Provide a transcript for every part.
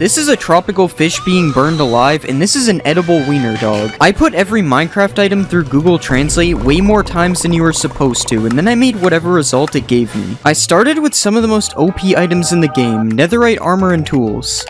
This is a tropical fish being burned alive, and this is an edible wiener dog. I put every Minecraft item through Google Translate way more times than you were supposed to, and then I made whatever result it gave me. I started with some of the most OP items in the game, netherite armor and tools.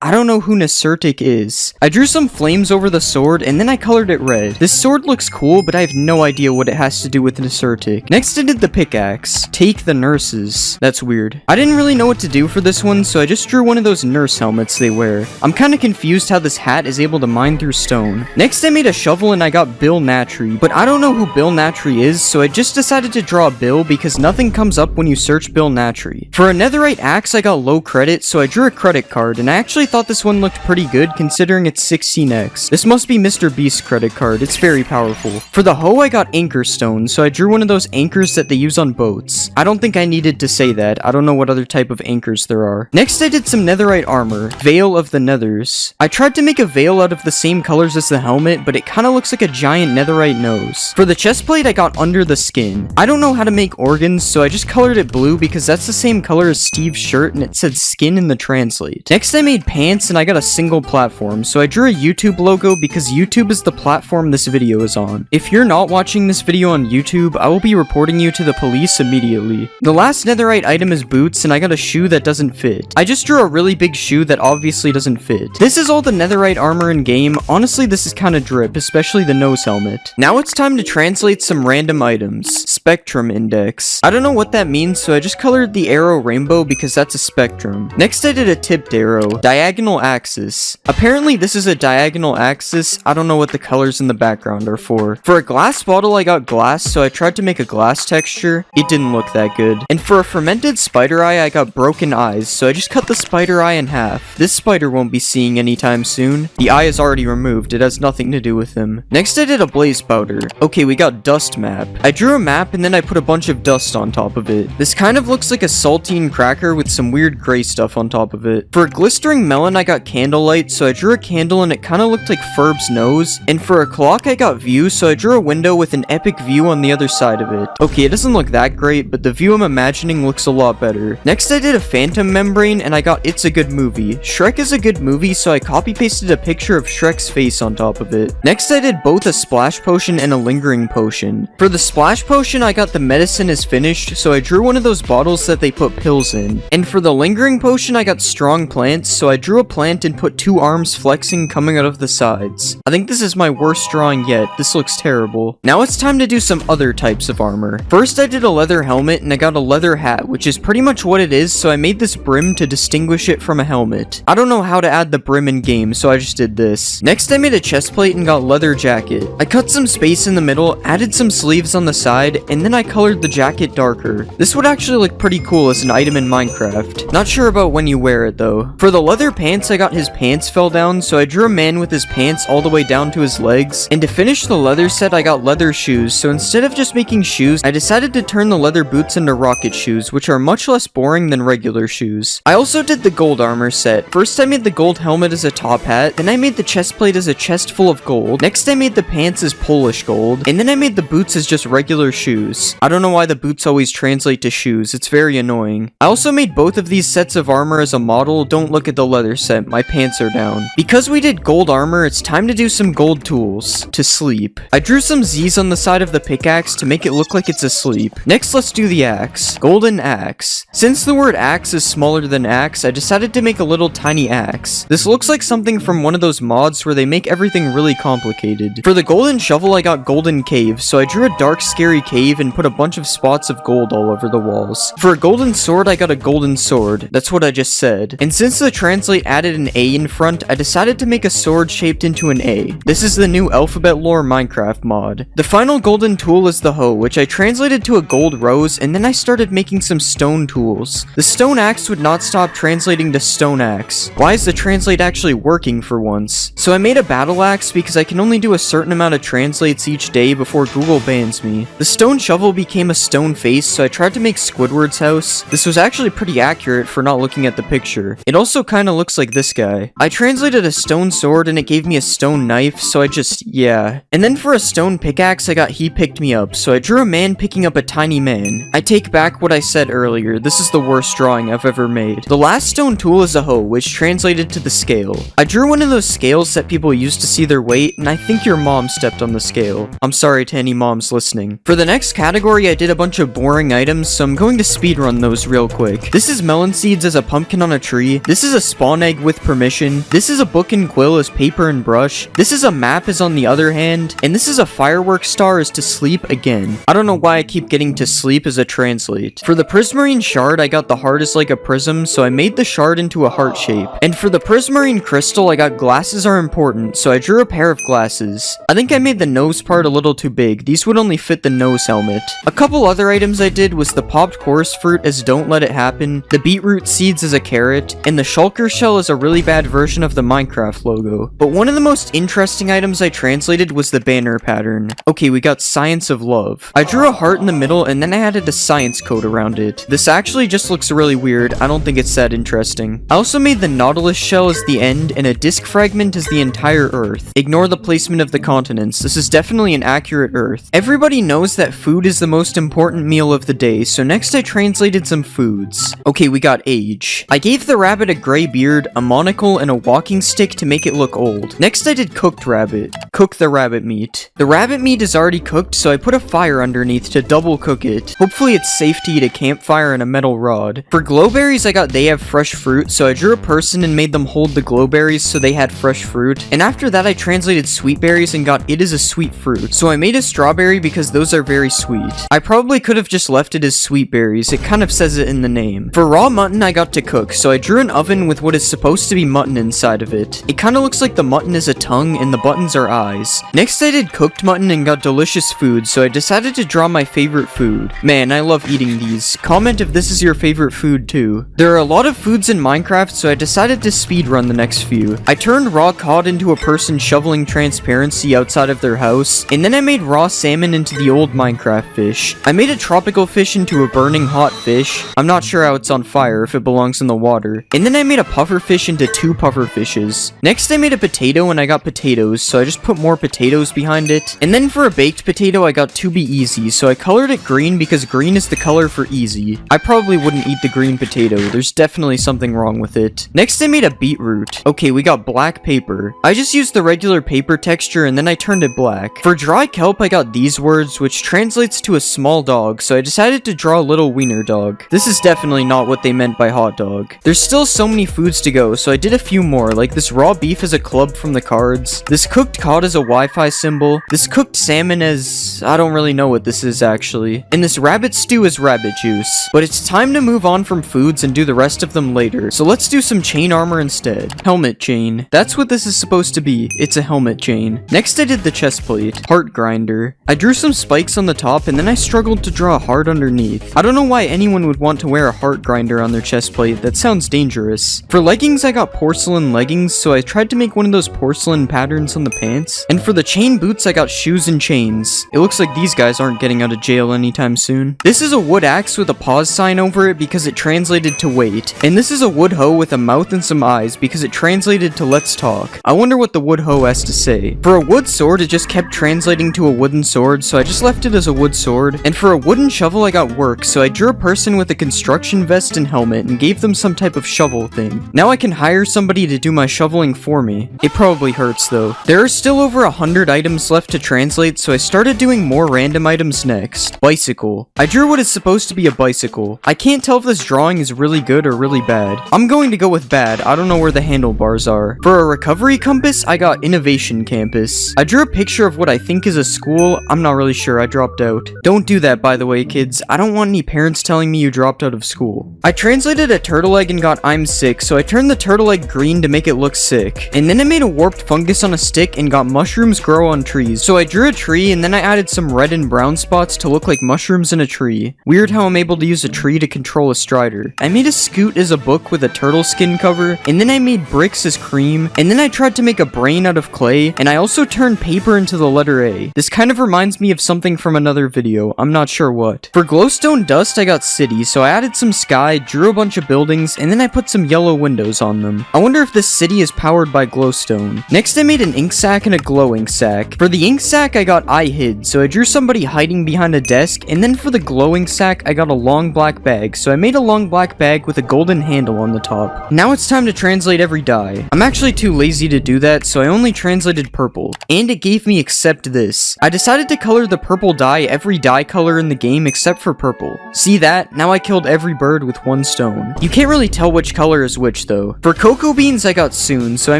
I don't know who Nesertic is. I drew some flames over the sword, and then I colored it red. This sword looks cool, but I have no idea what it has to do with Nesertic. Next I did the pickaxe. Take the nurses. That's weird. I didn't really know what to do for this one, so I just drew one of those nurse helmets they wear. I'm kinda confused how this hat is able to mine through stone. Next I made a shovel and I got Bill Natry, but I don't know who Bill Natry is, so I just decided to draw Bill because nothing comes up when you search Bill Natry. For a netherite axe I got low credit, so I drew a credit card, and I actually thought this one looked pretty good considering it's 16x. This must be Mr. Beast's credit card, it's very powerful. For the hoe I got anchor stone, so I drew one of those anchors that they use on boats. I don't think I needed to say that, I don't know what other type of anchors there are. Next I did some netherite armor, Veil of the Nethers. I tried to make a veil out of the same colors as the helmet, but it kinda looks like a giant netherite nose. For the chest plate I got under the skin. I don't know how to make organs, so I just colored it blue because that's the same color as Steve's shirt and it said skin in the translate. Next I made pants and I got a single platform, so I drew a YouTube logo because YouTube is the platform this video is on. If you're not watching this video on YouTube, I will be reporting you to the police immediately. The last netherite item is boots, and I got a shoe that doesn't fit. I just drew a really big shoe that obviously doesn't fit. This is all the netherite armor in game. Honestly, this is kinda drip, especially the nose helmet. Now it's time to translate some random items. Spectrum index. I don't know what that means, so I just colored the arrow rainbow because that's a spectrum. Next I did a tipped arrow. Diagonal axis. Apparently this is a diagonal axis. I don't know what the colors in the background are for. For a glass bottle I got glass, so I tried to make a glass texture. It didn't look that good. And for a fermented spider eye I got broken eyes, so I just cut the spider eye in half. This spider won't be seeing anytime soon. The eye is already removed, it has nothing to do with him. Next I did a blaze powder. Okay, we got dust map. I drew a map and then I put a bunch of dust on top of it. This kind of looks like a saltine cracker with some weird gray stuff on top of it. For a glistering melon I got candlelight, so I drew a candle and it kind of looked like Ferb's nose. And for a clock I got view, so I drew a window with an epic view on the other side of it. Okay, it doesn't look that great, but the view I'm imagining looks a lot better. Next I did a phantom membrane and I got It's a Good Movie. Shrek is a good movie, so I copy pasted a picture of Shrek's face on top of it. Next I did both a splash potion and a lingering potion. For the splash potion I got the medicine is finished, so I drew one of those bottles that they put pills in. And for the lingering potion I got strong plants, so I drew a plant and put two arms flexing coming out of the sides. I think this is my worst drawing yet. This looks terrible. Now it's time to do some other types of armor. First I did a leather helmet and I got a leather hat, which is pretty much what it is, so I made this brim to distinguish it from a helmet. I don't know how to add the brim in game, so I just did this. Next I made a chest plate and got leather jacket. I cut some space in the middle, added some sleeves on the side, and then I colored the jacket darker. This would actually look pretty cool as an item in Minecraft. Not sure about when you wear it though. For the leather pants I got his pants fell down, so I drew a man with his pants all the way down to his legs. And to finish the leather set I got leather shoes, so instead of just making shoes, I decided to turn the leather boots into rocket shoes, which are much less boring than regular shoes. I also did the gold armor set. First I made the gold helmet as a top hat, then I made the chest plate as a chest full of gold. Next I made the pants as Polish gold, and then I made the boots as just regular shoes. I don't know why the boots always translate to shoes, it's very annoying. I also made both of these sets of armor as a model. Don't look at the leather set, my pants are down. Because we did gold armor, it's time to do some gold tools. To sleep. I drew some Z's on the side of the pickaxe to make it look like it's asleep. Next let's do the axe. Golden axe. Since the word axe is smaller than axe, I decided to make a little tiny axe. This looks like something from one of those mods where they make everything really complicated. For the golden shovel I got golden cave, so I drew a dark scary cave and put a bunch of spots of gold all over the walls. For a golden sword I got a golden sword. That's what I just said. And since the translate added an A in front, I decided to make a sword shaped into an A. This is the new Alphabet Lore Minecraft mod. The final golden tool is the hoe, which I translated to a gold rose, and then I started making some stone tools. The stone axe would not stop translating to stone axe. Why is the translate actually working for once? So I made a battle axe because I can only do a certain amount of translates each day before Google bans me. The stone stone shovel became a stone face, so I tried to make Squidward's house. This was actually pretty accurate for not looking at the picture. It also kind of looks like this guy. I translated a stone sword and it gave me a stone knife, so I just, yeah. And then for a stone pickaxe, I got he picked me up, so I drew a man picking up a tiny man. I take back what I said earlier, this is the worst drawing I've ever made. The last stone tool is a hoe, which translated to the scale. I drew one of those scales that people use to see their weight, and I think your mom stepped on the scale. I'm sorry to any moms listening. For the next category, I did a bunch of boring items, so I'm going to speedrun those real quick. This is melon seeds as a pumpkin on a tree. This is a spawn egg with permission. This is a book and quill as paper and brush. This is a map as on the other hand. And this is a fireworks star as to sleep again. I don't know why I keep getting to sleep as a translate. For the prismarine shard, I got the heart as like a prism, so I made the shard into a heart shape. And for the prismarine crystal, I got glasses are important, so I drew a pair of glasses. I think I made the nose part a little too big. These would only fit the nose helmet. A couple other items I did was the popped chorus fruit as don't let it happen, the beetroot seeds as a carrot, and the shulker shell as a really bad version of the Minecraft logo. But one of the most interesting items I translated was the banner pattern. Okay, we got science of love. I drew a heart in the middle and then I added a science code around it. This actually just looks really weird. I don't think it's that interesting. I also made the nautilus shell as the end and a disc fragment as the entire earth. Ignore the placement of the continents. This is definitely an accurate earth. Everybody knows that food is the most important meal of the day, so next I translated some foods. Okay, we got age. I gave the rabbit a gray beard, a monocle, and a walking stick to make it look old. Next I did cooked rabbit. Cook the rabbit meat. The rabbit meat is already cooked, so I put a fire underneath to double cook it. Hopefully it's safe to eat a campfire and a metal rod. For glowberries, I got they have fresh fruit, so I drew a person and made them hold the glowberries so they had fresh fruit. And after that I translated sweet berries and got it is a sweet fruit. So I made a strawberry because those are very sweet. I probably could have just left it as sweet berries, it kind of says it in the name. For raw mutton I got to cook, so I drew an oven with what is supposed to be mutton inside of it. It kind of looks like the mutton is a tongue and the buttons are eyes. Next I did cooked mutton and got delicious food, so I decided to draw my favorite food. Man, I love eating these. Comment if this is your favorite food too. There are a lot of foods in Minecraft, so I decided to speedrun the next few. I turned raw cod into a person shoveling transparency outside of their house, and then I made raw salmon into the old Minecraft fish. I made a tropical fish into a burning hot fish. I'm not sure how it's on fire if it belongs in the water. And then I made a puffer fish into two puffer fishes. Next I made a potato and I got potatoes, so I just put more potatoes behind it. And then for a baked potato I got to be easy, so I colored it green because green is the color for easy. I probably wouldn't eat the green potato, there's definitely something wrong with it. Next I made a beetroot. Okay, we got black paper. I just used the regular paper texture and then I turned it black. For dry kelp I got these words, which translates to a small dog, so I decided to draw a little wiener dog. This is definitely not what they meant by hot dog. There's still so many foods to go, so I did a few more, like this raw beef as a club from the cards, this cooked cod as a Wi-Fi symbol, this cooked salmon as... I don't really know what this is actually, and this rabbit stew as rabbit juice. But it's time to move on from foods and do the rest of them later, so let's do some chain armor instead. Helmet chain. That's what this is supposed to be. It's a helmet chain. Next I did the chest plate. Heart grinder. I drew some spikes on the top and then I struggled to draw a heart underneath. I don't know why anyone would want to wear a heart grinder on their chest plate. That sounds dangerous. For leggings I got porcelain leggings, so I tried to make one of those porcelain patterns on the pants. And for the chain boots I got shoes and chains. It looks like these guys aren't getting out of jail anytime soon. This is a wood axe with a pause sign over it because it translated to wait. And this is a wood hoe with a mouth and some eyes because it translated to let's talk. I wonder what the wood hoe has to say. For a wood sword it just kept translating to a wooden sword, so I just left it as a wood sword. And for a wooden shovel I got work, so I drew a person with a construction vest and helmet and gave them some type of shovel thing. Now I can hire somebody to do my shoveling for me. It probably hurts though. There are still over 100 items left to translate, so I started doing more random items next. Bicycle. I drew what is supposed to be a bicycle. I can't tell if this drawing is really good or really bad. I'm going to go with bad. I don't know where the handlebars are. For a recovery compass, I got Innovation Campus. I drew a picture of what I think is a school. I'm not really sure. I dropped out. Don't do that, by the way, kids. I don't want any parents telling me you dropped out of school. I translated a turtle egg and got I'm sick, so I turned the turtle egg green to make it look sick. And then I made a warped fungus on a stick and got mushrooms grow on trees. So I drew a tree and then I added some red and brown spots to look like mushrooms in a tree. Weird how I'm able to use a tree to control a strider. I made a scoot as a book with a turtle skin cover, and then I made bricks as cream, and then I tried to make a brain out of clay, and I also turned paper into the letter A. This kind of reminds me of something from another video. I'm not sure what. For glowstone dust, I got city, so I added some sky, drew a bunch of buildings, and then I put some yellow windows on them. I wonder if this city is powered by glowstone. Next, I made an ink sac and a glow ink sac. For the ink sac, I got eye hid, so I drew somebody hiding behind a desk, and then for the glowing sac, I got a long black bag, so I made a long black bag with a golden handle on the top. Now it's time to translate every dye. I'm actually too lazy to do that, so I only translated purple, and it gave me except this. I decided to color the purple dye every dye color in the game except for purple. See that? Now I killed every bird with one stone. You can't really tell which color is which though. For cocoa beans, I got soon, so I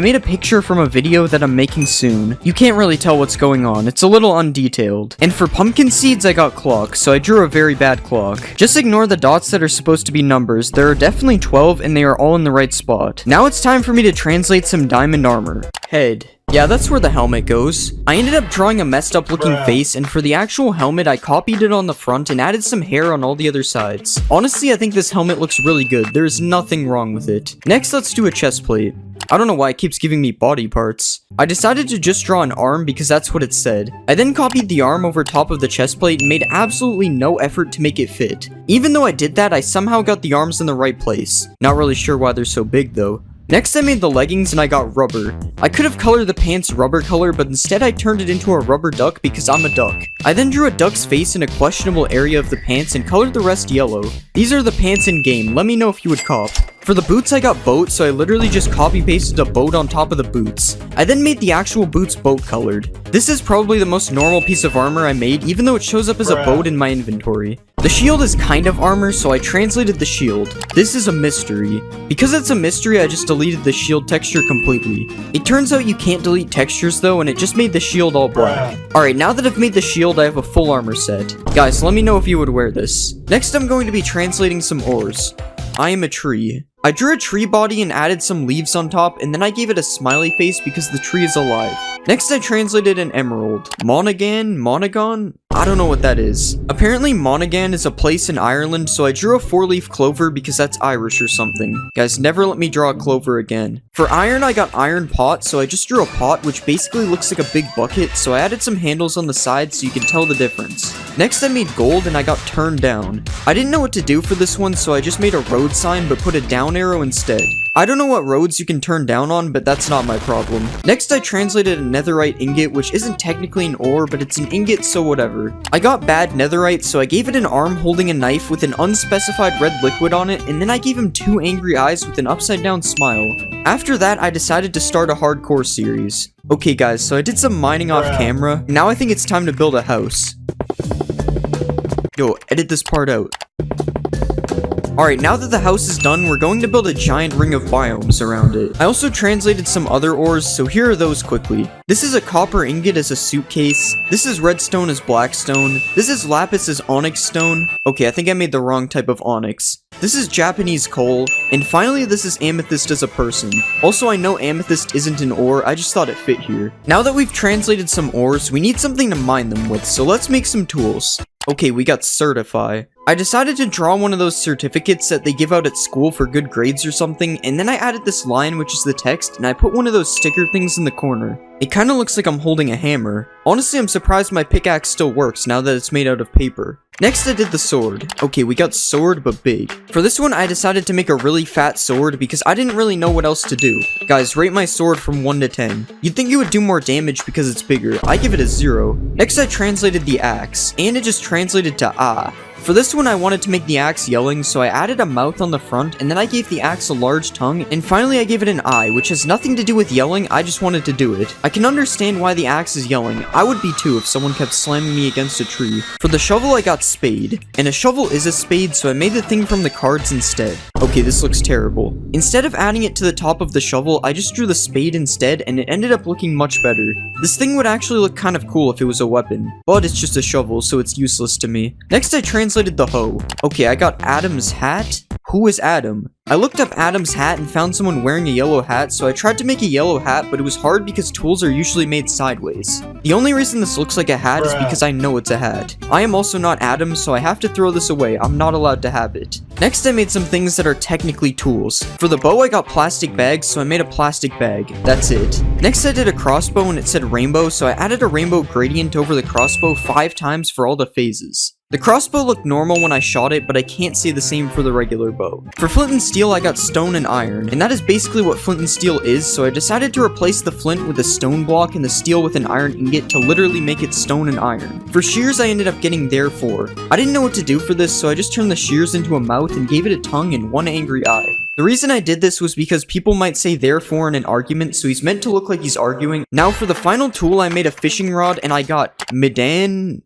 made a picture from a video that I'm making soon. You can't really tell what's going on, it's a little undetailed. And for pumpkin seeds, I got clock, so I drew a very bad clock. Just ignore the dots that are supposed to be numbers. There are definitely 12 and they are all in the right spot. Now it's time for me to translate some diamond armor. Head. Yeah, that's where the helmet goes. I ended up drawing a messed up looking face, and for the actual helmet, I copied it on the front and added some hair on all the other sides. Honestly, I think this helmet looks really good. There is nothing wrong with it. Next, let's do a chest plate. I don't know why it keeps giving me body parts. I decided to just draw an arm because that's what it said. I then copied the arm over top of the chest plate and made absolutely no effort to make it fit. Even though I did that, I somehow got the arms in the right place. Not really sure why they're so big though. Next, I made the leggings and I got rubber. I could have colored the pants rubber color, but instead I turned it into a rubber duck because I'm a duck. I then drew a duck's face in a questionable area of the pants and colored the rest yellow. These are the pants in game, let me know if you would cop. For the boots, I got boat, so I literally just copy pasted a boat on top of the boots. I then made the actual boots boat colored. This is probably the most normal piece of armor I made, even though it shows up as a boat in my inventory. The shield is kind of armor, so I translated the shield. This is a mystery. Because it's a mystery, I just deleted the shield texture completely. It turns out you can't delete textures though, and it just made the shield all black. Alright, now that I've made the shield, I have a full armor set. Guys, let me know if you would wear this. Next, I'm going to be translating some ores. I am a tree. I drew a tree body and added some leaves on top, and then I gave it a smiley face because the tree is alive. Next, I translated an emerald. Monaghan? I don't know what that is. Apparently, Monaghan is a place in Ireland, so I drew a 4-leaf clover because that's Irish or something. Guys, never let me draw a clover again. For iron, I got iron pot, so I just drew a pot which basically looks like a big bucket, so I added some handles on the side so you can tell the difference. Next, I made gold and I got turned down. I didn't know what to do for this one, so I just made a road sign but put a down arrow instead. I don't know what roads you can turn down on, but that's not my problem. Next, I translated a netherite ingot, which isn't technically an ore, but it's an ingot, so whatever. I got bad netherite, so I gave it an arm holding a knife with an unspecified red liquid on it, and then I gave him 2 angry eyes with an upside down smile. After that, I decided to start a hardcore series. Okay guys, so I did some mining off camera. Now I think it's time to build a house. Yo, edit this part out. Alright, now that the house is done, we're going to build a giant ring of biomes around it. I also translated some other ores, so here are those quickly. This is a copper ingot as a suitcase. This is redstone as blackstone. This is lapis as onyx stone. Okay, I think I made the wrong type of onyx. This is Japanese coal. And finally, this is amethyst as a person. Also, I know amethyst isn't an ore, I just thought it fit here. Now that we've translated some ores, we need something to mine them with, so let's make some tools. Okay, we got certify. I decided to draw one of those certificates that they give out at school for good grades or something, and then I added this line, which is the text, and I put one of those sticker things in the corner. It kinda looks like I'm holding a hammer. Honestly, I'm surprised my pickaxe still works now that it's made out of paper. Next, I did the sword. Okay, we got sword, but big. For this one, I decided to make a really fat sword because I didn't really know what else to do. Guys, rate my sword from 1 to 10. You'd think it would do more damage because it's bigger. I give it a 0. Next, I translated the axe, and it just translated to ah. For this one, I wanted to make the axe yelling, so I added a mouth on the front, and then I gave the axe a large tongue, and finally I gave it an eye, which has nothing to do with yelling, I just wanted to do it. I can understand why the axe is yelling. I would be too if someone kept slamming me against a tree. For the shovel, I got spade. And a shovel is a spade, so I made the thing from the cards instead. Okay, this looks terrible. Instead of adding it to the top of the shovel, I just drew the spade instead, and it ended up looking much better. This thing would actually look kind of cool if it was a weapon, but it's just a shovel, so it's useless to me. Next, I translated the hoe. Okay, I got Adam's hat. Who is Adam? I looked up Adam's hat and found someone wearing a yellow hat, so I tried to make a yellow hat, but it was hard because tools are usually made sideways. The only reason this looks like a hat is because I know it's a hat. I am also not Adam, so I have to throw this away. I'm not allowed to have it. Next, I made some things that are technically tools. For the bow, I got plastic bags, so I made a plastic bag. That's it. Next, I did a crossbow and it said rainbow, so I added a rainbow gradient over the crossbow 5 times for all the phases. The crossbow looked normal when I shot it, but I can't say the same for the regular bow. For flint and steel, I got stone and iron, and that is basically what flint and steel is, so I decided to replace the flint with a stone block and the steel with an iron ingot to literally make it stone and iron. For shears, I ended up getting therefore. I didn't know what to do for this, so I just turned the shears into a mouth and gave it a tongue and one angry eye. The reason I did this was because people might say therefore in an argument, so he's meant to look like he's arguing. Now for the final tool, I made a fishing rod and I got Midon?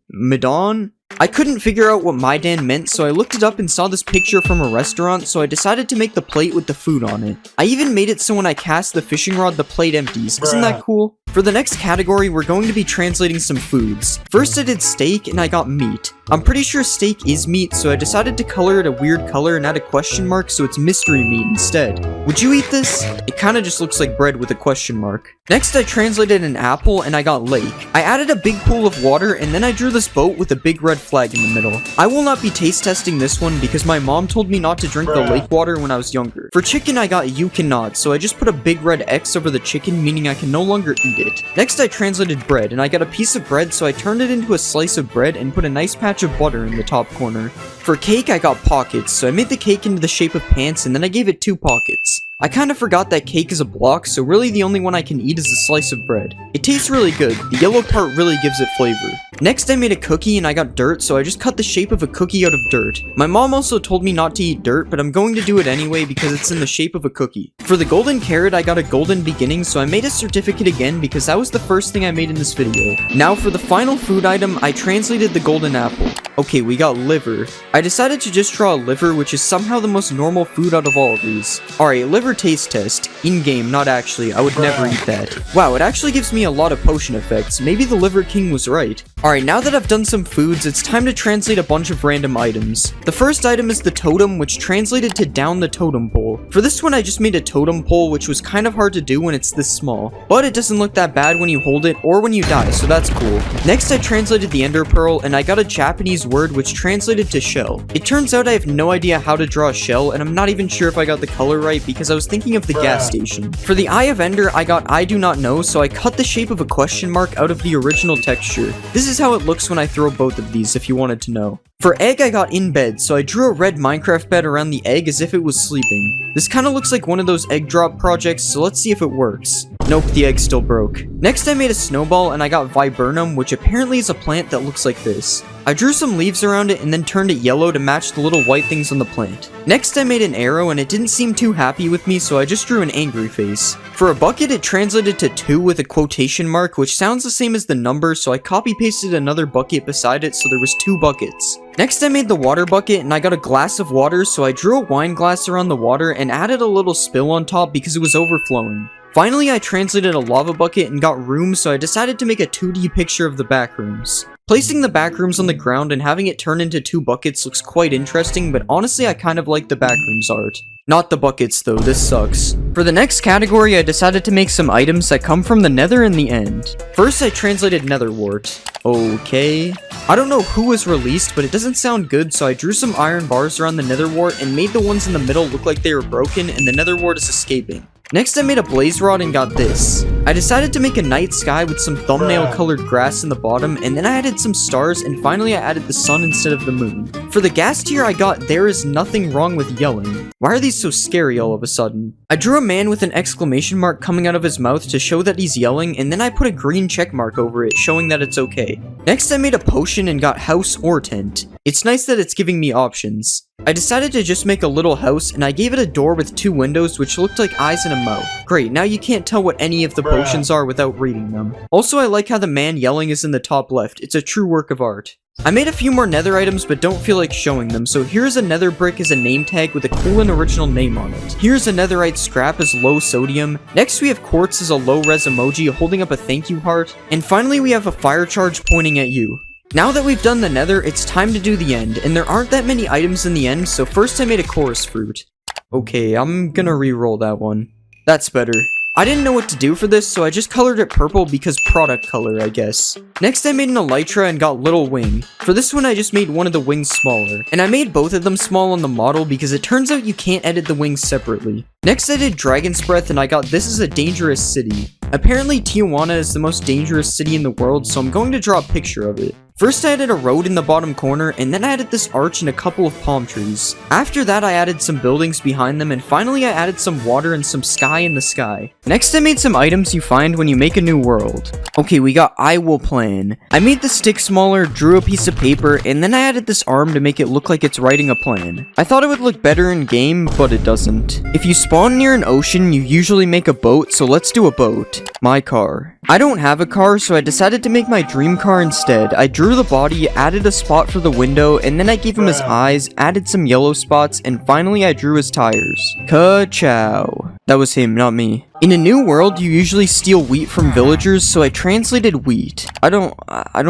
I couldn't figure out what Midan meant, so I looked it up and saw this picture from a restaurant, so I decided to make the plate with the food on it. I even made it so when I cast the fishing rod, the plate empties. Isn't that cool? For the next category, we're going to be translating some foods. First, I did steak and I got meat. I'm pretty sure steak is meat, so I decided to color it a weird color and add a question mark so it's mystery meat instead. Would you eat this? It kinda just looks like bread with a question mark. Next, I translated an apple and I got lake. I added a big pool of water and then I drew this boat with a big red flag in the middle. I will not be taste testing this one because my mom told me not to drink the lake water when I was younger. For chicken, I got you cannot, so I just put a big red X over the chicken, meaning I can no longer eat it. Next, I translated bread, and I got a piece of bread, so I turned it into a slice of bread and put a nice patch of butter in the top corner. For cake, I got pockets, so I made the cake into the shape of pants, and then I gave it 2 pockets. I kinda forgot that cake is a block, so really the only one I can eat is a slice of bread. It tastes really good. The yellow part really gives it flavor. Next, I made a cookie and I got dirt, so I just cut the shape of a cookie out of dirt. My mom also told me not to eat dirt, but I'm going to do it anyway because it's in the shape of a cookie. For the golden carrot, I got a golden beginning, so I made a certificate again because that was the first thing I made in this video. Now for the final food item, I translated the golden apple. Okay, we got liver. I decided to just draw a liver, which is somehow the most normal food out of all of these. Alright, liver taste test. In-game, not actually. I would never eat that. Wow, it actually gives me a lot of potion effects. Maybe the Liver King was right. Alright, now that I've done some foods, it's time to translate a bunch of random items. The first item is the totem, which translated to down the totem pole. For this one, I just made a totem pole, which was kind of hard to do when it's this small. But it doesn't look that bad when you hold it or when you die, so that's cool. Next, I translated the ender pearl, and I got a Japanese word which translated to shell. It turns out I have no idea how to draw a shell, and I'm not even sure if I got the color right because I was thinking of the gas station. For the Eye of Ender, I got I do not know, so I cut the shape of a question mark out of the original texture. This is how it looks when I throw both of these, if you wanted to know. For egg, I got in bed, so I drew a red Minecraft bed around the egg as if it was sleeping. This kind of looks like one of those egg drop projects, so let's see if it works. Nope, the egg still broke. Next, I made a snowball, and I got viburnum, which apparently is a plant that looks like this. I drew some leaves around it and then turned it yellow to match the little white things on the plant. Next, I made an arrow, and it didn't seem too happy with me, so I just drew an angry face. For a bucket, it translated to 2 with a quotation mark, which sounds the same as the number, so I copy-pasted another bucket beside it so there was 2 buckets. Next, I made the water bucket, and I got a glass of water, so I drew a wine glass around the water and added a little spill on top because it was overflowing. Finally, I translated a lava bucket and got rooms, so I decided to make a 2D picture of the back rooms. Placing the back rooms on the ground and having it turn into 2 buckets looks quite interesting, but honestly I kind of like the back rooms art. Not the buckets though, this sucks. For the next category, I decided to make some items that come from the nether in the end. First, I translated nether wart. Okay. I don't know who was released, but it doesn't sound good, so I drew some iron bars around the nether wart and made the ones in the middle look like they were broken and the nether wart is escaping. Next, I made a blaze rod and got this. I decided to make a night sky with some thumbnail colored grass in the bottom, and then I added some stars, and finally I added the sun instead of the moon. For the gas tier, I got there is nothing wrong with yelling. Why are these so scary all of a sudden? I drew a man with an exclamation mark coming out of his mouth to show that he's yelling, and then I put a green check mark over it showing that it's okay. Next, I made a potion and got house or tent. It's nice that it's giving me options. I decided to just make a little house, and I gave it a door with 2 windows which looked like eyes and a mouth. Great, now you can't tell what any of the potions are without reading them. Also, I like how the man yelling is in the top left. It's a true work of art. I made a few more nether items but don't feel like showing them, so here's a nether brick as a name tag with a cool and original name on it. Here's a netherite scrap as low sodium. Next we have quartz as a low res emoji holding up a thank you heart. And finally we have a fire charge pointing at you. Now that we've done the nether, it's time to do the end, and there aren't that many items in the end, so first I made a chorus fruit. Okay, I'm gonna re-roll that one. That's better. I didn't know what to do for this, so I just colored it purple because product color, I guess. Next I made an elytra and got little wing. For this one I just made one of the wings smaller, and I made both of them small on the model because it turns out you can't edit the wings separately. Next I did dragon's breath and I got this is a dangerous city. Apparently Tijuana is the most dangerous city in the world, so I'm going to draw a picture of it. First I added a road in the bottom corner, and then I added this arch and a couple of palm trees. After that I added some buildings behind them, and finally I added some water and some sky in the sky. Next I made some items you find when you make a new world. Okay, we got I will plan. I made the stick smaller, drew a piece of paper, and then I added this arm to make it look like it's writing a plan. I thought it would look better in game, but it doesn't. If you spawn near an ocean, you usually make a boat, so let's do a boat. My car. I don't have a car, so I decided to make my dream car instead. I drew the body, added a spot for the window, and then I gave him his eyes, added some yellow spots, and finally I drew his tires. Ka-chow. That was him, not me. In a new world, you usually steal wheat from villagers, so I translated wheat. I don't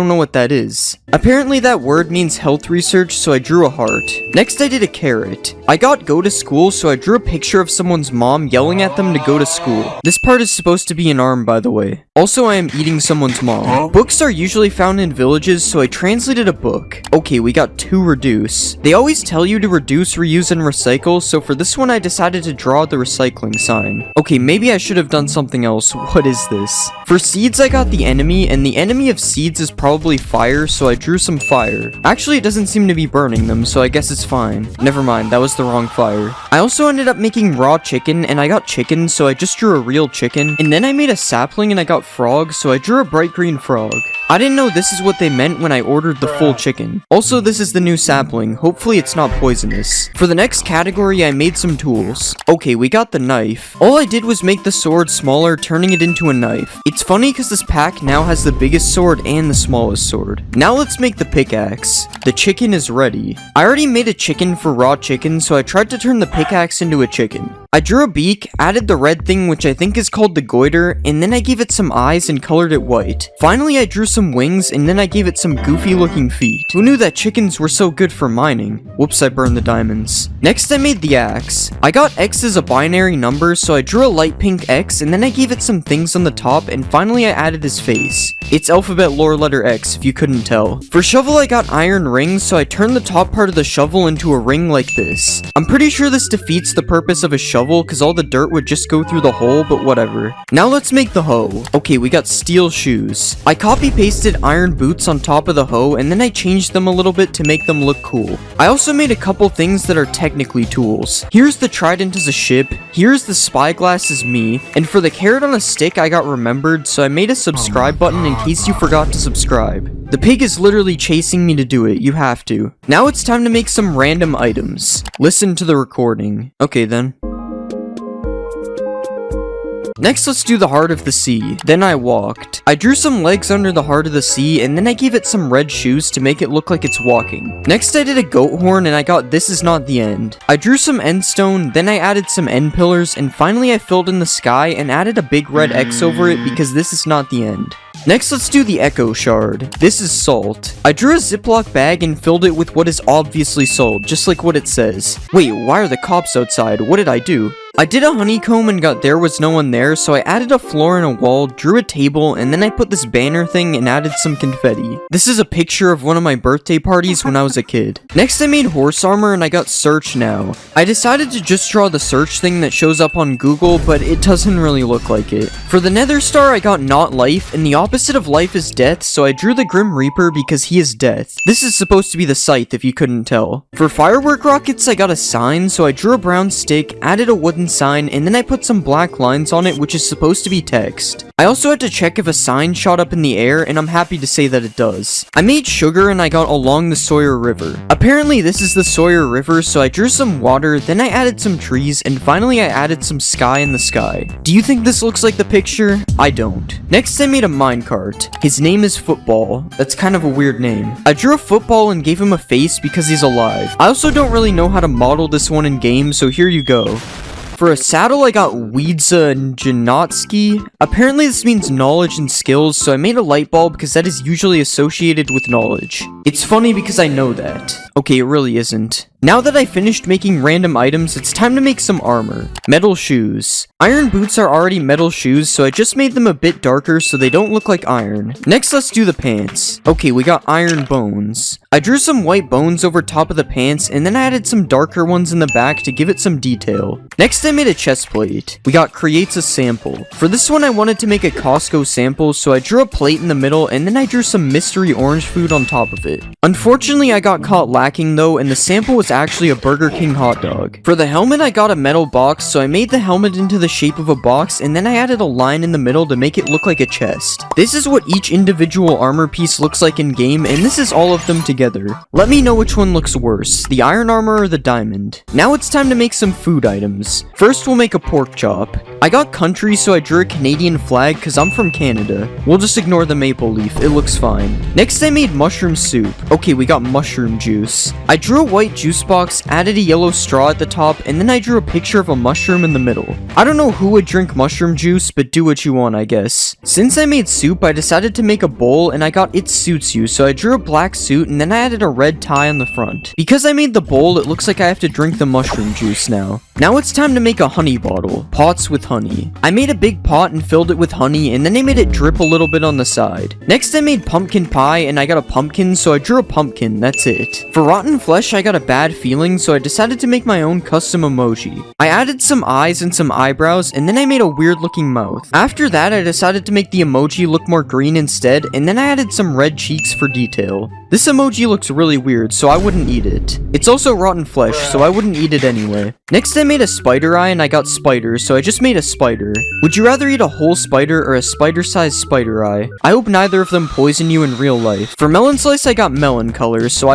know what that is. Apparently that word means health research, so I drew a heart. Next I did a carrot. I got go to school, so I drew a picture of someone's mom yelling at them to go to school. This part is supposed to be an arm, by the way. Also, I am eating someone's mom. Books are usually found in villages, so I translated a book. Okay, we got to reduce. They always tell you to reduce, reuse, and recycle, so for this one I decided to draw the recycling sign. Okay, maybe I should have done something else. What is this? For seeds, I got the enemy, and the enemy of seeds is probably fire, so I drew some fire. Actually, it doesn't seem to be burning them, so I guess it's fine. Never mind, that was the wrong fire. I also ended up making raw chicken, and I got chicken, so I just drew a real chicken. And then I made a sapling, and I got frog, so I drew a bright green frog. I didn't know this is what they meant when I ordered the full chicken. Also, this is the new sapling. Hopefully it's not poisonous. For the next category, I made some tools. Okay, we got the knife. All I did was make the sword smaller, turning it into a knife. It's funny because this pack now has the biggest sword and the smallest sword. Now let's make the pickaxe. The chicken is ready. I already made a chicken for raw chicken, so I tried to turn the pickaxe into a chicken. I drew a beak, added the red thing which I think is called the goiter, and then I gave it some eyes and colored it white. Finally I drew some wings, and then I gave it some goofy looking feet. Who knew that chickens were so good for mining? Whoops, I burned the diamonds. Next I made the axe. I got X as a binary number, so I drew a light pink X, and then I gave it some things on the top, and finally I added his face. It's alphabet lore letter X if you couldn't tell. For shovel I got iron rings, so I turned the top part of the shovel into a ring like this. I'm pretty sure this defeats the purpose of a shovel because all the dirt would just go through the hole, but whatever. Now let's make the hoe. Okay, we got steel shoes. I copy pasted iron boots on top of the hoe, and then I changed them a little bit to make them look cool. I also made a couple things that are technically tools. Here's the trident as a ship, here's the spyglass as me, and for the carrot on a stick I got remembered, so I made a subscribe button in case you forgot to subscribe. The pig is literally chasing me to do it, you have to. Now it's time to make some random items. Listen to the recording. Okay then. Next, let's do the heart of the sea. Then I walked. I drew some legs under the heart of the sea, and then I gave it some red shoes to make it look like it's walking. Next, I did a goat horn, and I got this is not the end. I drew some end stone, then I added some end pillars, and finally I filled in the sky and added a big red X over it because this is not the end. Next, let's do the echo shard. This is salt. I drew a Ziploc bag and filled it with what is obviously salt, just like what it says. Wait, why are the cops outside? What did I do? I did a honeycomb and got there was no one there, so I added a floor and a wall, drew a table, and then I put this banner thing and added some confetti. This is a picture of one of my birthday parties when I was a kid. Next I made horse armor and I got search now. I decided to just draw the search thing that shows up on Google, but it doesn't really look like it. For the nether star I got not life, and the opposite of life is death, so I drew the Grim Reaper because he is death. This is supposed to be the scythe if you couldn't tell. For firework rockets I got a sign, so I drew a brown stick, added a wooden sign, and then I put some black lines on it which is supposed to be text. I also had to check if a sign shot up in the air, and I'm happy to say that it does. I made sugar and I got along the Sawyer River. Apparently this is the Sawyer River, so I drew some water, then I added some trees, and finally I added some sky in the sky. Do you think this looks like the picture? I don't. Next I made a minecart. His name is Football. That's kind of a weird name. I drew a football and gave him a face because he's alive. I also don't really know how to model this one in game, so here you go. For a saddle, I got Wiedza Janotsky. Apparently this means knowledge and skills, so I made a light bulb because that is usually associated with knowledge. It's funny because I know that. Okay, it really isn't. Now that I finished making random items, it's time to make some armor. Metal shoes. Iron boots are already metal shoes, so I just made them a bit darker so they don't look like iron. Next, let's do the pants. Okay, we got iron bones. I drew some white bones over top of the pants, and then I added some darker ones in the back to give it some detail. Next, I made a chest plate. We got creates a sample. For this one, I wanted to make a Costco sample, so I drew a plate in the middle, and then I drew some mystery orange food on top of it. Unfortunately, I got caught lacking though, and the sample was actually a Burger King hot dog. For the helmet, I got a metal box, so I made the helmet into the shape of a box, and then I added a line in the middle to make it look like a chest. This is what each individual armor piece looks like in game, and this is all of them together. Let me know which one looks worse, the iron armor or the diamond. Now it's time to make some food items. First, we'll make a pork chop. I got country, so I drew a Canadian flag because I'm from Canada. We'll just ignore the maple leaf, it looks fine. Next, I made mushroom soup. Okay, we got mushroom juice. I drew a white juice box, added a yellow straw at the top, and then I drew a picture of a mushroom in the middle. I don't know who would drink mushroom juice, but do what you want, I guess. Since I made soup, I decided to make a bowl, and I got it suits you, so I drew a black suit, and then I added a red tie on the front. Because I made the bowl, it looks like I have to drink the mushroom juice now. Now it's time to make a honey bottle. Pots with honey. I made a big pot and filled it with honey, and then I made it drip a little bit on the side. Next, I made pumpkin pie, and I got a pumpkin, so I drew a pumpkin, that's it. For rotten flesh, I got a bad feeling, so I decided to make my own custom emoji. I added some eyes and some eyebrows, and then I made a weird looking mouth. After that, I decided to make the emoji look more green instead, and then I added some red cheeks for detail. This emoji looks really weird, so I wouldn't eat it. It's also rotten flesh, so I wouldn't eat it anyway. Next, I made a spider eye, and I got spiders, so I just made a spider. Would you rather eat a whole spider or a spider-sized spider eye? I hope neither of them poison you in real life. For melon slice, I got melon colors, so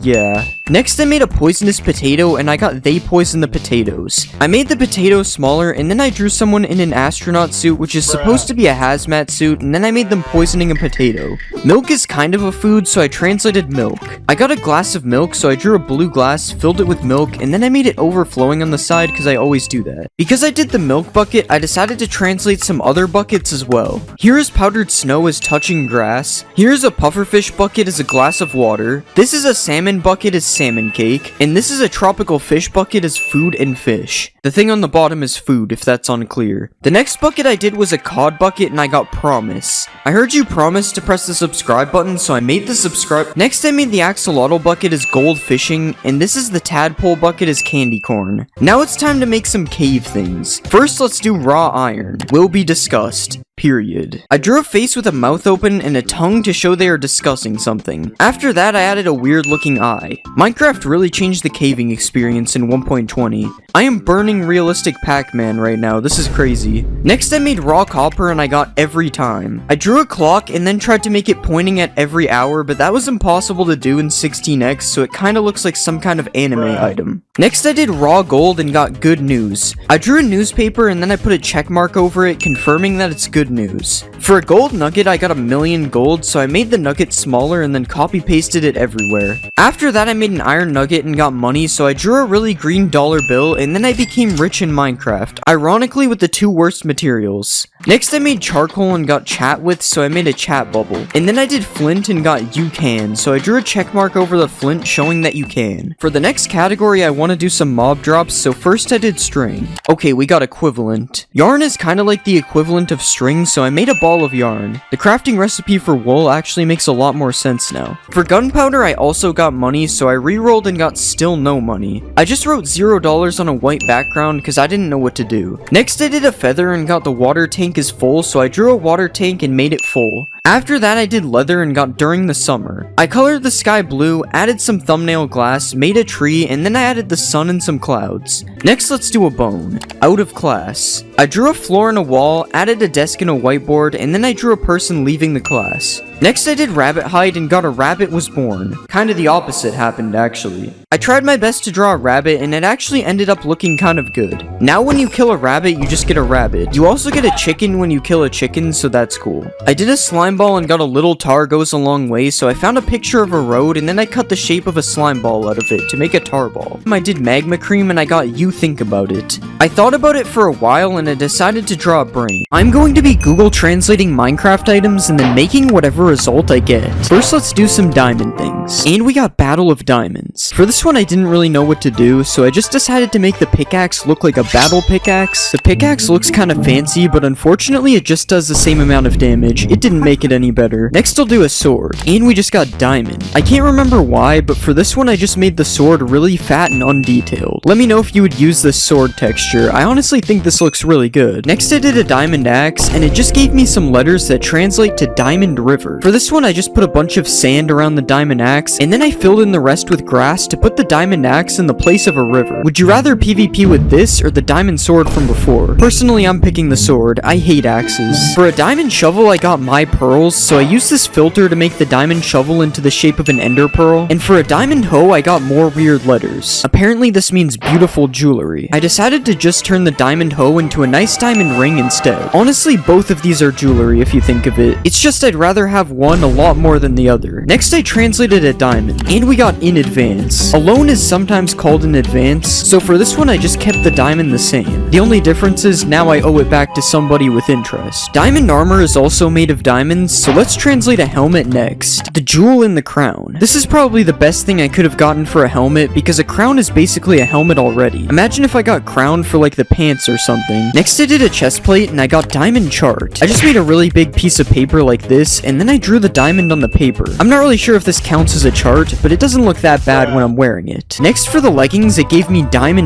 yeah. Next, I made a poisonous potato, and I got they poison the potatoes. I made the potatoes smaller, and then I drew someone in an astronaut suit, which is supposed to be a hazmat suit, and then I made them poisoning a potato. Milk is kind of a food, so I translated milk. I got a glass of milk, so I drew a blue glass, filled it with milk, and then I made it overflowing on the side because I always do that. Because I did the milk bucket, I decided to translate some other buckets as well. Here is powdered snow as touching grass. Here is a pufferfish bucket as a glass of water. This is a salmon bucket as salmon cake. And this is a tropical fish bucket as food and fish. The thing on the bottom is food, if that's unclear. The next bucket I did was a cod bucket, and I got promise. I heard you promise to press the subscribe button, so I made the subscribe. Next, I made the axolotl bucket as gold fishing, and this is the tadpole bucket as candy corn. Now it's time to make some cave things. First, let's do raw iron. Will be discussed. Period. I drew a face with a mouth open and a tongue to show they are discussing something. After that, I added a weird looking eye. Minecraft really changed the caving experience in 1.20. I am burning realistic Pac-Man right now, this is crazy. Next, I made raw copper and I got every time. I drew a clock and then tried to make it pointing at every hour, but that was impossible to do in 16x, so it kinda looks like some kind of anime item. Next, I did raw gold and got good news. I drew a newspaper and then I put a check mark over it, confirming that it's good news. For a gold nugget, I got 1,000,000 gold, so I made the nugget smaller and then copy pasted it everywhere. After that, I made an iron nugget and got money, so I drew a really green dollar bill, and then I became rich in Minecraft, ironically with the two worst materials. Next, I made charcoal and got chat with, so I made a chat bubble. And then I did flint and got you can, so I drew a check mark over the flint showing that you can. For the next category, I want to do some mob drops, so first I did string. Okay, we got equivalent. Yarn is kind of like the equivalent of string, so I made a ball of yarn. The crafting recipe for wool actually makes a lot more sense now. For gunpowder, I also got money, so I re-rolled and got still no money. I just wrote $0 on a white background because I didn't know what to do. Next, I did a feather and got the water tank is full, so I drew a water tank and made it full. After that, I did leather and got during the summer. I colored the sky blue, added some thumbnail glass, made a tree, and then I added the sun and some clouds. Next, let's do a bone. Out of class. I drew a floor and a wall, added a desk and a whiteboard, and then I drew a person leaving the class. Next I did rabbit hide and got a rabbit was born. Kinda the opposite happened actually. I tried my best to draw a rabbit and it actually ended up looking kind of good. Now when you kill a rabbit, you just get a rabbit. You also get a chicken when you kill a chicken, so that's cool. I did a slime ball and got a little tar goes a long way, so I found a picture of a road and then I cut the shape of a slime ball out of it to make a tar ball. I did magma cream and I got you think about it. I thought about it for a while and I decided to draw a brain. I'm going to be Google translating Minecraft items and then making whatever result I get. First let's do some diamond things. And we got Battle of Diamonds. For this one I didn't really know what to do, so I just decided to make the pickaxe look like a battle pickaxe. The pickaxe looks kind of fancy, but unfortunately it just does the same amount of damage. It didn't make it any better. Next I'll do a sword. And we just got diamond. I can't remember why, but for this one I just made the sword really fat and undetailed. Let me know if you would use this sword texture. I honestly think this looks really good. Next I did a diamond axe, and it just gave me some letters that translate to Diamond River. For this one I just put a bunch of sand around the diamond axe, and then I filled in the rest with grass to put the diamond axe in the place of a river. Would you rather PvP with this or the diamond sword from before? Personally, I'm picking the sword. I hate axes. For a diamond shovel, I got my pearls, so I used this filter to make the diamond shovel into the shape of an ender pearl. And for a diamond hoe, I got more weird letters. Apparently, this means beautiful jewelry. I decided to just turn the diamond hoe into a nice diamond ring instead. Honestly, both of these are jewelry if you think of it. It's just I'd rather have one a lot more than the other. Next, I translated a diamond, and we got in advance. Alone is sometimes called in advance, so for this one I just kept the diamond the same. The only difference is now I owe it back to somebody with interest. Diamond armor is also made of diamonds, so let's translate a helmet next. The jewel in the crown. This is probably the best thing I could have gotten for a helmet, because a crown is basically a helmet already. Imagine if I got crowned for like the pants or something. Next I did a chest plate and I got diamond chart. I just made a really big piece of paper like this, and then I drew the diamond on the paper. I'm not really sure if this counts as a chart, but it doesn't look that bad when I'm wearing it. Next for the leggings, it gave me diamond.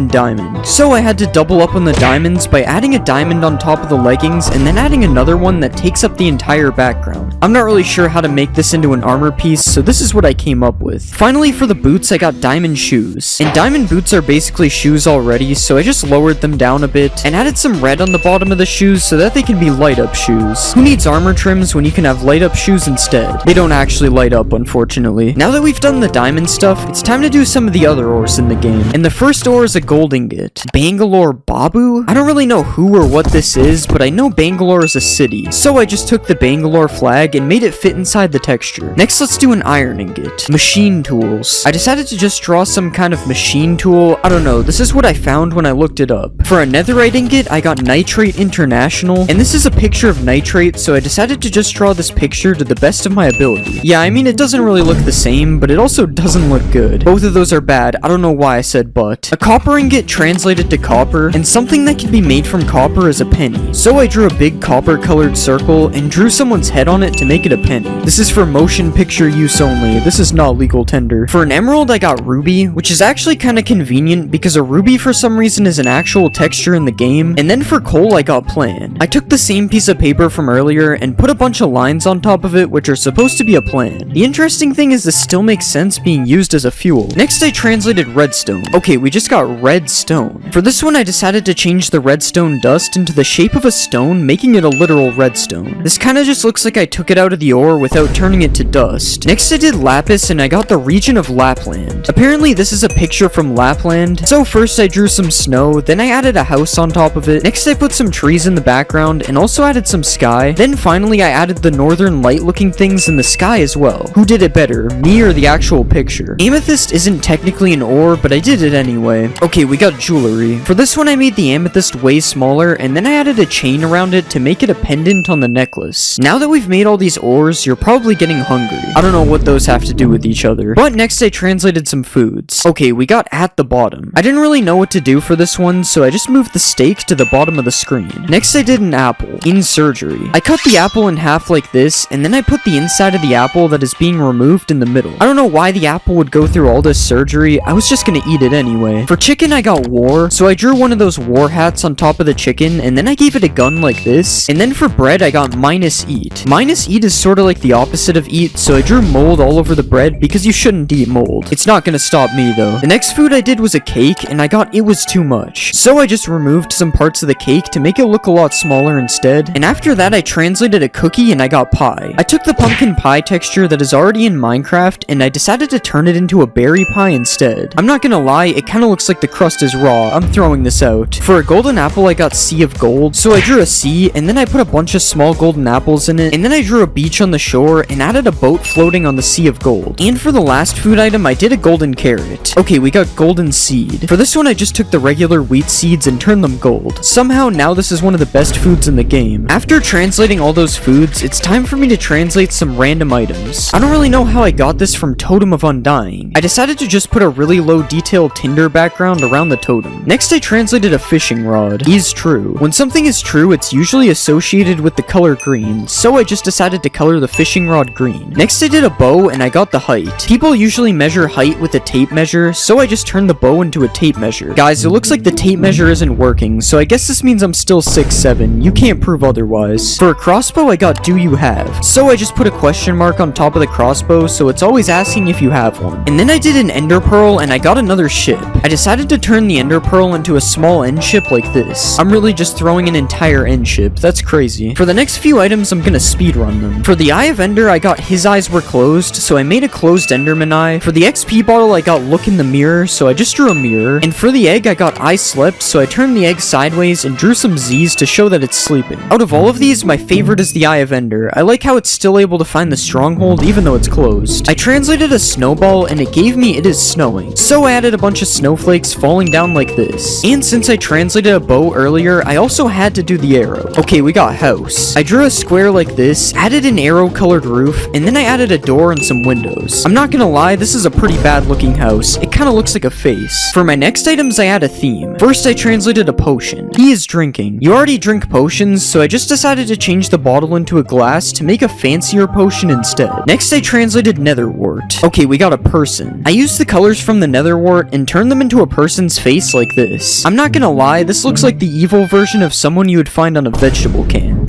So I had to double up on the diamonds by adding a diamond on top of the leggings and then adding another one that takes up the entire background. I'm not really sure how to make this into an armor piece, so this is what I came up with. Finally for the boots, I got diamond shoes. And diamond boots are basically shoes already, so I just lowered them down a bit and added some red on the bottom of the shoes so that they can be light up shoes. Who needs armor trims when you can have light up shoes instead? They don't actually light up, unfortunately. Now that we've done the diamond stuff, it's time to do some of the other ores in the game. And the first ore is a gold ingot. Bangalore Babu? I don't really know who or what this is, but I know Bangalore is a city. So I just took the Bangalore flag and made it fit inside the texture. Next, let's do an iron ingot. Machine tools. I decided to just draw some kind of machine tool. I don't know, this is what I found when I looked it up. For a netherite ingot, I got Nitrate International, and this is a picture of nitrate, so I decided to just draw this picture to the best of my ability. Yeah, I mean, it doesn't really look the same, but it also doesn't look good. Both of those are bad. I don't know why I said but. A copper ingot translated to copper, and something that can be made from copper is a penny. So I drew a big copper colored circle and drew someone's head on it to make it a penny. This is for motion picture use only. This is not legal tender. For an emerald, I got ruby, which is actually kind of convenient because a ruby for some reason is an actual texture in the game. And then for coal, I got plan. I took the same piece of paper from earlier and put a bunch of lines on top of it, which are supposed to be a plan. The interesting thing is this still makes sense being used as a fuel. Next, I translated redstone. Okay, we just got red stone. For this one, I decided to change the redstone dust into the shape of a stone, making it a literal redstone. This kind of just looks like I took it out of the ore without turning it to dust. Next, I did lapis and I got the region of Lapland. Apparently, this is a picture from Lapland. So first, I drew some snow, then I added a house on top of it. Next, I put some trees in the background and also added some sky. Then finally, I added the northern light looking things in the sky as well. Who did it better, me or the actual picture? Amethyst isn't technically an ore, but I did it anyway. Okay, we got jewelry. For this one, I made the amethyst way smaller, and then I added a chain around it to make it a pendant on the necklace. Now that we've made all these ores, you're probably getting hungry. I don't know what those have to do with each other. But next, I translated some foods. Okay, we got at the bottom. I didn't really know what to do for this one, so I just moved the steak to the bottom of the screen. Next, I did an apple. In surgery. I cut the apple in half like this, and then I put the inside of the apple that is being removed in the middle. I don't know why the apple would go through all this surgery. I was just gonna eat it anyway. For chicken, I got war, so I drew one of those war hats on top of the chicken, and then I gave it a gun like this. And then for bread, I got minus eat. Minus since eat is sorta like the opposite of eat, so I drew mold all over the bread because you shouldn't eat mold. It's not gonna stop me though. The next food I did was a cake, and I got it was too much. So I just removed some parts of the cake to make it look a lot smaller instead, and after that I translated a cookie and I got pie. I took the pumpkin pie texture that is already in Minecraft, and I decided to turn it into a berry pie instead. I'm not gonna lie, it kinda looks like the crust is raw. I'm throwing this out. For a golden apple I got sea of gold, so I drew a sea, and then I put a bunch of small golden apples in it, and then I drew a beach on the shore and added a boat floating on the sea of gold. And for the last food item I did a golden carrot. Okay, we got golden seed. For this one I just took the regular wheat seeds and turned them gold. Somehow now this is one of the best foods in the game. After translating all those foods, it's time for me to translate some random items. I don't really know how I got this from Totem of Undying. I decided to just put a really low detailed tinder background around the totem. Next I translated a fishing rod. Is true. When something is true, it's usually associated with the color green, so I just decided to color the fishing rod green. Next I did a bow and I got the height. People usually measure height with a tape measure, so I just turned the bow into a tape measure. Guys, it looks like the tape measure isn't working, so I guess this means I'm still 6'7". You can't prove otherwise. For a crossbow I got do you have, so I just put a question mark on top of the crossbow, so it's always asking if you have one. And then I did an ender pearl and I got another ship. I decided to turn the ender pearl into a small end ship like this. I'm really just throwing an entire end ship. That's crazy. For the next few items I'm gonna speedrun them. For the eye of ender I got his eyes were closed, so I made a closed enderman eye. For the XP bottle I got look in the mirror, so I just drew a mirror. And for the egg I got I slept, so I turned the egg sideways and drew some Z's to show that it's sleeping. Out of all of these, my favorite is the eye of ender. I like how it's still able to find the stronghold even though it's closed. I translated a snowball and it gave me it is snowing, so I added a bunch of snowflakes falling down like this. And since I translated a bow earlier, I also had to do the arrow. Okay, we got house. I drew a square like this, added an arrow colored roof, and then I added a door and some windows. I'm not gonna lie, this is a pretty bad looking house. It kinda looks like a face. For my next items I had a theme. First I translated a potion. He is drinking. You already drink potions, so I just decided to change the bottle into a glass to make a fancier potion instead. Next I translated netherwort. Okay, we got a person. I used the colors from the netherwort and turned them into a person's face like this. I'm not gonna lie, this looks like the evil version of someone you would find on a vegetable can.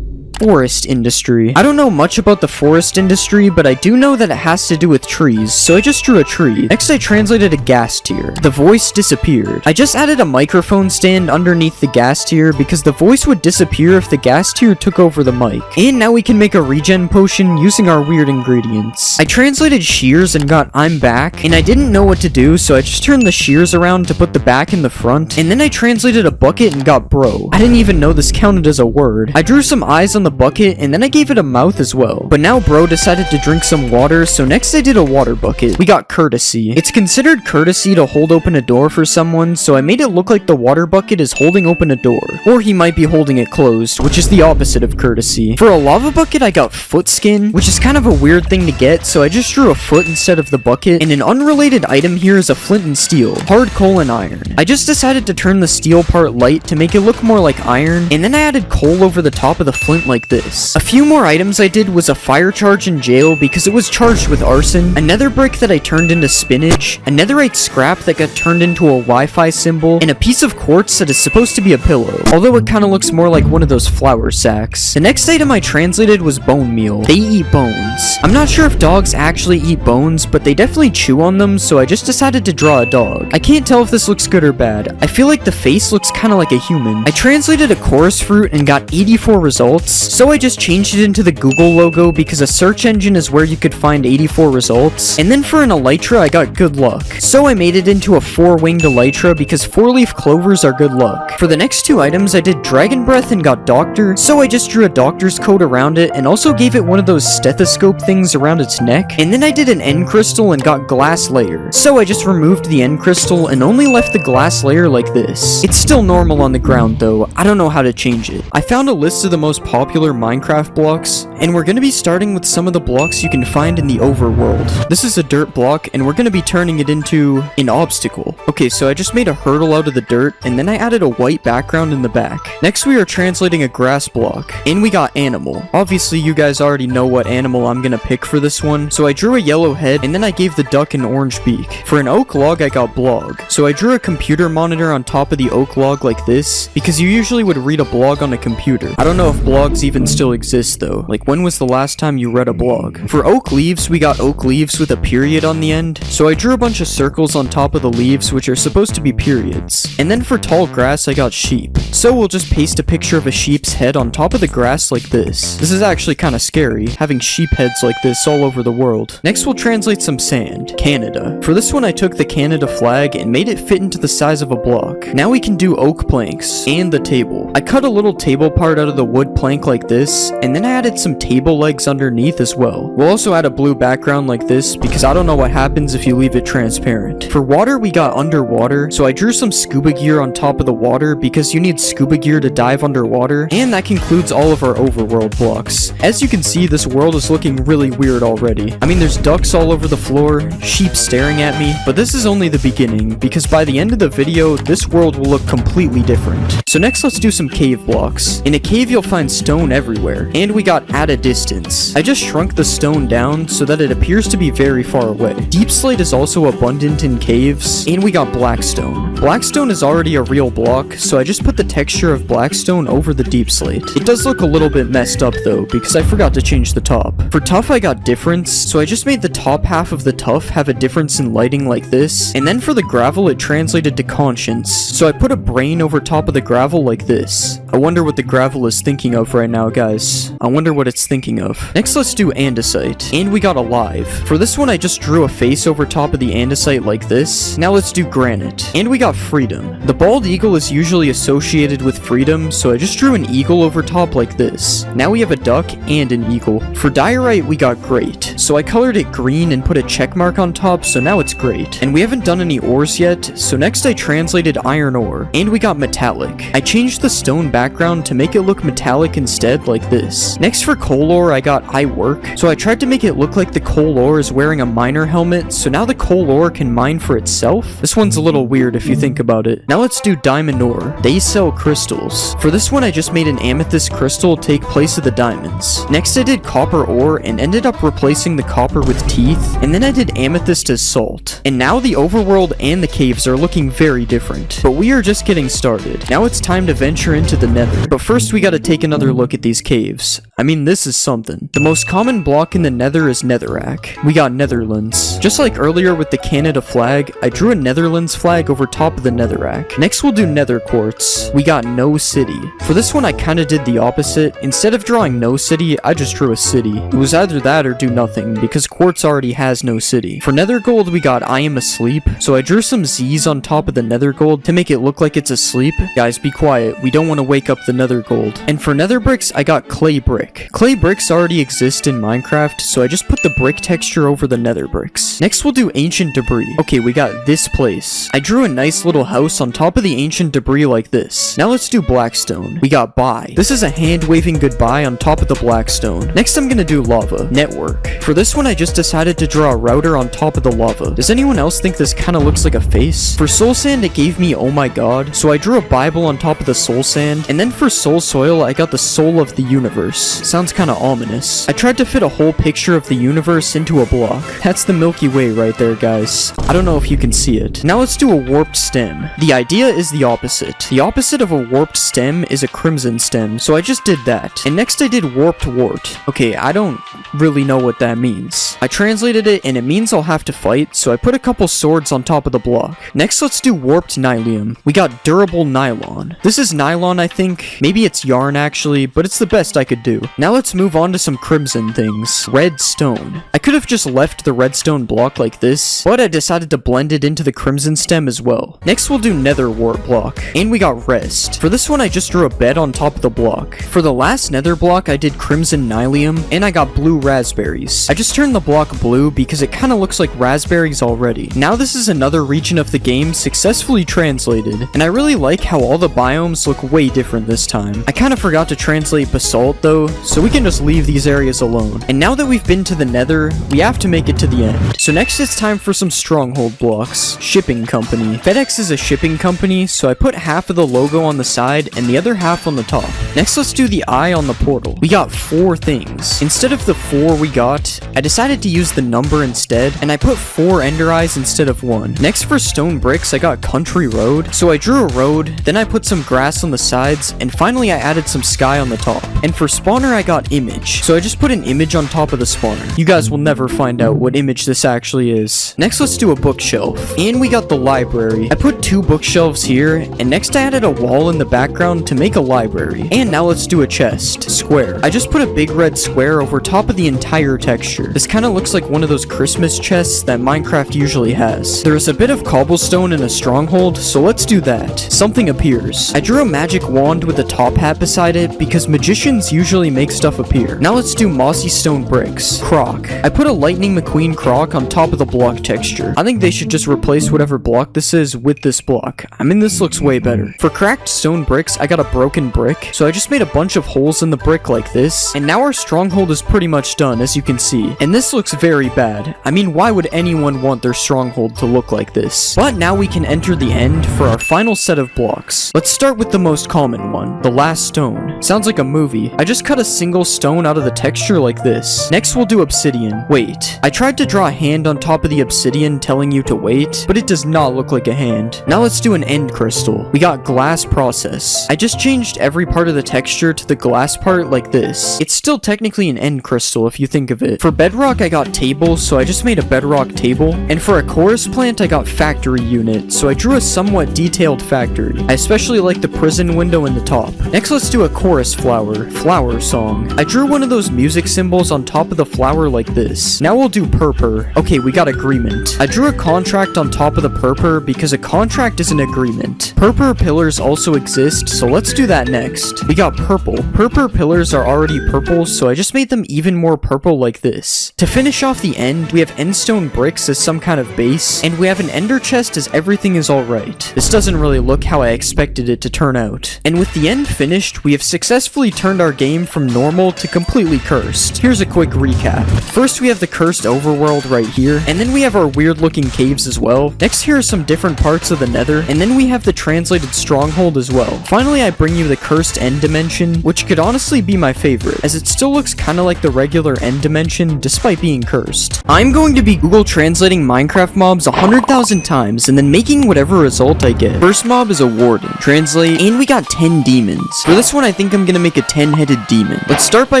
Forest industry. I don't know much about the forest industry, but I do know that it has to do with trees, so I just drew a tree. Next I translated a gas tier. The voice disappeared. I just added a microphone stand underneath the gas tier because the voice would disappear if the gas tier took over the mic. And now we can make a regen potion using our weird ingredients. I translated shears and got I'm back, and I didn't know what to do, so I just turned the shears around to put the back in the front, and then I translated a bucket and got bro. I didn't even know this counted as a word. I drew some eyes on the bucket and then I gave it a mouth as well. But now bro decided to drink some water, so next I did a water bucket. We got courtesy. It's considered courtesy to hold open a door for someone, so I made it look like the water bucket is holding open a door. Or he might be holding it closed, which is the opposite of courtesy. For a lava bucket I got foot skin, which is kind of a weird thing to get, so I just drew a foot instead of the bucket. And an unrelated item here is a flint and steel, hard coal and iron. I just decided to turn the steel part light to make it look more like iron, and then I added coal over the top of the flint like this. A few more items I did was a fire charge in jail because it was charged with arson, a nether brick that I turned into spinach, a netherite scrap that got turned into a Wi-Fi symbol, and a piece of quartz that is supposed to be a pillow, although it kind of looks more like one of those flour sacks. The next item I translated was bone meal. They eat bones. I'm not sure if dogs actually eat bones, but they definitely chew on them, so I just decided to draw a dog. I can't tell if this looks good or bad. I feel like the face looks kind of like a human. I translated a chorus fruit and got 84 results, so I just changed it into the Google logo because a search engine is where you could find 84 results. And then for an elytra I got good luck, so I made it into a 4-winged elytra because 4-leaf clovers are good luck. For the next two items I did dragon breath and got doctor, so I just drew a doctor's coat around it and also gave it one of those stethoscope things around its neck. And then I did an end crystal and got glass layer, so I just removed the end crystal and only left the glass layer like this. It's still normal on the ground though. I don't know how to change it. I found a list of the most popular Minecraft blocks, and we're gonna be starting with some of the blocks you can find in the overworld. This is a dirt block, and we're gonna be turning it into an obstacle. Okay, so I just made a hurdle out of the dirt, and then I added a white background in the back. Next, we are translating a grass block, and we got animal. Obviously, you guys already know what animal I'm gonna pick for this one, so I drew a yellow head, and then I gave the duck an orange beak. For an oak log, I got blog, so I drew a computer monitor on top of the oak log like this, because you usually would read a blog on a computer. I don't know if blogs even still exist though. Like, when was the last time you read a blog? For oak leaves, we got oak leaves with a period on the end, so I drew a bunch of circles on top of the leaves which are supposed to be periods. And then for tall grass, I got sheep. So we'll just paste a picture of a sheep's head on top of the grass like this. This is actually kind of scary, having sheep heads like this all over the world. Next we'll translate some sand. Canada. For this one I took the Canada flag and made it fit into the size of a block. Now we can do oak planks and the table. I cut a little table part out of the wood plank like this, and then I added some table legs underneath as well. We'll also add a blue background like this because I don't know what happens if you leave it transparent. For water we got underwater, so I drew some scuba gear on top of the water because you need scuba gear to dive underwater, and that concludes all of our overworld blocks. As you can see, this world is looking really weird already. I mean, there's ducks all over the floor, sheep staring at me, but this is only the beginning because by the end of the video, this world will look completely different. So next let's do some cave blocks. In a cave you'll find stone everywhere, and we got at a distance. I just shrunk the stone down so that it appears to be very far away. Deep slate is also abundant in caves, and we got blackstone. Blackstone is already a real block, so I just put the texture of blackstone over the deep slate. It does look a little bit messed up though, because I forgot to change the top. For tuff I got difference, so I just made the top half of the tuff have a difference in lighting like this, and then for the gravel it translated to conscience, so I put a brain over top of the gravel like this. I wonder what the gravel is thinking of right now, guys. I wonder what it's thinking of. Next let's do andesite, and we got alive. For this one I just drew a face over top of the andesite like this. Now let's do granite, and we got freedom. The bald eagle is usually associated with freedom, so I just drew an eagle over top like this. Now we have a duck and an eagle. For diorite we got great, so I colored it green and put a check mark on top, so now it's great. And we haven't done any ores yet, so next I translated iron ore, and we got metallic. I changed the stone background to make it look metallic instead like this. Next for coal ore I got I work, so I tried to make it look like the coal ore is wearing a miner helmet, so now the coal ore can mine for itself. This one's a little weird if you think about it. Now let's do diamond ore. They sell crystals. For this one I just made an amethyst crystal take place of the diamonds. Next I did copper ore and ended up replacing the copper with teeth, and then I did amethyst as salt. And now the overworld and the caves are looking very different, but we are just getting started. Now it's time to venture into the nether, but first we gotta take another look at these caves. I mean, this is something. The most common block in the nether is netherrack. We got netherlands. Just like earlier with the Canada flag, I drew a Netherlands flag over top of the netherrack. Next we'll do nether quartz. We got no city. For this one I kinda did the opposite. Instead of drawing no city, I just drew a city. It was either that or do nothing, because quartz already has no city. For nether gold we got I am asleep, so I drew some Z's on top of the nether gold to make it look like it's asleep. Guys, be quiet, we don't want to wake up the nether gold. And for nether bricks I got clay brick. Clay bricks already exist in Minecraft, so I just put the brick texture over the nether bricks. Next we'll do ancient debris. Okay, we got this place. I drew a nice little house on top of the ancient debris like this. Now let's do blackstone. We got bye. This is a hand waving goodbye on top of the blackstone. Next I'm gonna do lava. Network. For this one I just decided to draw a router on top of the lava. Does anyone else think this kinda looks like a face? For soul sand it gave me oh my god, so I drew a Bible on top of the soul sand, and then for soul soil I got the soul of the universe. Sounds kinda ominous. I tried to fit a whole picture of the universe into a block. That's the Milky Way right there, guys. I don't know if you can see it. Now let's do a warped stem. The idea is the opposite. The opposite of a warped stem is a crimson stem, so I just did that. And next I did warped wart. Okay, I don't really know what that means. I translated it and it means I'll have to fight, so I put a couple swords on top of the block. Next let's do warped nylium. We got durable nylon. This is nylon, I think. Maybe it's yarn actually, but it's the best I could do. Now let's move on to some crimson things. Red stone. I could have just left the redstone block like this, but I decided to blend it into the crimson stem as well. Next we'll do nether wart block, and we got rest. For this one I just drew a bed on top of the block. For the last nether block I did crimson nylium, and I got blue raspberries. I just turned the block blue because it kinda looks like raspberries already. Now this is another region of the game successfully translated, and I really like how all the biomes look way different this time. I kinda forgot to translate basalt though, so we can just leave these areas alone. And now that we've been to the nether, we have to make it to the end. So next it's time for some stronghold blocks. Shipping company. FedEx is a shipping company, so I put half of the logo on the side and the other half on the top. Next let's do the eye on the portal. We got 4 things. Instead of the 4 we got, I decided to use the number instead, and I put 4 ender eyes instead of 1. Next for stone bricks, I got country road, so I drew a road, then I put some grass on the sides, and finally I added some sky on the top. And for spawner I got image, so I just put an image on top of the spawner. You guys will never find out what image this actually is. Next let's do a bookshelf, and we got the library. I put 2 bookshelves here, and next I added a wall in the background to make a library. And now let's do a chest. Square. I just put a big red square over top of the entire texture. This kind of looks like one of those Christmas chests that Minecraft usually has. There is a bit of cobblestone in a stronghold, so let's do that. Something appears. I drew a magic wand with a top hat beside it because magicians usually make stuff appear. Now let's do mossy stone bricks. Croc. I put a lightning McQueen croc on top of the block texture. I think they should just replace whatever block this is with this block. I mean, this looks way better. For cracked stone bricks, I got a broken brick, so I just made a bunch of holes in the brick like this, and now our stronghold is pretty much done, as you can see. And this looks very bad. I mean, why would anyone want their stronghold to look like this? But now we can enter the end for our final set of blocks. Let's start with the most common one, the last stone. Sounds like a movie. I just cut a single stone out of the texture like this. Next we'll do obsidian. Wait, I tried to draw a hand on top of the obsidian telling you to wait, but it does not look like a hand. Now let's do an end crystal. We got glass process. I just changed every part of the texture to the glass part like this. It's still technically an end crystal if you think of it. For bedrock I got table, so I just made a bedrock table. And for a chorus plant I got factory unit, so I drew a somewhat detailed factory. I especially like the prison window in the top. Next let's do a chorus flower. Flower song. I drew one of those music symbols on top of the flower like this. Now we'll do purpur. Okay, we got agreement. I drew a contract on top of the purpur because a contract is an agreement. Purpur pillars also exist, so let's do that next. We got purple. Purpur pillars are already purple, so I just made them even more purple like this. To finish off the end, we have endstone bricks as some kind of base, and we have an ender chest as everything is alright. This doesn't really look how I expected it to turn out. And with the end finished, we have successfully turned our game from normal to completely cursed. Here's a quick recap. First we have the cursed overworld right here, and then we have our weird looking caves as well. Next here are some different parts of the nether, and then we have the translated stronghold as well. Finally I bring you the cursed end dimension, which could honestly be my favorite, as it still looks kinda like the regular end dimension despite being cursed. I'm going to be Google translating Minecraft mobs 100,000 times and then making whatever result I get. First mob is a warden. Translate, and we got 10 demons. For this one I think I'm gonna make a 10-headed demon. Let's start by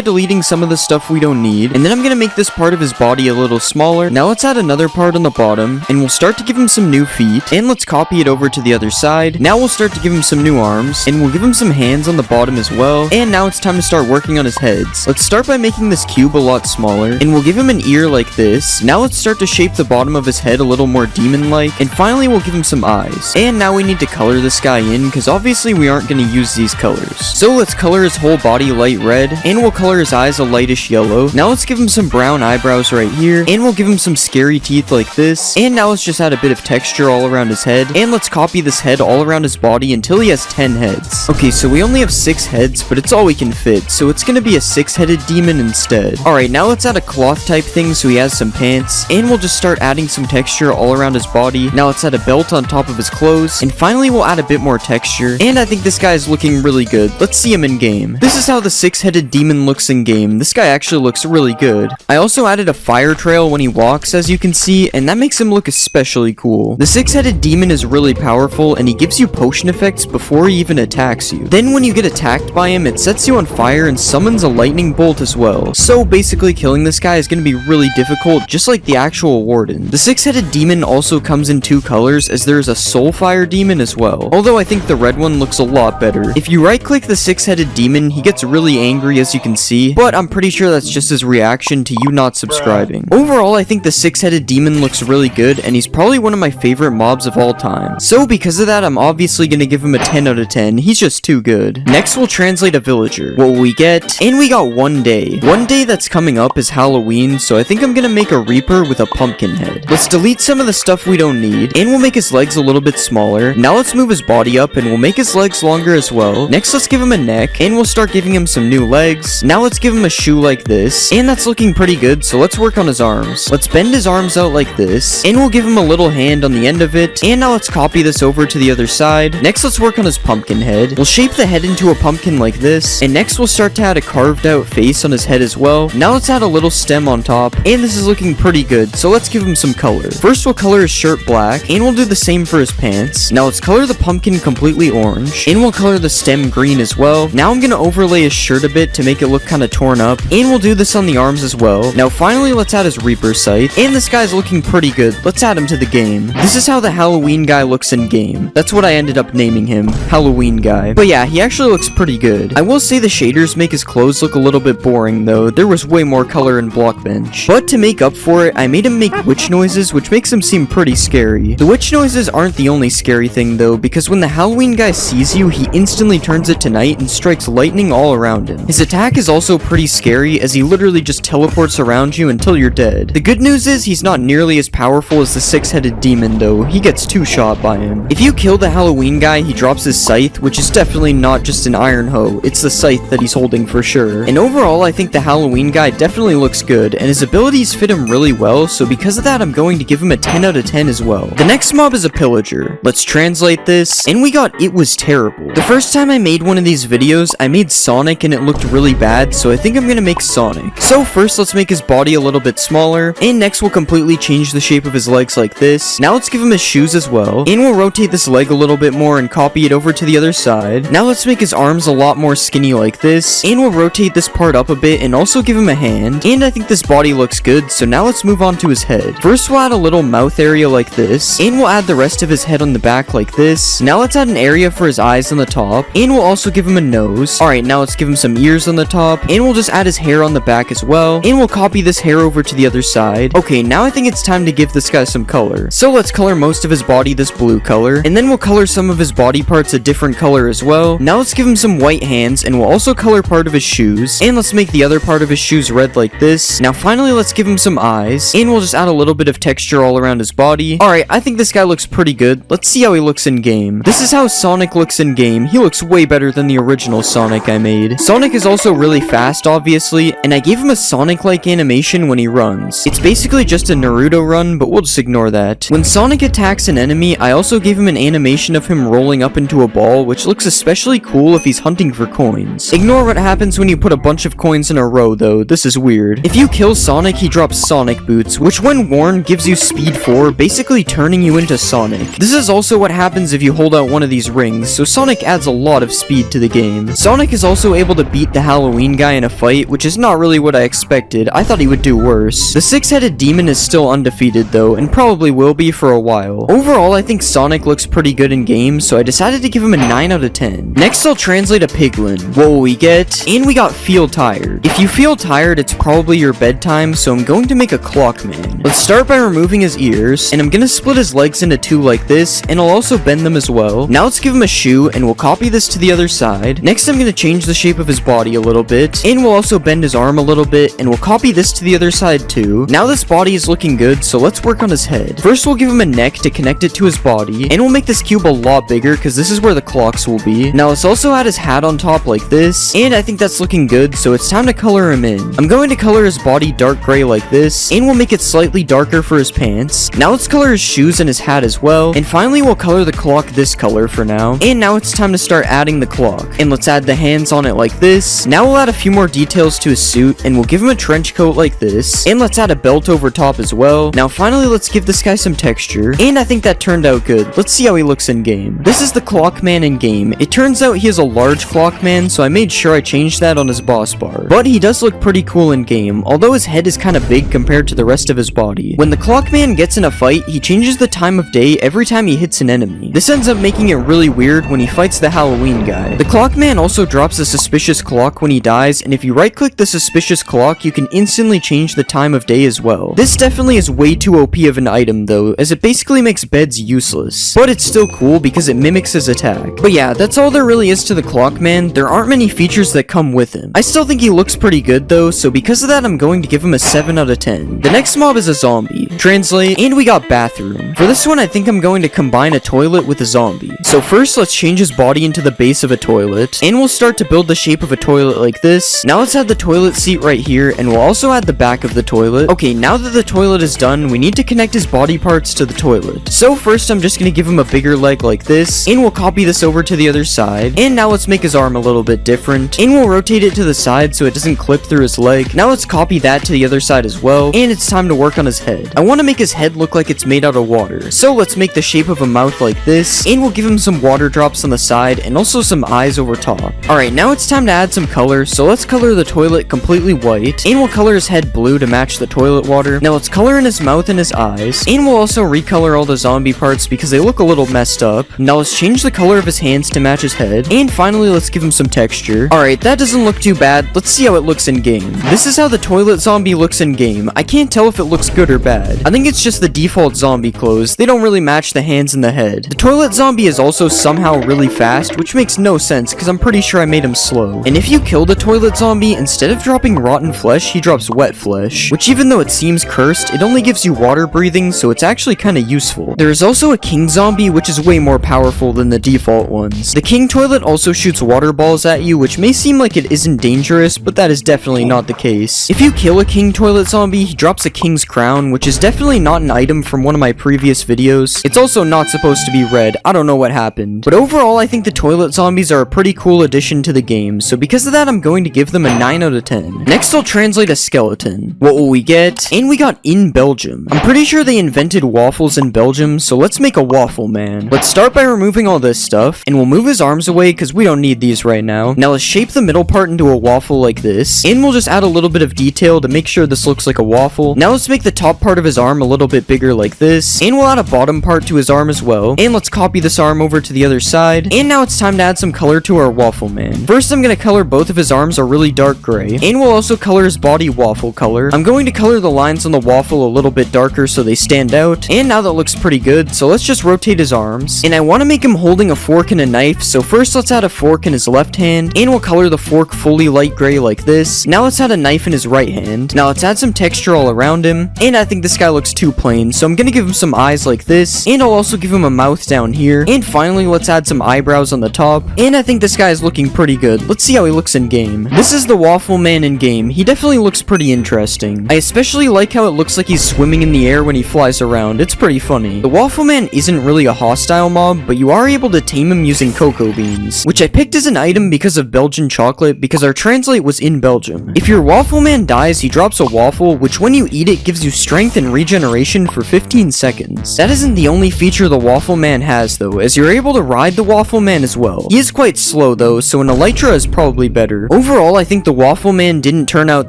deleting some of the stuff we don't need, and then I'm gonna make this part of his body a little smaller. Now let's add another part on the bottom, and we'll start to give him some new feet, and let's copy it over to the other side. Now we'll start to give him some new arms, and we'll give him some hands on the bottom as well, and now it's time to start working on his heads. Let's start by making this cube a lot smaller, and we'll give him an ear like this. Now let's start to shape the bottom of his head a little more demon-like, and finally we'll give him some eyes. And now we need to color this guy in, because obviously we aren't going to use these colors. So let's color his whole body light red, and we'll color his eyes a lightish yellow. Now let's give him some brown eyebrows right here, and we'll give him some scary teeth like this. And now let's just add a bit of texture all around his head, and let's copy this head all around his body until he has 10 heads. Okay, so we only have 6 heads, but it's all we can fit, so it's gonna be a 6-headed demon instead. Alright, now let's add a cloth type thing so he has some pants, and we'll just start adding some texture all around his body. Now let's add a belt on top of his clothes, and finally we'll add a bit more texture, and I think this guy is looking really good. Let's see him in game. This is how the 6-headed demon looks in game. This guy actually looks really good. I also added a fire trail when he walks, as you can see, and that makes him look especially cool. The 6-headed demon is really powerful, and he gives you potion effects before he even attacks you. Then when you get attacked by him, it sets you on fire and summons a lightning bolt as well. So basically killing this guy is going to be really difficult, just like the actual warden. The 6-headed demon also comes in 2 colors, as there is a soulfire demon as well. Although I think the red one looks a lot better. If you right click the 6-headed demon, he gets really angry, as you can see, but I'm pretty sure that's just his reaction to you not subscribing. Overall, I think the 6-headed demon looks really good, and he's probably one of my favorite mobs of all time. So because of that, I'm obviously going to give him a 10 out of 10. He's just too good. Next, we'll translate a villager. What will we get? And we got one day. One day that's coming up is Halloween, so I think I'm going to make a reaper with a pumpkin head. Let's delete some of the stuff we don't need, and we'll make his legs a little bit smaller. Now let's move his body up, and we'll make his legs longer as well. Next, let's give him a neck, and we'll start giving him some new new legs. Now let's give him a shoe like this, and that's looking pretty good, so let's work on his arms. Let's bend his arms out like this, and we'll give him a little hand on the end of it, and now let's copy this over to the other side. Next, let's work on his pumpkin head. We'll shape the head into a pumpkin like this, and next we'll start to add a carved out face on his head as well. Now let's add a little stem on top, and this is looking pretty good, so let's give him some color. First, we'll color his shirt black, and we'll do the same for his pants. Now let's color the pumpkin completely orange, and we'll color the stem green as well. Now I'm gonna overlay his shirt a bit to make it look kind of torn up, and we'll do this on the arms as well. Now finally, let's add his Reaper scythe, and this guy's looking pretty good. Let's add him to the game. This is how the Halloween guy looks in game. That's what I ended up naming him, Halloween guy. But yeah, he actually looks pretty good. I will say the shaders make his clothes look a little bit boring though. There was way more color in Blockbench. But to make up for it, I made him make witch noises, which makes him seem pretty scary. The witch noises aren't the only scary thing though, because when the Halloween guy sees you, he instantly turns it to night and strikes lightning all around him. His attack is also pretty scary, as he literally just teleports around you until you're dead. The good news is he's not nearly as powerful as the six-headed demon though. He gets two-shot by him. If you kill the Halloween guy, he drops his scythe, which is definitely not just an iron hoe. It's the scythe that he's holding for sure. And overall, I think the Halloween guy definitely looks good, and his abilities fit him really well, so because of that, I'm going to give him a 10 out of 10 as well. The next mob is a pillager. Let's translate this, and we got it was terrible. The first time I made one of these videos, I made Sonic and it looked really bad, so I think I'm gonna make Sonic. So first, let's make his body a little bit smaller, and next we'll completely change the shape of his legs like this. Now let's give him his shoes as well, and we'll rotate this leg a little bit more and copy it over to the other side. Now let's make his arms a lot more skinny like this, and we'll rotate this part up a bit and also give him a hand. And I think this body looks good, so now let's move on to his head. First, we'll add a little mouth area like this, and we'll add the rest of his head on the back like this. Now let's add an area for his eyes on the top, and we'll also give him a nose. Alright, now let's give him some ears on the top, and we'll just add his hair on the back as well, and we'll copy this hair over to the other side. Okay, now I think it's time to give this guy some color. So let's color most of his body this blue color, and then we'll color some of his body parts a different color as well. Now let's give him some white hands, and we'll also color part of his shoes, and let's make the other part of his shoes red like this. Now finally, let's give him some eyes, and we'll just add a little bit of texture all around his body. Alright, I think this guy looks pretty good. Let's see how he looks in game. This is how Sonic looks in game. He looks way better than the original Sonic I made. Sonic is also really fast, obviously, and I gave him a Sonic-like animation when he runs. It's basically just a Naruto run, but we'll just ignore that. When Sonic attacks an enemy, I also gave him an animation of him rolling up into a ball, which looks especially cool if he's hunting for coins. Ignore what happens when you put a bunch of coins in a row though. This is weird. If you kill Sonic, he drops Sonic boots, which when worn gives you speed 4, basically turning you into Sonic. This is also what happens if you hold out one of these rings, so Sonic adds a lot of speed to the game. Sonic is also able to beat the Halloween guy in a fight, which is not really what I expected. I thought he would do worse. The six-headed demon is still undefeated though, and probably will be for a while. Overall, I think Sonic looks pretty good in game, so I decided to give him a 9 out of 10. Next, I'll translate a piglin. What will we get? And we got feel tired. If you feel tired, it's probably your bedtime, so I'm going to make a clock man. Let's start by removing his ears, and I'm gonna split his legs into two like this, and I'll also bend them as well. Now let's give him a shoe, and we'll copy this to the other side. Next, I'm gonna change the shape of his body a little bit, and we'll also bend his arm a little bit, and we'll copy this to the other side too. Now this body is looking good, so let's work on his head. First, we'll give him a neck to connect it to his body, and we'll make this cube a lot bigger, because this is where the clocks will be. Now let's also add his hat on top like this, and I think that's looking good, so it's time to color him in. I'm going to color his body dark gray like this, and we'll make it slightly darker for his pants. Now let's color his shoes and his hat as well, and finally we'll color the clock this color for now. And now it's time to start adding the clock, and let's add the hands on it like this. Now we'll add a few more details to his suit, and we'll give him a trench coat like this, and let's add a belt over top as well. Now finally, let's give this guy some texture, and I think that turned out good. Let's see how he looks in game. This is the clock man in game. It turns out he has a large clock man, so I made sure I changed that on his boss bar. But he does look pretty cool in game, although his head is kind of big compared to the rest of his body. When the clock man gets in a fight, he changes the time of day every time he hits an enemy. This ends up making it really weird when he fights the Halloween guy. The clock man also drops a suspicious clock when he dies, and if you right click the suspicious clock, you can instantly change the time of day as well. This definitely is way too OP of an item though, as it basically makes beds useless. But it's still cool because it mimics his attack. But yeah, that's all there really is to the clock man. There aren't many features that come with him. I still think he looks pretty good though, so because of that, I'm going to give him a 7 out of 10. The next mob is a zombie. Translate, and we got bathroom. For this one, I think I'm going to combine a toilet with a zombie. So first, let's change his body into the base of a toilet, and we'll start to build the shape of of a toilet like this. Now let's add the toilet seat right here, and we'll also add the back of the toilet. Okay, now that the toilet is done, we need to connect his body parts to the toilet. So first I'm just gonna give him a bigger leg like this, and we'll copy this over to the other side. And now let's make his arm a little bit different, and we'll rotate it to the side so it doesn't clip through his leg. Now let's copy that to the other side as well, and it's time to work on his head. I want to make his head look like it's made out of water, so let's make the shape of a mouth like this, and we'll give him some water drops on the side and also some eyes over top. Alright, now it's time to add some color, so let's color the toilet completely white, and we'll color his head blue to match the toilet water. Now let's color in his mouth and his eyes, and we'll also recolor all the zombie parts because they look a little messed up. Now let's change the color of his hands to match his head, and finally let's give him some texture. Alright, that doesn't look too bad. Let's see how it looks in game. This is how the toilet zombie looks in game. I can't tell if it looks good or bad. I think it's just the default zombie clothes. They don't really match the hands and the head. The toilet zombie is also somehow really fast, which makes no sense because I'm pretty sure I made him slow. And if you kill the toilet zombie, instead of dropping rotten flesh, he drops wet flesh, which even though it seems cursed, it only gives you water breathing, so it's actually kind of useful. There is also a king zombie, which is way more powerful than the default ones. The king toilet also shoots water balls at you, which may seem like it isn't dangerous, but that is definitely not the case. If you kill a king toilet zombie, he drops a king's crown, which is definitely not an item from one of my previous videos. It's also not supposed to be red. I don't know what happened. But overall, I think the toilet zombies are a pretty cool addition to the game, so because of that, I'm going to give them a 9 out of 10. Next, I'll translate a skeleton. What will we get? And we got in Belgium. I'm pretty sure they invented waffles in Belgium, so let's make a waffle man. Let's start by removing all this stuff, and we'll move his arms away because we don't need these right now. Now let's shape the middle part into a waffle like this, and we'll just add a little bit of detail to make sure this looks like a waffle. Now let's make the top part of his arm a little bit bigger like this, and we'll add a bottom part to his arm as well, and let's copy this arm over to the other side. And now it's time to add some color to our waffle man. First I'm going to color both of his arms a really dark gray, and we'll also color his body waffle color. I'm going to color the lines on the waffle a little bit darker so they stand out, and now that looks pretty good, so let's just rotate his arms. And I want to make him holding a fork and a knife, so first let's add a fork in his left hand, and we'll color the fork fully light gray like this. Now let's add a knife in his right hand. Now let's add some texture all around him, and I think this guy looks too plain, so I'm gonna give him some eyes like this, and I'll also give him a mouth down here, and finally let's add some eyebrows on the top, and I think this guy is looking pretty good. Let's see how he looks in game. This is the waffle man in game. He definitely looks pretty interesting. I especially like how it looks like he's swimming in the air when he flies around. It's pretty funny. The waffle man isn't really a hostile mob, but you are able to tame him using cocoa beans, which I picked as an item because of Belgian chocolate because our translate was in Belgium. If your waffle man dies, he drops a waffle, which when you eat it gives you strength and regeneration for 15 seconds. That isn't the only feature the waffle man has though, as you're able to ride the waffle man as well. He is quite slow though, so an elytra is probably better. Overall, I think the waffle man didn't turn out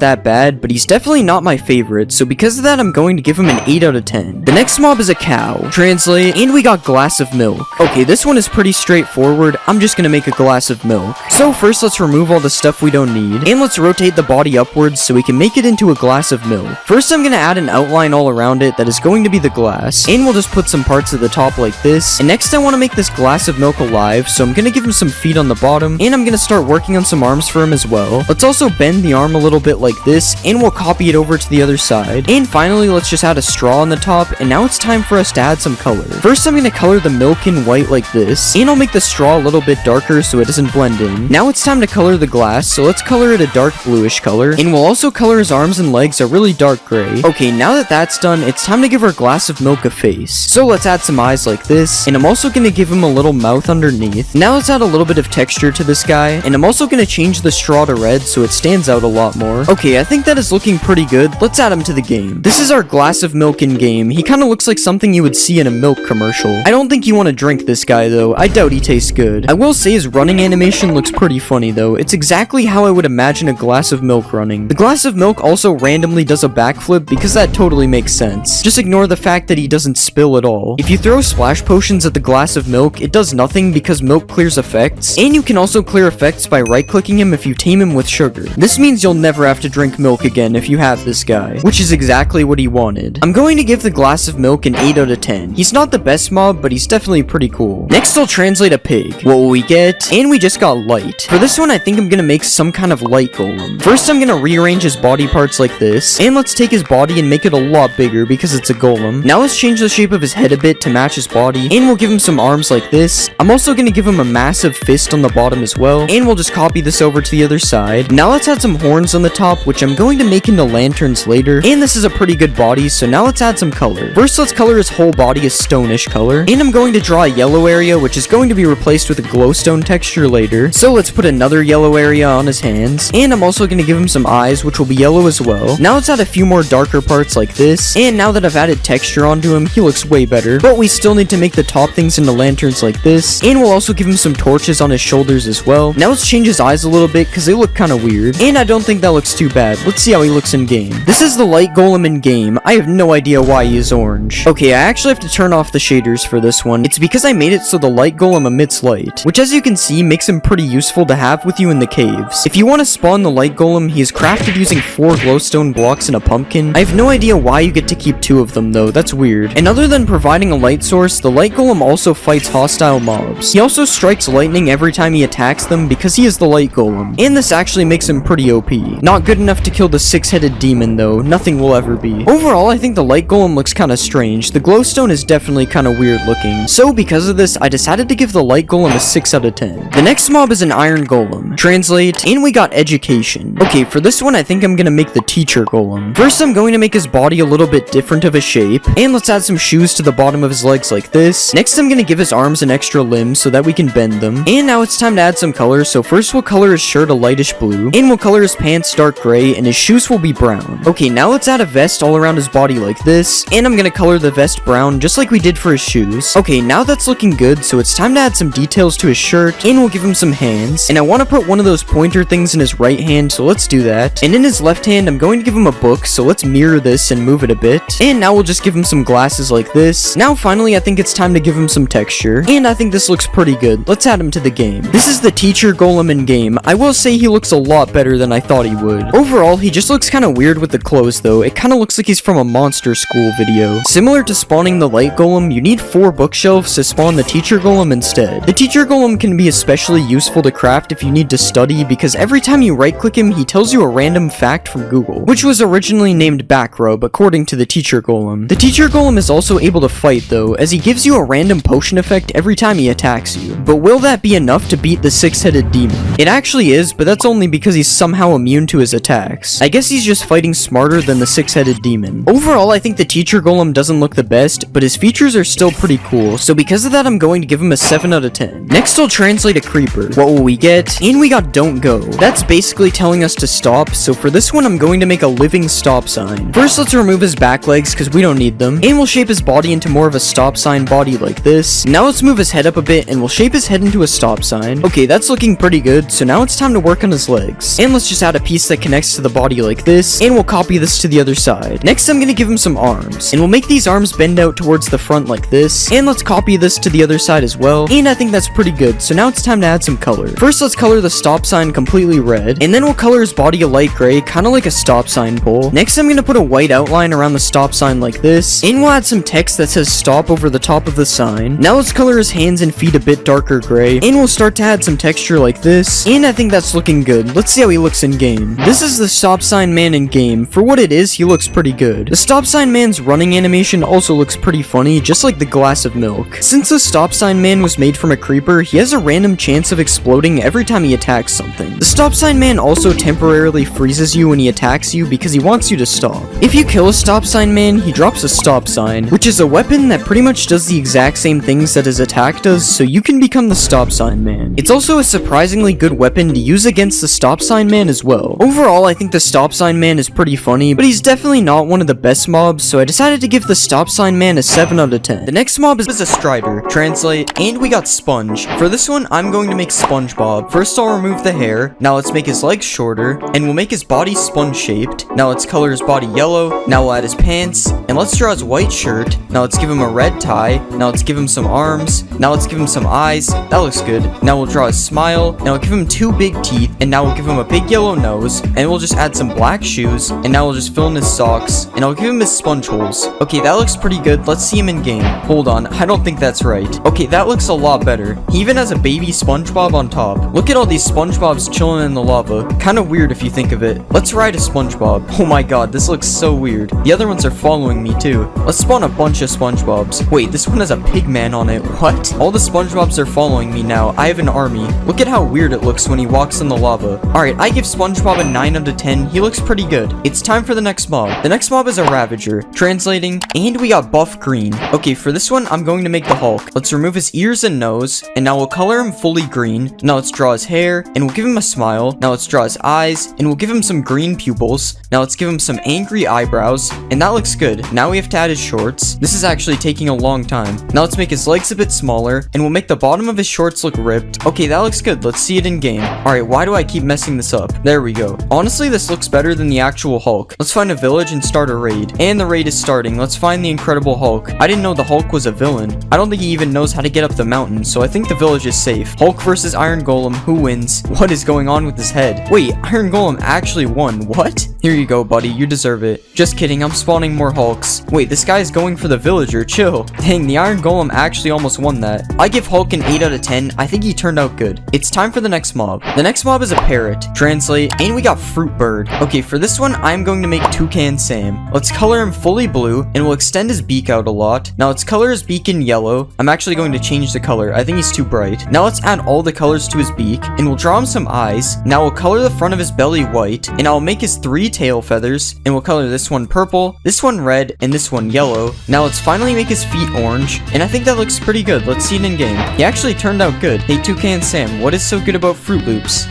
that bad, but he's definitely not my favorite, so because of that I'm going to give him an 8 out of 10. The next mob is a cow. Translate, and we got glass of milk. Okay, this one is pretty straightforward. I'm just gonna make a glass of milk. So first let's remove all the stuff we don't need, and let's rotate the body upwards so we can make it into a glass of milk. First I'm gonna add an outline all around it that is going to be the glass, and we'll just put some parts at the top like this. And next I want to make this glass of milk alive, so I'm gonna give him some feet on the bottom, and I'm gonna start working on some arms for him as well. Let's also bend the arm a little bit like this, and we'll copy it over to the other side. And finally let's just add a straw on the top, and now it's time for us to add some color. First I'm gonna color the milk in white like this, and I'll make the straw a little bit darker so it doesn't blend in. Now it's time to color the glass, so let's color it a dark bluish color, and we'll also color his arms and legs a really dark gray. Okay, now that that's done, it's time to give our glass of milk a face. So let's add some eyes like this, and I'm also gonna give him a little mouth underneath. Now let's add a little bit of texture to this guy, and I'm also gonna change the straw to red so it stands out a lot more. Okay, I think that is looking pretty good. Let's add him to the game. This is our glass of milk in game. He kind of looks like something you would see in a milk commercial. I don't think you want to drink this guy though. I doubt he tastes good. I will say his running animation looks pretty funny though. It's exactly how I would imagine a glass of milk running. The glass of milk also randomly does a backflip because that totally makes sense. Just ignore the fact that he doesn't spill at all. If you throw splash potions at the glass of milk, it does nothing because milk clears effects, and you can also clear effects by right-clicking him if you tame him with sugar. This means you'll never have to drink milk again if you have this guy, which is exactly what he wanted. I'm going to give the glass of milk an 8 out of 10. He's not the best mob, but he's definitely pretty cool. Next, I'll translate a pig. What will we get? And we just got light. For this one, I think I'm gonna make some kind of light golem. First, I'm gonna rearrange his body parts like this, and let's take his body and make it a lot bigger because it's a golem. Now let's change the shape of his head a bit to match his body, and we'll give him some arms like this. I'm also gonna give him a massive fist on the bottom as well, and we'll just copy copy this over to the other side. Now let's add some horns on the top, which I'm going to make into lanterns later. And this is a pretty good body, so now let's add some color. First, let's color his whole body a stonish color. And I'm going to draw a yellow area, which is going to be replaced with a glowstone texture later. So let's put another yellow area on his hands. And I'm also going to give him some eyes, which will be yellow as well. Now let's add a few more darker parts like this. And now that I've added texture onto him, he looks way better. But we still need to make the top things into lanterns like this. And we'll also give him some torches on his shoulders as well. Now let's change his eyes a little bit because they look kind of weird. And I don't think that looks too bad. Let's see how he looks in game. This is the light golem in game. I have no idea why he is orange. Okay, I actually have to turn off the shaders for this one. It's because I made it so the light golem emits light, which as you can see makes him pretty useful to have with you in the caves. If you want to spawn the light golem, he is crafted using 4 glowstone blocks and a pumpkin. I have no idea why you get to keep 2 of them though, that's weird. And other than providing a light source, the light golem also fights hostile mobs. He also strikes lightning every time he attacks them because he is the light golem. And this actually makes him pretty OP. Not good enough to kill the 6-headed demon though, nothing will ever be. Overall, I think the light golem looks kinda strange. The glowstone is definitely kinda weird looking. So because of this, I decided to give the light golem a 6 out of 10. The next mob is an iron golem. Translate, and we got education. Okay, for this one I think I'm gonna make the teacher golem. First I'm going to make his body a little bit different of a shape, and let's add some shoes to the bottom of his legs like this. Next I'm gonna give his arms an extra limb so that we can bend them. And now it's time to add some color, so first we'll color his shirt a lightish blue, and we'll color his pants dark gray, and his shoes will be brown. Okay, now let's add a vest all around his body like this, and I'm gonna color the vest brown just like we did for his shoes. Okay, now that's looking good, so it's time to add some details to his shirt, and we'll give him some hands. And I want to put one of those pointer things in his right hand, so let's do that. And in his left hand, I'm going to give him a book, so let's mirror this and move it a bit. And now we'll just give him some glasses like this. Now finally, I think it's time to give him some texture, and I think this looks pretty good. Let's add him to the game. This is the teacher golem in game. I will say he looks a lot better than I thought he would. Overall, he just looks kind of weird with the clothes though. It kind of looks like he's from a monster school video. Similar to spawning the light golem, you need 4 bookshelves to spawn the teacher golem instead. The teacher golem can be especially useful to craft if you need to study, because every time you right click him, he tells you a random fact from Google, which was originally named Backrub according to the teacher golem. The teacher golem is also able to fight though, as he gives you a random potion effect every time he attacks you. But will that be enough to beat the 6-headed demon? It actually is, but that's only because he's somehow immune to his attacks. I guess he's just fighting smarter than the 6-headed demon. Overall, I think the teacher golem doesn't look the best, but his features are still pretty cool, so because of that I'm going to give him a 7 out of 10. Next I'll translate a creeper. What will we get? And we got don't go. That's basically telling us to stop, so for this one I'm going to make a living stop sign. First let's remove his back legs because we don't need them, and we'll shape his body into more of a stop sign body like this. Now let's move his head up a bit and we'll shape his head into a stop sign. Okay, that's looking pretty good, so now it's time to work on his legs. And let's just add a piece that connects to the body like this, and we'll copy this to the other side. Next I'm gonna give him some arms, and we'll make these arms bend out towards the front like this, and let's copy this to the other side as well, and I think that's pretty good, so now it's time to add some color. First let's color the stop sign completely red, and then we'll color his body a light gray, kinda like a stop sign pole. Next I'm gonna put a white outline around the stop sign like this, and we'll add some text that says stop over the top of the sign. Now let's color his hands and feet a bit darker gray, and we'll start to add some texture like this, and I think that's looking good. Let's see how he looks in game. This is the stop sign man in game. For what it is, he looks pretty good. The stop sign man's running animation also looks pretty funny, just like the glass of milk. Since the stop sign man was made from a creeper, he has a random chance of exploding every time he attacks something. The stop sign man also temporarily freezes you when he attacks you because he wants you to stop. If you kill a stop sign man, he drops a stop sign, which is a weapon that pretty much does the exact same things that his attack does, so you can become the stop sign man. It's also a surprisingly good weapon to use against the stop sign man as well. Overall, I think the stop sign man is pretty funny, but he's definitely not one of the best mobs, so I decided to give the stop sign man a 7 out of 10. The next mob is a strider. Translate, and we got sponge. For this one, I'm going to make SpongeBob. First I'll remove the hair. Now let's make his legs shorter, and we'll make his body sponge shaped. Now let's color his body yellow. Now we'll add his pants, and let's draw his white shirt. Now let's give him a red tie. Now let's give him some arms. Now let's give him some eyes. That looks good. Now we'll draw his smile. Now we'll give him 2 big teeth, and now we'll give him a big yellow nose, and we'll just add some black shoes, and now we'll just fill in his socks, and I'll give him his sponge holes. Okay, that looks pretty good. Let's see him in game. Hold on, I don't think that's right. Okay, that looks a lot better. He even has a baby SpongeBob on top. Look at all these SpongeBobs chilling in the lava. Kinda weird if you think of it. Let's ride a SpongeBob. Oh my god, this looks so weird. The other ones are following me too. Let's spawn a bunch of SpongeBobs. Wait, this one has a pig man on it. What? All the SpongeBobs are following me now. I have an army. Look at how weird it it looks when he walks on the lava. Alright, I give SpongeBob a 9 out of 10. He looks pretty good. It's time for the next mob. The next mob is a Ravager. Translating, and we got buff green. Okay, for this one, I'm going to make the Hulk. Let's remove his ears and nose, and now we'll color him fully green. Now let's draw his hair, and we'll give him a smile. Now let's draw his eyes, and we'll give him some green pupils. Now let's give him some angry eyebrows, and that looks good. Now we have to add his shorts. This is actually taking a long time. Now let's make his legs a bit smaller, and we'll make the bottom of his shorts look ripped. Okay, that looks good. Let's see it in game. Alright, why do I keep messing this up? There we go. Honestly, this looks better than the actual Hulk. Let's find a village and start a raid. And the raid is starting. Let's find the Incredible Hulk. I didn't know the Hulk was a villain. I don't think he even knows how to get up the mountain, so I think the village is safe. Hulk versus Iron Golem. Who wins? What is going on with his head? Wait, Iron Golem actually won. What? Here you go, buddy. You deserve it. Just kidding. I'm spawning more Hulks. Wait, this guy is going for the villager. Chill. Dang, the Iron Golem actually almost won that. I give Hulk an 8 out of 10. I think he turned out good. It's time for the next mob. The next mob is a parrot. Translate, and we got Fruit Bird. Okay, for this one, I'm going to make Toucan Sam. Let's color him fully blue, and we'll extend his beak out a lot. Now let's color his beak in yellow. I'm actually going to change the color. I think he's too bright. Now let's add all the colors to his beak, and we'll draw him some eyes. Now we'll color the front of his belly white, and I'll make his 3 tail feathers, and we'll color this one purple, this one red, and this one yellow. Now let's finally make his feet orange, and I think that looks pretty good. Let's see it in game. He actually turned out good. Hey, Toucan Sam, what is so good about Fruit Loops?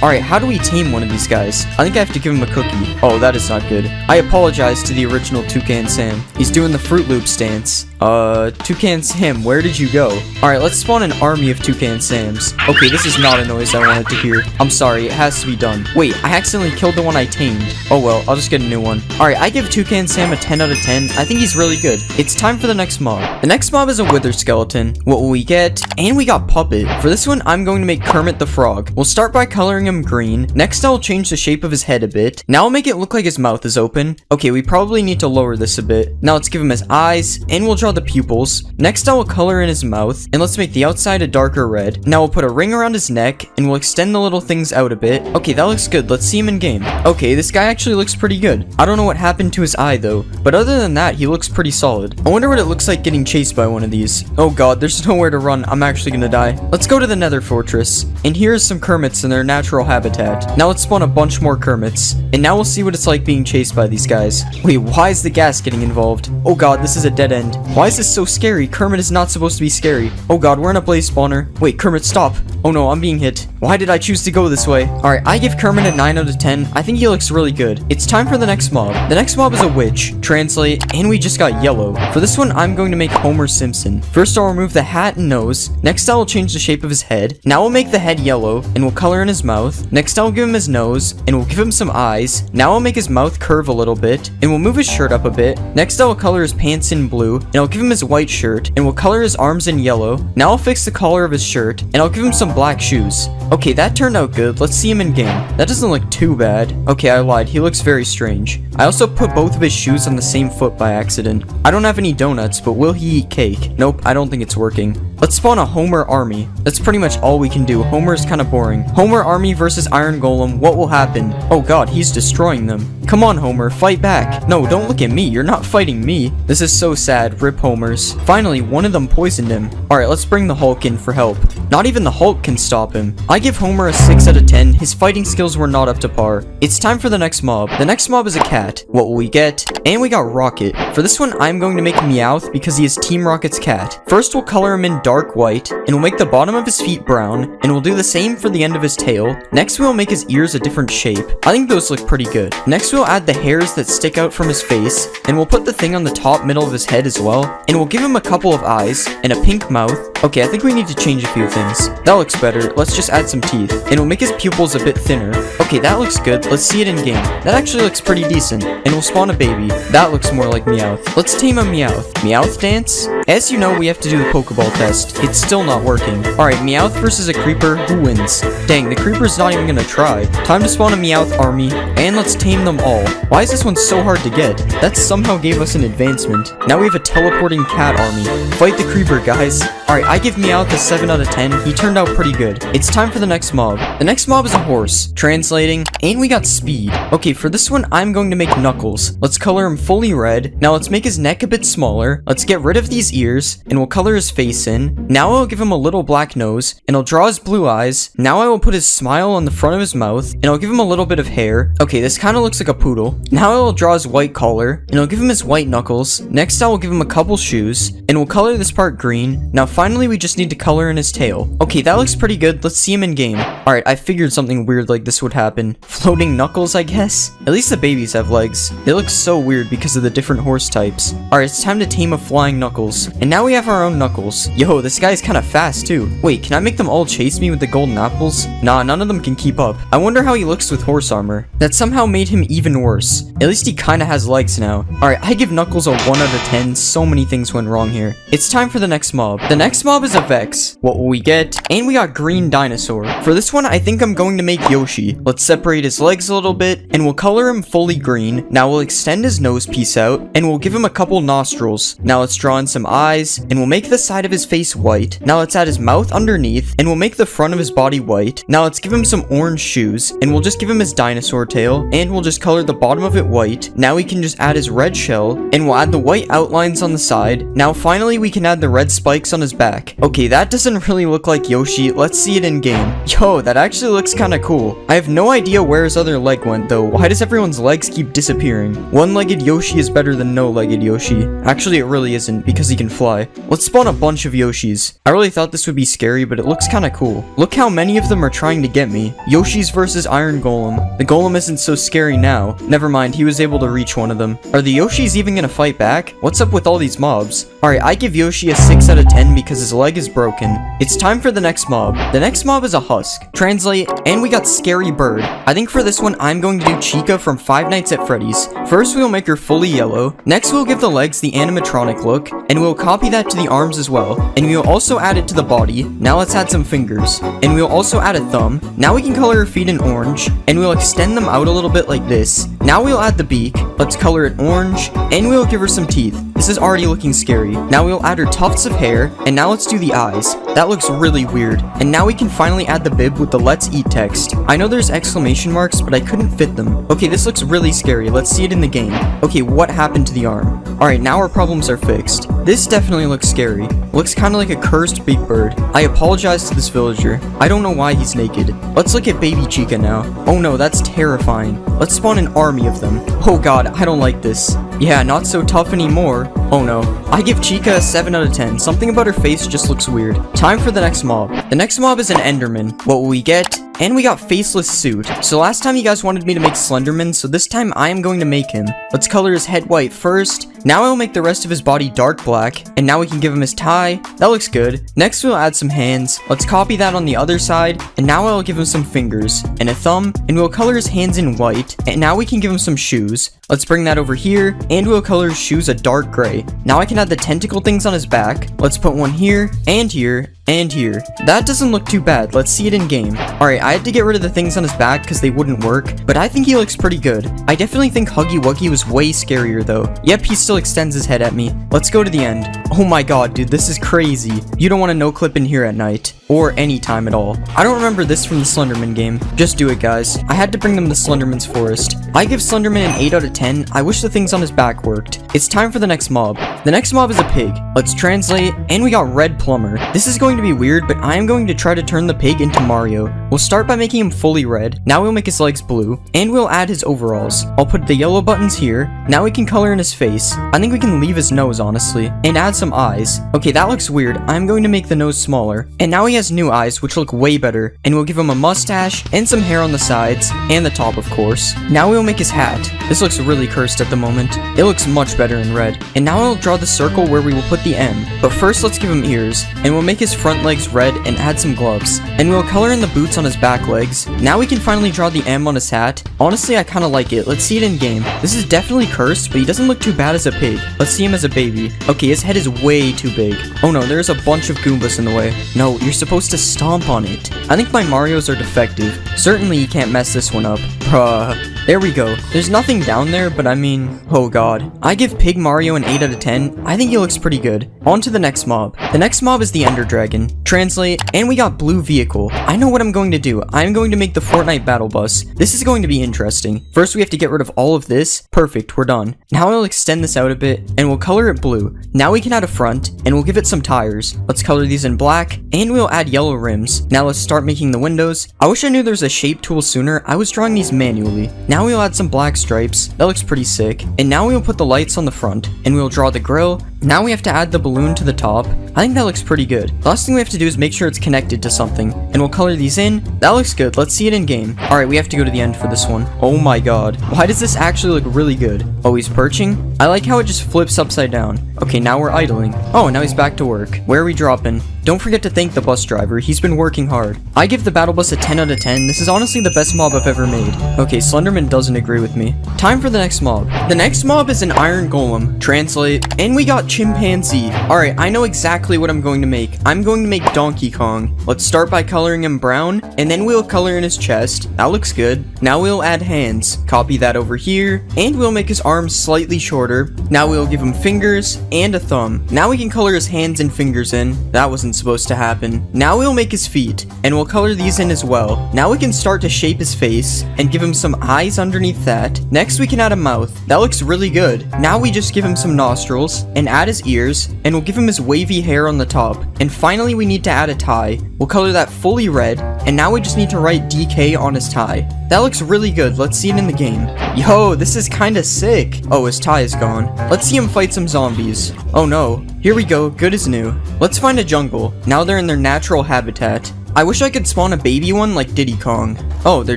Alright, how do we tame one of these guys? I think I have to give him a cookie. Oh, that is not good. I apologize to the original Toucan Sam. He's doing the Fruit Loops dance. Toucan Sam, where did you go? Alright, let's spawn an army of Toucan Sams. Okay, this is not a noise I wanted to hear. I'm sorry, it has to be done. Wait, I accidentally killed the one I tamed. Oh well, I'll just get a new one. Alright, I give Toucan Sam a 10 out of 10. I think he's really good. It's time for the next mob. The next mob is a Wither Skeleton. What will we get? And we got Puppet. For this one, I'm going to make Kermit the Frog. We'll start by coloring him green. Next, I'll change the shape of his head a bit. Now I'll make it look like his mouth is open. Okay, we probably need to lower this a bit. Now let's give him his eyes, and we'll draw the pupils. Next, I will color in his mouth, and let's make the outside a darker red. Now we'll put a ring around his neck, and we'll extend the little things out a bit. Okay, that looks good. Let's see him in game. Okay, this guy actually looks pretty good. I don't know what happened to his eye though, but other than that, he looks pretty solid. I wonder what it looks like getting chased by one of these. Oh god, there's nowhere to run. I'm actually gonna die. Let's go to the Nether Fortress, and here's some Kermits in their natural habitat. Now let's spawn a bunch more Kermits, and now we'll see what it's like being chased by these guys. Wait, why is the gas getting involved? Oh god, this is a dead end. Why is this so scary? Kermit is not supposed to be scary. Oh god, we're in a blaze spawner. Wait, Kermit, stop. Oh no, I'm being hit. Why did I choose to go this way? Alright, I give Kermit a 9 out of 10. I think he looks really good. It's time for the next mob. The next mob is a witch. Translate, and we just got yellow. For this one, I'm going to make Homer Simpson. First, I'll remove the hat and nose. Next, I will change the shape of his head. Now we'll make the head yellow, and we'll color in his mouth. Next, I'll give him his nose, and we'll give him some eyes. Now I'll make his mouth curve a little bit, and we'll move his shirt up a bit. Next, I will color his pants in blue, and I'll give him his white shirt, and we'll color his arms in yellow. Now I'll fix the collar of his shirt, and I'll give him some black shoes. Okay, that turned out good. Let's see him in game. That doesn't look too bad. Okay, I lied. He looks very strange. I also put both of his shoes on the same foot by accident. I don't have any donuts, but will he eat cake? Nope, I don't think it's working. Let's spawn a Homer army. That's pretty much all we can do. Homer is kind of boring. Homer army versus Iron Golem. What will happen? Oh god, he's destroying them. Come on, Homer, fight back. No, don't look at me. You're not fighting me. This is so sad. Rip Homers. Finally, one of them poisoned him. Alright, let's bring the Hulk in for help. Not even the Hulk can stop him. I give Homer a 6 out of 10. His fighting skills were not up to par. It's time for the next mob. The next mob is a cat. What will we get? And we got Rocket. For this one, I'm going to make Meowth because he is Team Rocket's cat. First, we'll color him in dark white, and we'll make the bottom of his feet brown, and we'll do the same for the end of his tail. Next, we'll make his ears a different shape. I think those look pretty good. Next, we'll add the hairs that stick out from his face, and we'll put the thing on the top middle of his head as well, and we'll give him a couple of eyes, and a pink mouth. Okay, I think we need to change a few things. That looks better. Let's just add some teeth, and we'll make his pupils a bit thinner. Okay, that looks good. Let's see it in game. That actually looks pretty decent, and we'll spawn a baby. That looks more like Meowth. Let's tame a Meowth. Meowth dance? As you know, we have to do the Pokeball test. It's still not working. Alright, Meowth versus a Creeper. Who wins? Dang, the Creeper's not even gonna try. Time to spawn a Meowth army, and let's tame them all. Why is this one so hard to get? That somehow gave us an advancement. Now we have a teleporting cat army. Fight the Creeper, guys. Alright, I give Meowth a 7 out of 10. He turned out pretty good. It's time for the next mob. The next mob is a horse. Translating, and we got speed. Okay, for this one, I'm going to make Knuckles. Let's color him fully red. Now let's make his neck a bit smaller. Let's get rid of these ears, and we'll color his face in. skin. Now I will give him a little black nose, and I'll draw his blue eyes. Now I will put his smile on the front of his mouth, and I'll give him a little bit of hair. Okay, this kind of looks like a poodle. Now I will draw his white collar, and I'll give him his white knuckles. Next I will give him a couple shoes, and we'll color this part green. Now finally we just need to color in his tail. Okay, that looks pretty good. Let's see him in game. Alright, I figured something weird like this would happen. Floating knuckles, I guess? At least the babies have legs. They look so weird because of the different horse types. Alright, it's time to tame a flying Knuckles. And now we have our own Knuckles. Yo, this guy's kind of fast too. Wait, can I make them all chase me with the golden apples? Nah, none of them can keep up. I wonder how he looks with horse armor. That somehow made him even worse. At least he kind of has legs now. Alright, I give Knuckles a 1 out of 10. So many things went wrong here. It's time for the next mob. The next mob is a Vex. What will we get? And we got green dinosaur. For this one, I think I'm going to make Yoshi. Let's separate his legs a little bit, and we'll color him fully green. Now we'll extend his nose piece out, and we'll give him a couple nostrils. Now let's draw in some eyes, and we'll make the side of his face white. Now let's add his mouth underneath, and we'll make the front of his body white. Now let's give him some orange shoes, and we'll just give him his dinosaur tail, and we'll just color the bottom of it white. Now we can just add his red shell, and we'll add the white outlines on the side. Now finally we can add the red spikes on his back. Okay, that doesn't really look like Yoshi. Let's see it in game. Yo, that actually looks kind of cool. I have no idea where his other leg went though. Why does everyone's legs keep disappearing? One-legged Yoshi is better than no-legged Yoshi. Actually, it really isn't because he can fly. Let's spawn a bunch of Yoshis. I really thought this would be scary, but it looks kind of cool. Look how many of them are trying to get me. Yoshi's versus Iron Golem. The Golem isn't so scary now. Never mind, he was able to reach one of them. Are the Yoshis even gonna fight back? What's up with all these mobs? Alright, I give Yoshi a 6 out of 10 because his leg is broken. It's time for the next mob. The next mob is a husk. Translate, and we got Scary Bird. I think for this one, I'm going to do Chica from Five Nights at Freddy's. First, we'll make her fully yellow. Next, we'll give the legs the animatronic look, and we'll copy that to the arms as well. And we'll also add it to the body. Now let's add some fingers. And we'll also add a thumb. Now we can color her feet in orange, and we'll extend them out a little bit like this. Now we'll add the beak. Let's color it orange, and we'll give her some teeth. This is already looking scary. Now we'll add her tufts of hair, and now let's do the eyes. That looks really weird. And now we can finally add the bib with the let's eat text. I know there's exclamation marks, but I couldn't fit them. Okay, this looks really scary. Let's see it in the game. Okay, what happened to the arm? Alright, now our problems are fixed. This definitely looks scary. Looks kind of like a cursed big bird. I apologize to this villager. I don't know why he's naked. Let's look at baby Chica now. Oh no, that's terrifying. Let's spawn an army of them. Oh god, I don't like this. Yeah, not so tough anymore. Oh no. I give Chica a 7 out of 10. Something about her face just looks weird. Time for the next mob. The next mob is an Enderman. What will we get? And we got faceless suit. So last time you guys wanted me to make Slenderman, so this time I am going to make him. Let's color his head white first. Now I will make the rest of his body dark black. And now we can give him his tie. That looks good. Next we'll add some hands. Let's copy that on the other side. And now I will give him some fingers and a thumb. And we'll color his hands in white. And now we can give him some shoes. Let's bring that over here. And we'll color his shoes a dark gray. Now I can add the tentacle things on his back. Let's put one here and here. And here. That doesn't look too bad. Let's see it in game. Alright, I had to get rid of the things on his back because they wouldn't work, but I think he looks pretty good. I definitely think Huggy Wuggy was way scarier though. Yep, he still extends his head at me. Let's go to the end. Oh my god, dude, this is crazy. You don't want to no clip in here at night. Or any time at all. I don't remember this from the Slenderman game. Just do it, guys. I had to bring them to Slenderman's forest. I give Slenderman an 8 out of 10. I wish the things on his back worked. It's time for the next mob. The next mob is a pig. Let's translate, and we got Red Plumber. This is going to be weird, but I am going to try to turn the pig into Mario. We'll start by making him fully red. Now we'll make his legs blue, and we'll add his overalls. I'll put the yellow buttons here. Now we can color in his face. I think we can leave his nose, honestly, and add some eyes. Okay, that looks weird. I'm going to make the nose smaller, and now he has new eyes, which look way better, and we'll give him a mustache and some hair on the sides and the top, of course. Now we'll make his hat. This looks really cursed at the moment. It looks much better in red. And now I'll draw the circle where we will put the M. But first, let's give him ears, and we'll make his front legs red and add some gloves. And we'll color in the boots on his back legs. Now we can finally draw the M on his hat. Honestly, I kind of like it. Let's see it in game. This is definitely cursed, but he doesn't look too bad as a pig. Let's see him as a baby. Okay, his head is way too big. Oh no, there's a bunch of Goombas in the way. No, you're supposed to stomp on it. I think my Marios are defective. Certainly you can't mess this one up. Bruh. There we go. There's nothing down there, but I mean, oh god. I give Pig Mario an 8 out of 10. I think he looks pretty good. On to the next mob. The next mob is the Ender Dragon. Translate, and we got blue vehicle. I know what I'm going to do. I'm going to make the Fortnite battle bus. This is going to be interesting. First, we have to get rid of all of this. Perfect, we're done. Now I'll extend this out a bit, and we'll color it blue. Now we can add a front, and we'll give it some tires. Let's color these in black, and we'll add yellow rims. Now let's start making the windows. I wish I knew there's a shape tool sooner. I was drawing these manually. Now we'll add some black stripes. That looks pretty sick. And now we'll put the lights on the front, and we'll draw the grill. Now we have to add the balloon to the top. I think that looks pretty good. The last thing we have to do is make sure it's connected to something, and we'll color these in. That looks good. Let's see it in game. Alright, we have to go to the end for this one. Oh my god. Why does this actually look really good? Oh, he's perching? I like how it just flips upside down. Okay, now we're idling. Oh, now he's back to work. Where are we dropping? Don't forget to thank the bus driver. He's been working hard. I give the battle bus a 10 out of 10. This is honestly the best mob I've ever made. Okay, Slenderman doesn't agree with me. Time for the next mob. The next mob is an iron golem. Translate, and we got chimpanzee. Alright, I know exactly what I'm going to make. I'm going to make Donkey Kong. Let's start by coloring him brown, and then we'll color in his chest. That looks good. Now we'll add hands. Copy that over here, and we'll make his arms slightly shorter. Now we'll give him fingers and a thumb. Now we can color his hands and fingers in. That wasn't supposed to happen. Now we'll make his feet, and we'll color these in as well. Now we can start to shape his face, and give him some eyes underneath that. Next we can add a mouth. That looks really good. Now we just give him some nostrils, and add his ears, and we'll give him his wavy hair on the top. And finally we need to add a tie. We'll color that fully red, and now we just need to write DK on his tie. That looks really good. Let's see it in the game. Yo, this is kinda sick. Oh, his tie is gone. Let's see him fight some zombies. Oh no. Here we go, good as new. Let's find a jungle. Now they're in their natural habitat. I wish I could spawn a baby one like Diddy Kong. Oh, they're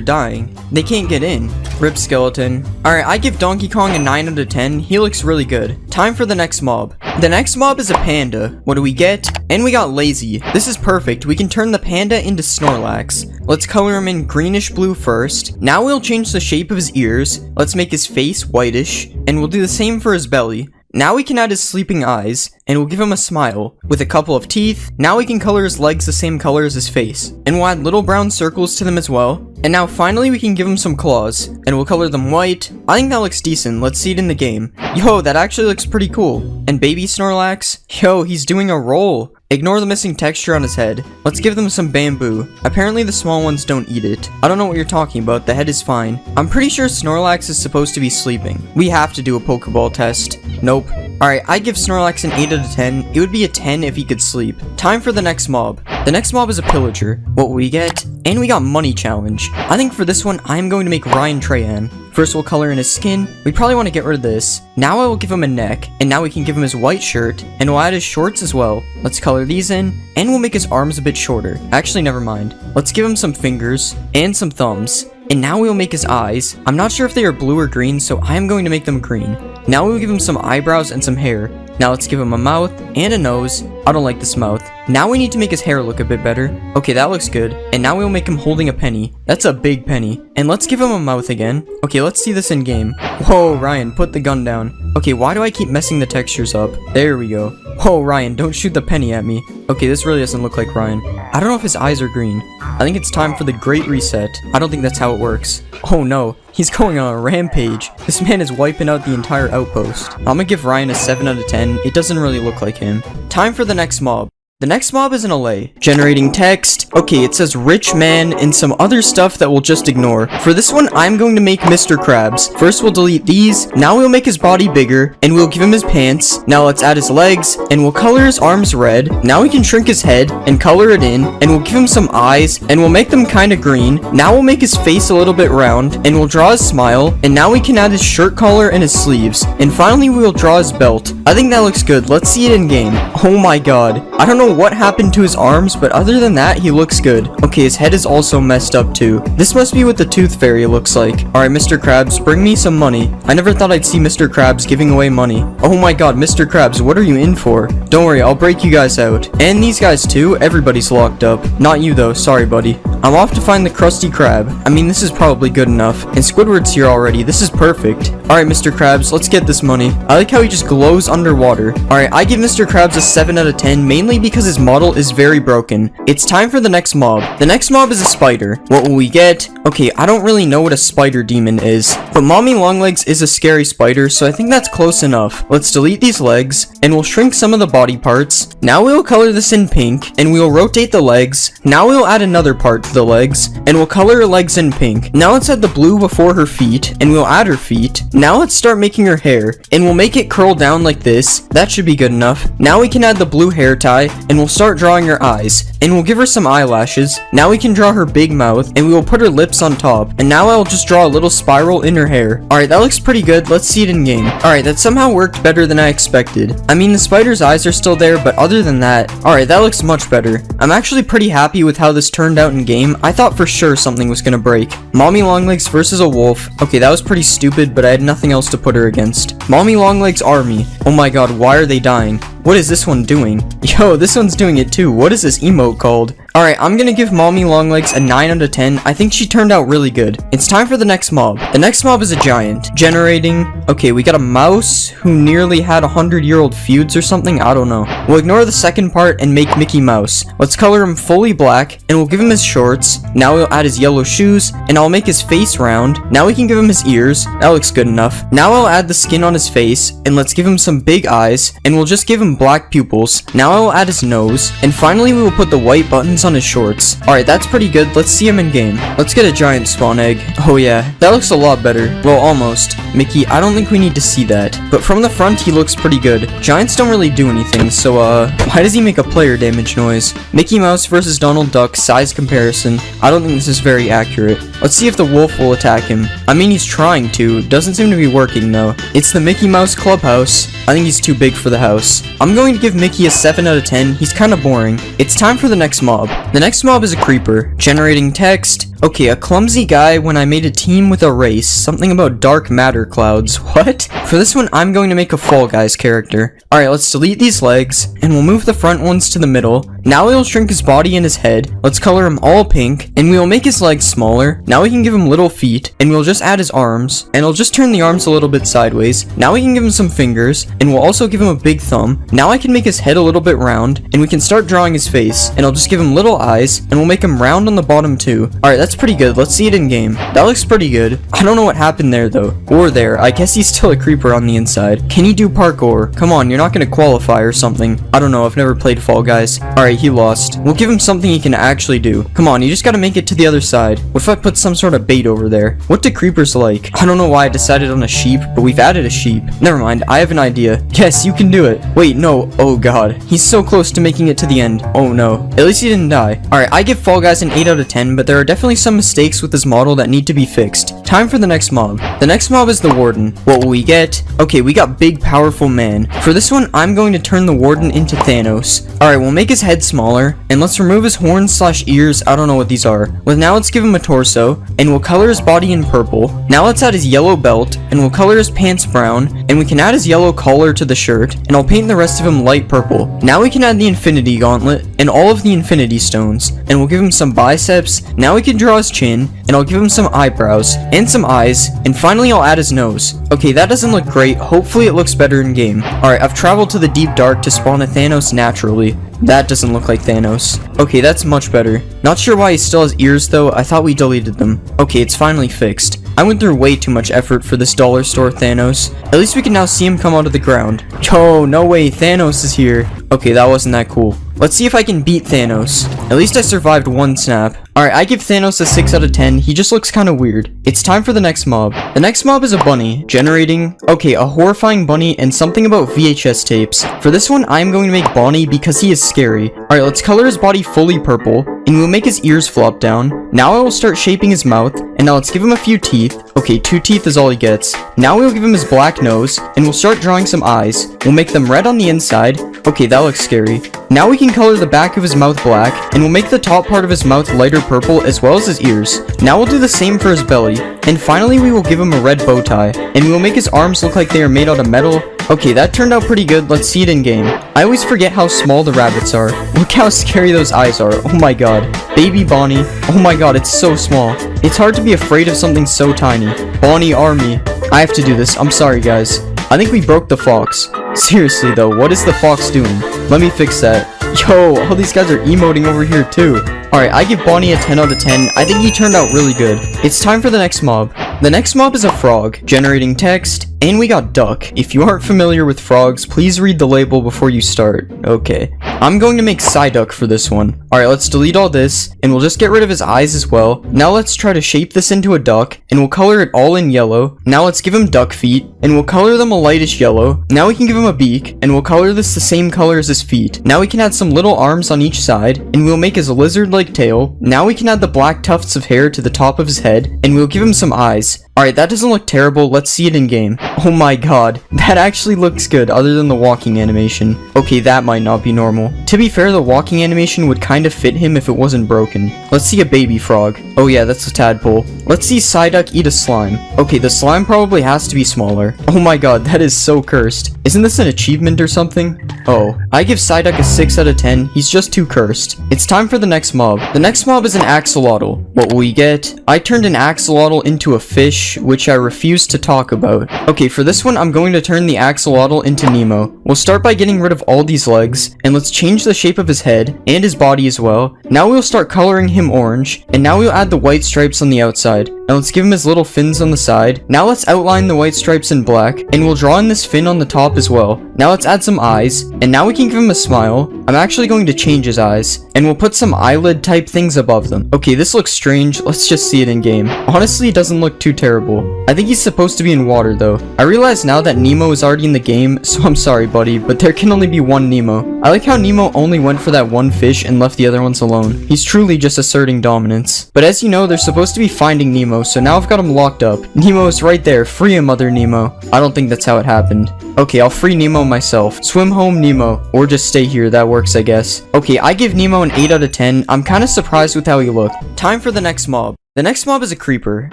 dying. They can't get in. Rip skeleton. Alright, I give Donkey Kong a 9 out of 10. He looks really good. Time for the next mob. The next mob is a panda. What do we get? And we got lazy. This is perfect. We can turn the panda into Snorlax. Let's color him in greenish blue first. Now we'll change the shape of his ears. Let's make his face whitish. And we'll do the same for his belly. Now we can add his sleeping eyes, and we'll give him a smile. With a couple of teeth, now we can color his legs the same color as his face. And we'll add little brown circles to them as well. And now finally we can give him some claws, and we'll color them white. I think that looks decent. Let's see it in the game. Yo, that actually looks pretty cool. And baby Snorlax? Yo, he's doing a roll. Ignore the missing texture on his head. Let's give them some bamboo. Apparently the small ones don't eat it. I don't know what you're talking about. The head is fine. I'm pretty sure Snorlax is supposed to be sleeping. We have to do a Pokeball test. Nope. Alright, I give Snorlax an 8 out of 10. It would be a 10 if he could sleep. Time for the next mob. The next mob is a pillager. What will we get? And we got money challenge. I think for this one, I'm going to make Ryan Trahan. First we'll color in his skin. We probably want to get rid of this. Now I will give him a neck, and now we can give him his white shirt, and we'll add his shorts as well. Let's color these in, and we'll make his arms a bit shorter. Actually, never mind. Let's give him some fingers, and some thumbs. And now we'll make his eyes. I'm not sure if they are blue or green, so I am going to make them green. Now we'll give him some eyebrows and some hair. Now let's give him a mouth and a nose. I don't like this mouth. Now we need to make his hair look a bit better. Okay, that looks good. And now we'll make him holding a penny. That's a big penny. And let's give him a mouth again. Okay, let's see this in game. Whoa, Ryan, put the gun down. Okay, why do I keep messing the textures up? There we go. Whoa, Ryan, don't shoot the penny at me. Okay, this really doesn't look like Ryan. I don't know if his eyes are green. I think it's time for the Great Reset. I don't think that's how it works. Oh no, he's going on a rampage. This man is wiping out the entire outpost. I'm gonna give Ryan a 7 out of 10. It doesn't really look like him. Time for the next mob. The next mob is an LA. Generating text. Okay, it says rich man and some other stuff that we'll just ignore. For this one, I'm going to make Mr. Krabs. First, we'll delete these. Now we'll make his body bigger, and we'll give him his pants. Now let's add his legs, and we'll color his arms red. Now we can shrink his head and color it in, and we'll give him some eyes, and we'll make them kind of green. Now we'll make his face a little bit round, and we'll draw his smile, and now we can add his shirt collar and his sleeves. And finally, we'll draw his belt. I think that looks good. Let's see it in game. Oh my god. I don't know what happened to his arms, but other than that, he looks good. Okay, his head is also messed up too. This must be what the Tooth Fairy looks like. Alright, Mr. Krabs, bring me some money. I never thought I'd see Mr. Krabs giving away money. Oh my god, Mr. Krabs, what are you in for? Don't worry, I'll break you guys out. And these guys too, everybody's locked up. Not you though, sorry buddy. I'm off to find the Krusty Krab. I mean, this is probably good enough. And Squidward's here already. This is perfect. Alright, Mr. Krabs, let's get this money. I like how he just glows underwater. Alright, I give Mr. Krabs a 7 out of 10, mainly because his model is very broken. It's time for the next mob. The next mob is a spider. What will we get? Okay, I don't really know what a spider demon is, but Mommy Longlegs is a scary spider, so I think that's close enough. Let's delete these legs, and we'll shrink some of the body parts. Now we'll color this in pink, and we'll rotate the legs. Now we'll add another part to the legs, and we'll color her legs in pink. Now let's add the blue before her feet, and we'll add her feet. Now let's start making her hair, and we'll make it curl down like this. That should be good enough. Now we can add the blue hair tie, and we'll start drawing her eyes, and we'll give her some eyelashes. Now we can draw her big mouth, and we will put her lips on top, and now I'll just draw a little spiral in her hair. Alright, that looks pretty good. Let's see it in game. Alright, that somehow worked better than I expected. I mean, the spider's eyes are still there, but other than that, alright, that looks much better. I'm actually pretty happy with how this turned out in game. I thought for sure something was gonna break. Mommy Longlegs versus a wolf. Okay, that was pretty stupid, but I had nothing else to put her against. Mommy Longlegs army. Oh my god, why are they dying? What is this one doing? Yo, this one's doing it too. What is this emote called? Alright, I'm gonna give Mommy Longlegs a 9 out of 10. I think she turned out really good. It's time for the next mob. The next mob is a giant. Generating. Okay, we got a mouse who nearly had 100-year-old feuds or something. I don't know. We'll ignore the second part and make Mickey Mouse. Let's color him fully black, and we'll give him his shorts. Now we'll add his yellow shoes, and I'll make his face round. Now we can give him his ears. That looks good enough. Now I'll add the skin on his face, and let's give him some big eyes, and we'll just give him black pupils. Now I will add his nose, and finally we will put the white buttons on his shorts. Alright, that's pretty good. Let's see him in game. Let's get a giant spawn egg. Oh yeah, that looks a lot better. Well, almost. Mickey, I don't think we need to see that. But from the front, he looks pretty good. Giants don't really do anything, so why does he make a player damage noise? Mickey Mouse versus Donald Duck, size comparison. I don't think this is very accurate. Let's see if the wolf will attack him. I mean, he's trying to. Doesn't seem to be working though. It's the Mickey Mouse Clubhouse. I think he's too big for the house. I'm going to give Mickey a 7 out of 10. He's kind of boring. It's time for the next mob. The next mob is a creeper. Generating text. Okay, a clumsy guy when I made a team with a race. Something about dark matter clouds. What? For this one, I'm going to make a Fall Guys character. Alright, let's delete these legs, and we'll move the front ones to the middle. Now we'll shrink his body and his head. Let's color him all pink, and we'll make his legs smaller. Now we can give him little feet, and we'll just add his arms, and I'll just turn the arms a little bit sideways. Now we can give him some fingers, and we'll also give him a big thumb. Now I can make his head a little bit round, and we can start drawing his face, and I'll just give him little eyes, and we'll make him round on the bottom too. Alright, that's pretty good. Let's see it in game. That looks pretty good. I don't know what happened there though. Or there. I guess he's still a creeper on the inside. Can he do parkour? Come on, you're not gonna qualify or something. I don't know. I've never played Fall Guys. Alright, he lost. We'll give him something he can actually do. Come on, you just gotta make it to the other side. What if I put some sort of bait over there? What do creepers like? I don't know why I decided on a sheep, but we've added a sheep. Never mind. I have an idea. Yes, you can do it. Wait, no. Oh god. He's so close to making it to the end. Oh no. At least he didn't die. Alright, I give Fall Guys an 8 out of 10, but there are definitely some mistakes with this model that need to be fixed. Time for the next mob. The next mob is the Warden. What will we get? Okay, we got Big Powerful Man. For this one, I'm going to turn the Warden into Thanos. Alright, we'll make his head smaller, and let's remove his horns / ears. I don't know what these are. Well, now let's give him a torso, and we'll color his body in purple. Now let's add his yellow belt, and we'll color his pants brown, and we can add his yellow collar to the shirt, and I'll paint the rest of him light purple. Now we can add the Infinity Gauntlet, and all of the Infinity Stones, and we'll give him some biceps. Now we can draw his chin, and I'll give him some eyebrows, and some eyes, and finally I'll add his nose. Okay, that doesn't look great. Hopefully it looks better in game. Alright, I've traveled to the deep dark to spawn a Thanos naturally. That doesn't look like Thanos. Okay, that's much better. Not sure why he still has ears though. I thought we deleted them. Okay, it's finally fixed. I went through way too much effort for this dollar store Thanos. At least we can now see him come out of the ground. Yo, no way, Thanos is here. Okay, that wasn't that cool. Let's see if I can beat Thanos. At least I survived one snap. Alright, I give Thanos a 6 out of 10. He just looks kind of weird. It's time for the next mob. The next mob is a bunny. Generating. Okay, a horrifying bunny and something about VHS tapes. For this one, I'm going to make Bonnie because he is scary. Alright, let's color his body fully purple, and we'll make his ears flop down. Now I will start shaping his mouth, and now let's give him a few teeth. Okay, 2 teeth is all he gets. Now we'll give him his black nose, and we'll start drawing some eyes. We'll make them red on the inside. Okay, that looks scary. Now we can color the back of his mouth black, and we'll make the top part of his mouth lighter purple as well as his ears. Now we'll do the same for his belly, and finally we will give him a red bow tie, and we will make his arms look like they are made out of metal, Okay, that turned out pretty good. Let's see it in game. I always forget how small the rabbits are. Look how scary those eyes are. Oh my god. Baby Bonnie. Oh my god, it's so small. It's hard to be afraid of something so tiny. Bonnie Army. I have to do this. I'm sorry, guys. I think we broke the fox. Seriously, though, what is the fox doing? Let me fix that. Yo, all these guys are emoting over here, too. Alright, I give Bonnie a 10 out of 10. I think he turned out really good. It's time for the next mob. The next mob is a frog, generating text, and we got duck. If you aren't familiar with frogs, please read the label before you start. Okay. I'm going to make Psyduck for this one. Alright, let's delete all this, and we'll just get rid of his eyes as well. Now let's try to shape this into a duck, and we'll color it all in yellow. Now let's give him duck feet, and we'll color them a lightish yellow. Now we can give him a beak, and we'll color this the same color as his feet. Now we can add some little arms on each side, and we'll make his lizard-like tail. Now we can add the black tufts of hair to the top of his head, and we'll give him some eyes. Alright, that doesn't look terrible. Let's see it in game. Oh my god, that actually looks good other than the walking animation. Okay, that might not be normal. To be fair, the walking animation would kind of fit him if it wasn't broken. Let's see a baby frog. Oh yeah, that's a tadpole. Let's see Psyduck eat a slime. Okay, the slime probably has to be smaller. Oh my god, that is so cursed. Isn't this an achievement or something? Oh, I give Psyduck a 6 out of 10. He's just too cursed. It's time for the next mob. The next mob is an axolotl. What will we get? I turned an axolotl into a fish, which I refuse to talk about. Okay, for this one, I'm going to turn the axolotl into Nemo. We'll start by getting rid of all these legs, and let's change the shape of his head, and his body as well. Now we'll start coloring him orange, and now we'll add the white stripes on the outside. Now let's give him his little fins on the side. Now let's outline the white stripes in black, and we'll draw in this fin on the top as well. Now let's add some eyes, and now we can give him a smile. I'm actually going to change his eyes, and we'll put some eyelid type things above them. Okay, this looks strange. Let's just see it in game. Honestly, it doesn't look too terrible. I think he's supposed to be in water though. I realize now that Nemo is already in the game, so I'm sorry buddy, but there can only be one Nemo. I like how Nemo only went for that one fish and left the other ones alone. He's truly just asserting dominance. But as you know, they're supposed to be finding Nemo, so now I've got him locked up. Nemo is right there. Free him, other Nemo. I don't think that's how it happened. Okay, I'll free Nemo myself. Swim home, Nemo. Or just stay here. That works, I guess. Okay, I give Nemo an 8 out of 10. I'm kind of surprised with how he looked. Time for the next mob. The next mob is a creeper.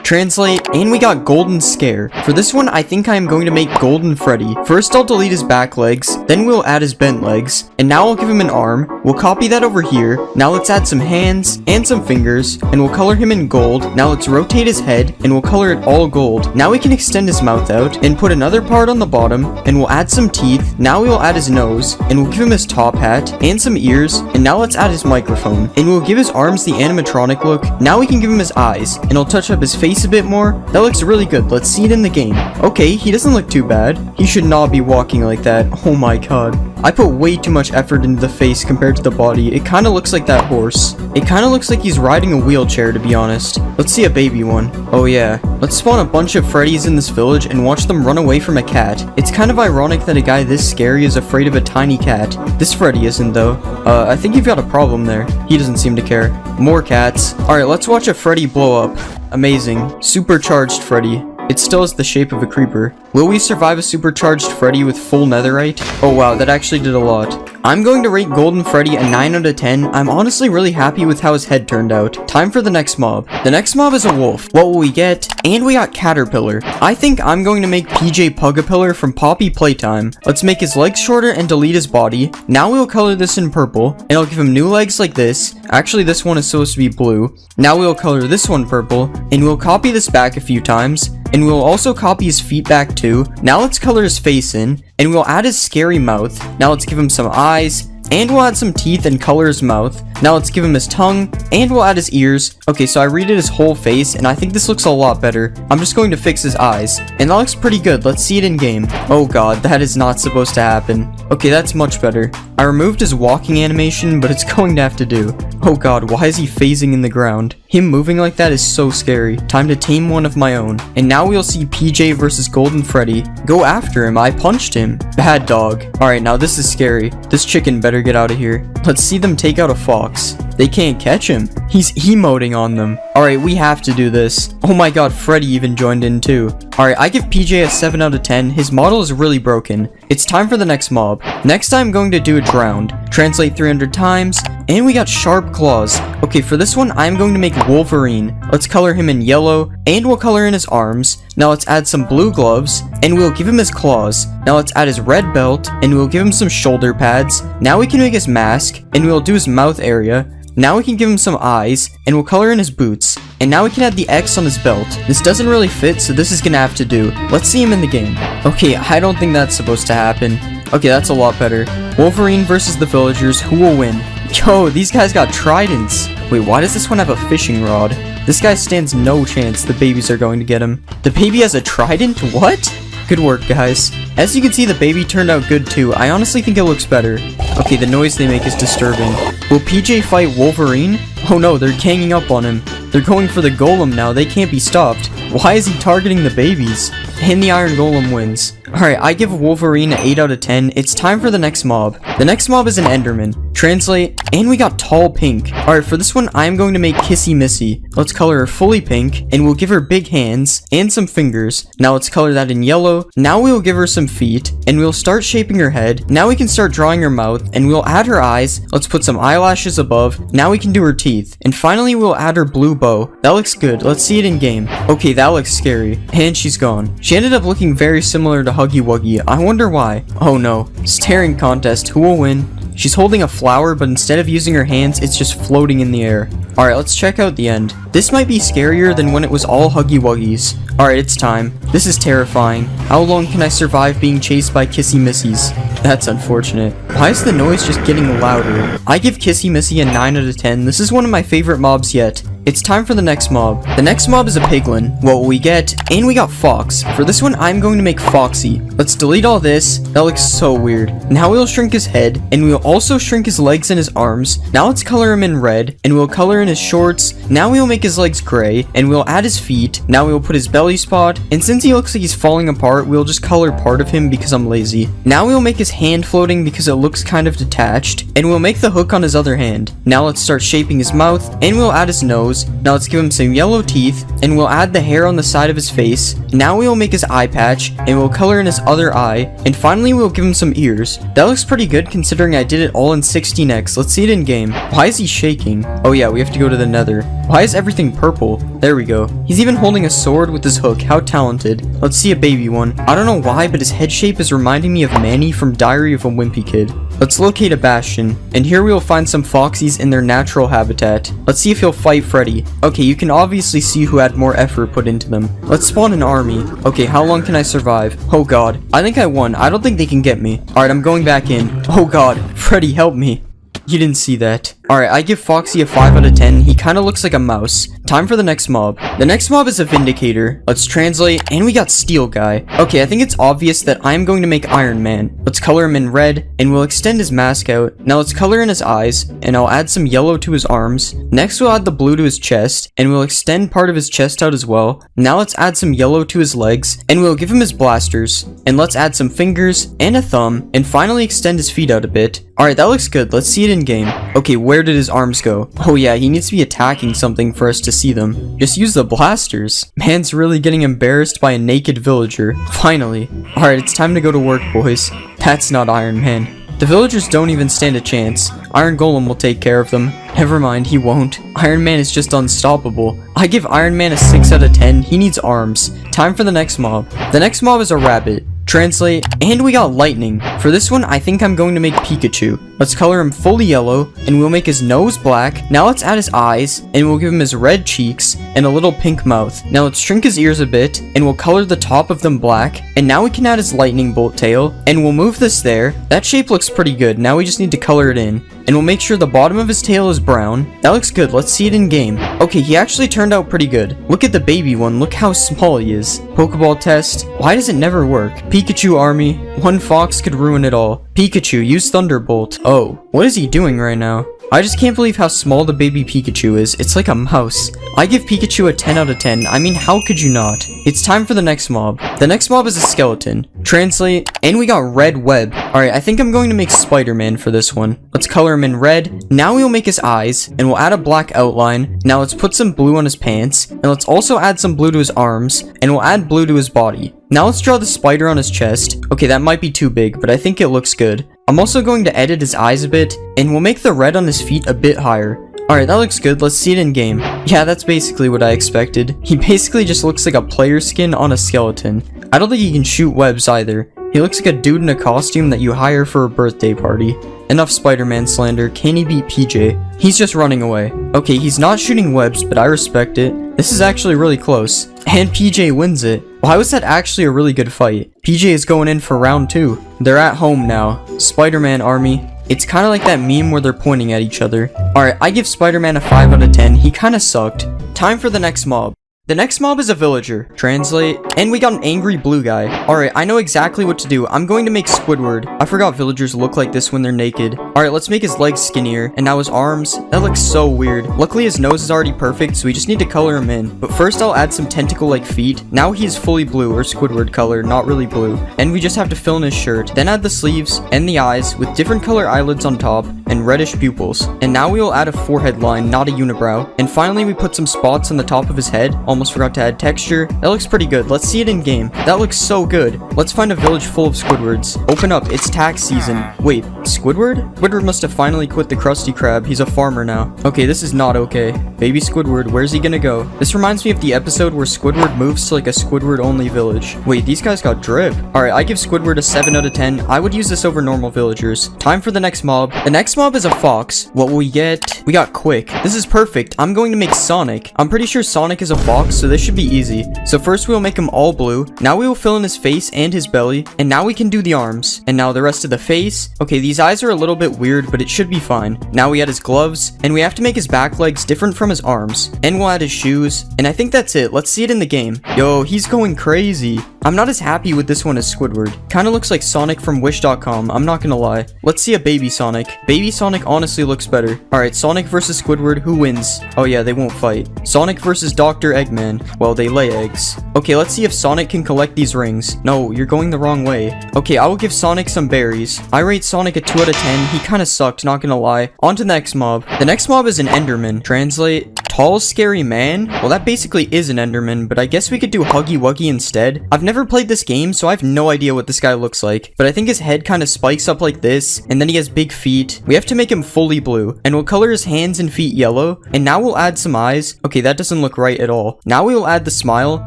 Translate, and we got Golden Scare. For this one, I think I am going to make Golden Freddy. First, I'll delete his back legs, then we'll add his bent legs, and now I'll give him an arm. We'll copy that over here. Now let's add some hands and some fingers, and we'll color him in gold. Now let's rotate his head, and we'll color it all gold. Now we can extend his mouth out, and put another part on the bottom, and we'll add some teeth. Now we'll add his nose, and we'll give him his top hat, and some ears, and now let's add his microphone. And we'll give his arms the animatronic look. Now we can give him his eyes, and I'll touch up his face a bit more. That looks really good. Let's see it in the game. Okay, he doesn't look too bad. He should not be walking like that. Oh my god. I put way too much effort into the face compared to the body. It kind of looks like that horse. It kind of looks like he's riding a wheelchair, to be honest. Let's see a baby one. Oh yeah. Let's spawn a bunch of Freddys in this village and watch them run away from a cat. It's kind of ironic that a guy this scary is afraid of a tiny cat. This Freddy isn't though. I think you've got a problem there. He doesn't seem to care. More cats. Alright, let's watch a Freddy blow up. Amazing. Supercharged Freddy. It still has the shape of a creeper. Will we survive a supercharged Freddy with full netherite? Oh wow, that actually did a lot. I'm going to rate Golden Freddy a 9 out of 10. I'm honestly really happy with how his head turned out. Time for the next mob. The next mob is a wolf. What will we get? And we got Caterpillar. I think I'm going to make PJ Pugapillar from Poppy Playtime. Let's make his legs shorter and delete his body. Now we'll color this in purple, and I'll give him new legs like this. Actually, this one is supposed to be blue. Now we'll color this one purple, and we'll copy this back a few times. And we'll also copy his feet back too. Now let's color his face in, and we'll add his scary mouth. Now let's give him some eyes, and we'll add some teeth and color his mouth. Now let's give him his tongue, and we'll add his ears. Okay, so I redid his whole face, and I think this looks a lot better. I'm just going to fix his eyes, and that looks pretty good. Let's see it in game. Oh god, that is not supposed to happen. Okay, that's much better. I removed his walking animation, but it's going to have to do. Oh god, why is he phasing in the ground? Him moving like that is so scary. Time to tame one of my own. And now we'll see PJ versus Golden Freddy. Go after him, I punched him. Bad dog. Alright, now this is scary. This chicken better get out of here. Let's see them take out a fox. They can't catch him. He's emoting on them. Alright, we have to do this. Oh my god, Freddy even joined in too. Alright, I give PJ a 7 out of 10. His model is really broken. It's time for the next mob. Next I'm going to do a drowned. Translate 300 times, and we got sharp claws. Okay, for this one, I'm going to make Wolverine. Let's color him in yellow, and we'll color in his arms. Now let's add some blue gloves, and we'll give him his claws. Now let's add his red belt, and we'll give him some shoulder pads. Now we can make his mask, and we'll do his mouth area. Now we can give him some eyes, and we'll color in his boots. And now we can add the X on his belt. This doesn't really fit, so this is gonna have to do. Let's see him in the game. Okay, I don't think that's supposed to happen. Okay, that's a lot better. Wolverine versus the villagers, who will win? Yo, these guys got tridents. Wait, why does this one have a fishing rod? This guy stands no chance the babies are going to get him. The baby has a trident? What? Good work, guys. As you can see, the baby turned out good too. I honestly think it looks better. Okay, the noise they make is disturbing. Will PJ fight Wolverine? Oh no, they're ganging up on him. They're going for the golem now. They can't be stopped. Why is he targeting the babies? And the Iron Golem wins. Alright, I give Wolverine an 8 out of 10. It's time for the next mob. The next mob is an Enderman. Translate, and we got Tall Pink. Alright, for this one, I'm going to make Kissy Missy. Let's color her fully pink, and we'll give her big hands and some fingers. Now let's color that in yellow. Now we'll give her some feet, and we'll start shaping her head. Now we can start drawing her mouth, and we'll add her eyes. Let's put some eyelashes above. Now we can do her teeth. And finally, we'll add her blue bow. That looks good. Let's see it in game. Okay, that looks scary. And she's gone. She ended up looking very similar to Huggy Wuggy. I wonder why. Oh no. Staring contest. Who will win? She's holding a flower, but instead of using her hands, it's just floating in the air. Alright, let's check out the end. This might be scarier than when it was all Huggy Wuggies. Alright, it's time. This is terrifying. How long can I survive being chased by Kissy Missies? That's unfortunate. Why is the noise just getting louder? I give Kissy Missy a 9 out of 10. This is one of my favorite mobs yet. It's time for the next mob. The next mob is a piglin. What will we get? And we got Fox. For this one, I'm going to make Foxy. Let's delete all this. That looks so weird. Now we'll shrink his head, and we'll also shrink his legs and his arms. Now let's color him in red, and we'll color in his shorts. Now we'll make his legs gray, and we'll add his feet. Now we'll put his belly spot, and since he looks like he's falling apart, we'll just color part of him because I'm lazy. Now we'll make his hand floating because it looks kind of detached, and we'll make the hook on his other hand. Now let's start shaping his mouth, and we'll add his nose. Now let's give him some yellow teeth, and we'll add the hair on the side of his face. Now we will make his eye patch, and we'll color in his other eye, and finally we'll give him some ears. That looks pretty good considering I did it all in 16x. Let's see it in game. Why is he shaking? Oh yeah, we have to go to the nether. Why is everything purple? There we go. He's even holding a sword with his hook. How talented. Let's see a baby one. I don't know why, but his head shape is reminding me of Manny from Diary of a Wimpy Kid. Let's locate a bastion, and here we will find some foxies in their natural habitat. Let's see if he'll fight Freddy. Okay, you can obviously see who had more effort put into them. Let's spawn an army. Okay, how long can I survive? Oh god, I think I won. I don't think they can get me. Alright, I'm going back in. Oh god, Freddy, help me. You didn't see that. Alright, I give Foxy a 5 out of 10. He kinda looks like a mouse. Time for the next mob. The next mob is a Vindicator. Let's translate, and we got Steel Guy. Okay, I think it's obvious that I'm going to make Iron Man. Let's color him in red, and we'll extend his mask out. Now let's color in his eyes, and I'll add some yellow to his arms. Next we'll add the blue to his chest, and we'll extend part of his chest out as well. Now let's add some yellow to his legs, and we'll give him his blasters. And let's add some fingers, and a thumb, and finally extend his feet out a bit. Alright, that looks good. Let's see it in game. Okay, where did his arms go? Oh yeah, he needs to be attacking something for us to see them. Just use the blasters. Man's really getting embarrassed by a naked villager. Finally. Alright, it's time to go to work, boys. That's not Iron Man. The villagers don't even stand a chance. Iron Golem will take care of them. Never mind, he won't. Iron Man is just unstoppable. I give Iron Man a 6 out of 10. He needs arms. Time for the next mob. The next mob is a rabbit. Translate, and we got lightning. For this one, I think I'm going to make Pikachu. Let's color him fully yellow, and we'll make his nose black. Now let's add his eyes, and we'll give him his red cheeks, and a little pink mouth. Now let's shrink his ears a bit, and we'll color the top of them black. And now we can add his lightning bolt tail, and we'll move this there. That shape looks pretty good. Now we just need to color it in. And we'll make sure the bottom of his tail is brown. That looks good. Let's see it in game. Okay, he actually turned out pretty good. Look at the baby one. Look how small he is. Pokeball test. Why does it never work? Pikachu army. One fox could ruin it all. Pikachu, use Thunderbolt. Oh, what is he doing right now? I just can't believe how small the baby Pikachu is. It's like a mouse. I give Pikachu a 10 out of 10. I mean, how could you not? It's time for the next mob. The next mob is a skeleton. Translate, and we got red web. Alright, I think I'm going to make Spider-Man for this one. Let's color him in red. Now we'll make his eyes, and we'll add a black outline. Now let's put some blue on his pants, and let's also add some blue to his arms, and we'll add blue to his body. Now let's draw the spider on his chest. Okay, that might be too big, but I think it looks good. I'm also going to edit his eyes a bit, and we'll make the red on his feet a bit higher. Alright, that looks good. Let's see it in game. Yeah, that's basically what I expected. He basically just looks like a player skin on a skeleton. I don't think he can shoot webs either. He looks like a dude in a costume that you hire for a birthday party. Enough Spider-Man slander. Can he beat PJ? He's just running away. Okay, he's not shooting webs, but I respect it. This is actually really close. And PJ wins it. Why was that actually a really good fight? PJ is going in for round 2. They're at home now. Spider-Man army. It's kind of like that meme where they're pointing at each other. Alright, I give Spider-Man a 5 out of 10. He kind of sucked. Time for the next mob. The next mob is a villager. Translate. And we got an angry blue guy. Alright, I know exactly what to do. I'm going to make Squidward. I forgot villagers look like this when they're naked. Alright, let's make his legs skinnier. And now his arms. That looks so weird. Luckily his nose is already perfect, so we just need to color him in. But first I'll add some tentacle-like feet. Now he is fully blue, or Squidward color, not really blue. And we just have to fill in his shirt. Then add the sleeves and the eyes with different color eyelids on top and reddish pupils. And now we will add a forehead line, not a unibrow. And finally we put some spots on the top of his head. Almost forgot to add texture. That looks pretty good. Let's see it in game. That looks so good. Let's find a village full of Squidwards. Open up. It's tax season. Wait, Squidward? Squidward must have finally quit the Krusty Krab. He's a farmer now. Okay, this is not okay. Baby Squidward, where's he gonna go? This reminds me of the episode where Squidward moves to like a Squidward only village. Wait, these guys got drip. Alright, I give Squidward a 7 out of 10. I would use this over normal villagers. Time for the next mob. The next mob is a fox. What will we get? We got Quick. This is perfect. I'm going to make Sonic. I'm pretty sure Sonic is a fox, so this should be easy. So first we'll make him all blue. Now we will fill in his face and his belly. And now we can do the arms. And now the rest of the face. Okay, these eyes are a little bit weird, but it should be fine. Now we add his gloves. And we have to make his back legs different from his arms. And we'll add his shoes. And I think that's it. Let's see it in the game. Yo, he's going crazy. I'm not as happy with this one as Squidward. Kinda looks like Sonic from Wish.com, I'm not gonna lie. Let's see a baby Sonic. Baby Sonic honestly looks better. Alright, Sonic versus Squidward, who wins? Oh yeah, they won't fight. Sonic versus Dr. Eggman. Well, they lay eggs. Okay, let's see if Sonic can collect these rings. No, you're going the wrong way. Okay, I will give Sonic some berries. I rate Sonic a 2 out of 10. He kinda sucked, not gonna lie. On to the next mob. The next mob is an Enderman. Translate. Tall, scary man? Well, that basically is an Enderman, but I guess we could do Huggy Wuggy instead. I've never played this game, so I have no idea what this guy looks like. But I think his head kind of spikes up like this, and then he has big feet. We have to make him fully blue, and we'll color his hands and feet yellow, and now we'll add some eyes. Okay, that doesn't look right at all. Now we will add the smile.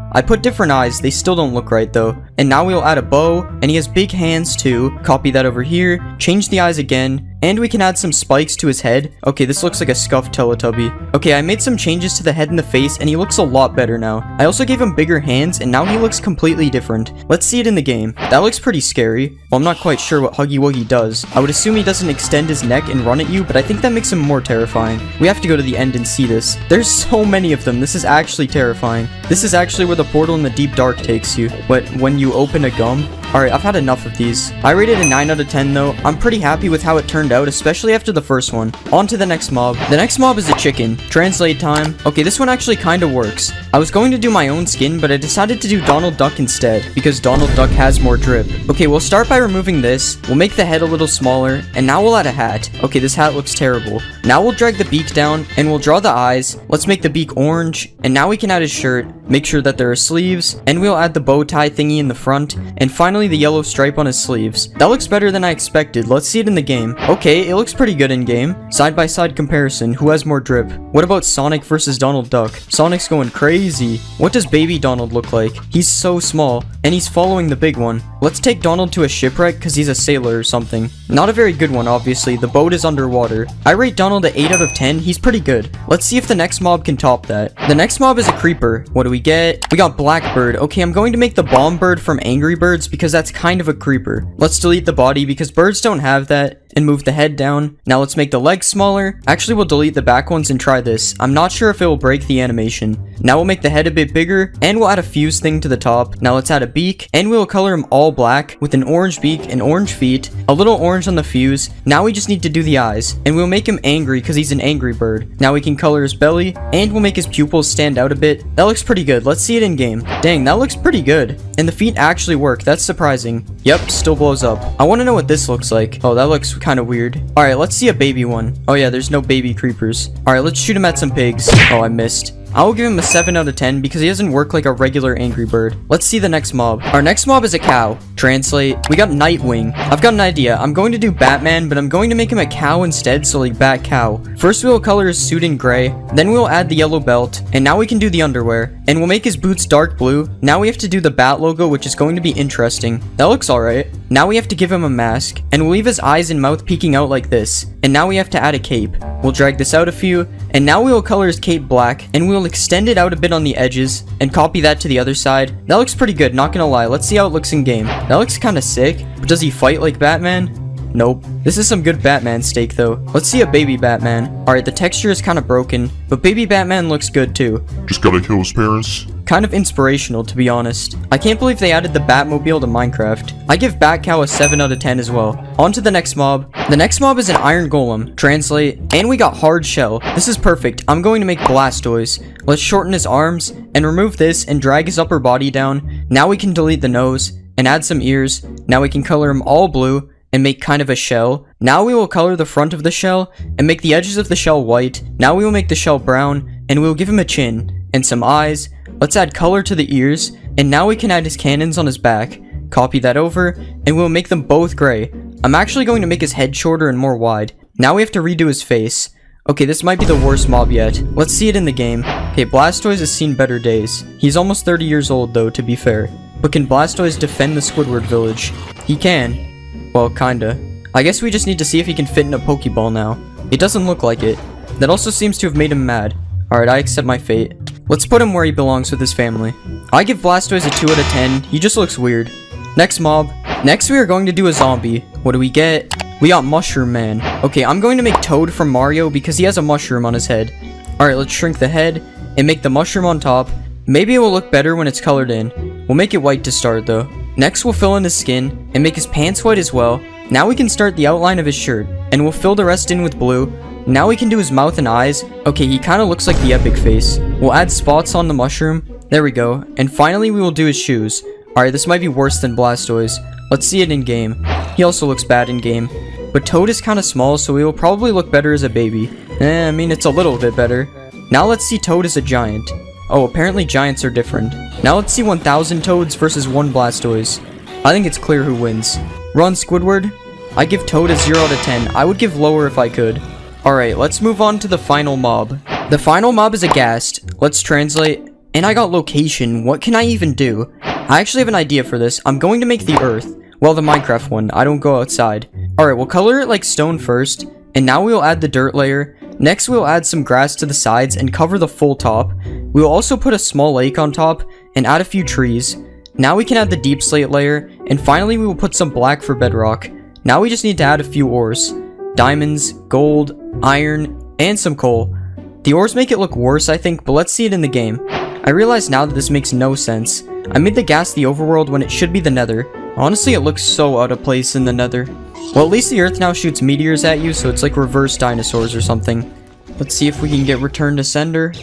I put different eyes, they still don't look right though. And now we'll add a bow, and he has big hands too. Copy that over here, change the eyes again, and we can add some spikes to his head. Okay, this looks like a scuffed Teletubby. Okay, I made some changes to the head and the face, and he looks a lot better now. I also gave him bigger hands, and now he looks completely different. Let's see it in the game. That looks pretty scary. Well, I'm not quite sure what Huggy Wuggy does. I would assume he doesn't extend his neck and run at you, but I think that makes him more terrifying. We have to go to the end and see this. There's so many of them. This is actually terrifying. This is actually where the portal in the deep dark takes you. But when you open a gum... Alright, I've had enough of these. I rated a 9 out of 10 though. I'm pretty happy with how it turned out, especially after the first one. On to the next mob. The next mob is a chicken. Translate time. Okay, this one actually kinda works. I was going to do my own skin, but I decided to do Donald Duck instead, because Donald Duck has more drip. Okay, we'll start by removing this. We'll make the head a little smaller, and now we'll add a hat. Okay, this hat looks terrible. Now we'll drag the beak down, and we'll draw the eyes. Let's make the beak orange, and now we can add his shirt. Make sure that there are sleeves, and we'll add the bow tie thingy in the front, and finally the yellow stripe on his sleeves. That looks better than I expected. Let's see it in the game. Okay, it looks pretty good in game. Side by side comparison, who has more drip? What about Sonic versus Donald Duck? Sonic's going crazy. What does baby Donald look like? He's so small, and he's following the big one. Let's take Donald to a shipwreck because he's a sailor or something. Not a very good one, obviously. The boat is underwater. I rate Donald a 8 out of 10. He's pretty good. Let's see if the next mob can top that. The next mob is a creeper. What do we get? We got Blackbird. Okay, I'm going to make the bomb bird from Angry Birds because that's kind of a creeper. Let's delete the body because birds don't have that, and move the head down. Now let's make the legs smaller. Actually, we'll delete the back ones and try this. I'm not sure if it will break the animation. Now we'll make the head a bit bigger, and we'll add a fuse thing to the top. Now let's add a beak, and we'll color him all black with an orange beak and orange feet, a little orange on the fuse. Now we just need to do the eyes, and we'll make him angry because he's an angry bird. Now we can color his belly, and we'll make his pupils stand out a bit. That looks pretty good. Let's see it in game. Dang, that looks pretty good. And the feet actually work. That's surprising. Yep, still blows up. I want to know what this looks like. Oh, that looks kind of weird. Alright, let's see a baby one. Oh yeah, there's no baby creepers. Alright, let's shoot him at some pigs. Oh, I missed. I will give him a 7 out of 10 because he doesn't work like a regular Angry Bird. Let's see the next mob. Our next mob is a cow. Translate. We got Nightwing. I've got an idea. I'm going to do Batman, but I'm going to make him a cow instead, so like Bat Cow. First we'll color his suit in gray, then we'll add the yellow belt, and now we can do the underwear. And we'll make his boots dark blue. Now we have to do the bat logo, which is going to be interesting. That looks alright. Now we have to give him a mask, and we'll leave his eyes and mouth peeking out like this. And now we have to add a cape. We'll drag this out a few, and now we will color his cape black, and we'll extend it out a bit on the edges, and copy that to the other side. That looks pretty good, not gonna lie. Let's see how it looks in game. That looks kinda sick, but does he fight like Batman? Nope. This is some good Batman steak though. Let's see a baby Batman. Alright, the texture is kinda broken, but baby Batman looks good too. Just gotta kill his parents. Kind of inspirational, to be honest. I can't believe they added the Batmobile to Minecraft. I give Bat Cow a 7 out of 10 as well. On to the next mob. The next mob is an iron golem. Translate. And we got hard shell. This is perfect. I'm going to make Blastoise. Let's shorten his arms and remove this and drag his upper body down. Now we can delete the nose and add some ears. Now we can color him all blue and make kind of a shell. Now we will color the front of the shell and make the edges of the shell white. Now we will make the shell brown and we will give him a chin and some eyes. Let's add color to the ears, and now we can add his cannons on his back. Copy that over, and we'll make them both gray. I'm actually going to make his head shorter and more wide. Now we have to redo his face. Okay, this might be the worst mob yet. Let's see it in the game. Okay, Blastoise has seen better days. He's almost 30 years old though, to be fair. But can Blastoise defend the Squidward village? He can. Well, kinda. I guess we just need to see if he can fit in a Pokeball now. It doesn't look like it. That also seems to have made him mad. Alright, I accept my fate. Let's put him where he belongs with his family. I give Blastoise a 2 out of 10. He just looks weird. Next mob. Next we are going to do a zombie. What do we get? We got Mushroom Man. Okay, I'm going to make Toad from Mario because he has a mushroom on his head. Alright, let's shrink the head and make the mushroom on top. Maybe it will look better when it's colored in. We'll make it white to start though. Next we'll fill in his skin and make his pants white as well. Now we can start the outline of his shirt and we'll fill the rest in with blue. Now we can do his mouth and eyes. Okay, he kind of looks like the epic face. We'll add spots on the mushroom. There we go. And finally, we will do his shoes. Alright, this might be worse than Blastoise. Let's see it in game. He also looks bad in game. But Toad is kind of small, so he will probably look better as a baby. I mean, it's a little bit better. Now let's see Toad as a giant. Oh, apparently giants are different. Now let's see 1,000 Toads versus 1 Blastoise. I think it's clear who wins. Run, Squidward. I give Toad a 0 out of 10. I would give lower if I could. Alright, let's move on to the final mob. The final mob is a ghast. Let's translate. And I got location. What can I even do? I actually have an idea for this. I'm going to make the earth. Well, the Minecraft one. I don't go outside. Alright, we'll color it like stone first. And now we'll add the dirt layer. Next, we'll add some grass to the sides and cover the full top. We'll also put a small lake on top and add a few trees. Now we can add the deep slate layer. And finally, we will put some black for bedrock. Now we just need to add a few ores. Diamonds, gold, iron, and some coal. The ores make it look worse, I think, but let's see it in the game. I realize now that this makes no sense. I made the ghast the overworld when it should be the nether. Honestly, it looks so out of place in the nether. Well, at least the earth now shoots meteors at you, so it's like reverse dinosaurs or something. Let's see if we can get return to sender.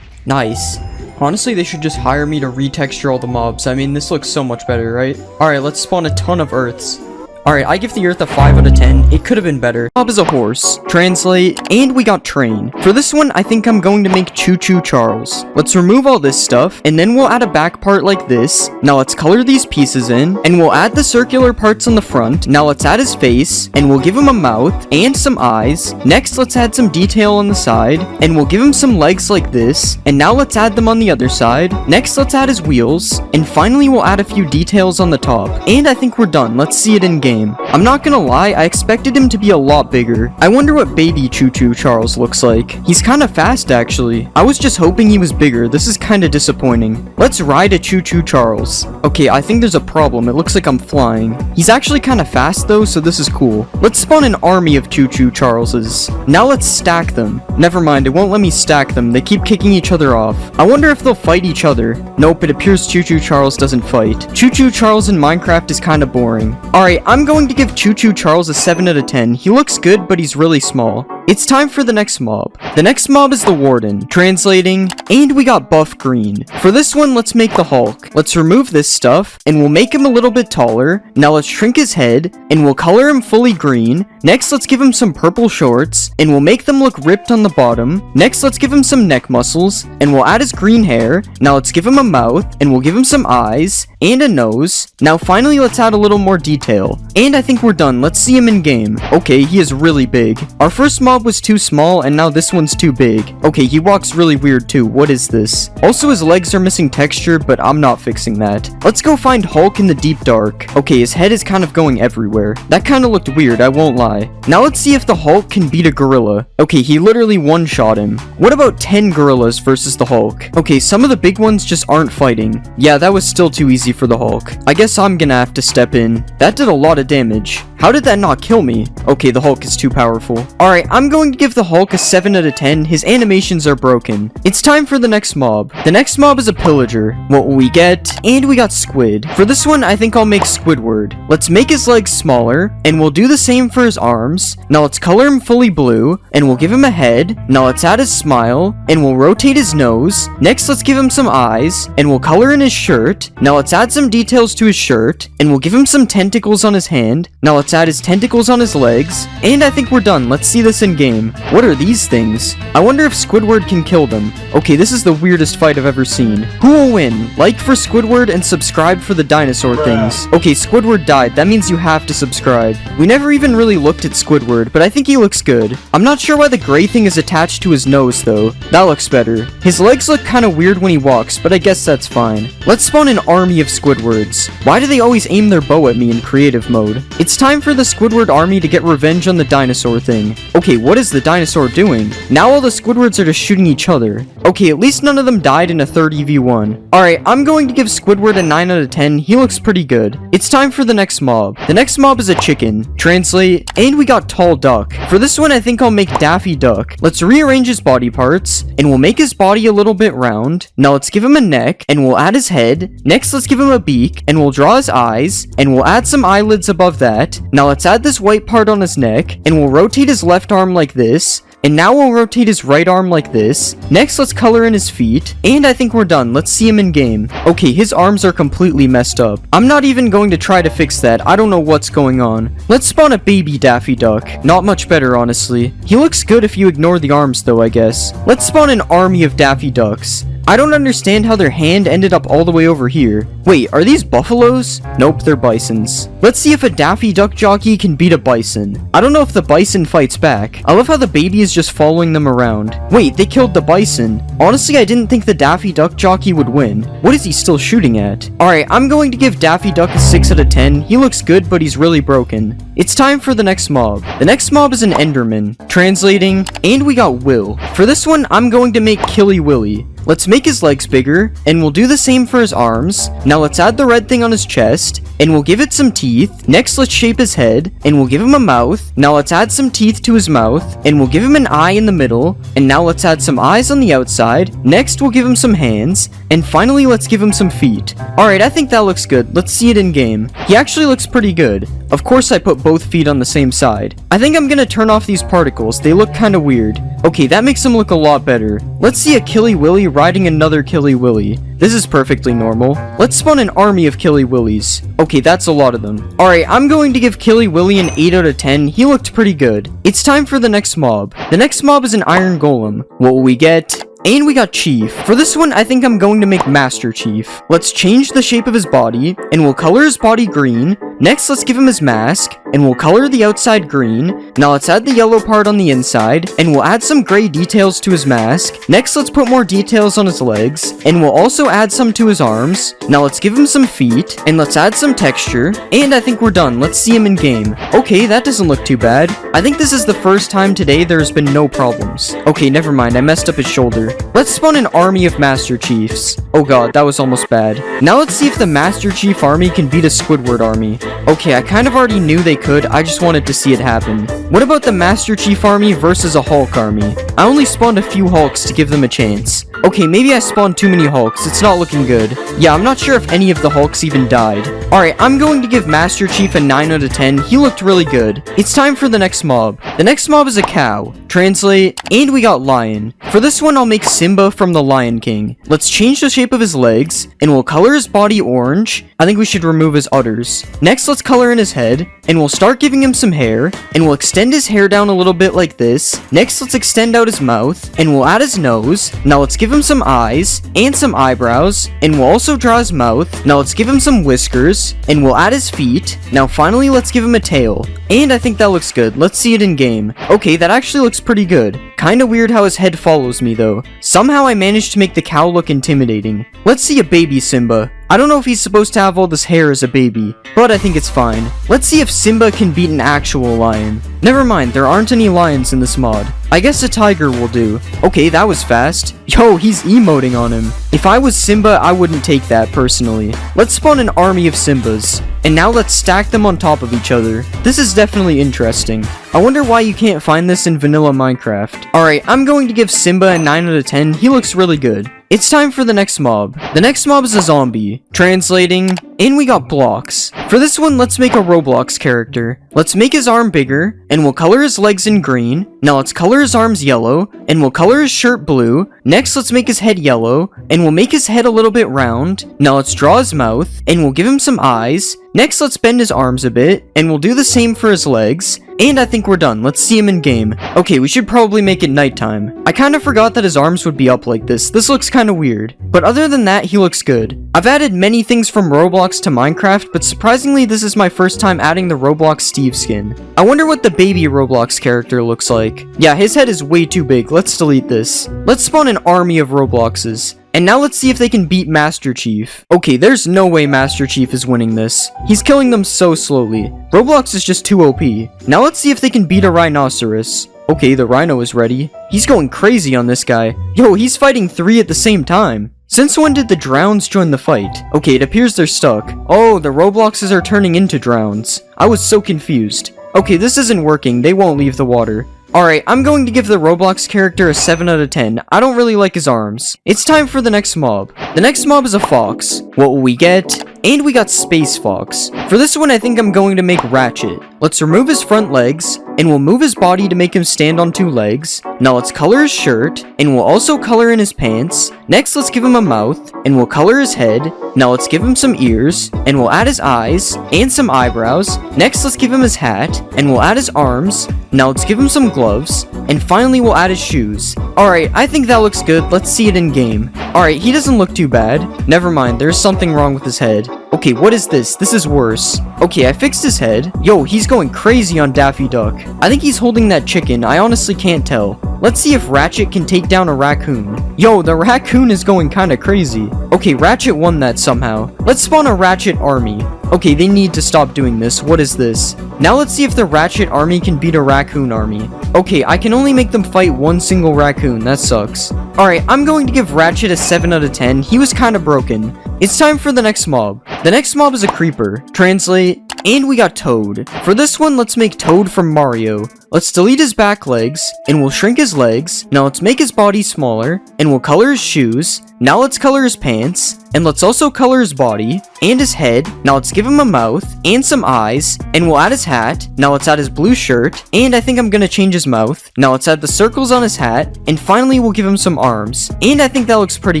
Nice. Honestly, they should just hire me to retexture all the mobs. I mean, this looks so much better, right? Alright, let's spawn a ton of earths. Alright, I give the earth a 5 out of 10. It could have been better. Mob is a horse. Translate. And we got train. For this one, I think I'm going to make Choo Choo Charles. Let's remove all this stuff, and then we'll add a back part like this. Now let's color these pieces in, and we'll add the circular parts on the front. Now let's add his face, and we'll give him a mouth, and some eyes. Next, let's add some detail on the side, and we'll give him some legs like this. And now let's add them on the other side. Next, let's add his wheels, and finally we'll add a few details on the top. And I think we're done. Let's see it in game. I'm not gonna lie, I expected him to be a lot bigger. I wonder what baby Choo Choo Charles looks like. He's kinda fast actually. I was just hoping he was bigger. This is kinda disappointing. Let's ride a Choo Choo Charles. Okay, I think there's a problem. It looks like I'm flying. He's actually kinda fast though, so this is cool. Let's spawn an army of Choo Choo Charleses. Now let's stack them. Never mind, it won't let me stack them. They keep kicking each other off. I wonder if they'll fight each other. Nope, it appears Choo Choo Charles doesn't fight. Choo Choo Charles in Minecraft is kinda boring. Alright, I'm going to give Choo Choo Charles a 7 out of 10. He looks good, but he's really small. It's time for the next mob. The next mob is the Warden. Translating, and we got buff green. For this one, let's make the Hulk. Let's remove this stuff, and we'll make him a little bit taller. Now let's shrink his head, and we'll color him fully green. Next, let's give him some purple shorts, and we'll make them look ripped on the bottom. Next, let's give him some neck muscles, and we'll add his green hair. Now let's give him a mouth, and we'll give him some eyes, and a nose. Now finally, let's add a little more detail. And I think we're done. Let's see him in game. Okay, he is really big. Our first mob was too small, and now this one's too big. Okay, he walks really weird too. What is this? Also, his legs are missing texture, but I'm not fixing that. Let's go find Hulk in the deep dark. Okay, his head is kind of going everywhere. That kind of looked weird, I won't lie. Now let's see if the Hulk can beat a gorilla. Okay, he literally one-shot him. What about 10 gorillas versus the Hulk? Okay, some of the big ones just aren't fighting. Yeah, that was still too easy for the Hulk. I guess I'm gonna have to step in. That did a lot of damage. How did that not kill me? Okay, the Hulk is too powerful. Alright, I'm going to give the Hulk a 7 out of 10. His animations are broken. It's time for the next mob. The next mob is a pillager. What will we get? And we got Squid. For this one, I think I'll make Squidward. Let's make his legs smaller, and we'll do the same for his arms. Now let's color him fully blue, and we'll give him a head. Now let's add his smile, and we'll rotate his nose. Next, let's give him some eyes, and we'll color in his shirt. Now let's add some details to his shirt, and we'll give him some tentacles on his hand. Now let's add his tentacles on his legs, and I think we're done. Let's see this in game. What are these things? I wonder if Squidward can kill them. Okay, this is the weirdest fight I've ever seen. Who will win? Like for Squidward and subscribe for the dinosaur things. Okay, Squidward died. That means you have to subscribe. We never even really looked at Squidward, but I think he looks good. I'm not sure why the gray thing is attached to his nose though. That looks better. His legs look kind of weird when he walks, but I guess that's fine. Let's spawn an army of Squidwards. Why do they always aim their bow at me in creative mode? It's time for the Squidward army to get revenge on the dinosaur thing. Okay, what is the dinosaur doing? Now all the Squidwards are just shooting each other. Okay, at least none of them died in a 30v1. Alright, I'm going to give Squidward a 9 out of 10. He looks pretty good. It's time for the next mob. The next mob is a chicken. Translate, and we got Tall Duck. For this one, I think I'll make Daffy Duck. Let's rearrange his body parts, and we'll make his body a little bit round. Now let's give him a neck, and we'll add his head. Next, let's give him a beak, and we'll draw his eyes, and we'll add some eyelids above that. Now let's add this white part on his neck, and we'll rotate his left arm like this. And now we'll rotate his right arm like this. Next, let's color in his feet. And I think we're done. Let's see him in game. Okay, his arms are completely messed up. I'm not even going to try to fix that. I don't know what's going on. Let's spawn a baby Daffy Duck. Not much better, honestly. He looks good if you ignore the arms, though, I guess. Let's spawn an army of Daffy Ducks. I don't understand how their hand ended up all the way over here. Wait, are these buffaloes? Nope, they're bisons. Let's see if a Daffy Duck jockey can beat a bison. I don't know if the bison fights back. I love how the baby is just following them around. Wait, they killed the bison. Honestly, I didn't think the Daffy Duck jockey would win. What is he still shooting at? Alright, I'm going to give Daffy Duck a 6 out of 10. He looks good, but he's really broken. It's time for the next mob. The next mob is an Enderman. Translating, and we got Will. For this one, I'm going to make Killy Willy. Let's make his legs bigger, and we'll do the same for his arms. Now let's add the red thing on his chest, and we'll give it some teeth. Next, let's shape his head, and we'll give him a mouth. Now let's add some teeth to his mouth, and we'll give him an eye in the middle. And now let's add some eyes on the outside. Next, we'll give him some hands, and finally, let's give him some feet. Alright, I think that looks good. Let's see it in game. He actually looks pretty good. Of course, I put both feet on the same side. I think I'm gonna turn off these particles. They look kinda weird. Okay, that makes him look a lot better. Let's see a Killy Willy riding another Killy Willy. This is perfectly normal. Let's spawn an army of Killy Willys. Okay, that's a lot of them. Alright, I'm going to give Killy Willy an 8 out of 10. He looked pretty good. It's time for the next mob. The next mob is an Iron Golem. What will we get? And we got Chief. For this one, I think I'm going to make Master Chief. Let's change the shape of his body, and we'll color his body green. Next, let's give him his mask, and we'll color the outside green. Now let's add the yellow part on the inside, and we'll add some gray details to his mask. Next, let's put more details on his legs, and we'll also add some to his arms. Now let's give him some feet, and let's add some texture, and I think we're done. Let's see him in game. Okay, that doesn't look too bad. I think this is the first time today there's been no problems. Okay, never mind, I messed up his shoulder. Let's spawn an army of Master Chiefs. Oh god, that was almost bad. Now let's see if the Master Chief army can beat a Squidward army. Okay, I kind of already knew they could, I just wanted to see it happen. What about the Master Chief army versus a Hulk army? I only spawned a few Hulks to give them a chance. Okay, maybe I spawned too many Hulks, it's not looking good. Yeah, I'm not sure if any of the Hulks even died. Alright, I'm going to give Master Chief a 9 out of 10, he looked really good. It's time for the next mob. The next mob is a cow. Translate, and we got lion. For this one, I'll make Simba from the Lion King. Let's change the shape of his legs, and we'll color his body orange. I think we should remove his udders. Next, let's color in his head, and we'll start giving him some hair, and we'll extend his hair down a little bit like this. Next, let's extend out his mouth, and we'll add his nose. Now let's give him some eyes, and some eyebrows, and we'll also draw his mouth. Now let's give him some whiskers, and we'll add his feet. Now finally, let's give him a tail. And I think that looks good. Let's see it in game. Okay, that actually looks pretty good. Kinda weird how his head follows me though. Somehow I managed to make the cow look intimidating. Let's see a baby Simba. I don't know if he's supposed to have all this hair as a baby, but I think it's fine. Let's see if Simba can beat an actual lion. Never mind, there aren't any lions in this mod. I guess a tiger will do. Okay, that was fast. Yo, he's emoting on him. If I was Simba, I wouldn't take that personally. Let's spawn an army of Simbas. And now let's stack them on top of each other. This is definitely interesting. I wonder why you can't find this in vanilla Minecraft. Alright, I'm going to give Simba a 9 out of 10. He looks really good. It's time for the next mob. The next mob is a zombie. Translating, and we got blocks. For this one, let's make a Roblox character. Let's make his arm bigger, and we'll color his legs in green. Now let's color his arms yellow, and we'll color his shirt blue. Next, let's make his head yellow, and we'll make his head a little bit round. Now let's draw his mouth, and we'll give him some eyes. Next, let's bend his arms a bit, and we'll do the same for his legs. And I think we're done. Let's see him in game. Okay, we should probably make it nighttime. I kind of forgot that his arms would be up like this. This looks kind of weird. But other than that, he looks good. I've added many things from Roblox to Minecraft, but surprisingly, this is my first time adding the Roblox Steve skin. I wonder what the baby Roblox character looks like. Yeah, his head is way too big. Let's delete this. Let's spawn an army of Robloxes. And now let's see if they can beat Master Chief. Okay, there's no way Master Chief is winning this. He's killing them so slowly. Roblox is just too OP. Now let's see if they can beat a rhinoceros. Okay, the rhino is ready. He's going crazy on this guy. Yo, he's fighting 3 at the same time. Since when did the drowns join the fight? Okay, it appears they're stuck. Oh, the Robloxes are turning into drowns. I was so confused. Okay, this isn't working. They won't leave the water. Alright, I'm going to give the Roblox character a 7 out of 10. I don't really like his arms. It's time for the next mob. The next mob is a fox. What will we get? And we got Space Fox. For this one, I think I'm going to make Ratchet. Let's remove his front legs, and we'll move his body to make him stand on 2 legs. Now let's color his shirt, and we'll also color in his pants. Next, let's give him a mouth, and we'll color his head. Now let's give him some ears, and we'll add his eyes, and some eyebrows. Next, let's give him his hat, and we'll add his arms. Now let's give him some gloves, and finally we'll add his shoes. Alright, I think that looks good. Let's see it in game. Alright, he doesn't look too bad. Never mind, there's something wrong with his head. Okay, what is this? This is worse. Okay, I fixed his head. Yo, he's going crazy on Daffy Duck. I think he's holding that chicken. I honestly can't tell. Let's see if Ratchet can take down a raccoon. Yo, the raccoon is going kinda crazy. Okay, Ratchet won that somehow. Let's spawn a Ratchet army. Okay, they need to stop doing this. What is this? Now let's see if the Ratchet army can beat a raccoon army. Okay, I can only make them fight one single raccoon. That sucks. Alright, I'm going to give Ratchet a 7 out of 10. He was kinda broken. It's time for the next mob. The next mob is a creeper. Translate, and we got Toad. For this one, let's make Toad from Mario. Let's delete his back legs, and we'll shrink his legs. Now let's make his body smaller, and we'll color his shoes. Now let's color his pants, and let's also color his body, and his head. Now let's give him a mouth, and some eyes, and we'll add his hat. Now let's add his blue shirt, and I think I'm gonna change his mouth. Now let's add the circles on his hat, and finally we'll give him some arms. And I think that looks pretty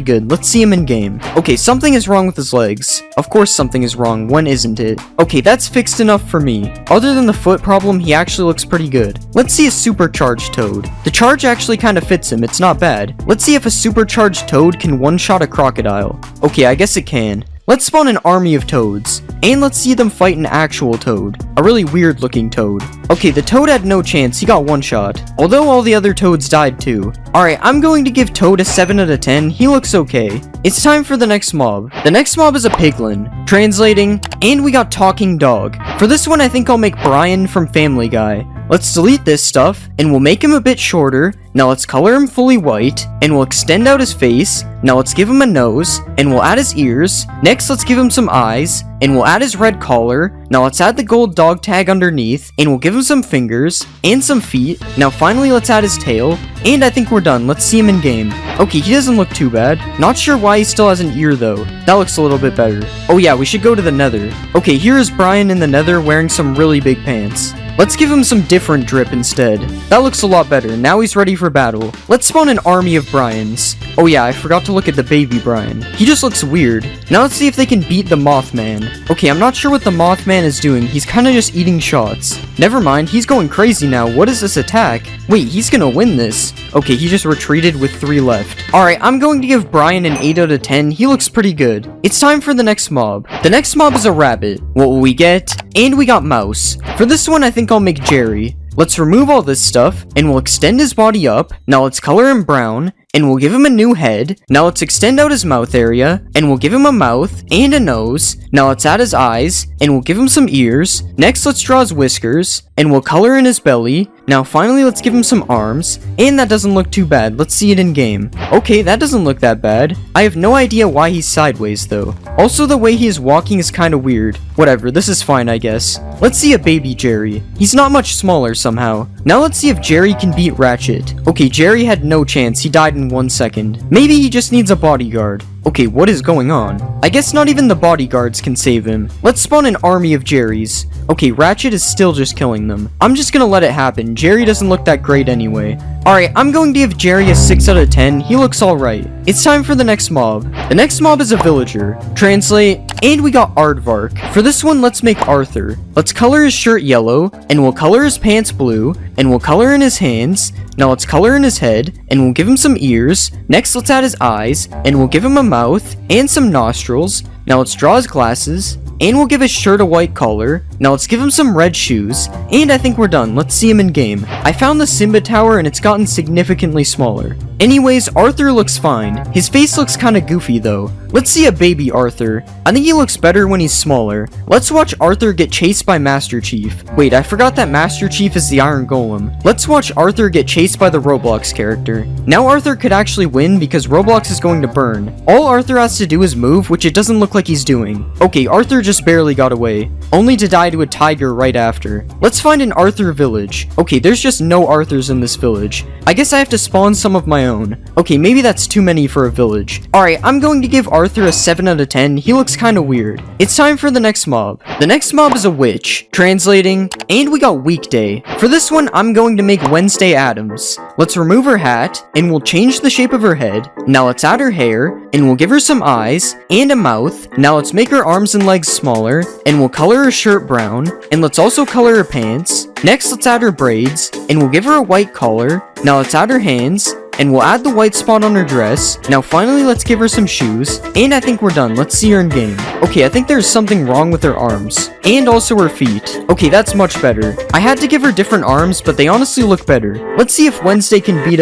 good. Let's see him in game. Okay, something is wrong with his legs. Of course something is wrong, when isn't it? Okay, that's fixed enough for me. Other than the foot problem, he actually looks pretty good. Let's see a supercharged Toad. The charge actually kind of fits him, it's not bad. Let's see if a supercharged Toad can one-shot a crocodile. Okay, I guess it can. Let's spawn an army of toads, and let's see them fight an actual toad. A really weird looking toad. Okay, the toad had no chance, he got one shot. Although all the other toads died too. Alright, I'm going to give Toad a 7 out of 10, he looks okay. It's time for the next mob. The next mob is a piglin. Translating, and we got Talking Dog. For this one, I think I'll make Brian from Family Guy. Let's delete this stuff, and we'll make him a bit shorter. Now let's color him fully white, and we'll extend out his face. Now let's give him a nose, and we'll add his ears. Next, let's give him some eyes, and we'll add his red collar. Now let's add the gold dog tag underneath, and we'll give him some fingers, and some feet. Now finally, let's add his tail, and I think we're done. Let's see him in game. Okay, he doesn't look too bad. Not sure why he still has an ear though. That looks a little bit better. Oh yeah, we should go to the nether. Okay, here is Brian in the nether wearing some really big pants. Let's give him some different drip instead. That looks a lot better. Now he's ready for battle. Let's spawn an army of Brians. Oh yeah, I forgot to look at the baby Brian. He just looks weird. Now let's see if they can beat the Mothman. Okay, I'm not sure what the Mothman is doing. He's kind of just eating shots. Never mind, he's going crazy now. What is this attack? Wait, he's gonna win this. Okay, he just retreated with 3 left. Alright, I'm going to give Brian an 8 out of 10. He looks pretty good. It's time for the next mob. The next mob is a rabbit. What will we get? And we got mouse. For this one, I think I'll make Jerry. Let's remove all this stuff, and we'll extend his body up. Now let's color him brown, and we'll give him a new head. Now let's extend out his mouth area, and we'll give him a mouth and a nose. Now let's add his eyes, and we'll give him some ears. Next, let's draw his whiskers, and we'll color in his belly. Now finally, let's give him some arms, and that doesn't look too bad. Let's see it in game. Okay, that doesn't look that bad. I have no idea why he's sideways though. Also, the way he is walking is kind of weird. Whatever, this is fine, I guess. Let's see a baby Jerry. He's not much smaller somehow. Now let's see if Jerry can beat Ratchet. Okay, Jerry had no chance. He died in 1 second. Maybe he just needs a bodyguard. Okay, what is going on? I guess not even the bodyguards can save him. Let's spawn an army of Jerrys. Okay, Ratchet is still just killing them. I'm just gonna let it happen. Jerry doesn't look that great anyway. Alright, I'm going to give Jerry a 6 out of 10. He looks alright. It's time for the next mob. The next mob is a villager. Translate, and we got Aardvark. For this one, let's make Arthur. Let's color his shirt yellow, and we'll color his pants blue, and we'll color in his hands. Now let's color in his head, and we'll give him some ears. Next, let's add his eyes, and we'll give him a mouth, and some nostrils. Now let's draw his glasses, and we'll give his shirt a white collar. Now let's give him some red shoes, and I think we're done. Let's see him in game. I found the Simba Tower, and it's gotten significantly smaller. Anyways, Arthur looks fine. His face looks kinda goofy though. Let's see a baby Arthur. I think he looks better when he's smaller. Let's watch Arthur get chased by Master Chief. Wait, I forgot that Master Chief is the Iron Golem. Let's watch Arthur get chased by the Roblox character. Now Arthur could actually win because Roblox is going to burn. All Arthur has to do is move, which it doesn't look like he's doing. Okay, Arthur just barely got away, only to die to a tiger right after. Let's find an Arthur village. Okay, there's just no Arthurs in this village. I guess I have to spawn some of my own. Okay, maybe that's too many for a village. Alright, I'm going to give Arthur a 7 out of 10. He looks kinda weird. It's time for the next mob. The next mob is a witch. Translating, and we got Weekday. For this one, I'm going to make Wednesday Addams. Let's remove her hat, and we'll change the shape of her head. Now let's add her hair, and we'll give her some eyes, and a mouth. Now let's make her arms and legs smaller, and we'll color her shirt brown, and let's also color her pants. Next, let's add her braids, and we'll give her a white collar. Now let's add her hands, and we'll add the white spot on her dress. Now finally, let's give her some shoes, and I think we're done. Let's see her in game. Okay, I think there's something wrong with her arms, and also her feet. Okay, that's much better. I had to give her different arms, but they honestly look better. Let's see if Wednesday can beat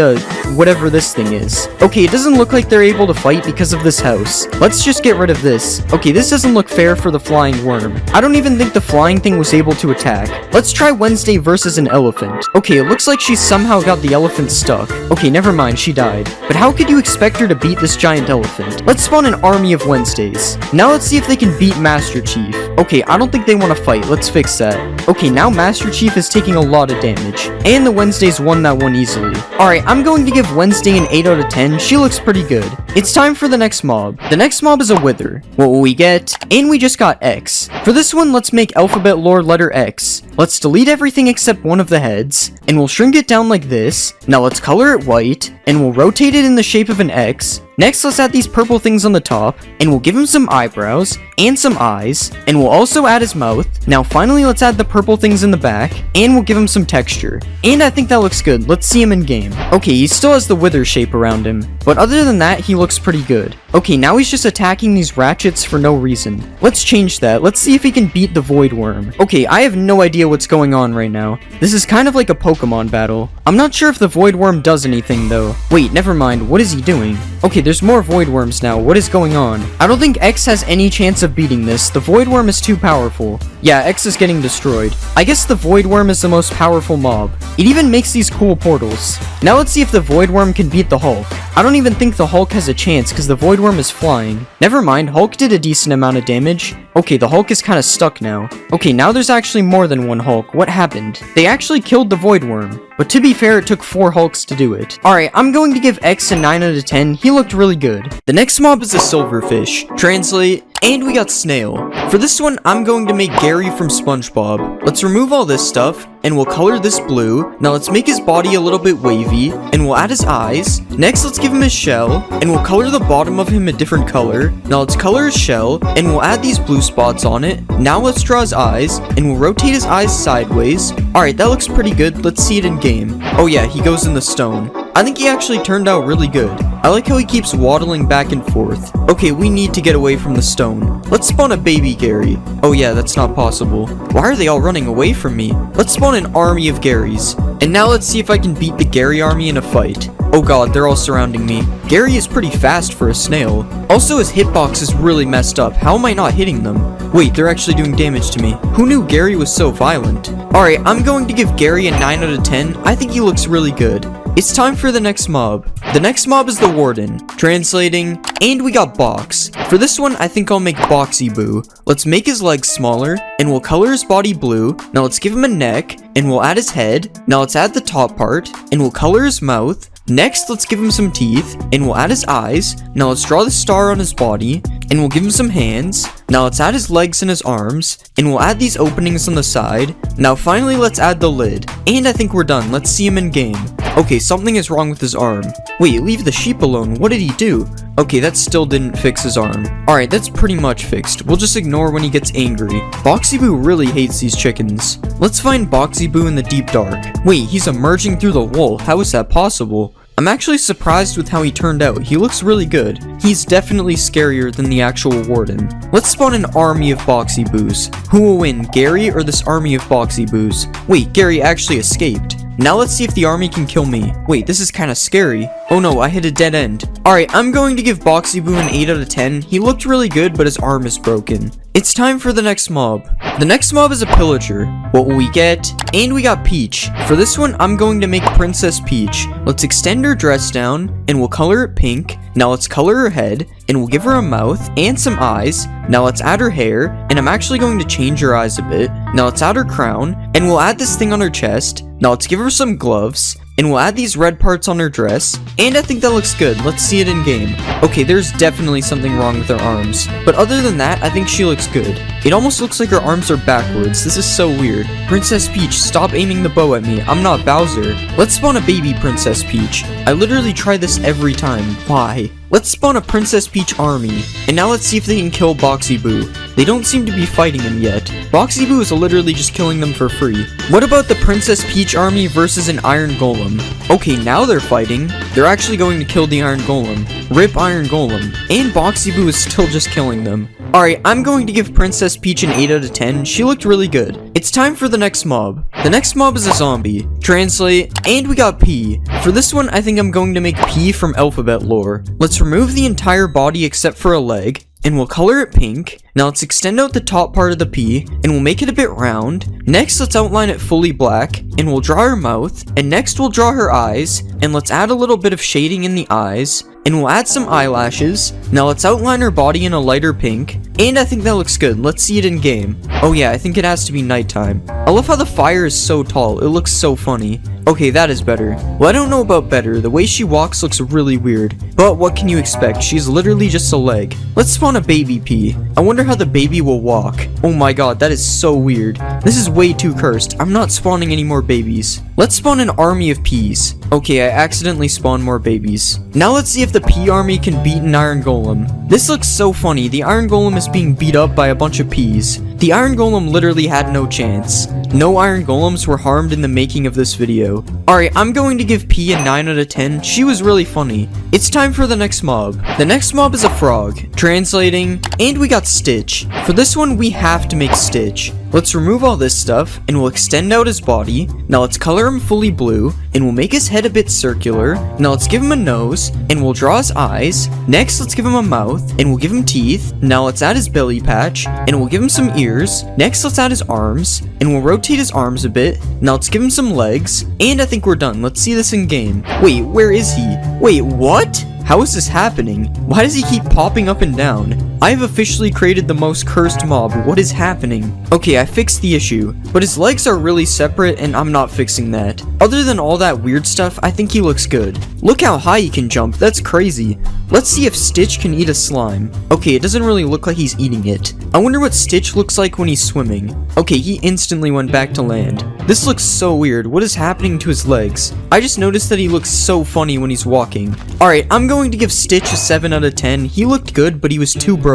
whatever this thing is. Okay, it doesn't look like they're able to fight because of this house. Let's just get rid of this. Okay, this doesn't look fair for the flying worm. I don't even think the flying thing was able to attack. Let's try Wednesday versus an elephant. Okay, it looks like she somehow got the elephant stuck. Okay, never mind. She died. But how could you expect her to beat this giant elephant? Let's spawn an army of Wednesdays. Now let's see if they can beat Master Chief. Okay, I don't think they want to fight. Let's fix that. Okay, now Master Chief is taking a lot of damage. And the Wednesdays won that one easily. Alright, I'm going to give Wednesday an 8 out of 10. She looks pretty good. It's time for the next mob. The next mob is a Wither. What will we get? And we just got X. For this one, let's make alphabet lore letter X. Let's delete everything except one of the heads. And we'll shrink it down like this. Now let's color it white. And we'll rotate it in the shape of an X. Next, let's add these purple things on the top, and we'll give him some eyebrows, and some eyes, and we'll also add his mouth. Now finally, let's add the purple things in the back, and we'll give him some texture. And I think that looks good. Let's see him in game. Okay, he still has the wither shape around him, but other than that, he looks pretty good. Okay, now he's just attacking these ratchets for no reason. Let's change that. Let's see if he can beat the Void Worm. Okay, I have no idea what's going on right now. This is kind of like a Pokemon battle. I'm not sure if the Void Worm does anything though. Wait, never mind. What is he doing? Okay, there's more Void Worms now. What is going on? I don't think X has any chance of beating this. The Void Worm is too powerful. Yeah, X is getting destroyed. I guess the Void Worm is the most powerful mob. It even makes these cool portals. Now let's see if the Void Worm can beat the Hulk. I don't even think the Hulk has a chance because the Void Worm is flying. Never mind, Hulk did a decent amount of damage. Okay, the Hulk is kind of stuck now. Okay, now there's actually more than one Hulk. What happened? They actually killed the Void Worm. But to be fair, it took 4 Hulks to do it. Alright, I'm going to give X a 9 out of 10. He looked really good. The next mob is a silverfish. Translate, and we got Snail. For this one, I'm going to make Gary from SpongeBob. Let's remove all this stuff, and we'll color this blue. Now let's make his body a little bit wavy, and we'll add his eyes. Next, let's give him his shell, and we'll color the bottom of him a different color. Now let's color his shell, and we'll add these blue spots on it. Now let's draw his eyes, and we'll rotate his eyes sideways. Alright, that looks pretty good. Let's see it in game. Oh yeah, he goes in the stone. I think he actually turned out really good. I like how he keeps waddling back and forth. Okay, we need to get away from the stone. Let's spawn a baby Gary. Oh yeah, that's not possible. Why are they all running away from me? Let's spawn an army of Garys. And now let's see if I can beat the Gary army in a fight. Oh god, they're all surrounding me. Gary is pretty fast for a snail. Also, his hitbox is really messed up. How am I not hitting them? Wait, they're actually doing damage to me. Who knew Gary was so violent? Alright, I'm going to give Gary a 9 out of 10. I think he looks really good. It's time for the next mob. The next mob is the Warden. Translating, and we got Box. For this one, I think I'll make Boxy Boo. Let's make his legs smaller, and we'll color his body blue. Now let's give him a neck, and we'll add his head. Now let's add the top part, and we'll color his mouth. Next, let's give him some teeth, and we'll add his eyes. Now let's draw the star on his body, and we'll give him some hands. Now let's add his legs and his arms, and we'll add these openings on the side. Now finally, let's add the lid. And I think we're done. Let's see him in game. Okay, something is wrong with his arm. Wait, leave the sheep alone. What did he do? Okay, that still didn't fix his arm. Alright, that's pretty much fixed. We'll just ignore when he gets angry. Boxy Boo really hates these chickens. Let's find Boxy Boo in the deep dark. Wait, he's emerging through the wall. How is that possible? I'm actually surprised with how he turned out. He looks really good. He's definitely scarier than the actual Warden. Let's spawn an army of Boxy Boos. Who will win, Gary or this army of Boxy Boos? Wait, Gary actually escaped. Now let's see if the army can kill me. Wait, this is kind of scary. Oh no, I hit a dead end. Alright, I'm going to give Boxy Boo an 8 out of 10. He looked really good, but his arm is broken. It's time for the next mob. The next mob is a pillager. What will we get? And we got Peach. For this one, I'm going to make Princess Peach. Let's extend her dress down, and we'll color it pink. Now let's color her head, and we'll give her a mouth and some eyes. Now let's add her hair, and I'm actually going to change her eyes a bit. Now let's add her crown, and we'll add this thing on her chest. Now let's give her some gloves, and we'll add these red parts on her dress, and I think that looks good. Let's see it in game. Okay, there's definitely something wrong with her arms, but other than that, I think she looks good. It almost looks like her arms are backwards. This is so weird. Princess Peach, stop aiming the bow at me. I'm not Bowser. Let's spawn a baby Princess Peach. I literally try this every time. Why? Let's spawn a Princess Peach army, and now let's see if they can kill Boxy Boo. They don't seem to be fighting him yet. Boxy Boo is literally just killing them for free. What about the Princess Peach army versus an Iron Golem? Okay, now they're fighting. They're actually going to kill the Iron Golem. Rip Iron Golem. And Boxy Boo is still just killing them. Alright, I'm going to give Princess Peach an 8 out of 10. She looked really good. It's time for the next mob. The next mob is a zombie. Translate, and we got P. For this one, I think I'm going to make P from alphabet lore. Let's remove the entire body except for a leg, and we'll color it pink. Now let's extend out the top part of the P, and we'll make it a bit round. Next, let's outline it fully black, and we'll draw her mouth, and next we'll draw her eyes, and let's add a little bit of shading in the eyes, and we'll add some eyelashes. Now let's outline her body in a lighter pink, and I think that looks good. Let's see it in game. Oh yeah, I think it has to be nighttime. I love how the fire is so tall. It looks so funny. Okay, that is better. Well, I don't know about better. The way she walks looks really weird. But what can you expect? She's literally just a leg. Let's spawn a baby P. I wonder how the baby will walk. Oh my god, that is so weird. This is way too cursed. I'm not spawning any more babies. Let's spawn an army of Ps. Okay, I accidentally spawned more babies. Now let's see if the P army can beat an Iron Golem. This looks so funny. The Iron Golem is being beat up by a bunch of Ps. The iron golem literally had no chance. No iron golems were harmed in the making of this video. Alright, I'm going to give P a 9 out of 10. She was really funny. It's time for the next mob. The next mob is a frog. Translating, and we got Stitch. For this one, we have to make Stitch. Let's remove all this stuff, and we'll extend out his body. Now let's color him fully blue, and we'll make his head a bit circular. Now let's give him a nose, and we'll draw his eyes. Next, let's give him a mouth, and we'll give him teeth. Now let's add his belly patch, and we'll give him some ears. Next, let's add his arms, and we'll rotate his arms a bit. Now let's give him some legs, and I think we're done. Let's see this in game. Wait, where is he? Wait, what? How is this happening? Why does he keep popping up and down? I have officially created the most cursed mob. What is happening? Okay, I fixed the issue, but his legs are really separate and I'm not fixing that. Other than all that weird stuff, I think he looks good. Look how high he can jump, that's crazy. Let's see if Stitch can eat a slime. Okay, it doesn't really look like he's eating it. I wonder what Stitch looks like when he's swimming. Okay, he instantly went back to land. This looks so weird. What is happening to his legs? I just noticed that he looks so funny when he's walking. Alright, I'm going to give Stitch a 7 out of 10. He looked good, but he was too broken.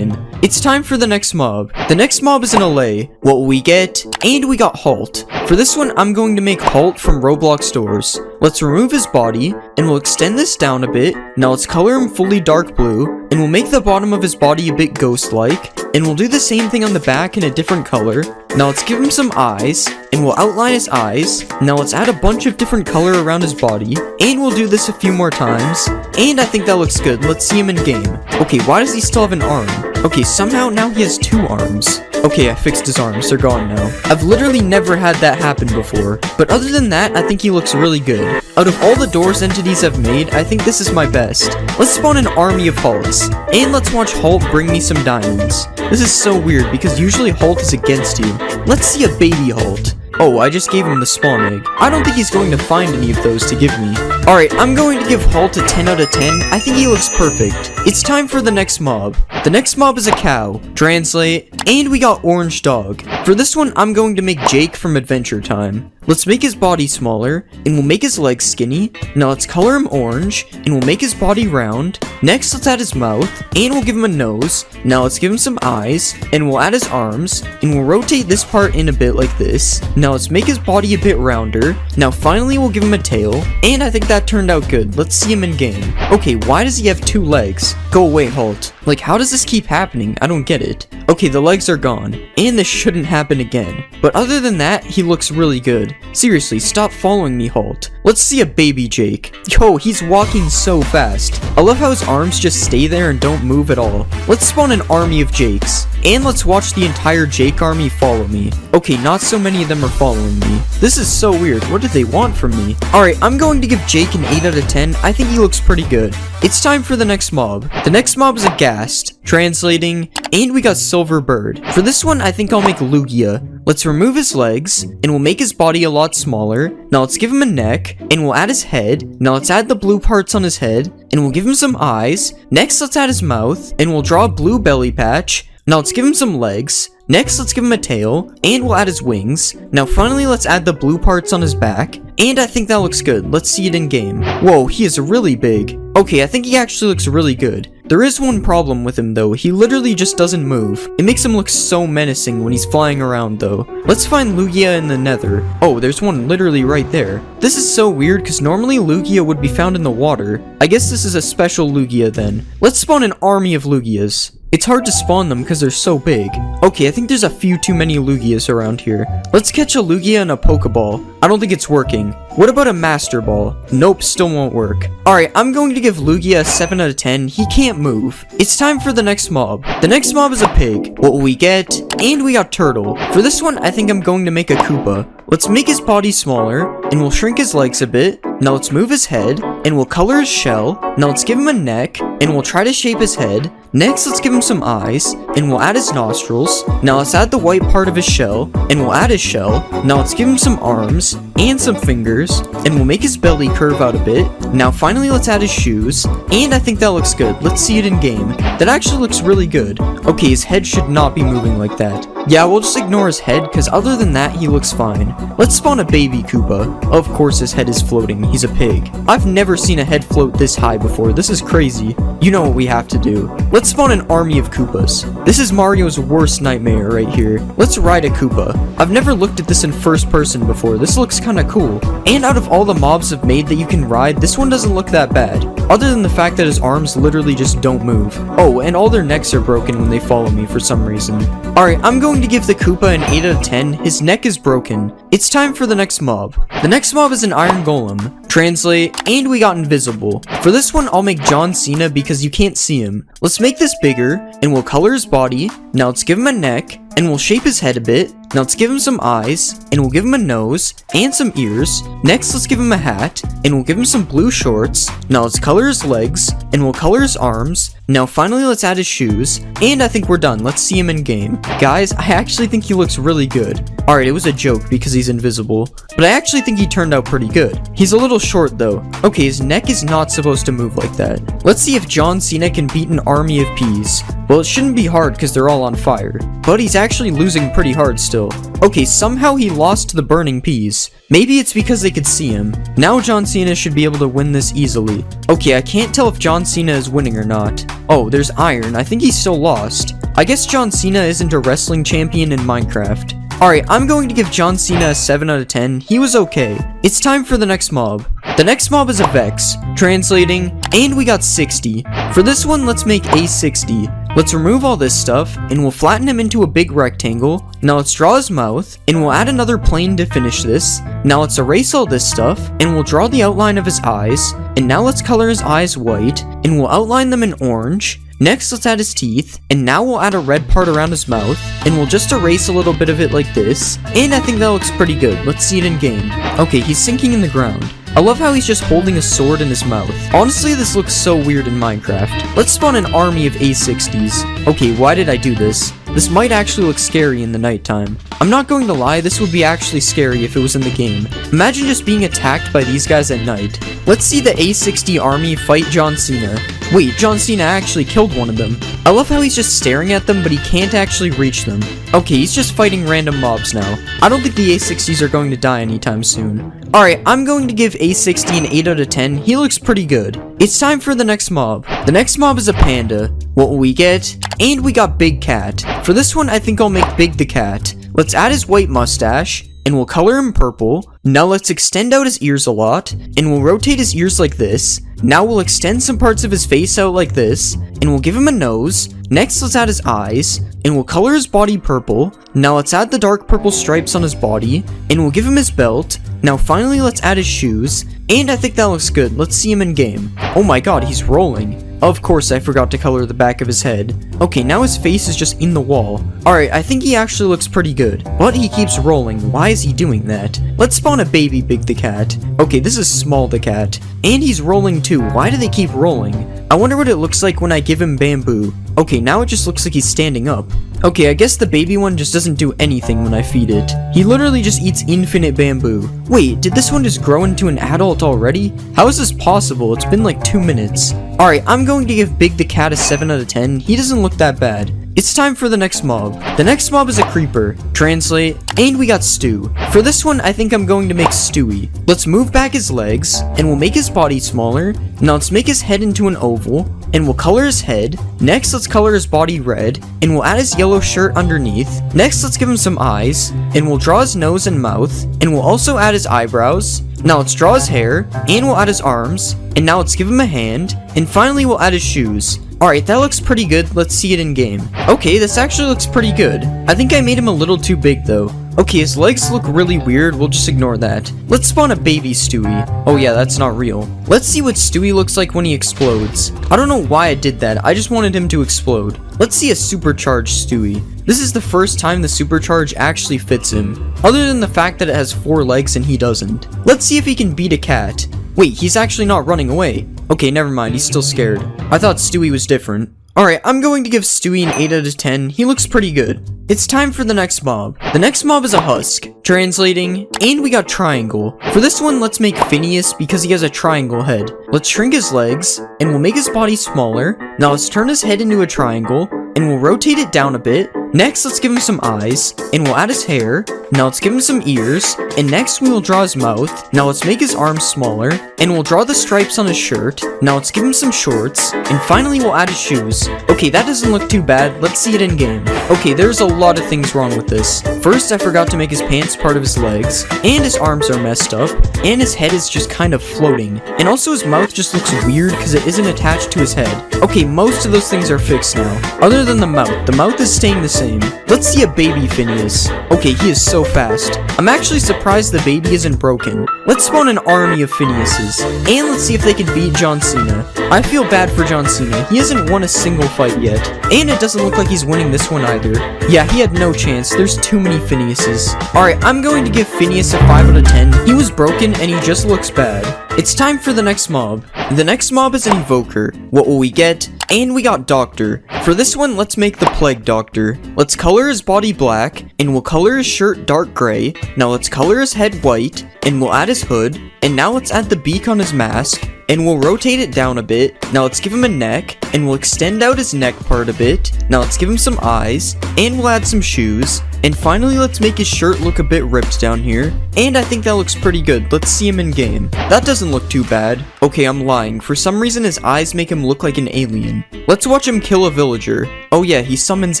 It's time for the next mob. The next mob is an allay. What will we get? And we got Halt. For this one, I'm going to make Halt from Roblox doors. Let's remove his body, and we'll extend this down a bit. Now let's color him fully dark blue, and we'll make the bottom of his body a bit ghost-like, and we'll do the same thing on the back in a different color. Now let's give him some eyes, and we'll outline his eyes. Now let's add a bunch of different color around his body, and we'll do this a few more times, and I think that looks good. Let's see him in game. Okay, why does he still have an arm? Okay, somehow now he has 2 arms. Okay, I fixed his arms, they're gone now. I've literally never had that happen before, but other than that, I think he looks really good. Out of all the doors entities I've made, I think this is my best. Let's spawn an army of Halts, and let's watch Halt bring me some diamonds. This is so weird, because usually Halt is against you. Let's see a baby Halt. Oh, I just gave him the spawn egg. I don't think he's going to find any of those to give me. Alright, I'm going to give Halt a 10 out of 10. I think he looks perfect. It's time for the next mob. The next mob is a cow. Translate, and we got Orange Dog. For this one, I'm going to make Jake from Adventure Time. Let's make his body smaller, and we'll make his legs skinny. Now let's color him orange, and we'll make his body round. Next, let's add his mouth, and we'll give him a nose. Now let's give him some eyes, and we'll add his arms, and we'll rotate this part in a bit like this. Now let's make his body a bit rounder. Now finally, we'll give him a tail, and I think that turned out good. Let's see him in game. Okay, why does he have 2 legs? Go away, Halt. Like, how does this keep happening? I don't get it. Okay, the legs are gone, and this shouldn't happen again. But other than that, he looks really good. Seriously, stop following me, Halt. Let's see a baby Jake. Yo, he's walking so fast. I love how his arms just stay there and don't move at all. Let's spawn an army of Jakes. And let's watch the entire Jake army follow me. Okay, not so many of them are following me. This is so weird. What do they want from me? Alright, I'm going to give Jake an 8 out of 10. I think he looks pretty good. It's time for the next mob. The next mob is a Ghast. Translating, and we got Silver Bird. For this one, I think I'll make Lugia. Let's remove his legs, and we'll make his body a lot smaller. Now let's give him a neck, and we'll add his head. Now let's add the blue parts on his head, and we'll give him some eyes. Next, let's add his mouth, and we'll draw a blue belly patch. Now let's give him some legs. Next, let's give him a tail, and we'll add his wings. Now finally, let's add the blue parts on his back, and I think that looks good. Let's see it in game. Whoa, he is really big. Okay, I think he actually looks really good. There is one problem with him though, he literally just doesn't move. It makes him look so menacing when he's flying around though. Let's find Lugia in the nether. Oh, there's one literally right there. This is so weird because normally Lugia would be found in the water. I guess this is a special Lugia then. Let's spawn an army of Lugias. It's hard to spawn them because they're so big. Okay, I think there's a few too many Lugias around here. Let's catch a Lugia and a Pokeball. I don't think it's working. What about a Master Ball? Nope, still won't work. Alright, I'm going to give Lugia a 7 out of 10. He can't move. It's time for the next mob. The next mob is a pig. What will we get? And we got Turtle. For this one, I think I'm going to make a Koopa. Let's make his body smaller, and we'll shrink his legs a bit. Now let's move his head, and we'll color his shell. Now let's give him a neck, and we'll try to shape his head. Next, let's give him some eyes, and we'll add his nostrils. Now let's add the white part of his shell, and we'll add his shell. Now let's give him some arms, and some fingers, and we'll make his belly curve out a bit. Now finally, let's add his shoes, and I think that looks good. Let's see it in game. That actually looks really good. Okay, his head should not be moving like that. Yeah, we'll just ignore his head, because other than that, he looks fine. Let's spawn a baby Koopa. Of course his head is floating, he's a pig. I've never seen a head float this high before, this is crazy. You know what we have to do. Let's spawn an army of Koopas. This is Mario's worst nightmare right here. Let's ride a Koopa. I've never looked at this in first person before, this looks kinda cool. And out of all the mobs I've made that you can ride, this one doesn't look that bad. Other than the fact that his arms literally just don't move. Oh, and all their necks are broken when they follow me for some reason. Alright, I'm going to give the Koopa an 8 out of 10. His neck is broken. It's time for the next mob. The next mob is an Iron Golem. Translate, and we got invisible. For this one, I'll make John Cena because you can't see him. Let's make this bigger, and we'll color his body. Now let's give him a neck, and we'll shape his head a bit. Now let's give him some eyes, and we'll give him a nose, and some ears. Next, let's give him a hat, and we'll give him some blue shorts. Now let's color his legs, and we'll color his arms. Now finally, let's add his shoes, and I think we're done. Let's see him in game. Guys, I actually think he looks really good. Alright, it was a joke because he's invisible, but I actually think he turned out pretty good. He's a little short though. Okay, his neck is not supposed to move like that. Let's see if John Cena can beat an army of peas. Well, it shouldn't be hard because they're all on fire, but he's actually losing pretty hard still. Okay, somehow he lost to the burning peas. Maybe it's because they could see him. Now John Cena should be able to win this easily. Okay, I can't tell if John Cena is winning or not. Oh, there's iron. I think he's still lost. I guess John Cena isn't a wrestling champion in Minecraft. Alright, I'm going to give John Cena a 7 out of 10. He was okay. It's time for the next mob. The next mob is a Vex. Translating, and we got 60. For this one, let's make a 60. Let's remove all this stuff, and we'll flatten him into a big rectangle. Now let's draw his mouth, and we'll add another plane to finish this. Now let's erase all this stuff, and we'll draw the outline of his eyes. And now let's color his eyes white, and we'll outline them in orange. Next, let's add his teeth, and now we'll add a red part around his mouth, and we'll just erase a little bit of it like this, and I think that looks pretty good. Let's see it in game. Okay, he's sinking in the ground. I love how he's just holding a sword in his mouth. Honestly, this looks so weird in Minecraft. Let's spawn an army of A60s. Okay, why did I do this? This might actually look scary in the nighttime. I'm not going to lie, this would be actually scary if it was in the game. Imagine just being attacked by these guys at night. Let's see the A60 army fight John Cena. Wait, John Cena actually killed one of them. I love how he's just staring at them, but he can't actually reach them. Okay, he's just fighting random mobs now. I don't think the A60s are going to die anytime soon. Alright, I'm going to give A60 an 8 out of 10. He looks pretty good. It's time for the next mob. The next mob is a panda. What will we get? And we got Big Cat. For this one, I think I'll make Big the Cat. Let's add his white mustache, and we'll color him purple. Now let's extend out his ears a lot, and we'll rotate his ears like this. Now we'll extend some parts of his face out like this, and we'll give him a nose. Next, let's add his eyes, and we'll color his body purple. Now let's add the dark purple stripes on his body, and we'll give him his belt. Now finally, let's add his shoes, and I think that looks good. Let's see him in game. Oh my god, he's rolling. Of course, I forgot to color the back of his head. Okay, now his face is just in the wall. Alright, I think he actually looks pretty good. But he keeps rolling. Why is he doing that? Let's spawn a baby Big the Cat. Okay, this is Small the Cat. And he's rolling too. Why do they keep rolling? I wonder what it looks like when I give him bamboo. Okay, now it just looks like he's standing up. Okay, I guess the baby one just doesn't do anything when I feed it. He literally just eats infinite bamboo. Wait, did this one just grow into an adult already? How is this possible? It's been like 2 minutes. Alright, I'm going to give Big the Cat a 7 out of 10. He doesn't look that bad. It's time for the next mob. The next mob is a creeper. Translate, and we got Stu. For this one, I think I'm going to make Stewie. Let's move back his legs, and we'll make his body smaller. Now let's make his head into an oval, and we'll color his head. Next, let's color his body red, and we'll add his yellow shirt underneath. Next, let's give him some eyes, and we'll draw his nose and mouth, and we'll also add his eyebrows. Now let's draw his hair, and we'll add his arms, and now let's give him a hand, and finally we'll add his shoes. Alright, that looks pretty good. Let's see it in game. Okay, this actually looks pretty good. I think I made him a little too big though. Okay, his legs look really weird. We'll just ignore that. Let's spawn a baby Stewie. Oh yeah, that's not real. Let's see what Stewie looks like when he explodes. I don't know why I did that. I just wanted him to explode. Let's see a supercharged Stewie. This is the first time the supercharge actually fits him, other than the fact that it has 4 legs and he doesn't. Let's see if he can beat a cat. Wait, he's actually not running away. Okay, never mind, he's still scared. I thought Stewie was different. Alright, I'm going to give Stewie an 8 out of 10. He looks pretty good. It's time for the next mob. The next mob is a husk. Translating, and we got triangle. For this one, let's make Phineas because he has a triangle head. Let's shrink his legs, and we'll make his body smaller. Now let's turn his head into a triangle, and we'll rotate it down a bit. Next, let's give him some eyes, and we'll add his hair. Now let's give him some ears, and next we will draw his mouth. Now let's make his arms smaller, and we'll draw the stripes on his shirt. Now let's give him some shorts, and finally we'll add his shoes. Okay, that doesn't look too bad. Let's see it in game. Okay, there's a lot of things wrong with this. First, I forgot to make his pants part of his legs, and his arms are messed up, and his head is just kind of floating. And also his mouth just looks weird because it isn't attached to his head. Okay, most of those things are fixed now. Other than the mouth is staying the same. Let's see a baby Phineas. Okay, he is so fast. I'm actually surprised the baby isn't broken. Let's spawn an army of Phineases, and let's see if they can beat John Cena. I feel bad for John Cena. He hasn't won a single fight yet, and it doesn't look like he's winning this one either. Yeah, he had no chance. There's too many Phineases. Alright, I'm going to give Phineas a 5 out of 10. He was broken, and he just looks bad. It's time for the next mob. The next mob is an evoker. What will we get? And we got Doctor. For this one, let's make the Plague Doctor. Let's color his body black, and we'll color his shirt dark gray. Now let's color his head white, and we'll add his hood. And now let's add the beak on his mask, and we'll rotate it down a bit. Now let's give him a neck, and we'll extend out his neck part a bit. Now let's give him some eyes, and we'll add some shoes. And finally, let's make his shirt look a bit ripped down here. And I think that looks pretty good. Let's see him in game. That doesn't look too bad. Okay, I'm lying. For some reason, his eyes make him look like an alien. Let's watch him kill a villager. Oh yeah, he summons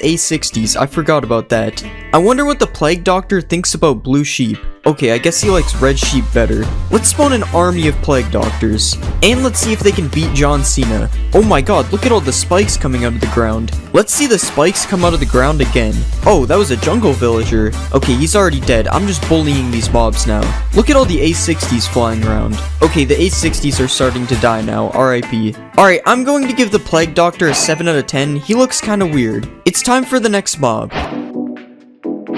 A60s. I forgot about that. I wonder what the Plague Doctor thinks about blue sheep. Okay, I guess he likes red sheep better. Let's spawn an army of Plague Doctors. And let's see if they can beat John Cena. Oh my god, look at all the spikes coming out of the ground. Let's see the spikes come out of the ground again. Oh, that was a jungle villager. Okay, he's already dead. I'm just bullying these mobs now. Look at all the A60s flying around. Okay, the A60s are starting to die now. RIP. Alright, I'm going to give the Plague Doctor a 7 out of 10. He looks kinda weird. It's time for the next mob.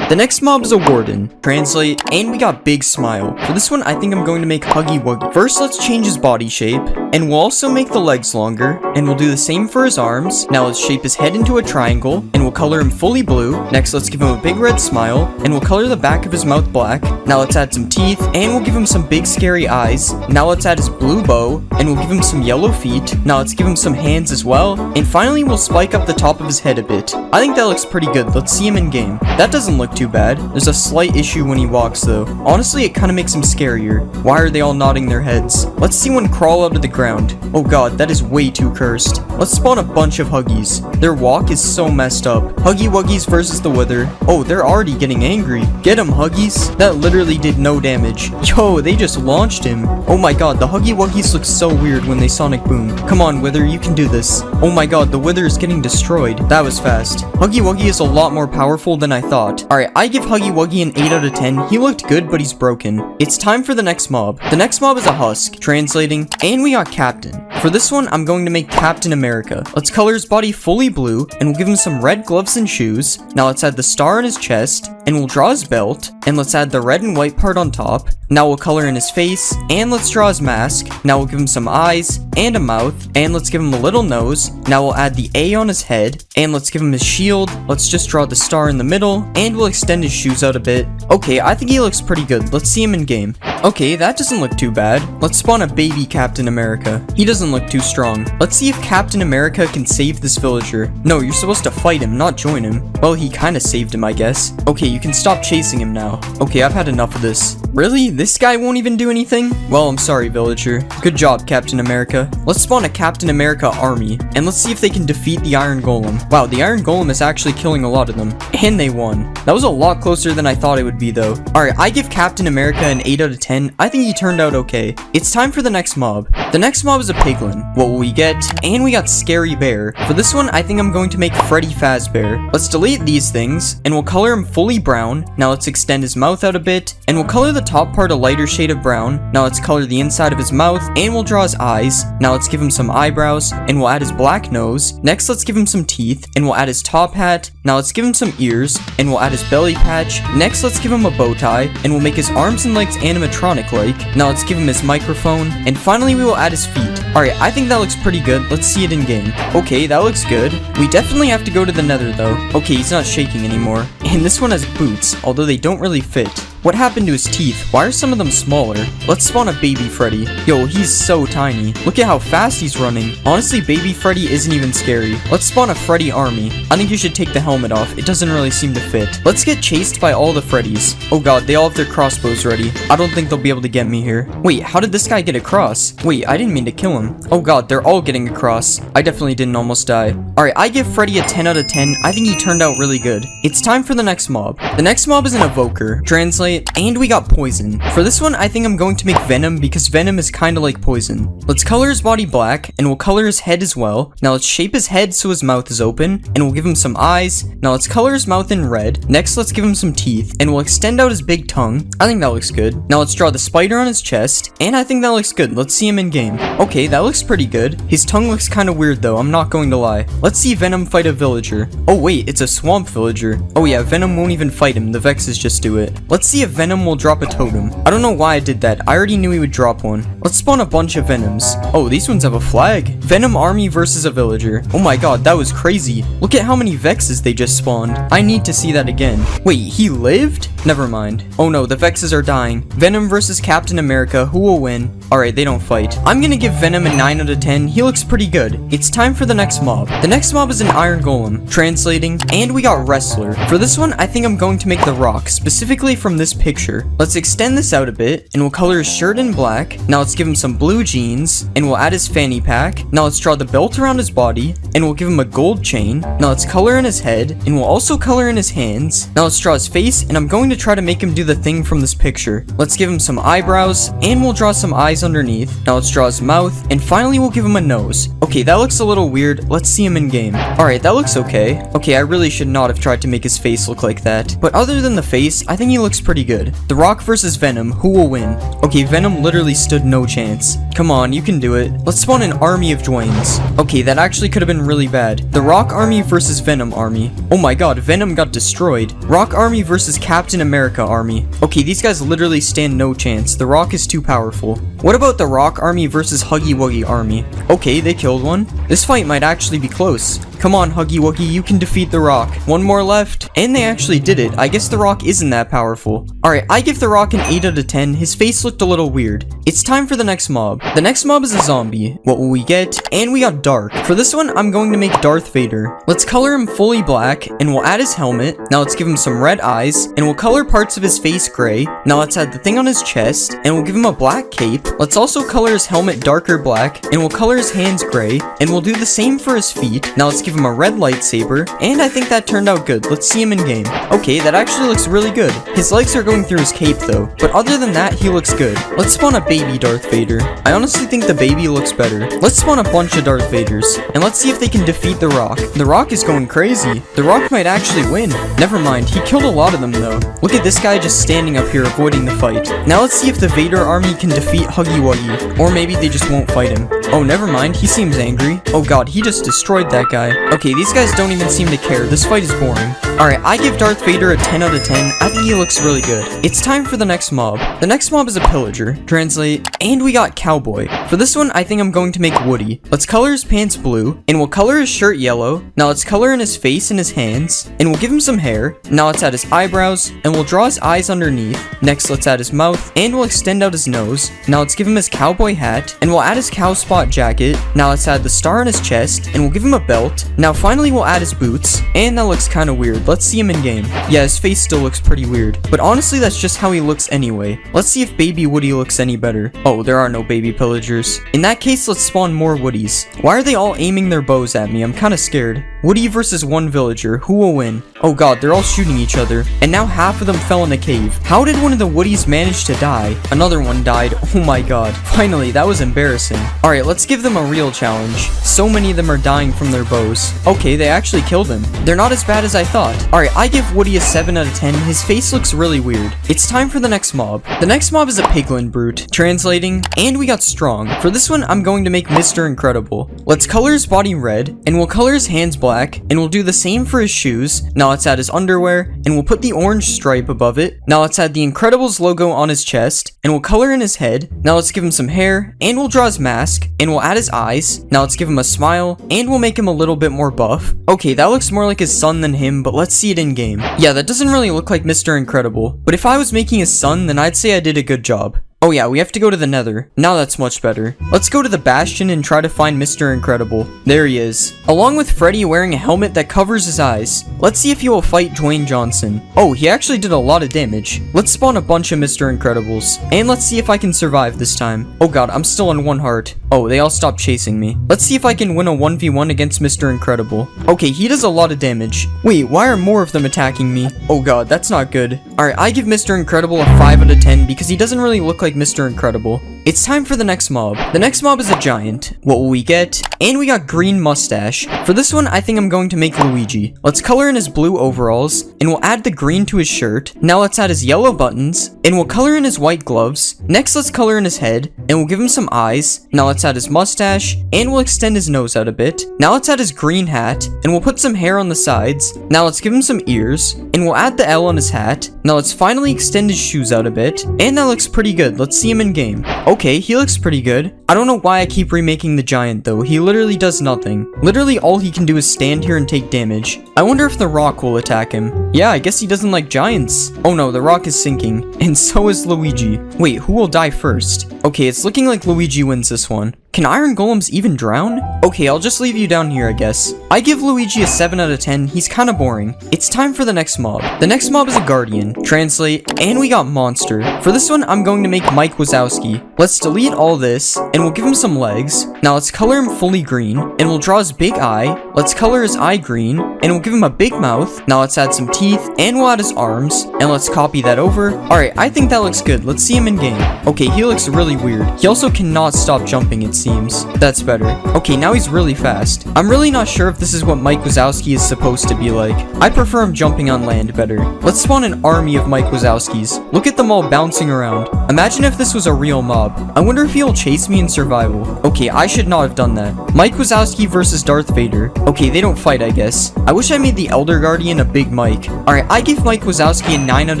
The next mob is a warden. Translate, and we got Big Smile. For this one, I think I'm going to make Huggy Wuggy. First, let's change his body shape, and we'll also make the legs longer, and we'll do the same for his arms. Now let's shape his head into a triangle, and we'll color him fully blue. Next, let's give him a big red smile, and we'll color the back of his mouth black. Now let's add some teeth, and we'll give him some big scary eyes. Now let's add his blue bow, and we'll give him some yellow feet. Now let's give him some hands as well, and finally we'll spike up the top of his head a bit. I think that looks pretty good. Let's see him in game. That doesn't look too bad. There's a slight issue when he walks though. Honestly, it kind of makes him scarier. Why are they all nodding their heads? Let's see one crawl out of the ground. Oh god, that is way too cursed. Let's spawn a bunch of Huggies. Their walk is so messed up. Huggy Wuggies versus the Wither. Oh, they're already getting angry. Get him, Huggies. That literally did no damage. Yo, they just launched him. Oh my god, the Huggy Wuggies look so weird when they Sonic Boom. Come on, Wither, you can do this. Oh my god, the Wither is getting destroyed. That was fast. Huggy Wuggy is a lot more powerful than I thought. Alright, I give Huggy Wuggy an 8 out of 10. He looked good, but he's broken. It's time for the next mob. The next mob is a husk. Translating, and we got Captain. For this one, I'm going to make Captain America. Let's color his body fully blue, and we'll give him some red gloves and shoes. Now let's add the star on his chest, and we'll draw his belt, and let's add the red and white part on top. Now we'll color in his face, and let's draw his mask. Now we'll give him some eyes, and a mouth, and let's give him a little nose. Now we'll add the A on his head, and let's give him his shield. Let's just draw the star in the middle, and we'll extend his shoes out a bit. Okay, I think he looks pretty good. Let's see him in game. Okay, that doesn't look too bad. Let's spawn a baby Captain America. He doesn't look too strong. Let's see if Captain America can save this villager. No, you're supposed to fight him, not join him. Well, he kinda saved him, I guess. Okay, you can stop chasing him now. Okay, I've had enough of this. Really? This guy won't even do anything? Well, I'm sorry, villager. Good job, Captain America. Let's spawn a Captain America army, and let's see if they can defeat the Iron Golem. Wow, the Iron Golem is actually killing a lot of them. And they won. That was a lot closer than I thought it would be, though. Alright, I give Captain America an 8 out of 10. I think he turned out okay. It's time for the next mob. The next mob is a piglin. What will we get? And we got Scary Bear. For this one, I think I'm going to make Freddy Fazbear. Let's delete these things, and we'll color him fully brown. Now let's extend his mouth out a bit, and we'll color the top part a lighter shade of brown. Now let's color the inside of his mouth, and we'll draw his eyes. Now let's give him some eyebrows, and we'll add his black nose. Next, let's give him some teeth, and we'll add his top hat. Now let's give him some ears, and we'll add his belly patch. Next, let's give him a bow tie, and we'll make his arms and legs animatronic-like. Now let's give him his microphone, and finally we will add his feet. Alright, I think that looks pretty good. Let's see it in game. Okay, that looks good. We definitely have to go to the nether though. Okay, he's not shaking anymore. And this one has boots, although they don't really fit. What happened to his teeth? Why are some of them smaller? Let's spawn a baby Freddy. Yo, he's so tiny. Look at how fast he's running. Honestly, baby Freddy isn't even scary. Let's spawn a Freddy army. I think you should take the helmet off. It doesn't really seem to fit. Let's get chased by all the Freddys. Oh god, they all have their crossbows ready. I don't think they'll be able to get me here. Wait, how did this guy get across? Wait, I didn't mean to kill him. Oh god, they're all getting across. I definitely didn't almost die. Alright, I give Freddy a 10 out of 10. I think he turned out really good. It's time for the next mob. The next mob is an evoker. Translate, and we got poison. For this one, I think I'm going to make Venom because Venom is kind of like poison. Let's color his body black, and we'll color his head as well. Now let's shape his head so his mouth is open, and we'll give him some eyes. Now let's color his mouth in red. Next, let's give him some teeth, and we'll extend out his big tongue. I think that looks good. Now let's draw the spider on his chest, and I think that looks good. Let's see him in game. Okay, that looks pretty good. His tongue looks kind of weird though, I'm not going to lie. Let's see Venom fight a villager. Oh wait, it's a swamp villager. Oh yeah, Venom won't even fight him. The Vexes just do it. Let's see if Venom will drop a totem. I don't know why I did that. I already knew he would drop one. Let's spawn a bunch of Venoms. Oh, these ones have a flag. Venom army versus a villager. Oh my god, that was crazy. Look at how many Vexes they just spawned. I need to see that again. Wait, he lived? Never mind. Oh no, the Vexes are dying. Venom versus Captain America. Who will win? Alright, they don't fight. I'm gonna give Venom a 9 out of 10. He looks pretty good. It's time for the next mob. The next mob is an Iron Golem. Translating, and we got Wrestler. For this one, I think I'm going to make The Rock, specifically from this picture. Let's extend this out a bit, and we'll color his shirt in black. Now let's give him some blue jeans, and we'll add his fanny pack. Now let's draw the belt around his body, and we'll give him a gold chain. Now let's color in his head, and we'll also color in his hands. Now let's draw his face, and I'm going to try to make him do the thing from this picture. Let's give him some eyebrows, and we'll draw some eyes underneath. Now let's draw his mouth, and finally we'll give him a nose. Okay, that looks a little weird. Let's see him in game. Alright, that looks okay. Okay, I really should not have tried to make his face look like that. But other than the face, I think he looks pretty good. The Rock versus Venom, who will win? Okay, Venom literally stood no chance. Come on, you can do it. Let's spawn an army of Dwaynes. Okay, that actually could have been really bad. The Rock army versus Venom army. Oh my god, Venom got destroyed. Rock army versus Captain America army. Okay, these guys literally stand no chance. The Rock is too powerful. What about the Rock army versus Huggy Wuggy army? Okay, they killed one. This fight might actually be close. Come on, Huggy Wuggy, you can defeat The Rock. One more left. And they actually did it. I guess The Rock isn't that powerful. Alright, I give The Rock an 8 out of 10. His face looked a little weird. It's time for the next mob. The next mob is a zombie. What will we get? And we got Dark. For this one, I'm going to make Darth Vader. Let's color him fully black, and we'll add his helmet. Now let's give him some red eyes, and we'll color parts of his face gray. Now let's add the thing on his chest, and we'll give him a black cape. Let's also color his helmet darker black, and we'll color his hands gray, and we'll do the same for his feet. Now let's give him a red lightsaber, and I think that turned out good. Let's see him in game. Okay, that actually looks really good. His legs are going through his cape though, but other than that, he looks good. Let's spawn a baby Darth Vader. I honestly think the baby looks better. Let's spawn a bunch of Darth Vaders, and let's see if they can defeat The Rock. The Rock is going crazy. The Rock might actually win. Never mind, he killed a lot of them though. Look at this guy just standing up here avoiding the fight. Now let's see if the Vader army can defeat Huggy Wuggy, or maybe they just won't fight him. Oh, never mind, he seems angry. Oh god, he just destroyed that guy. Okay, these guys don't even seem to care. This fight is boring. Alright, I give Darth Vader a 10 out of 10. I think he looks really good. It's time for the next mob. The next mob is a pillager. Translate, and we got Cowboy. For this one, I think I'm going to make Woody. Let's color his pants blue, and we'll color his shirt yellow. Now let's color in his face and his hands, and we'll give him some hair. Now let's add his eyebrows, and we'll draw his eyes underneath. Next, let's add his mouth, and we'll extend out his nose. Now let's give him his cowboy hat, and we'll add his cow spot jacket. Now let's add the star on his chest, and we'll give him a belt. Now finally we'll add his boots, and that looks kind of weird. Let's see him in game. Yeah, his face still looks pretty weird, but honestly that's just how he looks anyway. Let's see if baby Woody looks any better. Oh, there are no baby pillagers. In that case, let's spawn more Woodies. Why are they all aiming their bows at me? I'm kind of scared. Woody versus one villager. Who will win? Oh god, they're all shooting each other, and now half of them fell in a cave. How did one of the Woodies manage to die? Another one died. Oh my god. Finally, that was embarrassing. Alright, let's give them a real challenge. So many of them are dying from their bows. Okay, they actually killed him. They're not as bad as I thought. Alright, I give Woody a 7 out of 10. His face looks really weird. It's time for the next mob. The next mob is a piglin brute. Translating, and we got Strong. For this one, I'm going to make Mr. Incredible. Let's color his body red, and we'll color his hands black. black, and we'll do the same for his shoes. Now let's add his underwear, and we'll put the orange stripe above it. Now let's add the Incredibles logo on his chest, and we'll color in his head. Now let's give him some hair, and we'll draw his mask, and we'll add his eyes. Now let's give him a smile, and we'll make him a little bit more buff. Okay, that looks more like his son than him, but let's see it in game. Yeah, that doesn't really look like Mr. Incredible, but if I was making his son, then I'd say I did a good job. Oh yeah, we have to go to the Nether. Now that's much better. Let's go to the Bastion and try to find Mr. Incredible. There he is. Along with Freddy wearing a helmet that covers his eyes. Let's see if he will fight Dwayne Johnson. Oh, he actually did a lot of damage. Let's spawn a bunch of Mr. Incredibles. And let's see if I can survive this time. Oh god, I'm still on 1 heart. Oh, they all stopped chasing me. Let's see if I can win a 1v1 against Mr. Incredible. Okay, he does a lot of damage. Wait, why are more of them attacking me? Oh god, that's not good. Alright, I give Mr. Incredible a 5 out of 10 because he doesn't really look like Mr. Incredible. It's time for the next mob. The next mob is a giant. What will we get? And we got green mustache. For this one, I think I'm going to make Luigi. Let's color in his blue overalls, and we'll add the green to his shirt. Now let's add his yellow buttons, and we'll color in his white gloves. Next, let's color in his head, and we'll give him some eyes. Now let's add his mustache, and we'll extend his nose out a bit. Now let's add his green hat, and we'll put some hair on the sides. Now let's give him some ears, and we'll add the L on his hat. Now let's finally extend his shoes out a bit, and that looks pretty good. Let's see him in game. Okay, he looks pretty good. I don't know why I keep remaking the giant though. He literally does nothing. Literally all he can do is stand here and take damage. I wonder if the rock will attack him. Yeah, I guess he doesn't like giants. Oh no, the rock is sinking. And so is Luigi. Wait, who will die first? Okay, it's looking like Luigi wins this one. Can iron golems even drown? Okay, I'll just leave you down here, I guess. I give Luigi a 7 out of 10. He's kinda boring. It's time for the next mob. The next mob is a guardian. Translate, and we got monster. For this one, I'm going to make Mike Wazowski. Let's delete all this, and we'll give him some legs. Now let's color him fully green, and we'll draw his big eye. Let's color his eye green, and we'll give him a big mouth. Now let's add some teeth, and we'll add his arms, and let's copy that over. Alright, I think that looks good. Let's see him in game. Okay, he looks really weird. He also cannot stop jumping, it seems. That's better. Okay, now he's really fast. I'm really not sure if this is what Mike Wazowski is supposed to be like. I prefer him jumping on land better. Let's spawn an army of Mike Wazowskis. Look at them all bouncing around. Imagine if this was a real mob. I wonder if he'll chase me in survival. Okay, I should not have done that. Mike Wazowski versus Darth Vader. Okay, they don't fight, I guess. I wish I made the Elder Guardian a big Mike. Alright, I give Mike Wazowski a 9 out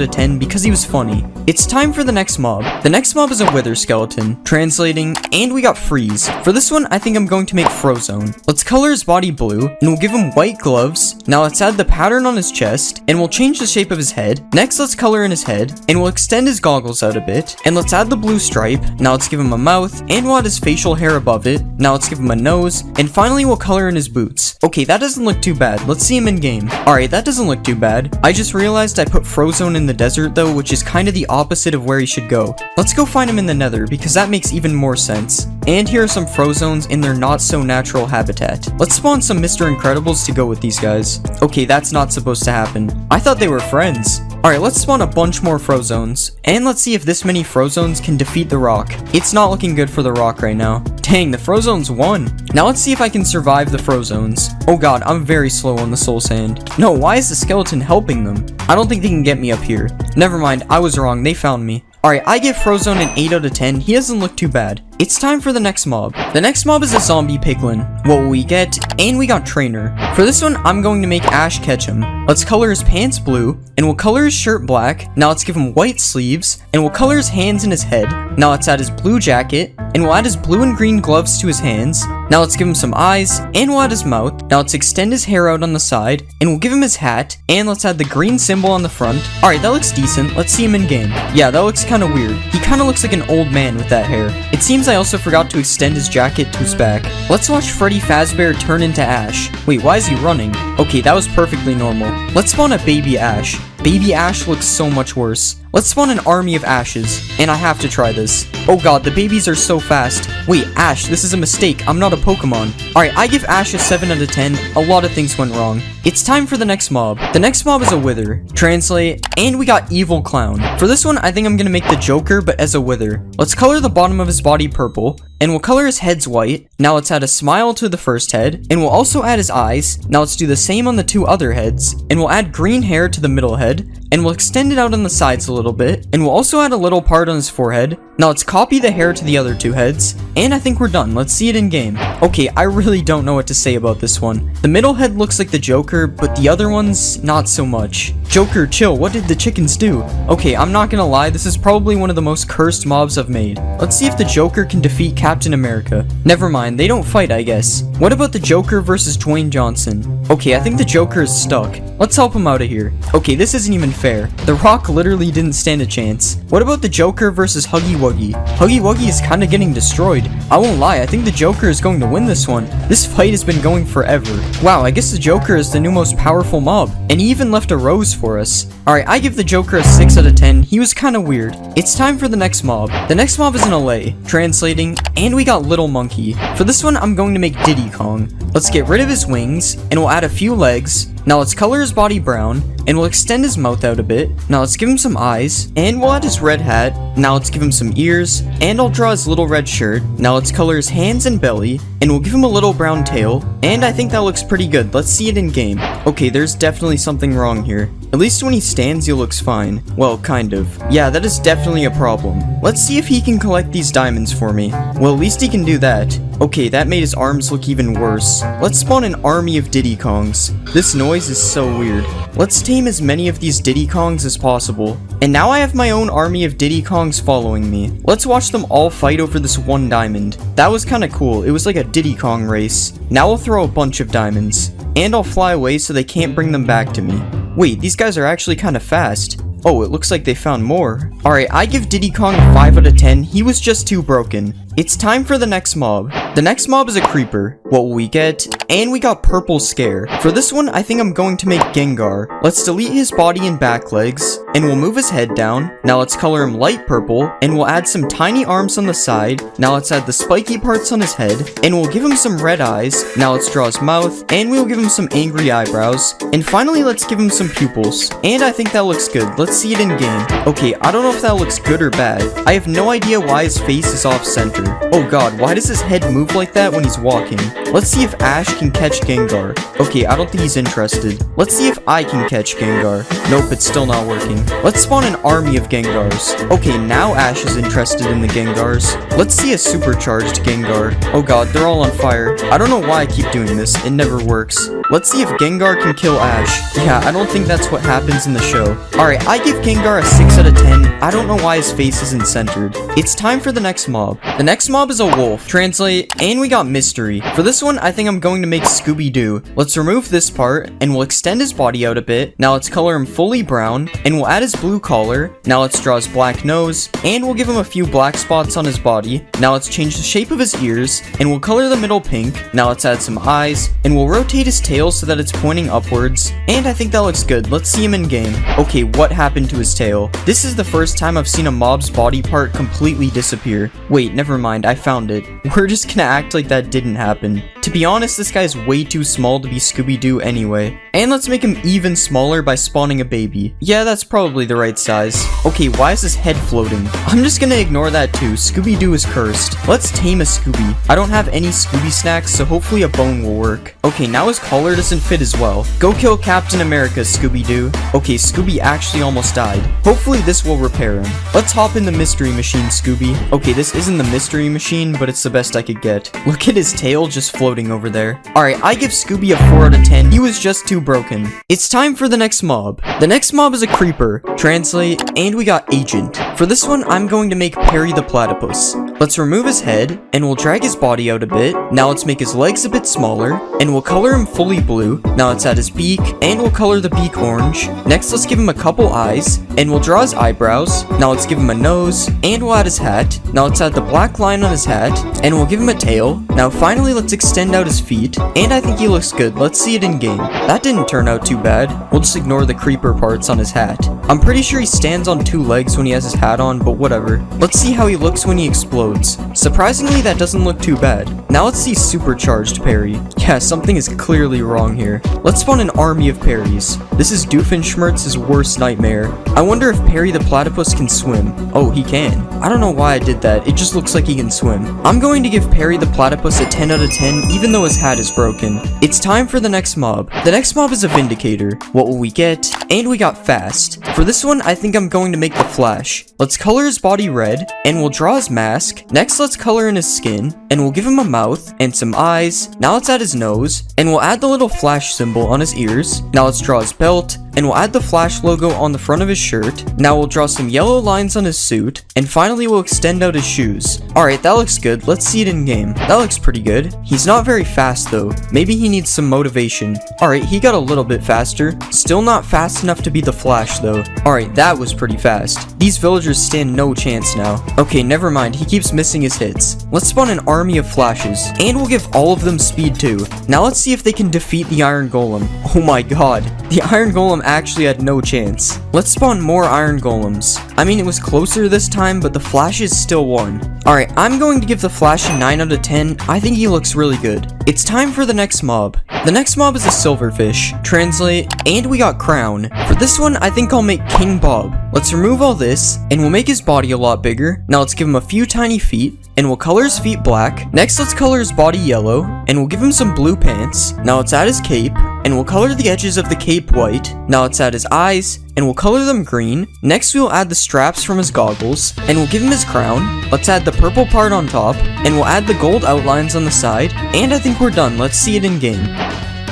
of 10 because he was funny. It's time for the next mob. The next mob is a wither skeleton. Translating, and we got freeze. For this one, I think I'm going to make Frozone. Let's color his body blue, and we'll give him white gloves. Now let's add the pattern on his chest, and we'll change the shape of his head. Next, let's color in his head, and we'll extend his goggles out a bit. And let's add the blue stripe. Now let's give him a mouth, and we'll add his facial hair above it. Now let's give him a nose, and finally we'll color in his boots. Okay, that doesn't look too bad. Let's see him in game. Alright, that doesn't look too bad. I just realized I put Frozone in the desert though, which is kind of the opposite of where he should go. Let's go find him in the Nether, because that makes even more sense. And here are some Frozones in their not so natural habitat. Let's spawn some Mr. Incredibles to go with these guys. Okay, that's not supposed to happen. I thought they were friends. Alright, let's spawn a bunch more Frozones. And let's see if this many Frozones can defeat the rock. It's not looking good for the rock right now. Dang, the Frozones won. Now let's see if I can survive the Frozones. Oh god, I'm very slow on the soul sand. No, why is the skeleton helping them? I don't think they can get me up here. Never mind, I was wrong, they found me. Alright, I give Frozone an 8 out of 10. He doesn't look too bad. It's time for the next mob. The next mob is a zombie piglin. What will we get? And we got trainer. For this one, I'm going to make Ash Ketchum. Let's color his pants blue, and we'll color his shirt black. Now let's give him white sleeves, and we'll color his hands and his head. Now let's add his blue jacket, and we'll add his blue and green gloves to his hands. Now let's give him some eyes, and we'll add his mouth. Now let's extend his hair out on the side, and we'll give him his hat, and let's add the green symbol on the front. Alright, that looks decent. Let's see him in game. Yeah, that looks kind of weird. He kind of looks like an old man with that hair. It seems I also forgot to extend his jacket to his back. Let's watch Freddy Fazbear turn into Ash. Wait, why is he running? Okay, that was perfectly normal. Let's spawn a baby Ash. Baby Ash looks so much worse. Let's spawn an army of Ashes, and I have to try this. Oh god, the babies are so fast. Wait, Ash, this is a mistake. I'm not a Pokemon. Alright, I give Ash a 7 out of 10. A lot of things went wrong. It's time for the next mob. The next mob is a Wither. Translate, and we got Evil Clown. For this one, I think I'm gonna make the Joker, but as a Wither. Let's color the bottom of his body purple, and we'll color his heads white. Now let's add a smile to the first head, and we'll also add his eyes. Now let's do the same on the two other heads, and we'll add green hair to the middle head. and we'll extend it out on the sides a little bit, and we'll also add a little part on his forehead. Now let's copy the hair to the other two heads, and I think we're done. Let's see it in game. Okay, I really don't know what to say about this one. The middle head looks like the Joker, but the other ones, not so much. Joker, chill, what did the chickens do? Okay, I'm not gonna lie, this is probably one of the most cursed mobs I've made. Let's see if the Joker can defeat Captain America. Never mind, they don't fight, I guess. What about the Joker versus Dwayne Johnson? Okay, I think the Joker is stuck. Let's help him out of here. Okay, this isn't even fair. The Rock literally didn't stand a chance. What about the Joker versus Huggy Wuggy? Huggy Wuggy is kinda getting destroyed. I won't lie, I think the Joker is going to win this one. This fight has been going forever. Wow, I guess the Joker is the new most powerful mob. And he even left a rose for us. Alright, I give the Joker a 6 out of 10. He was kinda weird. It's time for the next mob. The next mob is in LA. Translating, and we got Little Monkey. For this one, I'm going to make Diddy Kong. Let's get rid of his wings, and we'll add a few legs. Now let's color his body brown, and we'll extend his mouth out a bit. Now let's give him some eyes, and we'll add his red hat. Now let's give him some ears, and I'll draw his little red shirt. Now let's color his hands and belly, and we'll give him a little brown tail, and I think that looks pretty good. Let's see it in game. Okay, there's definitely something wrong here. At least when he stands, he looks fine. Well, kind of. Yeah, that is definitely a problem. Let's see if he can collect these diamonds for me. Well, at least he can do that. Okay, that made his arms look even worse. Let's spawn an army of Diddy Kongs. This noise is so weird. Let's tame as many of these Diddy Kongs as possible. And now I have my own army of Diddy Kongs following me. Let's watch them all fight over this one diamond. That was kinda cool. It was like a Diddy Kong race. Now I'll throw a bunch of diamonds. And I'll fly away so they can't bring them back to me. Wait, these guys are actually kinda fast. Oh, it looks like they found more. Alright, I give Diddy Kong a 5 out of 10. He was just too broken. It's time for the next mob. The next mob is a creeper. What will we get? And we got Purple Scare. For this one, I think I'm going to make Gengar. Let's delete his body and back legs, and we'll move his head down. Now let's color him light purple, and we'll add some tiny arms on the side. Now let's add the spiky parts on his head, and we'll give him some red eyes. Now let's draw his mouth, and we'll give him some angry eyebrows. And finally, let's give him some pupils. And I think that looks good. Let's see it in game. Okay, I don't know if that looks good or bad. I have no idea why his face is off center. Oh god, why does his head move like that when he's walking? Let's see if Ash can catch Gengar. Okay, I don't think he's interested. Let's see if I can catch Gengar. Nope, it's still not working. Let's spawn an army of Gengars. Okay, now Ash is interested in the Gengars. Let's see a supercharged Gengar. Oh god, they're all on fire. I don't know why I keep doing this. It never works. Let's see if Gengar can kill Ash. Yeah, I don't think that's what happens in the show. Alright, I give Gengar a 6 out of 10. I don't know why his face isn't centered. It's time for the next mob. The next mob is a wolf. Translate, and we got Mystery. For this one, I think I'm going to make Scooby-Doo. Let's remove this part, and we'll extend his body out a bit. Now let's color him fully brown, and we'll add his blue collar. Now let's draw his black nose, and we'll give him a few black spots on his body. Now let's change the shape of his ears, and we'll color the middle pink. Now let's add some eyes, and we'll rotate his tail so that it's pointing upwards. And I think that looks good. Let's see him in game. Okay, what happened to his tail? This is the first time I've seen a mob's body part completely disappear. Wait, never mind, I found it. We're just gonna act like that didn't happen. To be honest, this guy's way too small to be Scooby-Doo anyway. And let's make him even smaller by spawning a baby. Yeah, that's probably the right size. Okay, why is his head floating? I'm just gonna ignore that too. Scooby-Doo is cursed. Let's tame a Scooby. I don't have any Scooby snacks, so hopefully a bone will work. Okay, now his collar doesn't fit as well. Go kill Captain America, Scooby-Doo. Okay, Scooby actually almost died. Hopefully this will repair him. Let's hop in the mystery machine, Scooby. Okay, this isn't the mystery machine, but it's the best I could get. Look at his tail just floating over there. Alright, I give Scooby a 4 out of 10. He was just too broken. It's time for the next mob. The next mob is a creeper. Translate, and we got Agent. For this one, I'm going to make Perry the Platypus. Let's remove his head, and we'll drag his body out a bit. Now let's make his legs a bit smaller, and we'll color him fully blue. Now let's add his beak, and we'll color the beak orange. Next, let's give him a couple eyes, and we'll draw his eyebrows. Now let's give him a nose, and we'll add his hat. Now let's add the black line on his hat, and we'll give him a tail. Now finally, let's extend out his feet, and I think he looks good. Let's see it in game. That didn't turn out too bad. We'll just ignore the creeper parts on his hat. I'm pretty sure he stands on 2 legs when he has his hat on, but whatever. Let's see how he looks when he explodes. Surprisingly, that doesn't look too bad. Now let's see supercharged Perry. Yeah, something is clearly wrong here. Let's spawn an army of Perrys. This is Doofenshmirtz's worst nightmare. I wonder if Perry the Platypus can swim. Oh, he can. I don't know why I did that. It just looks like he can swim. I'm going to give Perry the Platypus a 10 out of 10, even though his hat is broken. It's time for the next mob. The next mob is a Vindicator. What will we get? And we got Fast. For this one, I think I'm going to make the Flash. Let's color his body red, and we'll draw his mask. Next, let's color in his skin, and we'll give him a mouth and some eyes. Now let's add his nose, and we'll add the little Flash symbol on his ears. Now let's draw his belt, and we'll add the Flash logo on the front of his shirt. Now we'll draw some yellow lines on his suit, and finally we'll extend out his shoes. Alright, that looks good. Let's see it in game. That looks pretty good. He's not very fast though. Maybe he needs some motivation. Alright, he got a little bit faster. Still not fast enough to be the Flash though. Alright, that was pretty fast. These villagers stand no chance now. Okay, never mind. He keeps missing his hits. Let's spawn an army of Flashes, and we'll give all of them speed too. Now let's see if they can defeat the Iron Golem. Oh my god. The Iron Golem actually had no chance. Let's spawn more Iron Golems. I mean, it was closer this time, but the Flashes still won. Alright, I'm going to give the Flash a 9 out of 10. I think he looks really good. It's time for the next mob. The next mob is a Silverfish. Translate, and we got Crown. For this one, I think I'll make King Bob. Let's remove all this, and we'll make his body a lot bigger. Now let's give him a few tiny feet, and we'll color his feet black. Next, let's color his body yellow, and we'll give him some blue pants. Now let's add his cape, and we'll color the edges of the cape white. Now let's add his eyes, and we'll color them green. Next, we'll add the straps from his goggles, and we'll give him his crown. Let's add the purple part on top, and we'll add the gold outlines on the side, and I think we're done. Let's see it in game.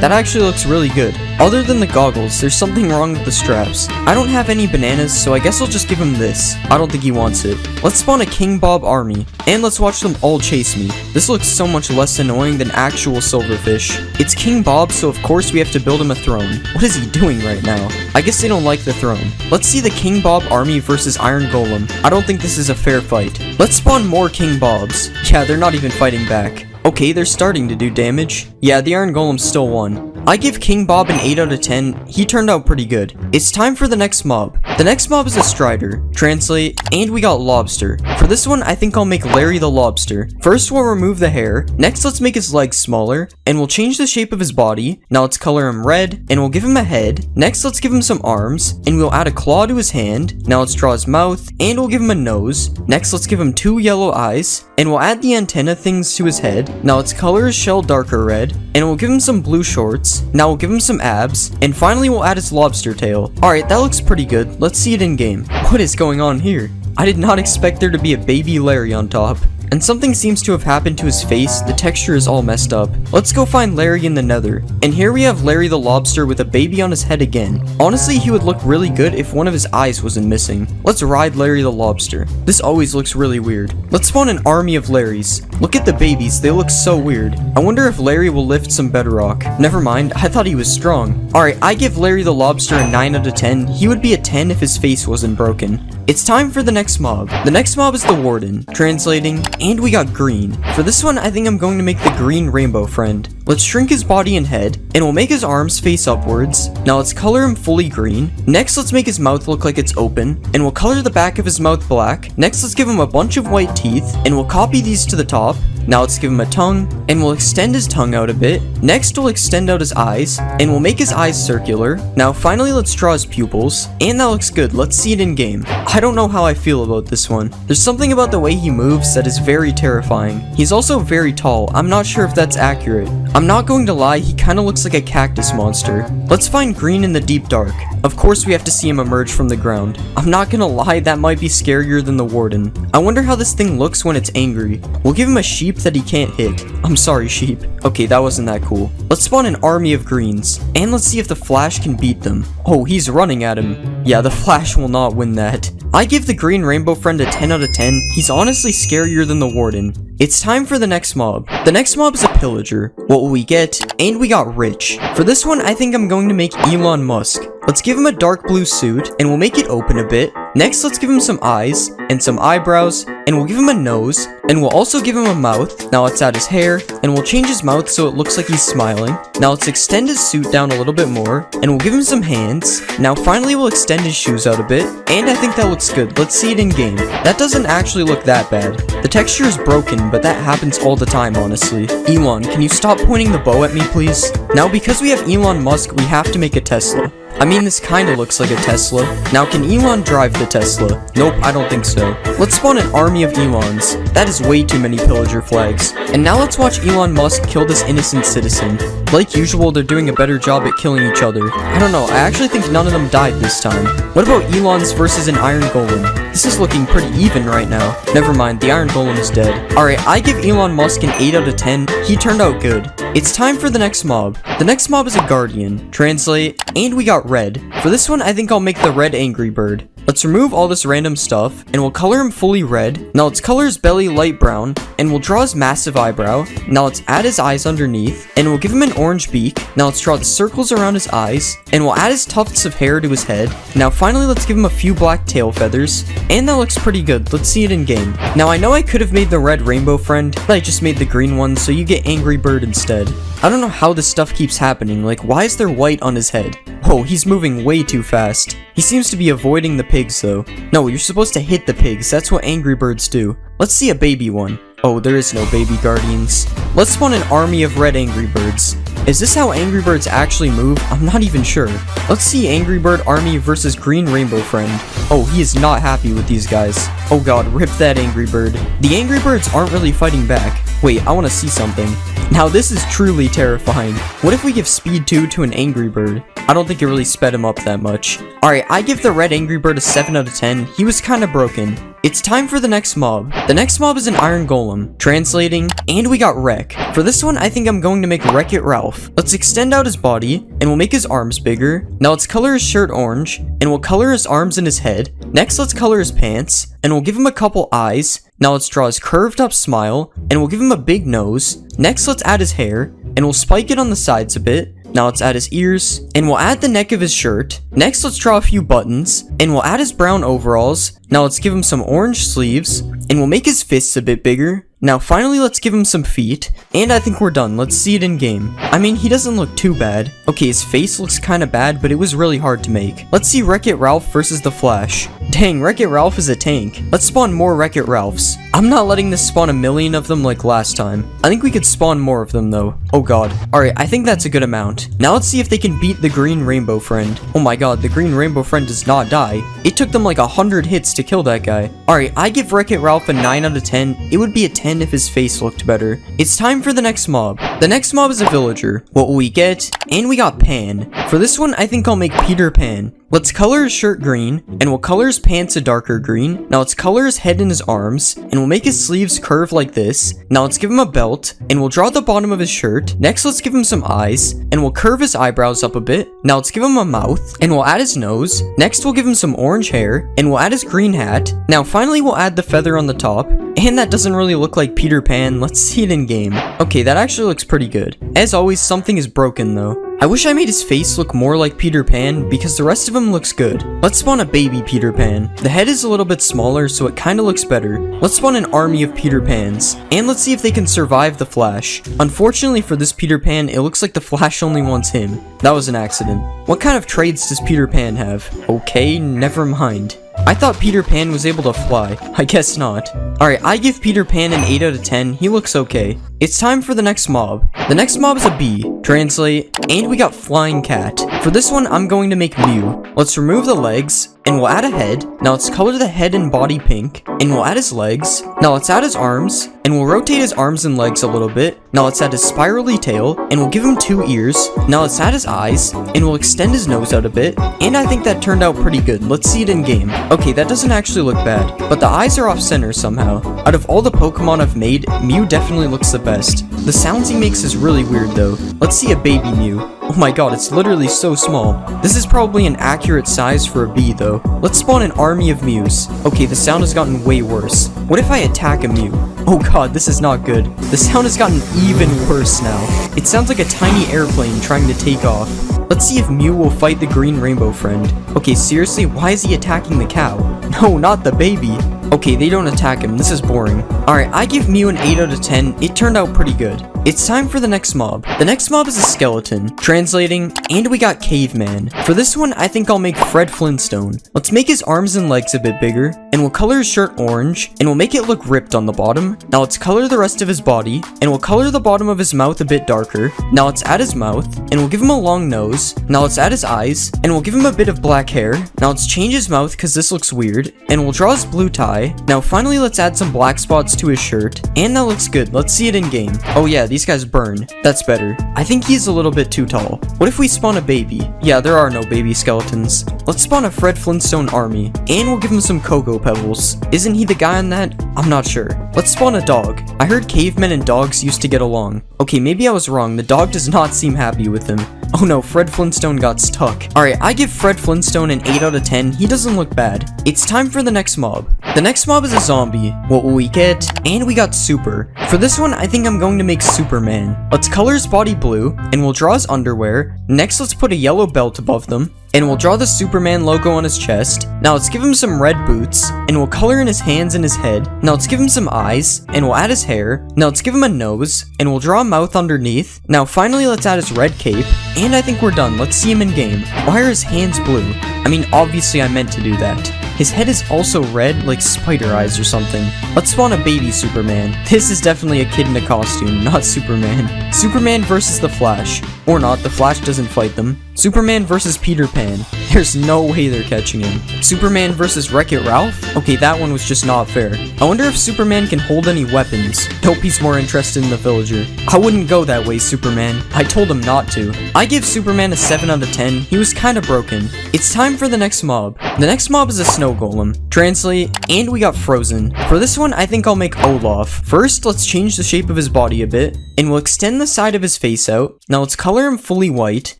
That actually looks really good. Other than the goggles, there's something wrong with the straps. I don't have any bananas, so I guess I'll just give him this. I don't think he wants it. Let's spawn a King Bob army, and let's watch them all chase me. This looks so much less annoying than actual Silverfish. It's King Bob, so of course we have to build him a throne. What is he doing right now? I guess they don't like the throne. Let's see the King Bob army versus Iron Golem. I don't think this is a fair fight. Let's spawn more King Bobs. Yeah, they're not even fighting back. Okay, they're starting to do damage. Yeah, the Iron Golem still won. I give King Bob an 8 out of 10. He turned out pretty good. It's time for the next mob. The next mob is a Strider. Translate, and we got Lobster. For this one, I think I'll make Larry the Lobster. First, we'll remove the hair. Next, let's make his legs smaller, and we'll change the shape of his body. Now let's color him red, and we'll give him a head. Next, let's give him some arms, and we'll add a claw to his hand. Now let's draw his mouth, and we'll give him a nose. Next, let's give him 2 yellow eyes, and we'll add the antenna things to his head. Now let's color his shell darker red, and we'll give him some blue shorts. Now we'll give him some abs, and finally we'll add his lobster tail. Alright, that looks pretty good. Let's see it in game. What is going on here? I did not expect there to be a baby Larry on top. And something seems to have happened to his face. The texture is all messed up. Let's go find Larry in the nether. And here we have Larry the Lobster with a baby on his head again. Honestly, he would look really good if one of his eyes wasn't missing. Let's ride Larry the Lobster. This always looks really weird. Let's spawn an army of Larrys. Look at the babies, they look so weird. I wonder if Larry will lift some bedrock. Never mind, I thought he was strong. Alright, I give Larry the Lobster a 9 out of 10. He would be a 10 if his face wasn't broken. It's time for the next mob. The next mob is the Warden. Translating, and we got Green. For this one, I think I'm going to make the Green Rainbow Friend. Let's shrink his body and head, and we'll make his arms face upwards. Now let's color him fully green. Next, let's make his mouth look like it's open, and we'll color the back of his mouth black. Next, let's give him a bunch of white teeth, and we'll copy these to the top. Now let's give him a tongue, and we'll extend his tongue out a bit. Next, we'll extend out his eyes, and we'll make his eyes circular. Now finally, let's draw his pupils, and that looks good. Let's see it in game. I don't know how I feel about this one. There's something about the way he moves that is very terrifying. He's also very tall. I'm not sure if that's accurate. I'm not going to lie, he kinda looks like a cactus monster. Let's find Green in the deep dark. Of course we have to see him emerge from the ground. I'm not gonna lie, that might be scarier than the Warden. I wonder how this thing looks when it's angry. We'll give him a sheep that he can't hit. I'm sorry, sheep. Okay, that wasn't that cool. Let's spawn an army of greens, and let's see if the Flash can beat them. Oh, he's running at him. Yeah, the Flash will not win that. I give the Green Rainbow Friend a 10 out of 10. He's honestly scarier than the Warden. It's time for the next mob. The next mob is a pillager. What will we get? And we got Rich. For this one, I think I'm going to make Elon Musk. Let's give him a dark blue suit, and we'll make it open a bit. Next, let's give him some eyes, and some eyebrows, and we'll give him a nose, and we'll also give him a mouth. Now let's add his hair, and we'll change his mouth so it looks like he's smiling. Now let's extend his suit down a little bit more, and we'll give him some hands. Now finally we'll extend his shoes out a bit, and I think that looks good. Let's see it in game. That doesn't actually look that bad. The texture is broken, but that happens all the time, honestly. Elon, can you stop pointing the bow at me, please? Now, because we have Elon Musk, we have to make a Tesla. I mean, this kinda looks like a Tesla. Now, can Elon drive the Tesla? Nope, I don't think so. Let's spawn an army of Elons. That is way too many pillager flags. And now let's watch Elon Musk kill this innocent citizen. Like usual, they're doing a better job at killing each other. I don't know, I actually think none of them died this time. What about Elon's versus an Iron Golem? This is looking pretty even right now. Never mind, the Iron Golem is dead. Alright, I give Elon Musk an 8 out of 10. He turned out good. It's time for the next mob. The next mob is a Guardian. Translate, and we got red. For this one, I think I'll make the red Angry Bird. Let's remove all this random stuff, and we'll color him fully red. Now let's color his belly light brown, and we'll draw his massive eyebrow. Now let's add his eyes underneath, and we'll give him an orange beak. Now let's draw the circles around his eyes, and we'll add his tufts of hair to his head. Now finally, let's give him a few black tail feathers, and that looks pretty good. Let's see it in game. Now I know I could have made the red rainbow friend, but I just made the green one, so you get Angry Bird instead. I don't know how this stuff keeps happening, like why is there white on his head? Oh, he's moving way too fast. He seems to be avoiding the pigs though. No, you're supposed to hit the pigs, that's what Angry Birds do. Let's see a baby one. Oh, there is no baby Guardians. Let's spawn an army of red Angry Birds. Is this how Angry Birds actually move? I'm not even sure. Let's see Angry Bird army versus green rainbow friend. Oh, he is not happy with these guys. Oh god, rip that Angry Bird. The Angry Birds aren't really fighting back. Wait, I want to see something. Now this is truly terrifying. What if we give speed 2 to an Angry Bird? I don't think it really sped him up that much. Alright, I give the red Angry Bird a 7 out of 10. He was kinda broken. It's time for the next mob. The next mob is an Iron Golem. Translating, and we got Wreck. For this one, I think I'm going to make Wreck-It Ralph. Let's extend out his body, and we'll make his arms bigger. Now let's color his shirt orange, and we'll color his arms and his head. Next, let's color his pants, and we'll give him a couple eyes. Now let's draw his curved up smile, and we'll give him a big nose. Next, let's add his hair, and we'll spike it on the sides a bit. Now let's add his ears, and we'll add the neck of his shirt. Next, let's draw a few buttons, and we'll add his brown overalls. Now let's give him some orange sleeves, and we'll make his fists a bit bigger. Now finally, let's give him some feet, and I think we're done. Let's see it in game. I mean, he doesn't look too bad. Okay, his face looks kinda bad, but it was really hard to make. Let's see Wreck-It Ralph versus the Flash. Dang, Wreck-It Ralph is a tank. Let's spawn more Wreck-It Ralphs. I'm not letting this spawn a million of them like last time. I think we could spawn more of them though. Oh god. Alright, I think that's a good amount. Now let's see if they can beat the green rainbow friend. Oh my god, the green rainbow friend does not die. It took them like 100 hits to kill that guy. Alright, I give Wreck-It Ralph a 9 out of 10. It would be a 10 if his face looked better. It's time for the next mob. The next mob is a villager. What will we get? And we got Pan. For this one, I think I'll make Peter Pan. Let's color his shirt green, and we'll color his pants a darker green. Now let's color his head and his arms, and we'll make his sleeves curve like this. Now let's give him a belt, and we'll draw the bottom of his shirt. Next, let's give him some eyes, and we'll curve his eyebrows up a bit. Now let's give him a mouth, and we'll add his nose. Next, we'll give him some orange hair, and we'll add his green hat. Now finally, we'll add the feather on the top. And that doesn't really look like Peter Pan. Let's see it in game. Okay, that actually looks pretty good. As always, something is broken though. I wish I made his face look more like Peter Pan because the rest of him looks good. Let's spawn a baby Peter Pan. The head is a little bit smaller, so it kinda looks better. Let's spawn an army of Peter Pans. And let's see if they can survive the Flash. Unfortunately for this Peter Pan, it looks like the Flash only wants him. That was an accident. What kind of traits does Peter Pan have? Okay, never mind. I thought Peter Pan was able to fly. I guess not. Alright, I give Peter Pan an 8 out of 10. He looks okay. It's time for the next mob. The next mob is a bee. Translate, and we got Flying Cat. For this one, I'm going to make Mew. Let's remove the legs, and we'll add a head. Now let's color the head and body pink, and we'll add his legs. Now let's add his arms, and we'll rotate his arms and legs a little bit. Now let's add his spirally tail, and we'll give him 2 ears. Now let's add his eyes, and we'll extend his nose out a bit. And I think that turned out pretty good. Let's see it in game. Okay, that doesn't actually look bad, but the eyes are off center somehow. Out of all the Pokemon I've made, Mew definitely looks the best. The sounds he makes is really weird though. Let's see a baby Mew. Oh my god, it's literally so small. This is probably an accurate size for a bee though. Let's spawn an army of Mews. Okay, the sound has gotten way worse. What if I attack a Mew? Oh god, this is not good. The sound has gotten even worse now. It sounds like a tiny airplane trying to take off. Let's see if Mew will fight the green rainbow friend. Okay, seriously, why is he attacking the cow? No, not the baby. Okay, they don't attack him. This is boring. Alright, I give Mew an 8 out of 10. It turned out pretty good. It's time for the next mob. The next mob is a skeleton. Translating, and we got caveman. For this one, I think I'll make Fred Flintstone. Let's make his arms and legs a bit bigger, and we'll color his shirt orange, and we'll make it look ripped on the bottom. Now let's color the rest of his body, and we'll color the bottom of his mouth a bit darker. Now let's add his mouth, and we'll give him a long nose. Now let's add his eyes, and we'll give him a bit of black hair. Now let's change his mouth because this looks weird, and we'll draw his blue tie. Now finally let's add some black spots to his shirt, and that looks good. Let's see it in game. Oh yeah, these guys burn. That's better. I think he's a little bit too tall. What if we spawn a baby? Yeah, there are no baby skeletons. Let's spawn a Fred Flintstone army, and we'll give him some cocoa pebbles. Isn't he the guy on that? I'm not sure. Let's spawn a dog. I heard cavemen and dogs used to get along. Okay, maybe I was wrong. The dog does not seem happy with him. Oh no, Fred Flintstone got stuck. Alright, I give Fred Flintstone an 8 out of 10. He doesn't look bad. It's time for the next mob. The next mob is a zombie. What will we get? And we got Super. For this one, I think I'm going to make Superman. Let's color his body blue, and we'll draw his underwear. Next, let's put a yellow belt above them, and we'll draw the Superman logo on his chest. Now let's give him some red boots, and we'll color in his hands and his head. Now let's give him some eyes, and we'll add his hair. Now let's give him a nose, and we'll draw a mouth underneath. Now finally let's add his red cape, and I think we're done. Let's see him in game. Why are his hands blue? I mean, obviously I meant to do that. His head is also red, like spider eyes or something. Let's spawn a baby Superman. This is definitely a kid in a costume, not Superman. Superman versus the Flash. Or not, the Flash doesn't fight them. Superman versus Peter Pan. There's no way they're catching him. Superman versus Wreck-It Ralph? Okay, that one was just not fair. I wonder if Superman can hold any weapons. Nope, he's more interested in the villager. I wouldn't go that way, Superman. I told him not to. I give Superman a 7 out of 10. He was kinda broken. It's time for the next mob. The next mob is a snow golem. Translate, and we got Frozen. For this one, I think I'll make Olaf. First, let's change the shape of his body a bit, and we'll extend the side of his face out. Now let's color him fully white,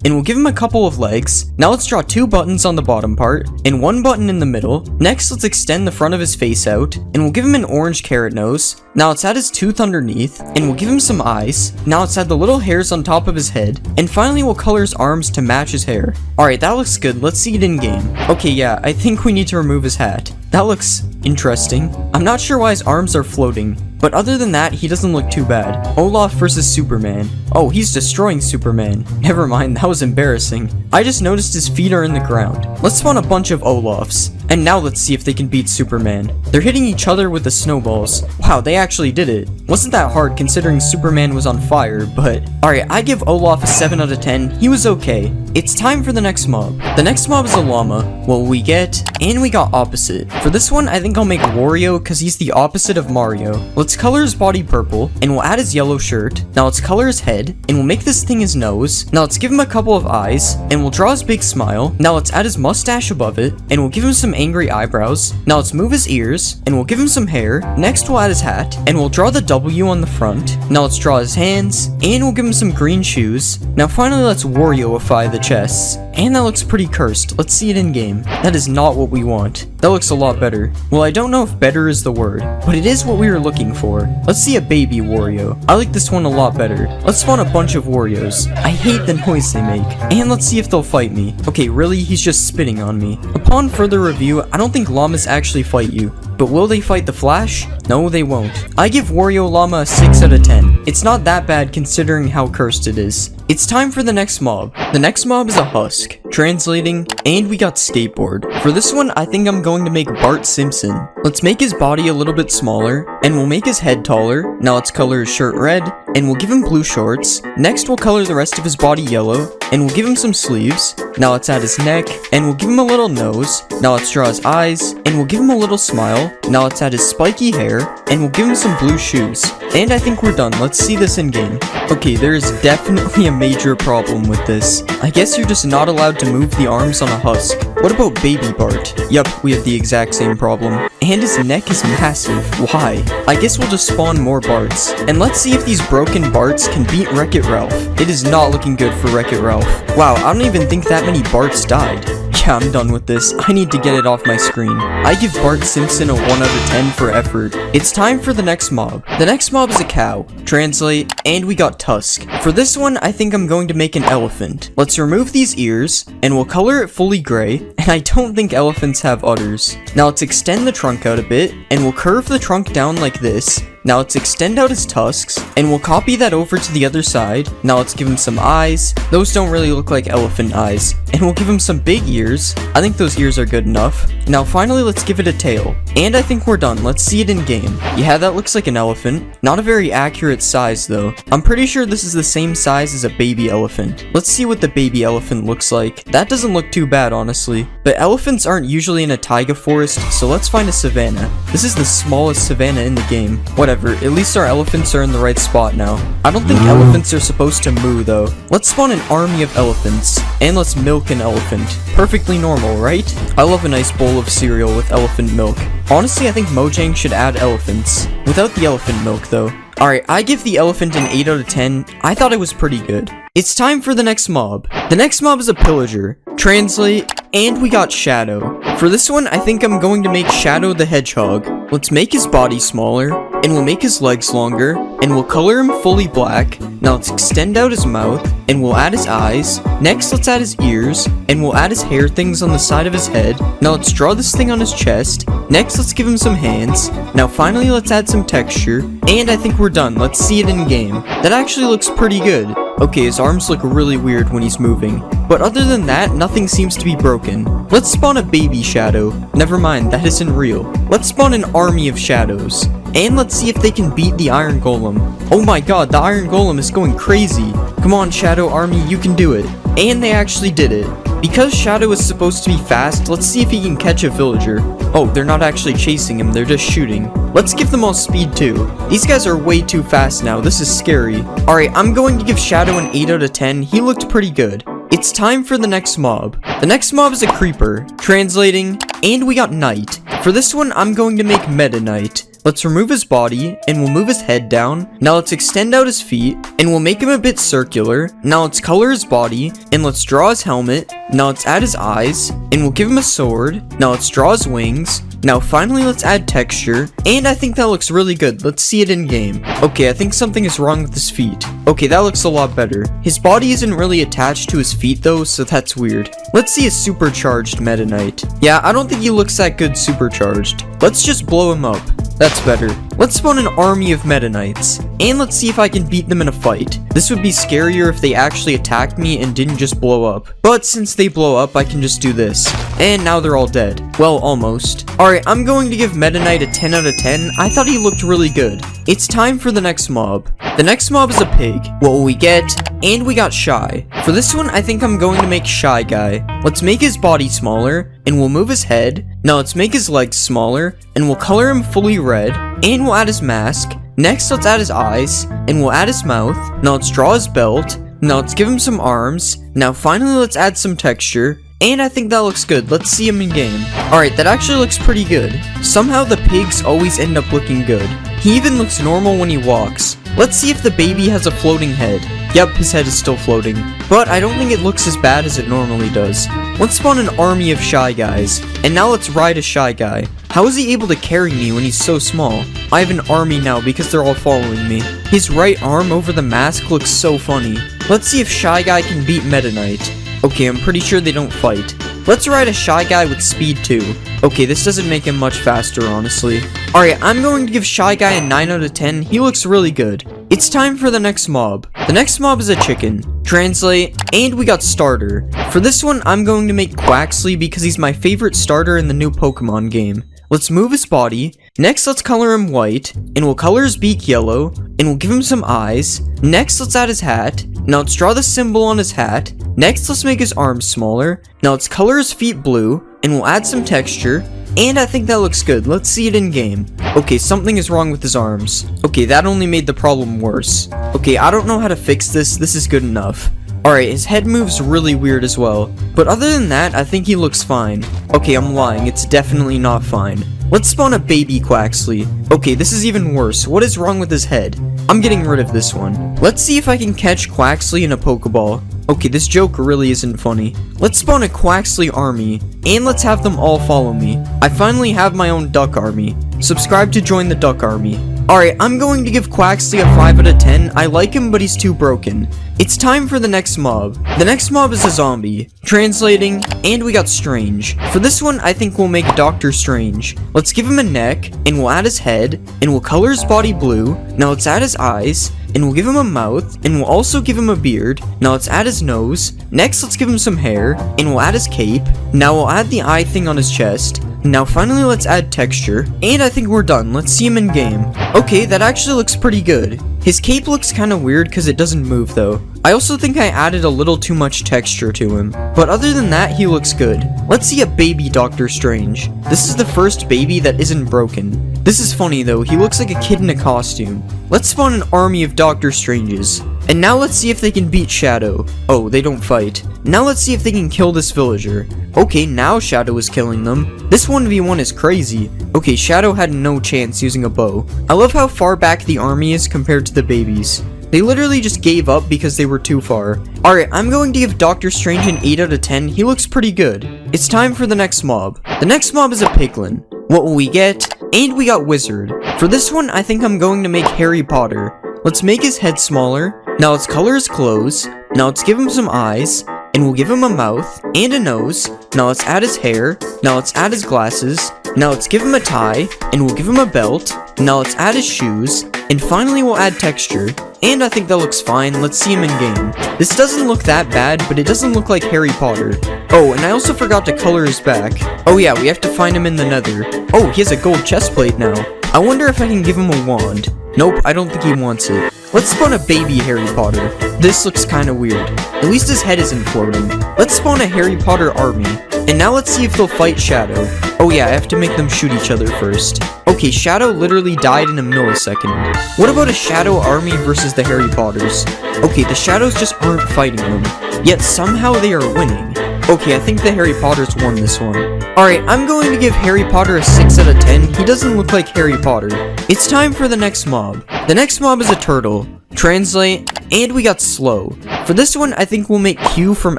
and we'll give him a couple of legs. Now let's draw 2 buttons on the bottom part, and 1 button in the middle. Next, let's extend the front of his face out, and we'll give him an orange carrot nose. Now let's add his tooth underneath, and we'll give him some eyes. Now let's add the little hairs on top of his head, and finally we'll color his arms to match his hair. Alright, that looks good. Let's see it in game. Okay, yeah, I think we need to remove his hat. That looks interesting. I'm not sure why his arms are floating, but other than that, he doesn't look too bad. Olaf versus Superman. Oh, he's destroying Superman. Never mind, that was embarrassing. I just noticed his feet are in the ground. Let's spawn a bunch of Olafs. And now let's see if they can beat Superman. They're hitting each other with the snowballs. Wow, they actually did it. Wasn't that hard considering Superman was on fire, but... Alright, I give Olaf a 7 out of 10. He was okay. It's time for the next mob. The next mob is a llama. What will we get? And we got opposite. For this one, I think I'll make Wario because he's the opposite of Mario. Let's color his body purple, and we'll add his yellow shirt. Now let's color his head, and we'll make this thing his nose. Now let's give him a couple of eyes, and we'll draw his big smile. Now let's add his mustache above it, and we'll give him some angry eyebrows. Now let's move his ears, and we'll give him some hair. Next we'll add his hat, and we'll draw the W on the front. Now let's draw his hands, and we'll give him some green shoes. Now finally let's Wario-ify the chests. And that looks pretty cursed. Let's see it in game. That is not what we want. That looks a lot better. Well, I don't know if better is the word, but it is what we were looking for. Let's see a baby Wario. I like this one a lot better. Let's spawn a bunch of Warios. I hate the noise they make. And let's see if they'll fight me. Okay, really? He's just spitting on me. Upon further review, I don't think llamas actually fight you. But will they fight the Flash? No, they won't. I give Wario Llama a 6 out of 10. It's not that bad considering how cursed it is. It's time for the next mob. The next mob is a husk. Translating, and we got skateboard. For this one, I think I'm going to make Bart Simpson. Let's make his body a little bit smaller, and we'll make his head taller. Now let's color his shirt red, and we'll give him blue shorts. Next, we'll color the rest of his body yellow, and we'll give him some sleeves. Now let's add his neck, and we'll give him a little nose. Now let's draw his eyes, and we'll give him a little smile. Now let's add his spiky hair, and we'll give him some blue shoes. And I think we're done. Let's see this in game. Okay, there is definitely a major problem with this. I guess you're just not allowed to move the arms on a husk. What about Baby Bart? Yup, we have the exact same problem. and his neck is massive. Why? I guess we'll just spawn more Barts. And let's see if these broken Barts can beat Wreck-It Ralph. It is not looking good for Wreck-It Ralph. Wow, I don't even think that many Barts died. Yeah, I'm done with this. I need to get it off my screen. I give Bart Simpson a 1 out of 10 for effort. It's time for the next mob. The next mob is a cow. Translate, and we got Tusk. For this one, I think I'm going to make an elephant. Let's remove these ears, and we'll color it fully gray, and I don't think elephants have udders. Now let's extend the trunk out a bit, and we'll curve the trunk down like this. Now let's extend out his tusks, and we'll copy that over to the other side. Now let's give him some eyes. Those don't really look like elephant eyes. And we'll give him some big ears. I think those ears are good enough. Now finally, let's give it a tail. And I think we're done. Let's see it in game. Yeah, that looks like an elephant. Not a very accurate size though. I'm pretty sure this is the same size as a baby elephant. Let's see what the baby elephant looks like. That doesn't look too bad, honestly. But elephants aren't usually in a taiga forest, so let's find a savanna. This is the smallest savanna in the game. Whatever, at least our elephants are in the right spot now. I don't think elephants are supposed to moo though. Let's spawn an army of elephants, and let's milk an elephant. Perfectly normal, right? I love a nice bowl of cereal with elephant milk. Honestly, I think Mojang should add elephants. Without the elephant milk though. Alright, I give the elephant an 8 out of 10. I thought it was pretty good. It's time for the next mob. The next mob is a pillager. Translate, and we got Shadow. For this one, I think I'm going to make Shadow the Hedgehog. Let's make his body smaller, and we'll make his legs longer, and we'll color him fully black. Now let's extend out his mouth, and we'll add his eyes. Next, let's add his ears, and we'll add his hair things on the side of his head. Now let's draw this thing on his chest. Next, let's give him some hands. Now finally, let's add some texture, and I think we're done. Let's see it in game. That actually looks pretty good. Okay, his arms look really weird when he's moving, but other than that, nothing seems to be broken. Let's spawn a baby Shadow. Never mind, that isn't real. Let's spawn an army of shadows, and let's see if they can beat the Iron Golem. Oh my god, the Iron Golem is going crazy. Come on, Shadow Army, you can do it. And they actually did it. Because Shadow is supposed to be fast, let's see if he can catch a villager. Oh, they're not actually chasing him, they're just shooting. Let's give them all speed too. These guys are way too fast now, this is scary. Alright, I'm going to give Shadow an 8 out of 10, he looked pretty good. It's time for the next mob. The next mob is a creeper. Translating, and we got Knight. For this one, I'm going to make Meta Knight. Let's remove his body, and we'll move his head down. Now let's extend out his feet, and we'll make him a bit circular. Now let's color his body, and let's draw his helmet. Now let's add his eyes, and we'll give him a sword. Now let's draw his wings. Now finally, let's add texture, and I think that looks really good. Let's see it in game. Okay, I think something is wrong with his feet. Okay, that looks a lot better. His body isn't really attached to his feet though, so that's weird. Let's see a supercharged Meta Knight. Yeah, I don't think he looks that good supercharged. Let's just blow him up. That's better. Let's spawn an army of Meta Knights, and let's see if I can beat them in a fight. This would be scarier if they actually attacked me and didn't just blow up. But since they blow up, I can just do this. And now they're all dead. Well, almost. Alright, I'm going to give Meta Knight a 10 out of 10. I thought he looked really good. It's time for the next mob. The next mob is a pig. What will we get? And we got Shy. For this one, I think I'm going to make Shy Guy. Let's make his body smaller, and we'll move his head. Now let's make his legs smaller, and we'll color him fully red, and we'll add his mask. Next, let's add his eyes, and we'll add his mouth. Now let's draw his belt. Now let's give him some arms. Now finally, let's add some texture. And I think that looks good. Let's see him in game. Alright, that actually looks pretty good. Somehow the pigs always end up looking good. He even looks normal when he walks. Let's see if the baby has a floating head. Yep, his head is still floating. But I don't think it looks as bad as it normally does. Let's spawn an army of Shy Guys. And now let's ride a Shy Guy. How is he able to carry me when he's so small? I have an army now because they're all following me. His right arm over the mask looks so funny. Let's see if Shy Guy can beat Meta Knight. Okay, I'm pretty sure they don't fight. Let's ride a Shy Guy with speed too. Okay, this doesn't make him much faster, honestly. Alright, I'm going to give Shy Guy a 9 out of 10. He looks really good. It's time for the next mob. The next mob is a chicken. Translate, and we got Starter. For this one, I'm going to make Quaxley because he's my favorite starter in the new Pokemon game. Let's move his body. Next, let's color him white, and we'll color his beak yellow, and we'll give him some eyes. Next, let's add his hat. Now let's draw the symbol on his hat. Next, let's make his arms smaller. Now let's color his feet blue, and we'll add some texture. And I think that looks good. Let's see it in game. Okay, something is wrong with his arms. Okay, that only made the problem worse. Okay, I don't know how to fix this. This is good enough. Alright, his head moves really weird as well. But other than that, I think he looks fine. Okay, I'm lying. It's definitely not fine. Let's spawn a baby Quaxley. Okay, this is even worse. What is wrong with his head? I'm getting rid of this one. Let's see if I can catch Quaxley in a Pokeball. Okay, this joke really isn't funny. Let's spawn a Quaxley army, and let's have them all follow me. I finally have my own duck army. Subscribe to join the duck army. Alright, I'm going to give Quaxley a 5 out of 10. I like him, but he's too broken. It's time for the next mob. The next mob is a zombie. Translating, and we got Strange. For this one, I think we'll make Dr. Strange. Let's give him a neck, and we'll add his head, and we'll color his body blue. Now let's add his eyes, and we'll give him a mouth, and we'll also give him a beard. Now let's add his nose. Next, let's give him some hair, and we'll add his cape. Now we'll add the eye thing on his chest. Now finally let's add texture, and I think we're done. Let's see him in game. Okay, that actually looks pretty good. His cape looks kinda weird because it doesn't move though. I also think I added a little too much texture to him, but other than that, he looks good. Let's see a baby Doctor Strange. This is the first baby that isn't broken. This is funny though, he looks like a kid in a costume. Let's spawn an army of Doctor Stranges. And now let's see if they can beat Shadow. Oh, they don't fight. Now let's see if they can kill this villager. Okay, now Shadow is killing them. This 1v1 is crazy. Okay, Shadow had no chance using a bow. I love how far back the army is compared to the babies. They literally just gave up because they were too far. Alright, I'm going to give Doctor Strange an 8 out of 10. He looks pretty good. It's time for the next mob. The next mob is a piglin. What will we get? And we got Wizard. For this one, I think I'm going to make Harry Potter. Let's make his head smaller. Now let's color his clothes. Now let's give him some eyes. And we'll give him a mouth and a nose. Now let's add his hair. Now let's add his glasses. Now let's give him a tie. And we'll give him a belt. Now let's add his shoes. And finally we'll add texture. And I think that looks fine. Let's see him in game. This doesn't look that bad, but it doesn't look like Harry Potter. Oh, and I also forgot to color his back. Oh yeah, we have to find him in the nether. Oh, he has a gold chest plate now. I wonder if I can give him a wand. Nope, I don't think he wants it. Let's spawn a baby Harry Potter. This looks kinda weird. At least his head isn't floating. Let's spawn a Harry Potter army. And now let's see if they'll fight Shadow. Oh yeah, I have to make them shoot each other first. Okay, Shadow literally died in a millisecond. What about a Shadow army versus the Harry Potters? Okay, the Shadows just aren't fighting them. Yet somehow they are winning. Okay, I think the Harry Potters won this one. Alright, I'm going to give Harry Potter a 6 out of 10. He doesn't look like Harry Potter. It's time for the next mob. The next mob is a turtle. Translate, and we got slow. For this one, I think we'll make Q from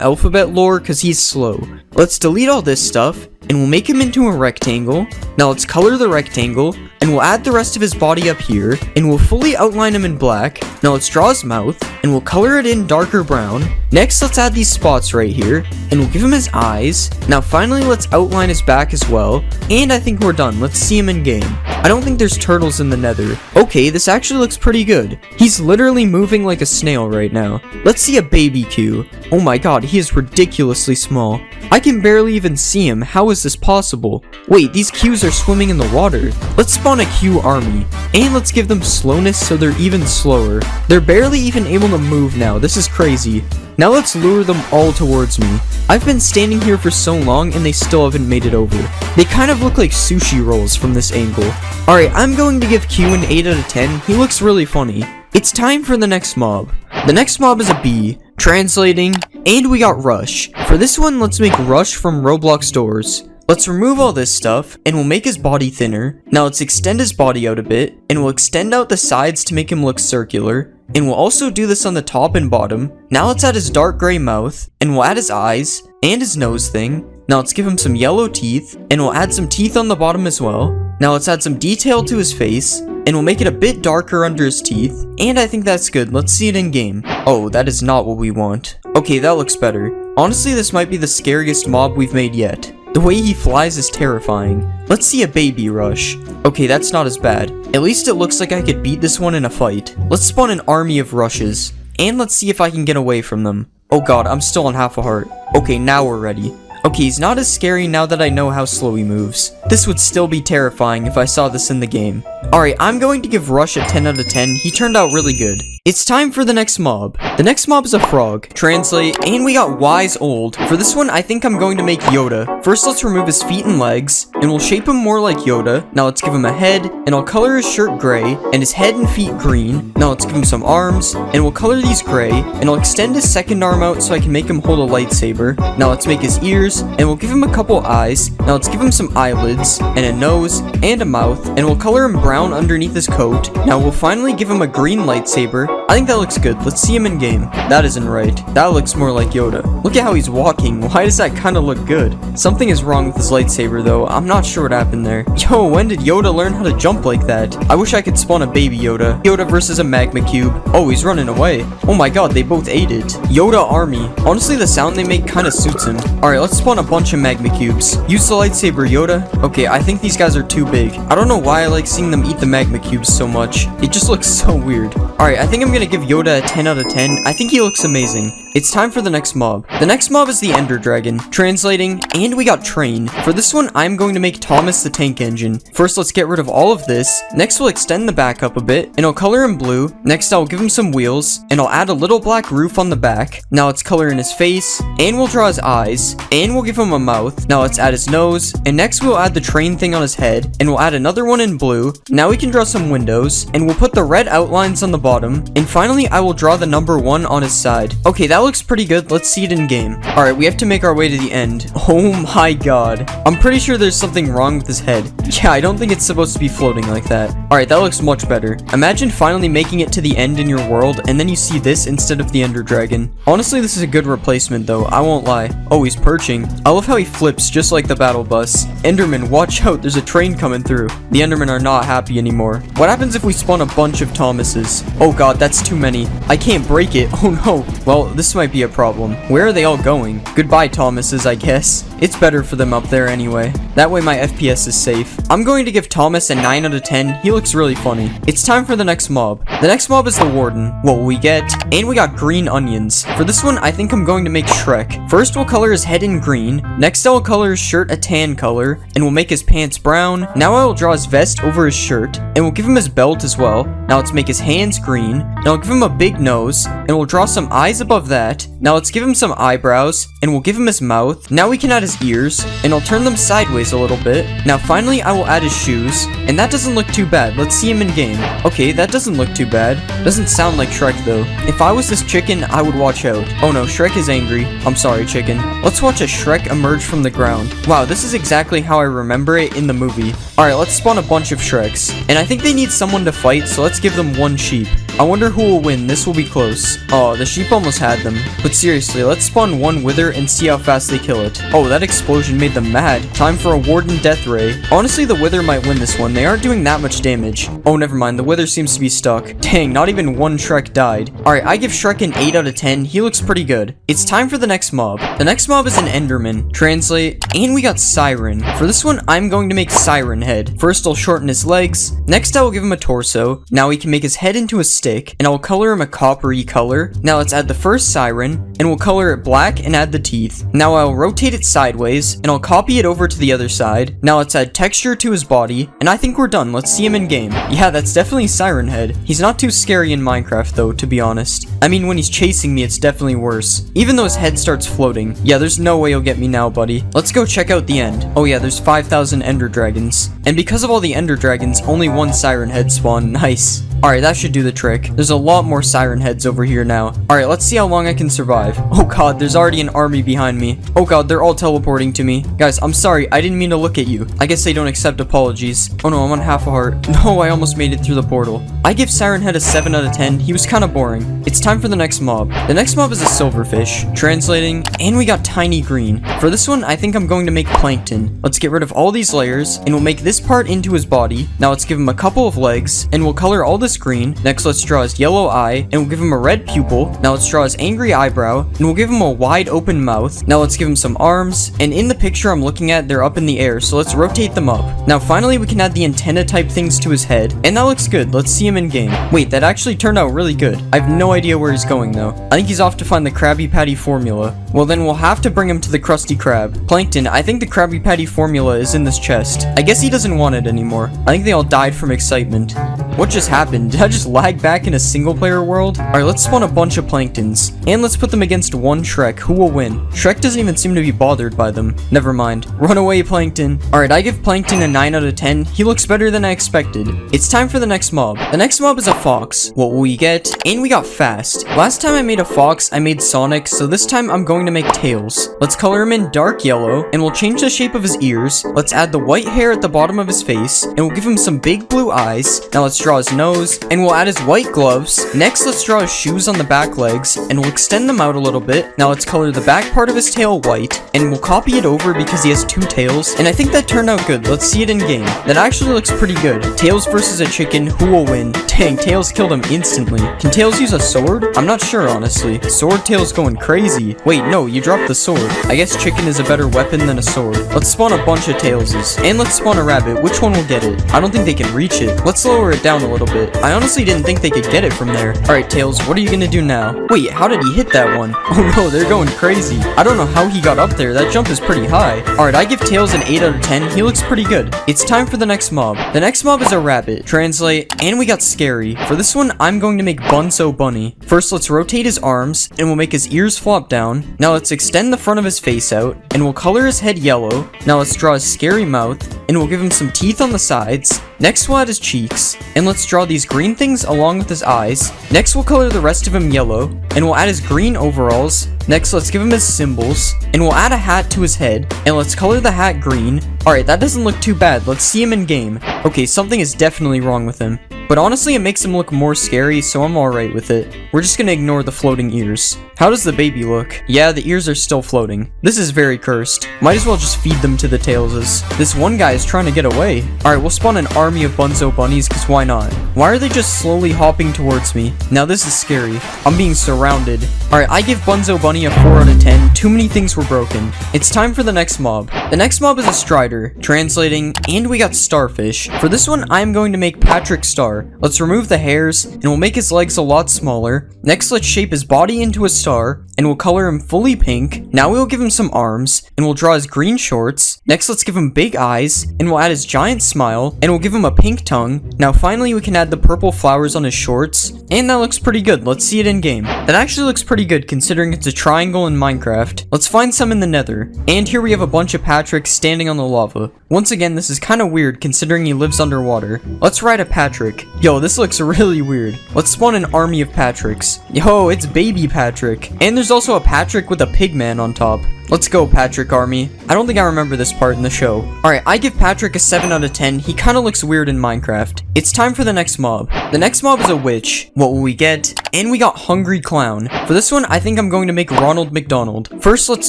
alphabet lore because he's slow. Let's delete all this stuff, and we'll make him into a rectangle. Now let's color the rectangle, and we'll add the rest of his body up here, and we'll fully outline him in black. Now let's draw his mouth, and we'll color it in darker brown. Next, let's add these spots right here, and we'll give him his eyes. Now finally, let's outline his back as well, and I think we're done. Let's see him in game. I don't think there's turtles in the nether. Okay, this actually looks pretty good. He's literally moving like a snail right now. Let's see a baby Q. Oh my god, he is ridiculously small. I can barely even see him. How is this possible? Wait, these Qs are swimming in the water. Let's spawn a Q army, and let's give them slowness so they're even slower. They're barely even able to move now. This is crazy. Now let's lure them all towards me. I've been standing here for so long and they still haven't made it over. They kind of look like sushi rolls from this angle. Alright, I'm going to give Q an 8 out of 10. He looks really funny. It's time for the next mob. The next mob is a bee. Translating, and we got Rush. For this one, let's make Rush from Roblox doors. Let's remove all this stuff, and we'll make his body thinner. Now let's extend his body out a bit, and we'll extend out the sides to make him look circular. And we'll also do this on the top and bottom. Now let's add his dark gray mouth, and we'll add his eyes, and his nose thing. Now let's give him some yellow teeth, and we'll add some teeth on the bottom as well. Now let's add some detail to his face, and we'll make it a bit darker under his teeth. And I think that's good. Let's see it in game. Oh, that is not what we want. Okay, that looks better. Honestly, this might be the scariest mob we've made yet. The way he flies is terrifying. Let's see a baby Rush. Okay, that's not as bad. At least it looks like I could beat this one in a fight. Let's spawn an army of Rushes. And let's see if I can get away from them. Oh god, I'm still on half a heart. Okay, now we're ready. Okay, he's not as scary now that I know how slow he moves. This would still be terrifying if I saw this in the game. Alright, I'm going to give Rush a 10 out of 10. He turned out really good. It's time for the next mob. The next mob is a frog. Translate, and we got Wise Old. For this one, I think I'm going to make Yoda. First, let's remove his feet and legs, and we'll shape him more like Yoda. Now let's give him a head, and I'll color his shirt gray, and his head and feet green. Now let's give him some arms, and we'll color these gray, and I'll extend his second arm out so I can make him hold a lightsaber. Now let's make his ears, and we'll give him a couple eyes. Now let's give him some eyelids, eyelids, and a nose, and a mouth, and we'll color him brown underneath his coat. Now we'll finally give him a green lightsaber. I think that looks good. Let's see him in game. That isn't right. That looks more like Yoda. Look at how he's walking. Why does that kind of look good? Something is wrong with his lightsaber though. I'm not sure what happened there. Yo, when did Yoda learn how to jump like that? I wish I could spawn a baby Yoda. Yoda versus a magma cube. Oh, he's running away. Oh my god, they both ate it. Yoda army. Honestly, the sound they make kind of suits him. Alright, let's spawn a bunch of magma cubes. Use the lightsaber, Yoda. Okay, I think these guys are too big. I don't know why I like seeing them eat the magma cubes so much. It just looks so weird. Alright, I think I'm gonna give Yoda a 10 out of 10. I think he looks amazing. It's time for the next mob. The next mob is the Ender Dragon. Translating, and we got Train. For this one, I'm going to make Thomas the tank engine. First, let's get rid of all of this. Next, we'll extend the back up a bit, and I'll color him blue. Next, I'll give him some wheels, and I'll add a little black roof on the back. Now let's color in his face, and we'll draw his eyes, and we'll give him a mouth. Now let's add his nose, and next we'll add the train thing on his head, and we'll add another one in blue. Now we can draw some windows, and we'll put the red outlines on the bottom, and finally I will draw the number 1 on his side. Okay, that looks pretty good. Let's see it in game. Alright, we have to make our way to the end. Oh my god. I'm pretty sure there's something wrong with his head. Yeah, I don't think it's supposed to be floating like that. Alright, that looks much better. Imagine finally making it to the end in your world, and then you see this instead of the Ender Dragon. Honestly, this is a good replacement though, I won't lie. Oh, he's perching. I love how he flips just like the battle bus. Enderman, watch out, there's a train coming through. The Endermen are not happy anymore. What happens if we spawn a bunch of Thomases? Oh god, that's too many. I can't break it. Oh no. Well, this might be a problem. Where are they all going? Goodbye, Thomases, I guess. It's better for them up there anyway. That way my FPS is safe. I'm going to give Thomas a 9 out of 10. He looks really funny. It's time for the next mob. The next mob is the Warden. What will we get? And we got green onions. For this one, I think I'm going to make Shrek. First, we'll color his head in green. Next, I'll color his shirt a tan color, and we'll make his pants brown. Now I will draw his vest over his shirt, and we'll give him his belt as well. Now let's make his hands green. Now I'll give him a big nose, and we'll draw some eyes above that. Now let's give him some eyebrows, and we'll give him his mouth. Now we can add his ears, and I'll turn them sideways a little bit. Now finally, I will add his shoes, and that doesn't look too bad. Let's see him in game. Okay, that doesn't look too bad. Doesn't sound like Shrek though. If I was this chicken, I would watch out. Oh no, Shrek is angry. I'm sorry, chicken. Let's watch a Shrek emerge from the ground. Wow, this is exactly how I remember it in the movie. Alright, let's spawn a bunch of Shreks. And I think they need someone to fight, so let's give them one sheep. I wonder who will win. This will be close. Oh, the sheep almost had them. But seriously, let's spawn one wither and see how fast they kill it. Oh, that explosion made them mad. Time for a Warden Death Ray. Honestly, the wither might win this one. They aren't doing that much damage. Oh, never mind. The wither seems to be stuck. Dang, not even one Shrek died. Alright, I give Shrek an 8 out of 10. He looks pretty good. It's time for the next mob. The next mob is an Enderman. Translate, and we got Siren. For this one, I'm going to make Siren Head. First, I'll shorten his legs. Next, I will give him a torso. Now we can make his head into a stick, and I will color him a coppery color. Now let's add the first Siren, and we'll color it black and add the teeth. Now I'll rotate it sideways, and I'll copy it over to the other side. Now let's add texture to his body, and I think we're done. Let's see him in game. Yeah, that's definitely Siren Head. He's not too scary in Minecraft though, to be honest. I mean, when he's chasing me, it's definitely worse. Even though his head starts floating. Yeah, there's no way you'll get me now, buddy. Let's go check out the end. Oh yeah, there's 5,000 Ender Dragons. And because of all the Ender Dragons, only one Siren Head spawned. Nice. Alright, that should do the trick. There's a lot more Siren Heads over here now. Alright, let's see how long I can survive. Oh god, there's already an army behind me. Oh god, they're all teleporting to me. Guys, I'm sorry, I didn't mean to look at you. I guess they don't accept apologies. Oh no, I'm on half a heart. No, I almost made it through the portal. I give Siren Head a 7 out of 10. He was kind of boring. It's time for the next mob. The next mob is a silverfish. Translating, and we got Tiny Green. For this one, I think I'm going to make Plankton. Let's get rid of all these layers, and we'll make this part into his body. Now let's give him a couple of legs, and we'll color all this green. Next, let's draw his yellow eye, and we'll give him a red pupil. Now let's draw his angry eyebrow, and we'll give him a wide open mouth. Now let's give him some arms, and in the picture I'm looking at, they're up in the air, so let's rotate them up. Now finally, we can add the antenna type things to his head, and that looks good. Let's see him in game. Wait, that actually turned out really good. I have no idea where he's going though. I think he's off to find the Krabby Patty formula. Well then, we'll have to bring him to the Krusty Krab. Plankton, I think the Krabby Patty formula is in this chest. I guess he doesn't want it anymore. I think they all died from excitement. What just happened? Did I just lag back in a single player world? Alright, let's spawn a bunch of planktons. And let's put them against one Shrek. Who will win? Shrek doesn't even seem to be bothered by them. Never mind. Run away, Plankton. Alright, I give Plankton a 9 out of 10. He looks better than I expected. It's time for the next mob. The next mob is a fox. What will we get? And we got fast. Last time I made a fox, I made Sonic, so this time I'm going to make Tails. Let's color him in dark yellow, and we'll change the shape of his ears. Let's add the white hair at the bottom of his face, and we'll give him some big blue eyes. Now let's draw his nose, and we'll add his white gloves. Next, let's draw his shoes on the back legs, and we'll extend them out a little bit. Now let's color the back part of his tail white, and we'll copy it over because he has two tails, and I think that turned out good. Let's see it in game. That actually looks pretty good. Tails versus a chicken, who will win? Dang, Tails killed him instantly. Can Tails use a sword? I'm not sure, honestly. Sword Tails going crazy. Wait, no, you dropped the sword. I guess chicken is a better weapon than a sword. Let's spawn a bunch of Tailses. And let's spawn a rabbit. Which one will get it? I don't think they can reach it. Let's lower it down a little bit. I honestly didn't think they could get it from there. Alright, Tails, what are you gonna do now? Wait, how did he hit that one? Oh no, they're going crazy. I don't know how he got up there. That jump is pretty high. Alright, I give Tails an 8 out of 10. He looks pretty good. It's time for the next mob. The next mob is a rabbit. Translate, and we got scary. For this one, I'm going to make Bunso Bunny. First, let's rotate his arms, and we'll make his ears flop down. Now let's extend the front of his face out, and we'll color his head yellow. Now let's draw his scary mouth, and we'll give him some teeth on the sides. Next, we'll add his cheeks, and let's draw these green things along with his eyes. Next, we'll color the rest of him yellow, and we'll add his green overalls. Next, let's give him his symbols, and we'll add a hat to his head, and let's color the hat green. Alright, that doesn't look too bad. Let's see him in game. Okay, something is definitely wrong with him. But honestly, it makes him look more scary, so I'm alright with it. We're just gonna ignore the floating ears. How does the baby look? Yeah, the ears are still floating. This is very cursed. Might as well just feed them to the Tailses. This one guy is trying to get away. Alright, we'll spawn an army of Bunzo bunnies, because why not? Why are they just slowly hopping towards me? Now this is scary. I'm being surrounded. Alright, I give Bunzo Bunny a 4 out of 10. Too many things were broken. It's time for the next mob. The next mob is a Strider. Translating, and we got Starfish. For this one, I'm going to make Patrick Star. Let's remove the hairs, and we'll make his legs a lot smaller. Next, let's shape his body into a star, and we'll color him fully pink. Now we'll give him some arms, and we'll draw his green shorts. Next, let's give him big eyes, and we'll add his giant smile, and we'll give him a pink tongue. Now finally, we can add the purple flowers on his shorts, and that looks pretty good. Let's see it in game. That actually looks pretty good considering it's a triangle in Minecraft. Let's find some in the nether. And here we have a bunch of Patricks standing on the lava. Once again, this is kind of weird considering he lives underwater. Let's ride a Patrick. Yo, this looks really weird. Let's spawn an army of Patricks. Yo, it's baby Patrick. And there's also a Patrick with a pigman on top. Let's go, Patrick Army. I don't think I remember this part in the show. Alright, I give Patrick a 7 out of 10. He kind of looks weird in Minecraft. It's time for the next mob. The next mob is a witch. What will we get? And we got Hungry Clown. For this one, I think I'm going to make Ronald McDonald. First, let's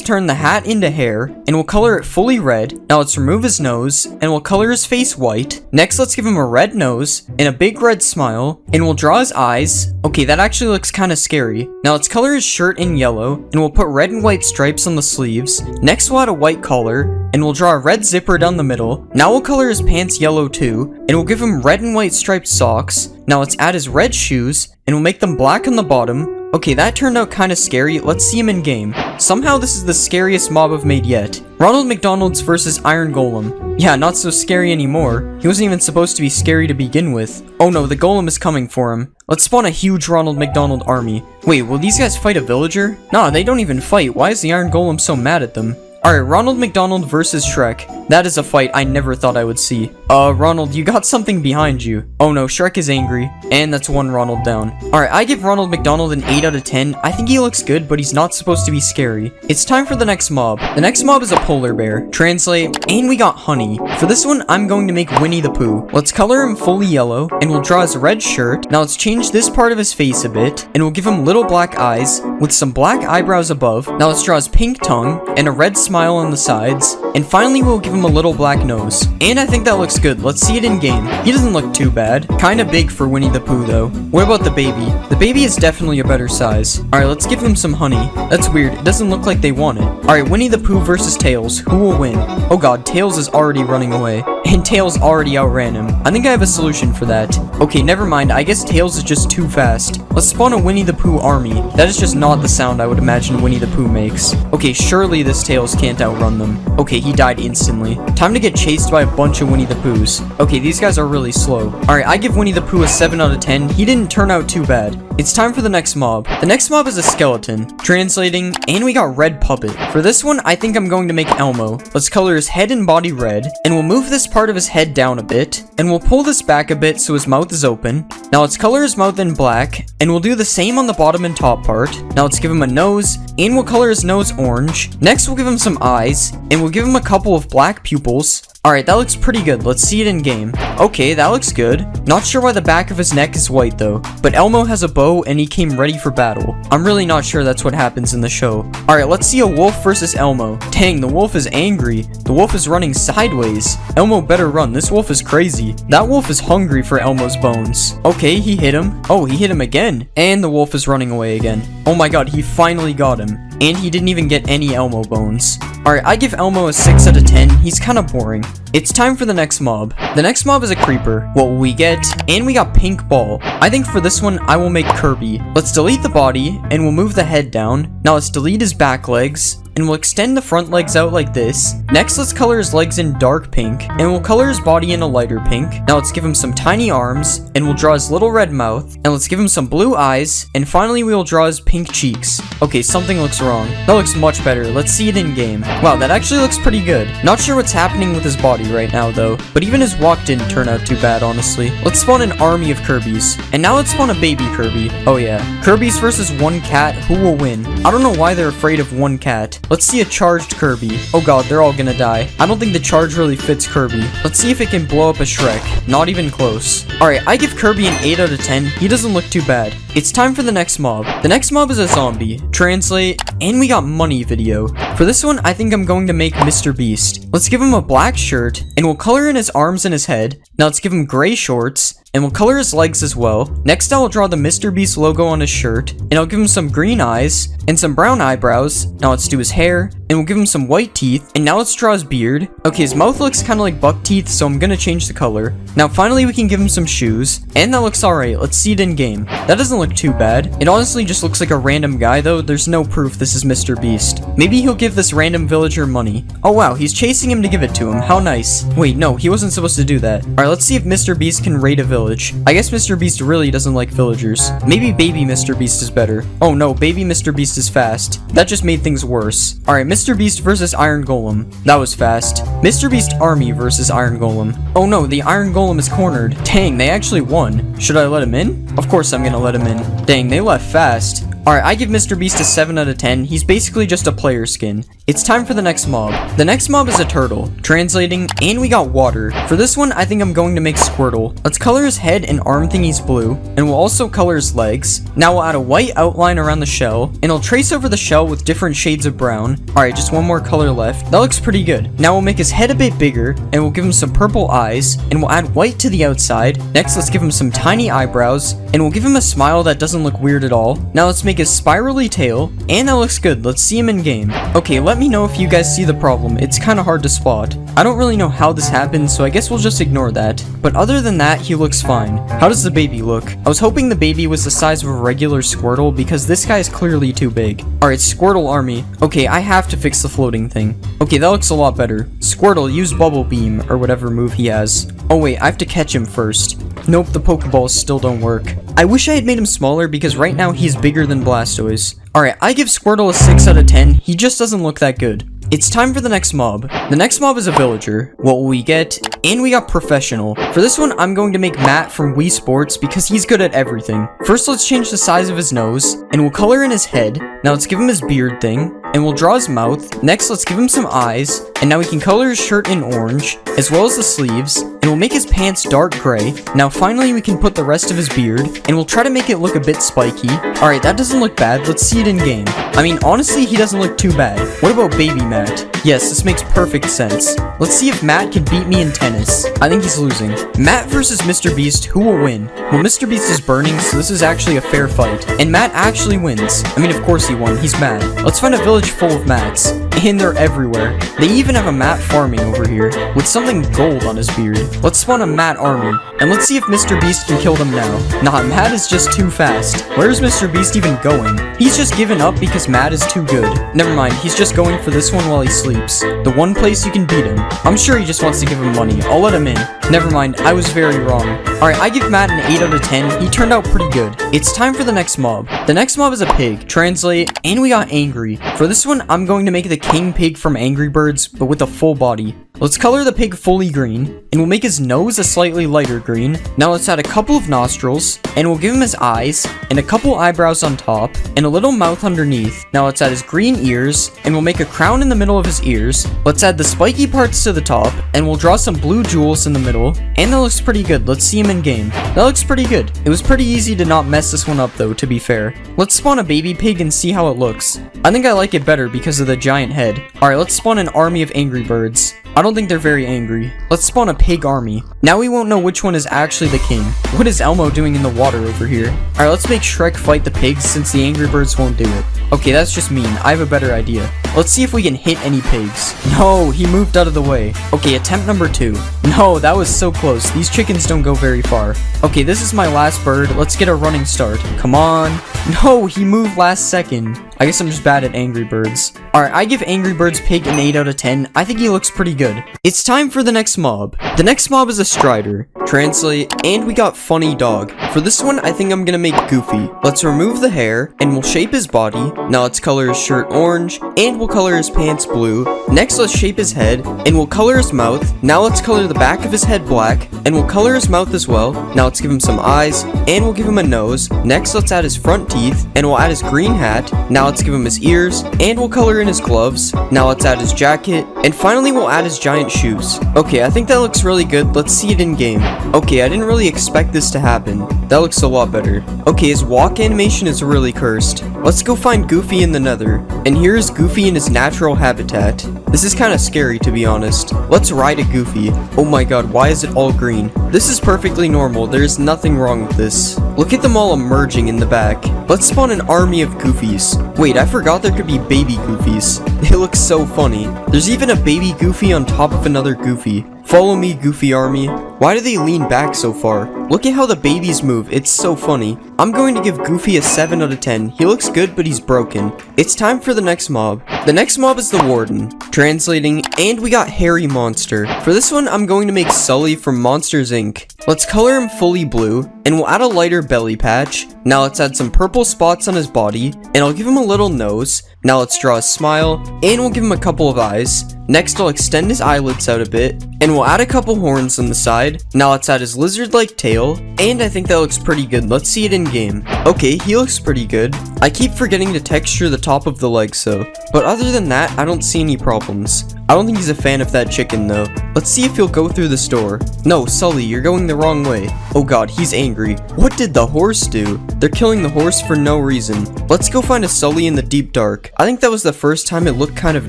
turn the hat into hair, and we'll color it fully red. Now let's remove his nose, and we'll color his face white. Next, let's give him a red nose, and a big red smile, and we'll draw his eyes. Okay, that actually looks kind of scary. Now let's color his shirt in yellow, and we'll put red and white stripes on the sleeves. Next, we'll add a white collar, and we'll draw a red zipper down the middle. Now we'll color his pants yellow too, and we'll give him red and white striped socks. Now let's add his red shoes, and we'll make them black on the bottom. Okay, that turned out kind of scary. Let's see him in game. Somehow this is the scariest mob I've made yet. Ronald McDonald's versus Iron Golem. Yeah, not so scary anymore. He wasn't even supposed to be scary to begin with. Oh no, the golem is coming for him. Let's spawn a huge Ronald McDonald army. Wait, will these guys fight a villager? Nah, they don't even fight. Why is the Iron Golem so mad at them? Alright, Ronald McDonald versus Shrek. That is a fight I never thought I would see. Ronald, you got something behind you. Oh no, Shrek is angry. And that's one Ronald down. Alright, I give Ronald McDonald an 8 out of 10. I think he looks good, but he's not supposed to be scary. It's time for the next mob. The next mob is a polar bear. Translate, and we got Honey. For this one, I'm going to make Winnie the Pooh. Let's color him fully yellow, and we'll draw his red shirt. Now let's change this part of his face a bit, and we'll give him little black eyes with some black eyebrows above. Now let's draw his pink tongue, and a red smile on the sides. And finally, we'll give him a little black nose. And I think that looks good. Let's see it in game. He doesn't look too bad. Kinda big for Winnie the Pooh though. What about the baby? The baby is definitely a better size. Alright, let's give him some honey. That's weird. It doesn't look like they want it. Alright, Winnie the Pooh versus Tails. Who will win? Oh god, Tails is already running away. And Tails already outran him. I think I have a solution for that. Okay, never mind. I guess Tails is just too fast. Let's spawn a Winnie the Pooh army. That is just not the sound I would imagine Winnie the Pooh makes. Okay, surely this Tails can't outrun them. Okay, he died instantly. Time to get chased by a bunch of Winnie the Poohs. Okay, these guys are really slow. Alright, I give Winnie the Pooh a 7 out of 10. He didn't turn out too bad. It's time for the next mob. The next mob is a skeleton. Translating, and we got red puppet. For this one, I think I'm going to make Elmo. Let's color his head and body red, and we'll move this part of his head down a bit, and we'll pull this back a bit so his mouth is open. Now let's color his mouth in black, and we'll do the same on the bottom and top part. Now let's give him a nose, and we'll color his nose orange. Next, we'll give him some eyes, and we'll give him a couple of black pupils. Alright, that looks pretty good. Let's see it in game. Okay, that looks good. Not sure why the back of his neck is white though, but Elmo has a bow and he came ready for battle. I'm really not sure that's what happens in the show. Alright, let's see a wolf versus Elmo. Dang, the wolf is angry. The wolf is running sideways. Elmo better run. This wolf is crazy. That wolf is hungry for Elmo's bones. Okay, he hit him. Oh, he hit him again. And the wolf is running away again. Oh my god, he finally got him. And he didn't even get any Elmo bones. Alright, I give Elmo a 6 out of 10. He's kinda boring. It's time for the next mob. The next mob is a creeper. What will we get? And we got pink ball. I think for this one, I will make Kirby. Let's delete the body, and we'll move the head down. Now let's delete his back legs, and we'll extend the front legs out like this. Next, let's color his legs in dark pink, and we'll color his body in a lighter pink. Now let's give him some tiny arms, and we'll draw his little red mouth, and let's give him some blue eyes, and finally we will draw his pink cheeks. Okay, something looks wrong. That looks much better. Let's see it in game. Wow, that actually looks pretty good. Not sure what's happening with his body right now though, but even his walk didn't turn out too bad, honestly. Let's spawn an army of Kirbys, and now let's spawn a baby Kirby. Oh yeah, Kirbys versus one cat. Who will win? I don't know why they're afraid of one cat. Let's see a charged Kirby. Oh god, they're all gonna die. I don't think the charge really fits Kirby. Let's see if it can blow up a Shrek. Not even close. Alright, I give Kirby an 8 out of 10. He doesn't look too bad. It's time for the next mob. The next mob is a zombie. Translate, and we got money video. For this one, I think I'm going to make Mr. Beast. Let's give him a black shirt, and we'll color in his arms and his head. Now let's give him gray shorts, and we'll color his legs as well. Next, I will draw the Mr. Beast logo on his shirt, and I'll give him some green eyes and some brown eyebrows. Now let's do his hair, and we'll give him some white teeth, and now let's draw his beard. Okay, his mouth looks kind of like buck teeth, so I'm gonna change the color. Now finally we can give him some shoes, and that looks alright. Let's see it in game. That doesn't look too bad. It honestly just looks like a random guy though. There's no proof this is Mr. Beast. Maybe he'll give this random villager money. Oh wow, he's chasing him to give it to him. How nice. Wait, no, he wasn't supposed to do that. Alright, let's see if Mr. Beast can raid a village. I guess Mr. Beast really doesn't like villagers. Maybe baby Mr. Beast is better. Oh no, baby Mr. Beast is fast. That just made things worse. Alright, Mr. Beast versus Iron Golem. That was fast. Mr. Beast army versus Iron Golem. Oh no, the Iron Golem is cornered. Dang, they actually won. Should I let him in? Of course I'm gonna let him in. Dang, they left fast. Alright, I give Mr. Beast a 7 out of 10. He's basically just a player skin. It's time for the next mob. The next mob is a turtle. Translating, and we got water. For this one, I think I'm going to make Squirtle. Let's color his head and arm thingies blue, and we'll also color his legs. Now we'll add a white outline around the shell, and I'll trace over the shell with different shades of brown. Alright, just one more color left. That looks pretty good. Now we'll make his head a bit bigger, and we'll give him some purple eyes, and we'll add white to the outside. Next, let's give him some tiny eyebrows, and we'll give him a smile that doesn't look weird at all. Now let's make his spirally tail, and that looks good. Let's see him in game. Okay, let me know if you guys see the problem. It's kind of hard to spot. I don't really know how this happened, so I guess we'll just ignore that. But other than that, he looks fine. How does the baby look? I was hoping the baby was the size of a regular Squirtle because this guy is clearly too big. Alright, Squirtle army. Okay, I have to fix the floating thing. Okay, that looks a lot better. Squirtle, use Bubble Beam, or whatever move he has. Oh wait, I have to catch him first. Nope, the Pokeballs still don't work. I wish I had made him smaller because right now he's bigger than Blastoise. Alright, I give Squirtle a 6 out of 10. He just doesn't look that good. It's time for the next mob. The next mob is a villager. What will we get? And we got professional. For this one, I'm going to make Matt from Wii Sports because he's good at everything. First, let's change the size of his nose, and we'll color in his head. Now let's give him his beard thing, and we'll draw his mouth. Next, let's give him some eyes, and now we can color his shirt in orange, as well as the sleeves, and we'll make his pants dark gray. Now finally, we can put the rest of his beard, and we'll try to make it look a bit spiky. Alright, that doesn't look bad. Let's see it in game. I mean, honestly, he doesn't look too bad. What about baby Matt? Yes, this makes perfect sense. Let's see if Matt can beat me in tennis. I think he's losing. Matt versus Mr. Beast, who will win? Well, Mr. Beast is burning, so this is actually a fair fight. And Matt actually wins. I mean, of course he won. He's mad. Let's find a village full of Matts. And they're everywhere. They even even have a Matt farming over here, with something gold on his beard. Let's spawn a Matt army, and let's see if Mr. Beast can kill them now. Nah, Matt is just too fast. Where's Mr. Beast even going? He's just given up because Matt is too good. Never mind, he's just going for this one while he sleeps. The one place you can beat him. I'm sure he just wants to give him money. I'll let him in. Never mind, I was very wrong. Alright, I give Matt an 8 out of 10. He turned out pretty good. It's time for the next mob. The next mob is a pig. Translate, and we got angry. For this one, I'm going to make the king pig from Angry Birds, but with a full body. Let's color the pig fully green, and we'll make his nose a slightly lighter green. Now let's add a couple of nostrils, and we'll give him his eyes, and a couple eyebrows on top, and a little mouth underneath. Now let's add his green ears, and we'll make a crown in the middle of his ears. Let's add the spiky parts to the top, and we'll draw some blue jewels in the middle, and that looks pretty good. Let's see him in game. That looks pretty good. It was pretty easy to not mess this one up though, to be fair. Let's spawn a baby pig and see how it looks. I think I like it better because of the giant head. Alright, let's spawn an army of Angry Birds. I don't think they're very angry. Let's spawn a pig army. Now we won't know which one is actually the king. What is Elmo doing in the water over here? Alright, let's make Shrek fight the pigs since the Angry Birds won't do it. Okay, that's just mean. I have a better idea. Let's see if we can hit any pigs. No, he moved out of the way. Okay, attempt number 2. No, that was so close. These chickens don't go very far. Okay, this is my last bird. Let's get a running start. Come on. No, he moved last second. I guess I'm just bad at Angry Birds. Alright, I give Angry Birds Pig an 8 out of 10. I think he looks pretty good. It's time for the next mob. The next mob is a Strider. Translate, and we got Funny Dog. For this one, I think I'm gonna make Goofy. Let's remove the hair, and we'll shape his body. Now let's color his shirt orange, and we'll color his pants blue. Next, let's shape his head, and we'll color his mouth. Now let's color the back of his head black, and we'll color his mouth as well. Now let's give him some eyes, and we'll give him a nose. Next, let's add his front teeth, and we'll add his green hat. Now let's give him his ears, and we'll color in his gloves. Now let's add his jacket, and finally we'll add his giant shoes. Okay, I think that looks really good. Let's see it in game. Okay, I didn't really expect this to happen. That looks a lot better. Okay, his walk animation is really cursed. Let's go find Goofy in the Nether. And here is Goofy in his natural habitat. This is kind of scary, to be honest. Let's ride a Goofy. Oh my god, why is it all green? This is perfectly normal. There is nothing wrong with this. Look at them all emerging in the back. Let's spawn an army of Goofies. Wait, I forgot there could be baby Goofies. They look so funny. There's even a baby Goofy on top of another Goofy. Follow me, Goofy Army. Why do they lean back so far? Look at how the babies move. It's so funny. I'm going to give Goofy a 7 out of 10. He looks good, but he's broken. It's time for the next mob. The next mob is the Warden. Translating, and we got Hairy Monster. For this one, I'm going to make Sully from Monsters Inc. Let's color him fully blue, and we'll add a lighter belly patch. Now let's add some purple spots on his body, and I'll give him a little nose. Now let's draw a smile, and we'll give him a couple of eyes. Next, I'll extend his eyelids out a bit, and we'll add a couple horns on the side. Now let's add his lizard-like tail, and I think that looks pretty good. Let's see it in game. Okay, he looks pretty good. I keep forgetting to texture the top of the legs though, but other than that, I don't see any problems. I don't think he's a fan of that chicken though. Let's see if he'll go through this door. No, Sully, you're going the wrong way. Oh god, he's angry. What did the horse do? They're killing the horse for no reason. Let's go find a Sully in the deep dark. I think that was the first time it looked kind of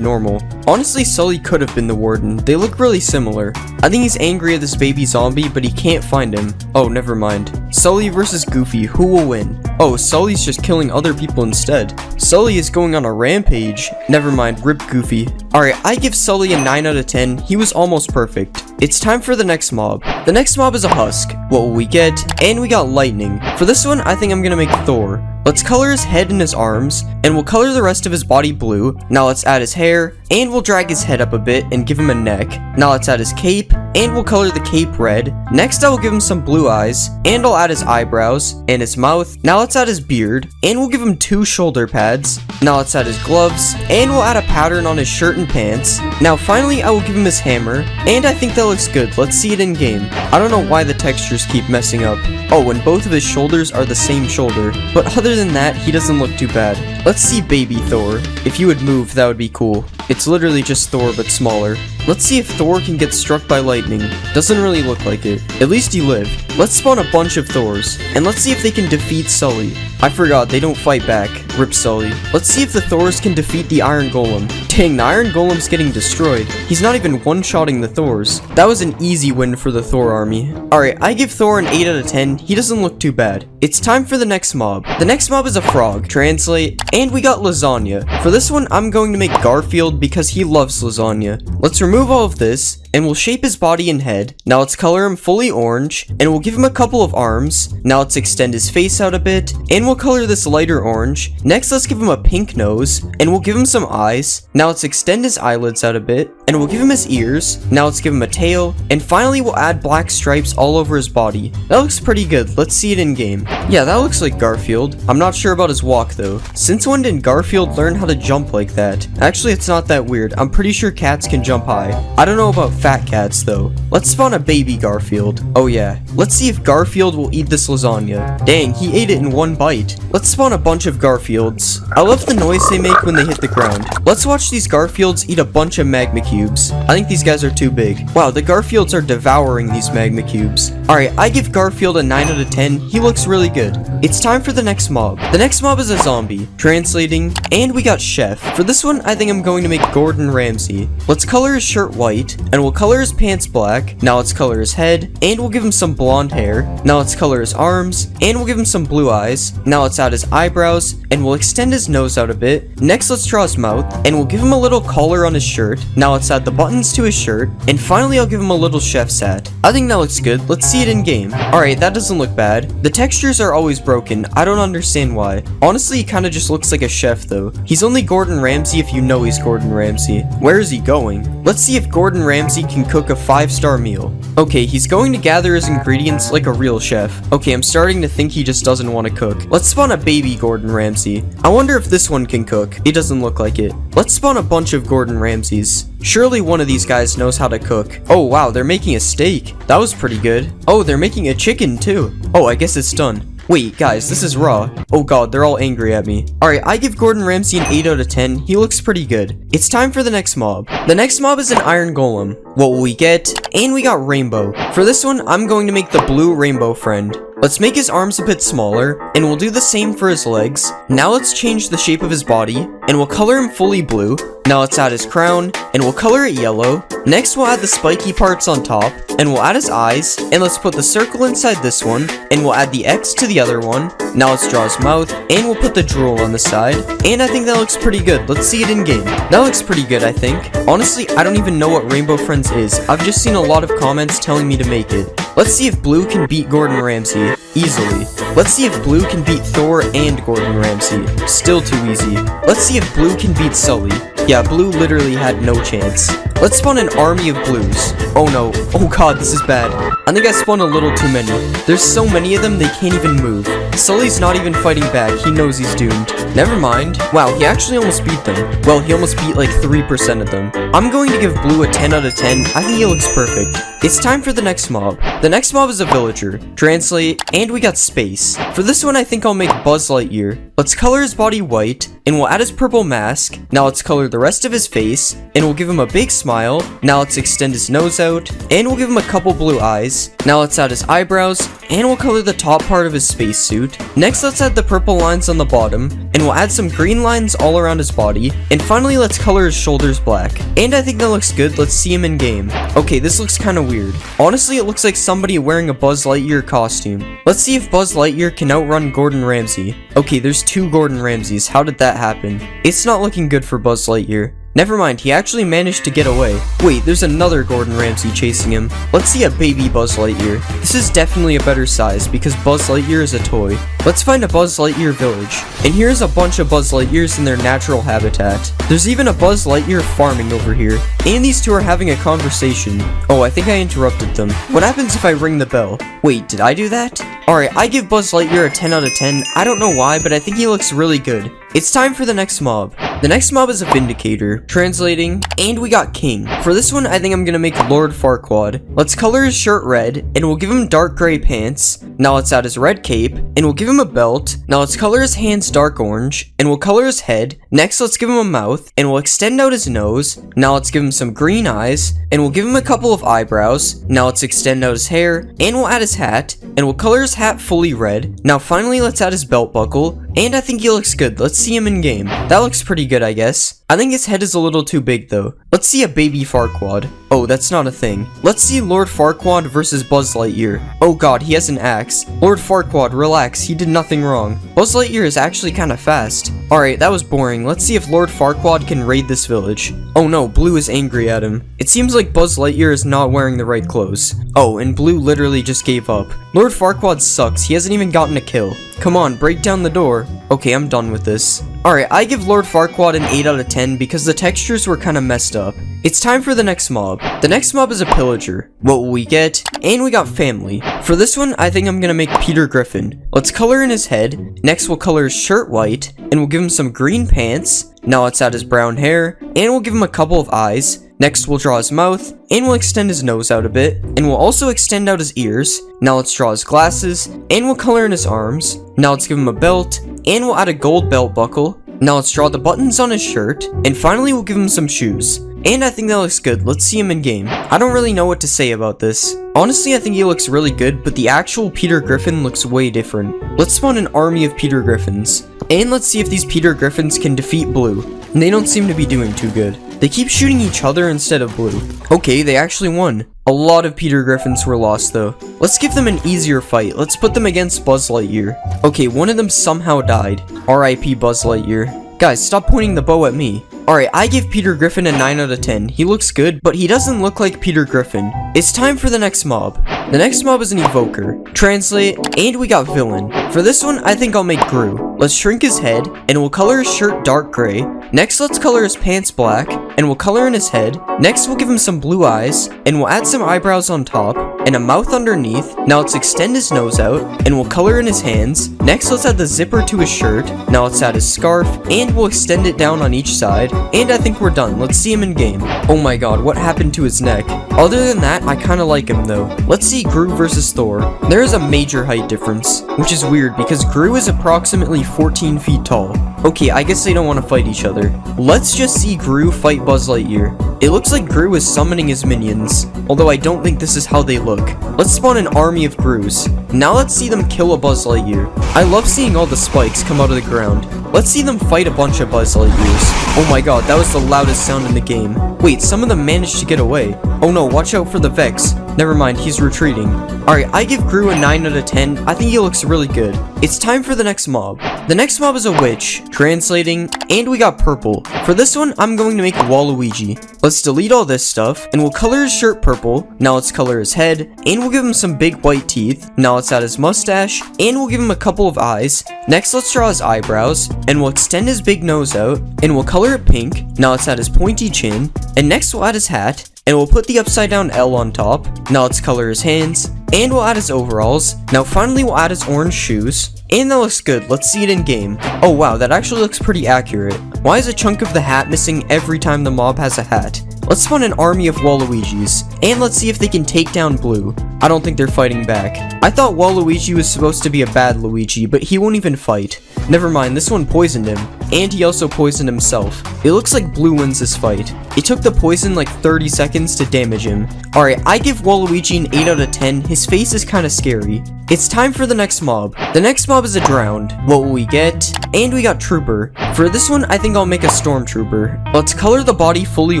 normal. Honestly, Sully could have been the Warden. They look really similar. I think he's angry at this baby zombie, but he can't find him. Oh, never mind. Sully versus Goofy, who will win? Oh, Sully's just killing other people instead. Sully is going on a rampage. Never mind, rip Goofy. Alright, I give Sully a 9 out of 10. He was almost perfect. It's time for the next mob. The next mob is a husk. What will we get? And we got lightning. For this one, I think I'm gonna make Thor. Let's color his head and his arms, and we'll color the rest of his body blue. Now let's add his hair, and we'll drag his head up a bit and give him a neck. Now let's add his cape, and we'll color the cape red. Next I will give him some blue eyes, and I'll add his eyebrows, and his mouth. Now let's add his beard, and we'll give him 2 shoulder pads. Now let's add his gloves, and we'll add a pattern on his shirt and pants. Now finally I will give him his hammer, and I think that looks good. Let's see it in game. I don't know why the textures keep messing up. Oh, and both of his shoulders are the same shoulder, but other than that, he doesn't look too bad. Let's see baby Thor. If you would move, that would be cool. It's literally just Thor, but smaller. Let's see if Thor can get struck by lightning. Doesn't really look like it. At least he lived. Let's spawn a bunch of Thors, and let's see if they can defeat Sully. I forgot, they don't fight back. Rip Sully. Let's see if the Thors can defeat the Iron Golem. Dang, the Iron Golem's getting destroyed. He's not even one-shotting the Thors. That was an easy win for the Thor army. Alright, I give Thor an 8 out of 10. He doesn't look too bad. It's time for the next mob. The next mob is a frog. Translate, and we got lasagna. For this one, I'm going to make Garfield Garfield because he loves lasagna. Let's remove all of this, and we'll shape his body and head. Now let's color him fully orange, and we'll give him a couple of arms. Now let's extend his face out a bit, and we'll color this lighter orange. Next, let's give him a pink nose, and we'll give him some eyes. Now let's extend his eyelids out a bit, and we'll give him his ears. Now let's give him a tail, and finally we'll add black stripes all over his body. That looks pretty good. Let's see it in game. Yeah, that looks like Garfield. I'm not sure about his walk though. Since when did Garfield learn how to jump like that? Actually, it's not that weird. I'm pretty sure cats can jump high. I don't know about fat cats though. Let's spawn a baby Garfield. Oh yeah. Let's see if Garfield will eat this lasagna. Dang, he ate it in one bite. Let's spawn a bunch of Garfields. I love the noise they make when they hit the ground. Let's watch these Garfields eat a bunch of magma cubes. I think these guys are too big. Wow, the Garfields are devouring these magma cubes. Alright, I give Garfield a 9 out of 10. He looks really good. It's time for the next mob. The next mob is a zombie. Translating, and we got Chef. For this one, I think I'm going to make Gordon Ramsay. Let's color his shirt white, and we'll color his pants black. Now let's color his head, and we'll give him some blonde hair. Now let's color his arms, and we'll give him some blue eyes. Now let's add his eyebrows, and we'll extend his nose out a bit. Next, let's draw his mouth, and we'll give him a little collar on his shirt. Now let's add the buttons to his shirt, and finally I'll give him a little chef's hat. I think that looks good. Let's see it in game. Alright, that doesn't look bad. The textures are always broken. I don't understand why. Honestly, he kind of just looks like a chef though. He's only Gordon Ramsay if you know he's Gordon Ramsay. Where is he going? Let's see if Gordon Ramsay can cook a 5-star meal. Okay, he's going to gather his ingredients like a real chef. Okay, I'm starting to think he just doesn't want to cook. Let's spawn a baby Gordon Ramsay. I wonder if this one can cook. It doesn't look like it. Let's spawn a bunch of Gordon Ramsays. Surely one of these guys knows how to cook. Oh wow, they're making a steak. That was pretty good. Oh, they're making a chicken too. Oh, I guess it's done. Wait, guys, this is raw. Oh god, they're all angry at me. Alright, I give Gordon Ramsay an 8 out of 10. He looks pretty good. It's time for the next mob. The next mob is an iron golem. What will we get? And we got rainbow. For this one, I'm going to make the blue rainbow friend. Let's make his arms a bit smaller, and we'll do the same for his legs. Now let's change the shape of his body, and we'll color him fully blue. Now let's add his crown, and we'll color it yellow. Next we'll add the spiky parts on top, and we'll add his eyes, and let's put the circle inside this one, and we'll add the X to the other one. Now let's draw his mouth, and we'll put the drool on the side, and I think that looks pretty good. Let's see it in game. That looks pretty good, I think. Honestly, I don't even know what Rainbow Friends is. I've just seen a lot of comments telling me to make it. Let's see if Blue can beat Gordon Ramsay. Easily. Let's see if Blue can beat Thor and Gordon Ramsay. Still too easy. Let's see if Blue can beat Sully. Yeah, Blue literally had no chance. Let's spawn an army of blues. Oh no. Oh god, this is bad. I think I spawned a little too many. There's so many of them, they can't even move. Sully's not even fighting back. He knows he's doomed. Never mind. Wow, he actually almost beat them. Well, he almost beat like 3% of them. I'm going to give Blue a 10 out of 10. I think he looks perfect. It's time for the next mob. The next mob is a villager. Translate, and we got space. For this one, I think I'll make Buzz Lightyear. Let's color his body white, and we'll add his purple mask. Now let's color the rest of his face, and we'll give him a big smile. Now let's extend his nose out, and we'll give him a couple blue eyes. Now let's add his eyebrows, and we'll color the top part of his spacesuit. Next, let's add the purple lines on the bottom, and we'll add some green lines all around his body. And finally, let's color his shoulders black. And I think that looks good. Let's see him in game. Okay, this looks kind of weird. Honestly, it looks like somebody wearing a Buzz Lightyear costume. Let's see if Buzz Lightyear can outrun Gordon Ramsay. Okay, there's 2 Gordon Ramsays. How did that happen? It's not looking good for Buzz Lightyear. Never mind, he actually managed to get away. Wait, there's another Gordon Ramsay chasing him. Let's see a baby Buzz Lightyear. This is definitely a better size because Buzz Lightyear is a toy. Let's find a Buzz Lightyear village. And here's a bunch of Buzz Lightyears in their natural habitat. There's even a Buzz Lightyear farming over here. And these two are having a conversation. Oh, I think I interrupted them. What happens if I ring the bell? Wait, did I do that? Alright, I give Buzz Lightyear a 10 out of 10. I don't know why, but I think he looks really good. It's time for the next mob. The next mob is a Vindicator. Translating, and we got King. For this one, I think I'm gonna make Lord Farquaad. Let's color his shirt red, and we'll give him dark gray pants. Now let's add his red cape, and we'll give him a belt. Now let's color his hands dark orange, and we'll color his head. Next, let's give him a mouth, and we'll extend out his nose. Now let's give him some green eyes, and we'll give him a couple of eyebrows. Now let's extend out his hair, and we'll add his hat, and we'll color his hat fully red. Now finally, let's add his belt buckle, and I think he looks good. Let's see him in game. That looks pretty good, I guess. I think his head is a little too big though. Let's see a baby Farquaad. Oh, that's not a thing. Let's see Lord Farquaad versus Buzz Lightyear. Oh god, he has an axe. Lord Farquaad, relax, he did nothing wrong. Buzz Lightyear is actually kinda fast. Alright, that was boring. Let's see if Lord Farquaad can raid this village. Oh no, Blue is angry at him. It seems like Buzz Lightyear is not wearing the right clothes. Oh, and Blue literally just gave up. Lord Farquaad sucks, he hasn't even gotten a kill. Come on, break down the door. Okay, I'm done with this. Alright, I give Lord Farquaad an 8 out of 10 because the textures were kinda messed up. It's time for the next mob. The next mob is a pillager. What will we get? And we got family. For this one, I think I'm gonna make Peter Griffin. Let's color in his head. Next, we'll color his shirt white, and we'll give him some green pants. Now let's add his brown hair, and we'll give him a couple of eyes. Next, we'll draw his mouth, and we'll extend his nose out a bit, and we'll also extend out his ears. Now let's draw his glasses, and we'll color in his arms. Now let's give him a belt, and we'll add a gold belt buckle. Now let's draw the buttons on his shirt, and finally we'll give him some shoes. And I think that looks good. Let's see him in game. I don't really know what to say about this. Honestly, I think he looks really good, but the actual Peter Griffin looks way different. Let's spawn an army of Peter Griffins. And let's see if these Peter Griffins can defeat Blue. And they don't seem to be doing too good. They keep shooting each other instead of Blue. Okay, they actually won. A lot of Peter Griffins were lost though. Let's give them an easier fight. Let's put them against Buzz Lightyear. Okay, one of them somehow died. RIP Buzz Lightyear. Guys, stop pointing the bow at me. Alright, I give Peter Griffin a 9 out of 10. He looks good, but he doesn't look like Peter Griffin. It's time for the next mob. The next mob is an evoker. Translate, and we got villain. For this one, I think I'll make Gru. Let's shrink his head, and we'll color his shirt dark gray. Next, let's color his pants black, and we'll color in his head. Next, we'll give him some blue eyes, and we'll add some eyebrows on top, and a mouth underneath. Now let's extend his nose out, and we'll color in his hands. Next, let's add the zipper to his shirt. Now let's add his scarf, and we'll extend it down on each side. And I think we're done. Let's see him in game. Oh my god, what happened to his neck? Other than that, I kinda like him though. Let's see Gru versus Thor. There is a major height difference, which is weird because Gru is approximately 14 feet tall. Okay, I guess they don't want to fight each other. Let's just see Gru fight Buzz Lightyear. It looks like Gru is summoning his minions, although I don't think this is how they look. Let's spawn an army of Grus. Now let's see them kill a Buzz Lightyear. I love seeing all the spikes come out of the ground. Let's see them fight a bunch of Buzz Lightyears. Oh my god, that was the loudest sound in the game. Wait, some of them managed to get away. Oh no, watch out for the Vex. Never mind, he's retreating. Alright, I give Gru a 9 out of 10. I think he looks really good. It's time for the next mob. The next mob is a witch. Translating, and we got purple. For this one, I'm going to make Waluigi. Let's delete all this stuff, and we'll color his shirt purple. Now let's color his head, and we'll give him some big white teeth. Now let's add his mustache, and we'll give him a couple of eyes. Next, let's draw his eyebrows, and we'll extend his big nose out, and we'll color it pink. Now let's add his pointy chin, and next we'll add his hat, and we'll put the upside down L on top. Now let's color his hands, and we'll add his overalls. Now finally we'll add his orange shoes. And that looks good. Let's see it in game. Oh wow, that actually looks pretty accurate. Why is a chunk of the hat missing every time the mob has a hat? Let's spawn an army of Waluigis, and let's see if they can take down Blue. I don't think they're fighting back. I thought Waluigi was supposed to be a bad Luigi, but he won't even fight. Never mind, this one poisoned him, and he also poisoned himself. It looks like Blue wins this fight. It took the poison like 30 seconds to damage him. Alright, I give Waluigi an 8 out of 10. His face is kinda scary. It's time for the next mob. The next mob is a drowned. What will we get? And we got Trooper. For this one, I think I'll make a Stormtrooper. Let's color the body fully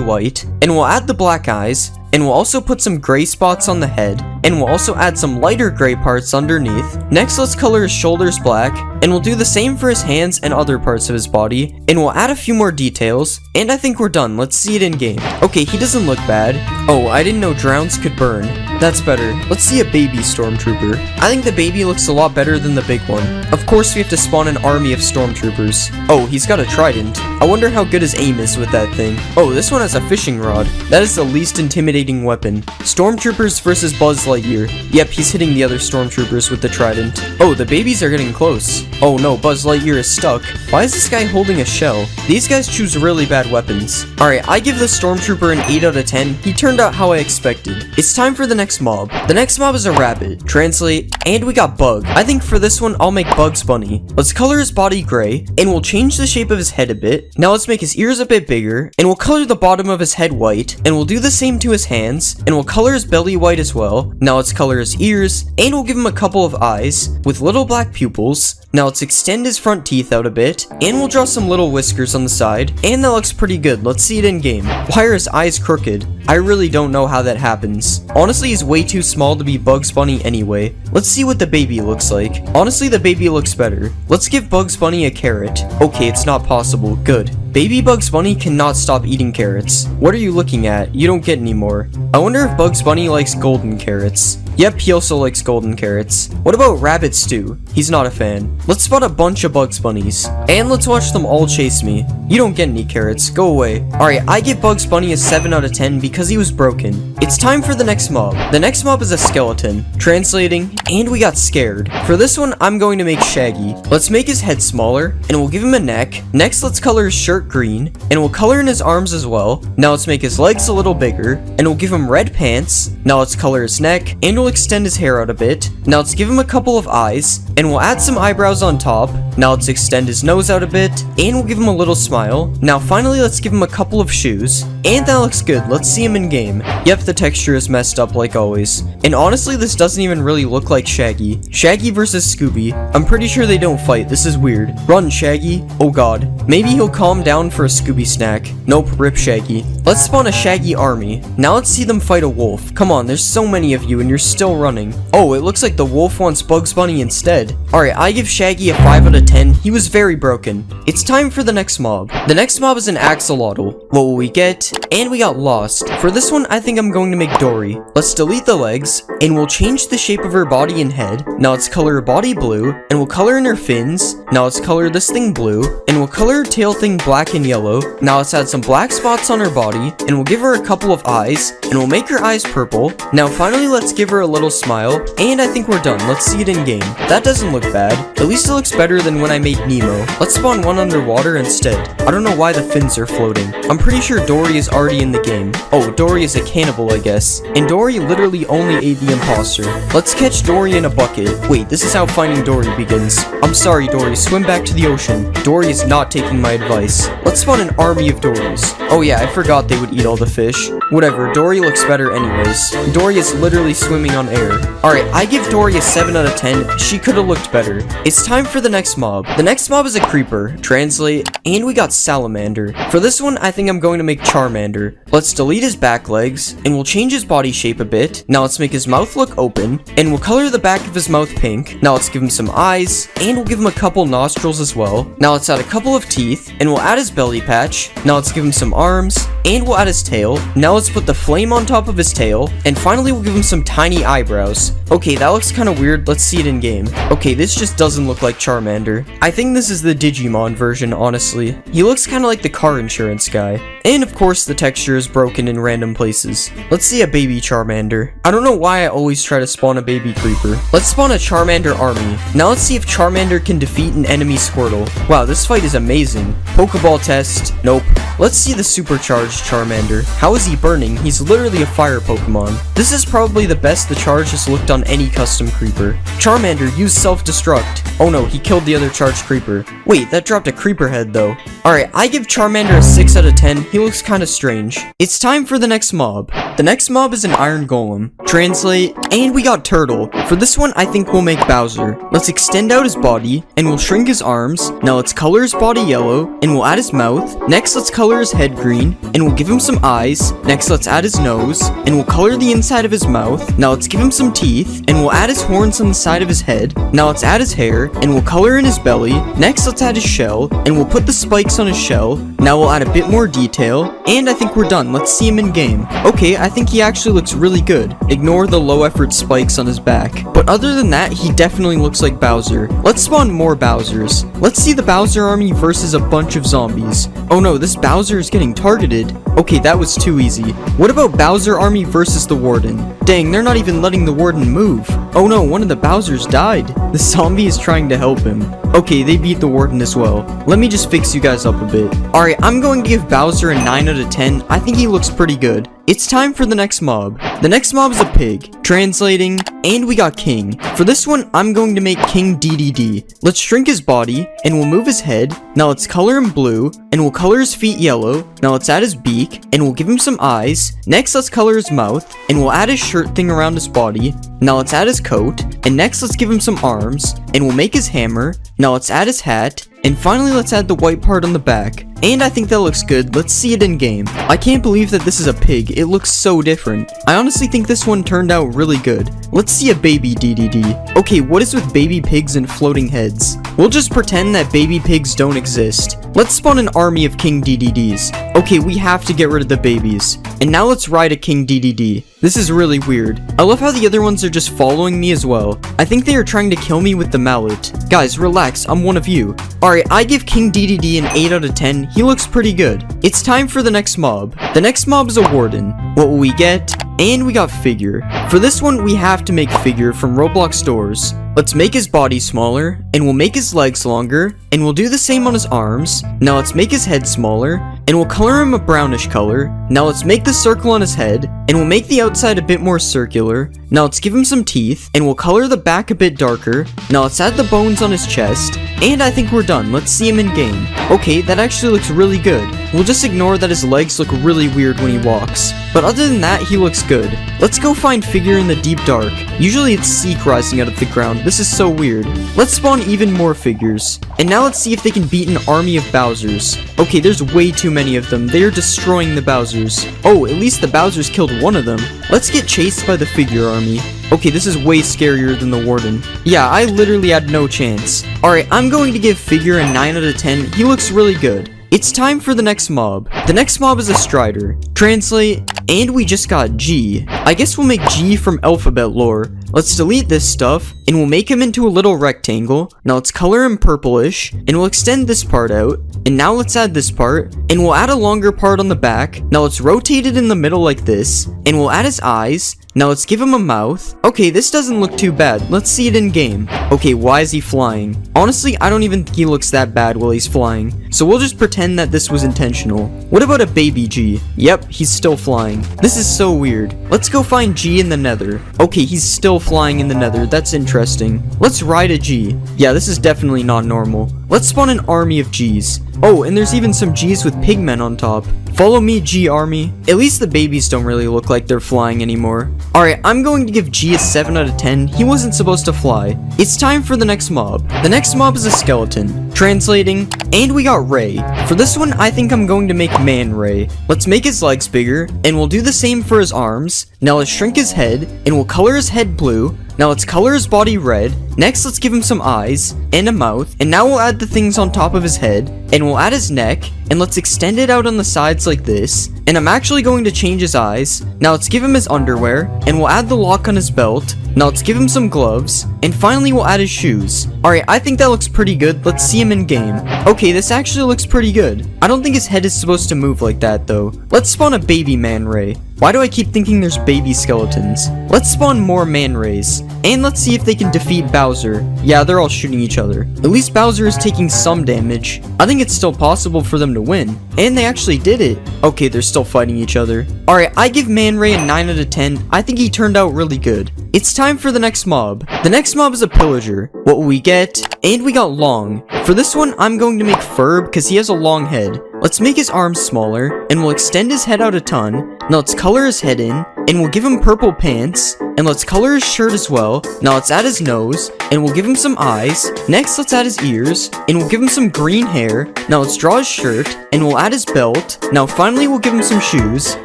white, and we'll add the black eyes, and we'll also put some gray spots on the head, and we'll also add some lighter gray parts underneath. Next, let's color his shoulders black, and we'll do the same for his hands and other parts of his body, and we'll add a few more details, and I think we're done. Let's see it in game. Okay, he doesn't look bad. Oh, I didn't know drowns could burn. That's better. Let's see a baby Stormtrooper. I think the baby looks a lot better than the big one. Of course, we have to spawn an army of Stormtroopers. Oh, he's got a trident. I wonder how good his aim is with that thing. Oh, this one has a fishing rod. That is the least intimidating weapon. Stormtroopers versus Buzz Lightyear. Yep, he's hitting the other Stormtroopers with the trident. Oh, the babies are getting close. Oh no, Buzz Lightyear is stuck. Why is this guy holding a shell? These guys choose really bad weapons. Alright, I give the Stormtrooper an 8 out of 10. He turned out how I expected. It's time for the next mob. The next mob is a rabbit. Translate, and we got Bug. I think for this one, I'll make Bugs Bunny. Let's color his body gray, and we'll change the shape of his head a bit. Now let's make his ears a bit bigger, and we'll color the bottom of his head white, and we'll do the same to his hands, and we'll color his belly white as well. Now let's color his ears, and we'll give him a couple of eyes with little black pupils. Now Now let's extend his front teeth out a bit, and we'll draw some little whiskers on the side, and that looks pretty good. Let's see it in game. Why are his eyes crooked? I really don't know how that happens. Honestly, he's way too small to be Bugs Bunny anyway. Let's see what the baby looks like. Honestly, the baby looks better. Let's give Bugs Bunny a carrot. Okay, it's not possible. Good. Baby Bugs Bunny cannot stop eating carrots. What are you looking at? You don't get any more. I wonder if Bugs Bunny likes golden carrots. Yep, he also likes golden carrots. What about Rabbit Stew? He's not a fan. Let's spot a bunch of Bugs Bunnies. And let's watch them all chase me. You don't get any carrots. Go away. Alright, I give Bugs Bunny a 7 out of 10 because he was broken. It's time for the next mob. The next mob is a skeleton. Translating, and we got scared. For this one, I'm going to make Shaggy. Let's make his head smaller, and we'll give him a neck. Next, let's color his shirt green, and we'll color in his arms as well. Now let's make his legs a little bigger, and we'll give him red pants. Now let's color his neck, and we'll extend his hair out a bit. Now let's give him a couple of eyes, and we'll add some eyebrows on top. Now let's extend his nose out a bit, and we'll give him a little smile. Now finally, let's give him a couple of shoes, and that looks good. Let's see him in game. Yep, the texture is messed up like always. And honestly, this doesn't even really look like Shaggy. Shaggy versus Scooby. I'm pretty sure they don't fight. This is weird. Run, Shaggy. Oh god. Maybe he'll calm down for a Scooby snack. Nope, rip Shaggy. Let's spawn a Shaggy army. Now let's see them fight a wolf. Come on, there's so many of you and you're still running. Oh, it looks like the wolf wants Bugs Bunny instead. Alright, I give Shaggy a 5 out of 10. He was very broken. It's time for the next mob. The next mob is an axolotl. What will we get? And we got lost. For this one, I think I'm going to make Dory. Let's delete the legs, and we'll change the shape of her body and head. Now let's color her body blue, and we'll color in her fins. Now let's color this thing blue, and we'll color her tail thing black and yellow. Now let's add some black spots on her body, and we'll give her a couple of eyes, and we'll make her eyes purple. Now finally, let's give her a little smile, and I think we're done. Let's see it in game. That doesn't look bad. At least it looks better than when I made Nemo. Let's spawn one underwater instead. I don't know why the fins are floating. I'm pretty sure Dory is already in the game. Oh, Dory is a cannibal, I guess. And Dory literally only ate the imposter. Let's catch Dory in a bucket. Wait, this is how finding Dory begins. I'm sorry, Dory. Swim back to the ocean. Dory is not taking my advice. Let's spawn an army of Dorys. Oh yeah, I forgot they would eat all the fish. Whatever, Dory looks better anyways. Dory is literally swimming on air. Alright, I give Dory a 7 out of 10. She could have looked better. It's time for the next mob. The next mob is a creeper. Translate, and we got Salamander. For this one, I think I'm going to make Charmander. Let's delete his back legs, and we'll change his body shape a bit. Now let's make his mouth look open, and we'll color the back of his mouth pink. Now let's give him some eyes, and we'll give him a couple nostrils as well. Now let's add a couple of teeth, and we'll add his belly patch. Now let's give him some arms, and we'll add his tail. Now let's put the flame on top of his tail, and finally we'll give him some tiny eyebrows. Okay, that looks kind of weird. Let's see it in game. Okay, this just doesn't look like Charmander. I think this is the Digimon version, honestly. He looks kind of like the car insurance guy. And of course, the texture is broken in random places. Let's see a baby Charmander. I don't know why I always try to spawn a baby creeper. Let's spawn a Charmander army. Now let's see if Charmander can defeat an enemy Squirtle. Wow, this fight is amazing. Pokeball test. Nope. Let's see the supercharged Charmander. How is he burning? He's literally a fire Pokemon. This is probably the best the charge has looked on any custom creeper. Charmander, use self-destruct. Oh no, he killed the other charged creeper. Wait, that dropped a creeper head though. Alright, I give Charmander a 6 out of 10. He looks kinda strange. It's time for the next mob. The next mob is an iron golem. Translate, and we got Turtle. For this one, I think we'll make Bowser. Let's extend out his body, and we'll shrink his arms. Now let's color his body yellow, and we'll add his mouth. Next, let's color his head green, and we'll give him some eyes. Next, let's add his nose, and we'll color the inside of his mouth. Now let's give him some teeth, and we'll add his horns on the side of his head. Now let's add his hair, and we'll color in his belly. Next, let's add his shell, and we'll put the spikes on his shell. Now we'll add a bit more detail, and I think we're done. Let's see him in game. Okay, I think he actually looks really good. Ignore the low effort spikes on his back. But other than that, he definitely looks like Bowser. Let's spawn more Bowsers. Let's see the Bowser army versus a bunch of zombies. Oh no, this Bowser is getting targeted. Okay, that was too easy. What about Bowser army versus the Warden? Dang, they're not even letting the Warden move. Oh no, one of the Bowsers died. The zombie is trying to help him. Okay, they beat the Warden as well. Let me just fix you guys up a bit. Alright, I'm going to give Bowser a 9 out of 10. I think he looks pretty good. It's time for the next mob. The next mob is a pig. Translating, and we got King. For this one, I'm going to make King DDD. Let's shrink his body, and we'll move his head. Now let's color him blue, and we'll color his feet yellow. Now let's add his beak, and we'll give him some eyes. Next, let's color his mouth, and we'll add his shirt thing around his body. Now let's add his coat, and next let's give him some arms, and we'll make his hammer. Now let's add his hat, and finally let's add the white part on the back. And I think that looks good. Let's see it in game. I can't believe that this is a pig. It looks so different. I honestly think this one turned out really good. Let's see a baby DDD. Okay, what is with baby pigs and floating heads? We'll just pretend that baby pigs don't exist. Let's spawn an army of King DDDs. Okay, we have to get rid of the babies. And now let's ride a King DDD. This is really weird. I love how the other ones are just following me as well. I think they are trying to kill me with the mallet. Guys, relax, I'm one of you. Alright, I give King DDD an 8 out of 10. He looks pretty good. It's time for the next mob. The next mob is a warden. What will we get? And we got figure. For this one, we have to make figure from Roblox stores. Let's make his body smaller, and we'll make his legs longer, and we'll do the same on his arms. Now let's make his head smaller, and we'll color him a brownish color. Now let's make the circle on his head, and we'll make the outside a bit more circular. Now let's give him some teeth, and we'll color the back a bit darker. Now let's add the bones on his chest, and I think we're done. Let's see him in game. Okay, that actually looks really good. We'll just ignore that his legs look really weird when he walks. But other than that, he looks good. Let's go find figure in the deep dark. Usually it's Seek rising out of the ground. This is so weird. Let's spawn even more figures. And now let's see if they can beat an army of Bowsers. Okay, there's way too many of them. They are destroying the Bowsers. Oh, at least the Bowsers killed one of them. Let's get chased by the figure army. Okay, this is way scarier than the warden. Yeah, I literally had no chance. Alright, I'm going to give figure a 9 out of 10. He looks really good. It's time for the next mob. The next mob is a Strider. Translate, and we just got G. I guess we'll make G from alphabet lore. Let's delete this stuff, and we'll make him into a little rectangle. Now let's color him purplish, and we'll extend this part out. And now let's add this part, and we'll add a longer part on the back. Now let's rotate it in the middle like this, and we'll add his eyes. Now let's give him a mouth. Okay, this doesn't look too bad. Let's see it in game. Okay, why is he flying? Honestly, I don't even think he looks that bad while he's flying. So we'll just pretend that this was intentional. What about a baby G? Yep, he's still flying. This is so weird. Let's go find G in the nether. Okay, he's still flying in the nether. That's interesting. Let's ride a G. Yeah, this is definitely not normal. Let's spawn an army of Gs. Oh, and there's even some Gs with pigmen on top. Follow me, G army. At least the babies don't really look like they're flying anymore. Alright, I'm going to give G a 7 out of 10. He wasn't supposed to fly. It's time for the next mob. The next mob is a skeleton. Translating, and we got Ray. For this one, I think I'm going to make Man Ray. Let's make his legs bigger, and we'll do the same for his arms. Now let's shrink his head, and we'll color his head blue. Now let's color his body red. Next, let's give him some eyes and a mouth. And now we'll add the things on top of his head. And we'll add his neck. And let's extend it out on the sides like this. And I'm actually going to change his eyes. Now let's give him his underwear. And we'll add the lock on his belt. Now let's give him some gloves. And finally, we'll add his shoes. Alright, I think that looks pretty good. Let's see him in game. Okay, this actually looks pretty good. I don't think his head is supposed to move like that though. Let's spawn a baby Man Ray. Why do I keep thinking there's baby skeletons? Let's spawn more Man Rays. And let's see if they can defeat Bowser. Yeah, they're all shooting each other. At least Bowser is taking some damage. I think it's still possible for them to win. And they actually did it. Okay, they're still fighting each other. Alright, I give Man Ray a 9 out of 10. I think he turned out really good. It's time for the next mob. The next mob is a pillager. What will we get? And we got Long. For this one, I'm going to make Ferb because he has a long head. Let's make his arms smaller, and we'll extend his head out a ton. Now let's color his head in, and we'll give him purple pants, and let's color his shirt as well. Now let's add his nose, and we'll give him some eyes. Next, let's add his ears, and we'll give him some green hair. Now let's draw his shirt, and we'll add his belt. Now finally, we'll give him some shoes,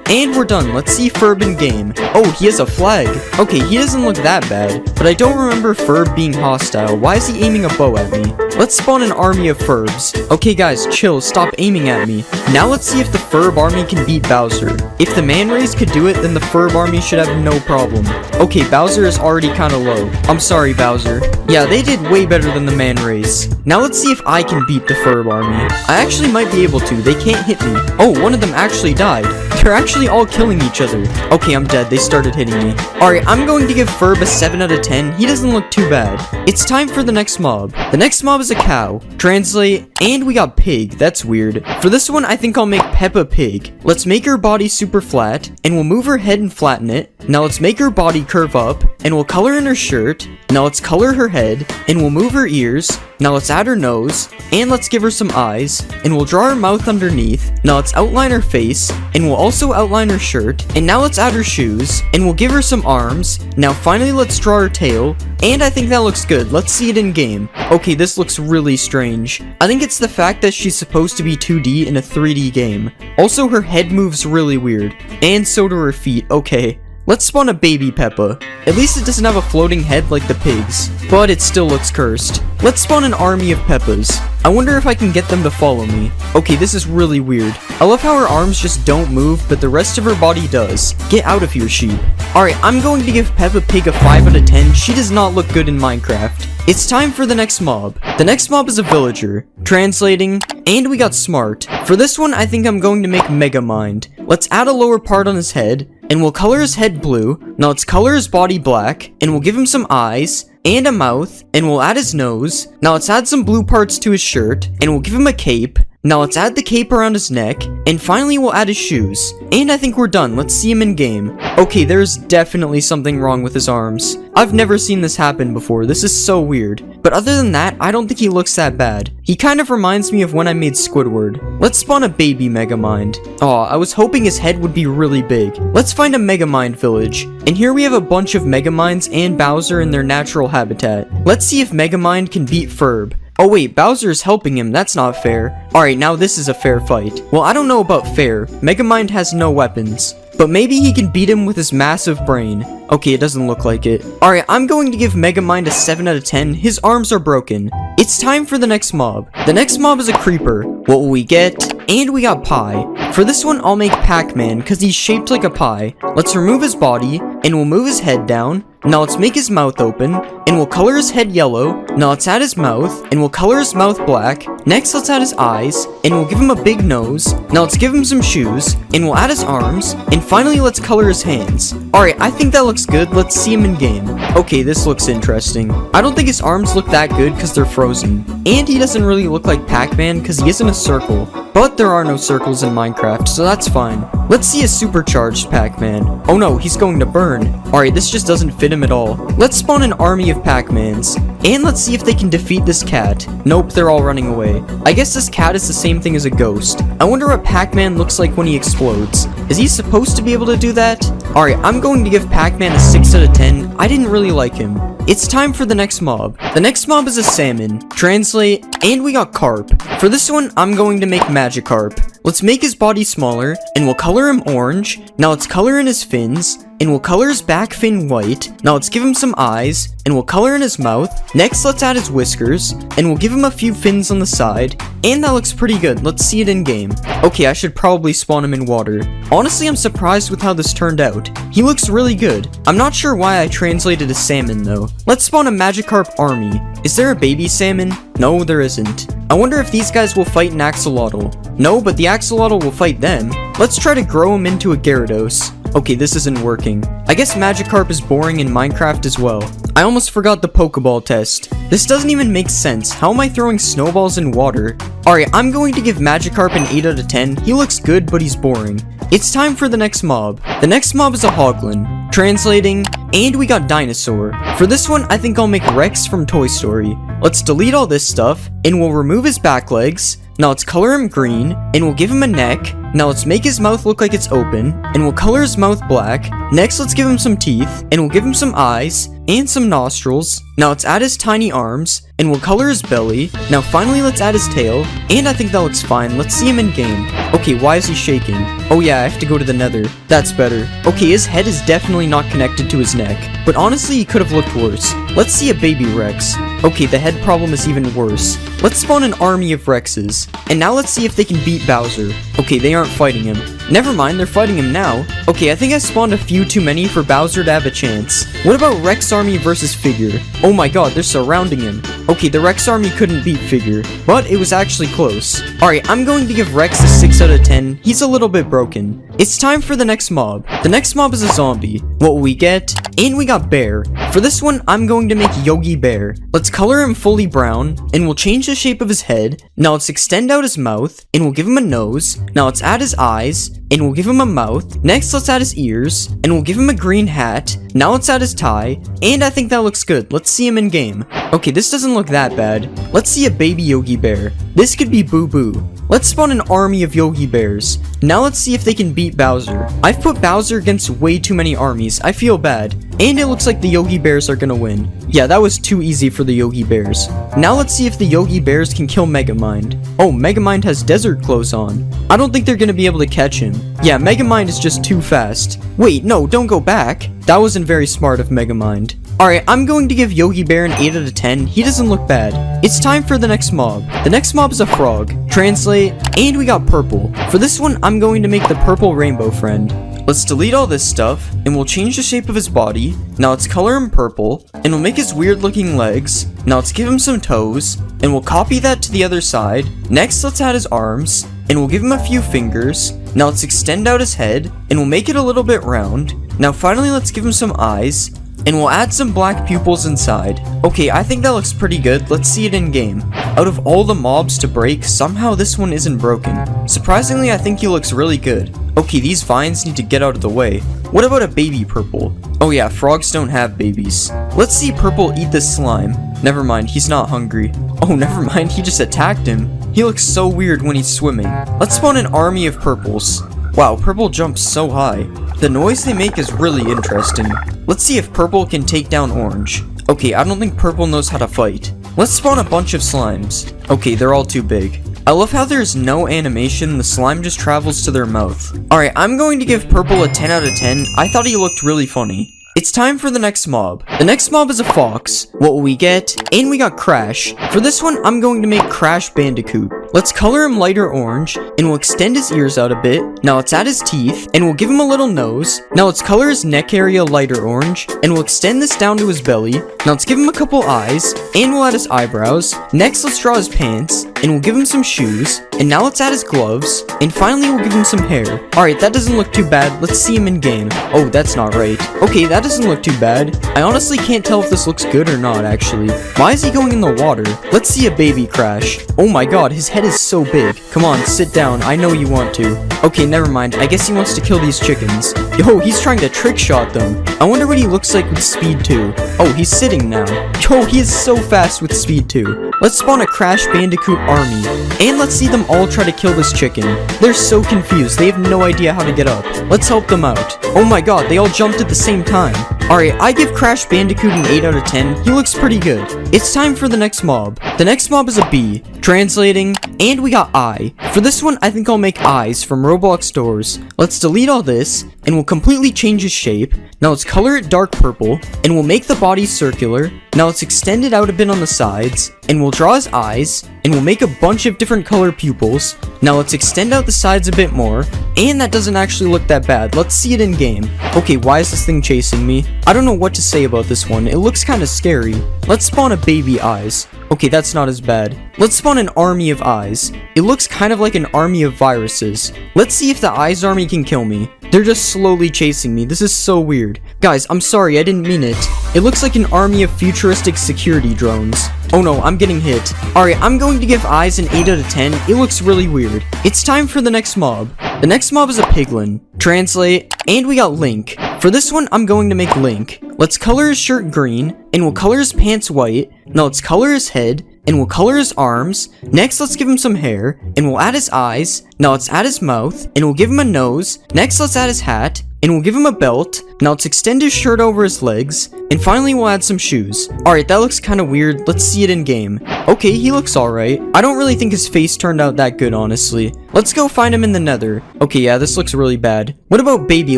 and we're done. Let's see Ferb in game. Oh, he has a flag. Okay, he doesn't look that bad, but I don't remember Ferb being hostile. Why is he aiming a bow at me? Let's spawn an army of Ferbs. Okay guys, chill, stop aiming at me. Now let's see if the Ferb army can beat Bowser. If the Man Rays could do it, then the Ferb army should have no problem. Okay, Bowser is already kinda low. I'm sorry, Bowser. Yeah, they did way better than the Man Rays. Now let's see if I can beat the Ferb army. I actually might be able to. They can't hit me. Oh, one of them actually died. They're actually all killing each other. Okay, I'm dead. They started hitting me. Alright, I'm going to give Ferb a 7 out of 10. He doesn't look too bad. It's time for the next mob. The next mob is a cow. Translate, and we got Pig. That's weird. For this one, I think I'll make Peppa Pig. Let's make her body super flat, and we'll move her head and flatten it. Now let's make her body curve up, and we'll color in her shirt. Now let's color her head, and we'll move her ears. Now let's add her nose, and let's give her some eyes, and we'll draw her mouth underneath. Now let's outline her face, and we'll also outline her shirt, and now let's add her shoes, and we'll give her some arms. Now finally let's draw her tail, and I think that looks good. Let's see it in game. Okay, this looks really strange. I think it's the fact that she's supposed to be 2D in a 3D game. Also, her head moves really weird, and so do her feet. Okay. Let's spawn a baby Peppa. At least it doesn't have a floating head like the pigs, but it still looks cursed. Let's spawn an army of Peppas. I wonder if I can get them to follow me. Okay, this is really weird. I love how her arms just don't move, but the rest of her body does. Get out of here, sheep. Alright, I'm going to give Peppa Pig a 5 out of 10. She does not look good in Minecraft. It's time for the next mob. The next mob is a villager. Translating, and we got smart. For this one, I think I'm going to make Megamind. Let's add a lower part on his head, and we'll color his head blue. Now let's color his body black, and we'll give him some eyes, and a mouth, and we'll add his nose. Now let's add some blue parts to his shirt, and we'll give him a cape. Now let's add the cape around his neck, and finally we'll add his shoes. And I think we're done. Let's see him in game. Okay, there's definitely something wrong with his arms. I've never seen this happen before. This is so weird. But other than that, I don't think he looks that bad. He kind of reminds me of when I made Squidward. Let's spawn a baby Megamind. Aw, I was hoping his head would be really big. Let's find a Megamind village. And here we have a bunch of Megaminds and Bowser in their natural habitat. Let's see if Megamind can beat Ferb. Oh wait, Bowser is helping him, that's not fair. Alright, now this is a fair fight. Well, I don't know about fair. Megamind has no weapons. But maybe he can beat him with his massive brain. Okay, it doesn't look like it. Alright, I'm going to give Megamind a 7 out of 10. His arms are broken. It's time for the next mob. The next mob is a creeper. What will we get? And we got pie. For this one, I'll make Pac-Man, because he's shaped like a pie. Let's remove his body, and we'll move his head down. Now let's make his mouth open, and we'll color his head yellow. Now let's add his mouth, and we'll color his mouth black. Next, let's add his eyes, and we'll give him a big nose. Now let's give him some shoes, and we'll add his arms, and finally let's color his hands. Alright, I think that looks good. Let's see him in game. Okay, this looks interesting. I don't think his arms look that good because they're frozen. And he doesn't really look like Pac-Man because he isn't a circle. But there are no circles in Minecraft, so that's fine. Let's see a supercharged Pac-Man. Oh no, he's going to burn. Alright, this just doesn't fit him at all. Let's spawn an army of Pac-Mans. And let's see if they can defeat this cat. Nope, they're all running away. I guess this cat is the same thing as a ghost. I wonder what Pac-Man looks like when he explodes. Is he supposed to be able to do that? Alright, I'm going to give Pac-Man a 6 out of 10. I didn't really like him. It's time for the next mob. The next mob is a salmon. Translate, and we got carp. For this one, I'm going to make Magikarp. Let's make his body smaller, and we'll color him orange. Now let's color in his fins, and we'll color his back fin white. Now let's give him some eyes, and we'll color in his mouth. Next, let's add his whiskers, and we'll give him a few fins on the side. And that looks pretty good. Let's see it in game. Okay, I should probably spawn him in water. Honestly, I'm surprised with how this turned out. He looks really good. I'm not sure why I translated a salmon though. Let's spawn a Magikarp army. Is there a baby salmon? No, there isn't. I wonder if these guys will fight an axolotl. No, but the axolotl will fight them. Let's try to grow him into a Gyarados. Okay, this isn't working. I guess Magikarp is boring in Minecraft as well. I almost forgot the Pokeball test. This doesn't even make sense. How am I throwing snowballs in water? Alright, I'm going to give Magikarp an 8 out of 10. He looks good, but he's boring. It's time for the next mob. The next mob is a Hoglin. Translating, and we got Dinosaur. For this one, I think I'll make Rex from Toy Story. Let's delete all this stuff, and we'll remove his back legs. Now let's color him green, and we'll give him a neck. Now let's make his mouth look like it's open, and we'll color his mouth black. Next, let's give him some teeth, and we'll give him some eyes, and some nostrils. Now let's add his tiny arms, and we'll color his belly. Now finally, let's add his tail, and I think that looks fine. Let's see him in game. Okay, why is he shaking? Oh yeah, I have to go to the nether. That's better. Okay, his head is definitely not connected to his neck, but honestly, he could have looked worse. Let's see a baby Rex. Okay, the head problem is even worse. Let's spawn an army of Rexes, and now let's see if they can beat Bowser. Okay, they aren't fighting him. Never mind, they're fighting him now. Okay, I think I spawned a few too many for Bowser to have a chance. What about Rex Army versus Figure? Oh my god, they're surrounding him. Okay, the Rex Army couldn't beat Figure, but it was actually close. Alright, I'm going to give Rex a 6 out of 10. He's a little bit broken. It's time for the next mob. The next mob is a zombie. What will we get? And we got bear. For this one, I'm going to make Yogi Bear. Let's color him fully brown, and we'll change the shape of his head. Now let's extend out his mouth, and we'll give him a nose. Now let's add his eyes, and we'll give him a mouth. Next, let's add his ears, and we'll give him a green hat. Now let's add his tie, and I think that looks good. Let's see him in game. Okay, this doesn't look that bad. Let's see a baby Yogi Bear. This could be Boo Boo. Let's spawn an army of Yogi Bears. Now let's see if they can beat Bowser. I've put Bowser against way too many armies. I feel bad. And it looks like the Yogi Bears are gonna win. Yeah, that was too easy for the Yogi Bears. Now let's see if the Yogi Bears can kill Megamind. Oh, Megamind has desert clothes on. I don't think they're gonna be able to catch him. Yeah, Megamind is just too fast. Wait, no, don't go back. That wasn't very smart of Megamind. Alright, I'm going to give Yogi Bear an 8 out of 10. He doesn't look bad. It's time for the next mob. The next mob is a frog. Translate, and we got purple. For this one, I'm going to make the purple rainbow friend. Let's delete all this stuff, and we'll change the shape of his body. Now let's color him purple, and we'll make his weird looking legs. Now let's give him some toes, and we'll copy that to the other side. Next, let's add his arms, and we'll give him a few fingers. Now let's extend out his head, and we'll make it a little bit round. Now finally, let's give him some eyes, and we'll add some black pupils inside. Okay, I think that looks pretty good. Let's see it in game. Out of all the mobs to break, somehow this one isn't broken. Surprisingly, I think he looks really good. Okay, these vines need to get out of the way. What about a baby purple? Oh yeah, frogs don't have babies. Let's see purple eat this slime. Never mind, he's not hungry. Oh, never mind, he just attacked him. He looks so weird when he's swimming. Let's spawn an army of purples. Wow, purple jumps so high. The noise they make is really interesting. Let's see if purple can take down orange. Okay, I don't think purple knows how to fight. Let's spawn a bunch of slimes. Okay, they're all too big. I love how there's no animation, the slime just travels to their mouth. Alright, I'm going to give purple a 10 out of 10. I thought he looked really funny. It's time for the next mob. The next mob is a fox. What will we get? And we got Crash. For this one, I'm going to make Crash Bandicoot. Let's color him lighter orange, and we'll extend his ears out a bit. Now let's add his teeth, and we'll give him a little nose. Now let's color his neck area lighter orange, and we'll extend this down to his belly. Now let's give him a couple eyes, and we'll add his eyebrows. Next, let's draw his pants, and we'll give him some shoes. And now let's add his gloves, and finally we'll give him some hair. Alright, that doesn't look too bad. Let's see him in game. Oh, that's not right. Okay, that doesn't look too bad. I honestly can't tell if this looks good or not, actually. Why is he going in the water? Let's see a baby Crash. Oh my god, his head is so big. Come on, sit down. I know you want to. Okay, never mind. I guess he wants to kill these chickens. Yo, he's trying to trick shot them. I wonder what he looks like with speed 2. Oh, he's sitting now. Yo, he is so fast with speed 2. Let's spawn a Crash Bandicoot army. And let's see them all try to kill this chicken. They're so confused. They have no idea how to get up. Let's help them out. Oh my god, they all jumped at the same time. Alright, I give Crash Bandicoot an 8 out of 10. He looks pretty good. It's time for the next mob. The next mob is a bee. Translating, and we got eye. For this one, I think I'll make eyes from Roblox doors. Let's delete all this, and we'll completely change his shape. Now let's color it dark purple, and we'll make the body circular. Now let's extend it out a bit on the sides, and we'll draw his eyes, and we'll make a bunch of different color pupils. Now let's extend out the sides a bit more, and that doesn't actually look that bad. Let's see it in game. Okay, why is this thing chasing me? I don't know what to say about this one. It looks kind of scary. Let's spawn a baby eyes. Okay, that's not as bad. Let's spawn an army of eyes. It looks kind of like an army of viruses. Let's see if the eyes army can kill me. They're just slowly chasing me. This is so weird. Guys, I'm sorry, I didn't mean it. It looks like an army of futuristic security drones. Oh no, I'm getting hit. Alright, I'm going to give eyes an 8 out of 10. It looks really weird. It's time for the next mob. The next mob is a piglin. Translate, and we got Link. For this one, I'm going to make Link. Let's color his shirt green, and we'll color his pants white. Now let's color his head, and we'll color his arms. Next, let's give him some hair, and we'll add his eyes. Now let's add his mouth, and we'll give him a nose. Next, let's add his hat, and we'll give him a belt. Now let's extend his shirt over his legs, and finally we'll add some shoes. Alright, that looks kind of weird. Let's see it in game. Okay, he looks alright. I don't really think his face turned out that good, honestly. Let's go find him in the nether. Okay, yeah, this looks really bad. What about baby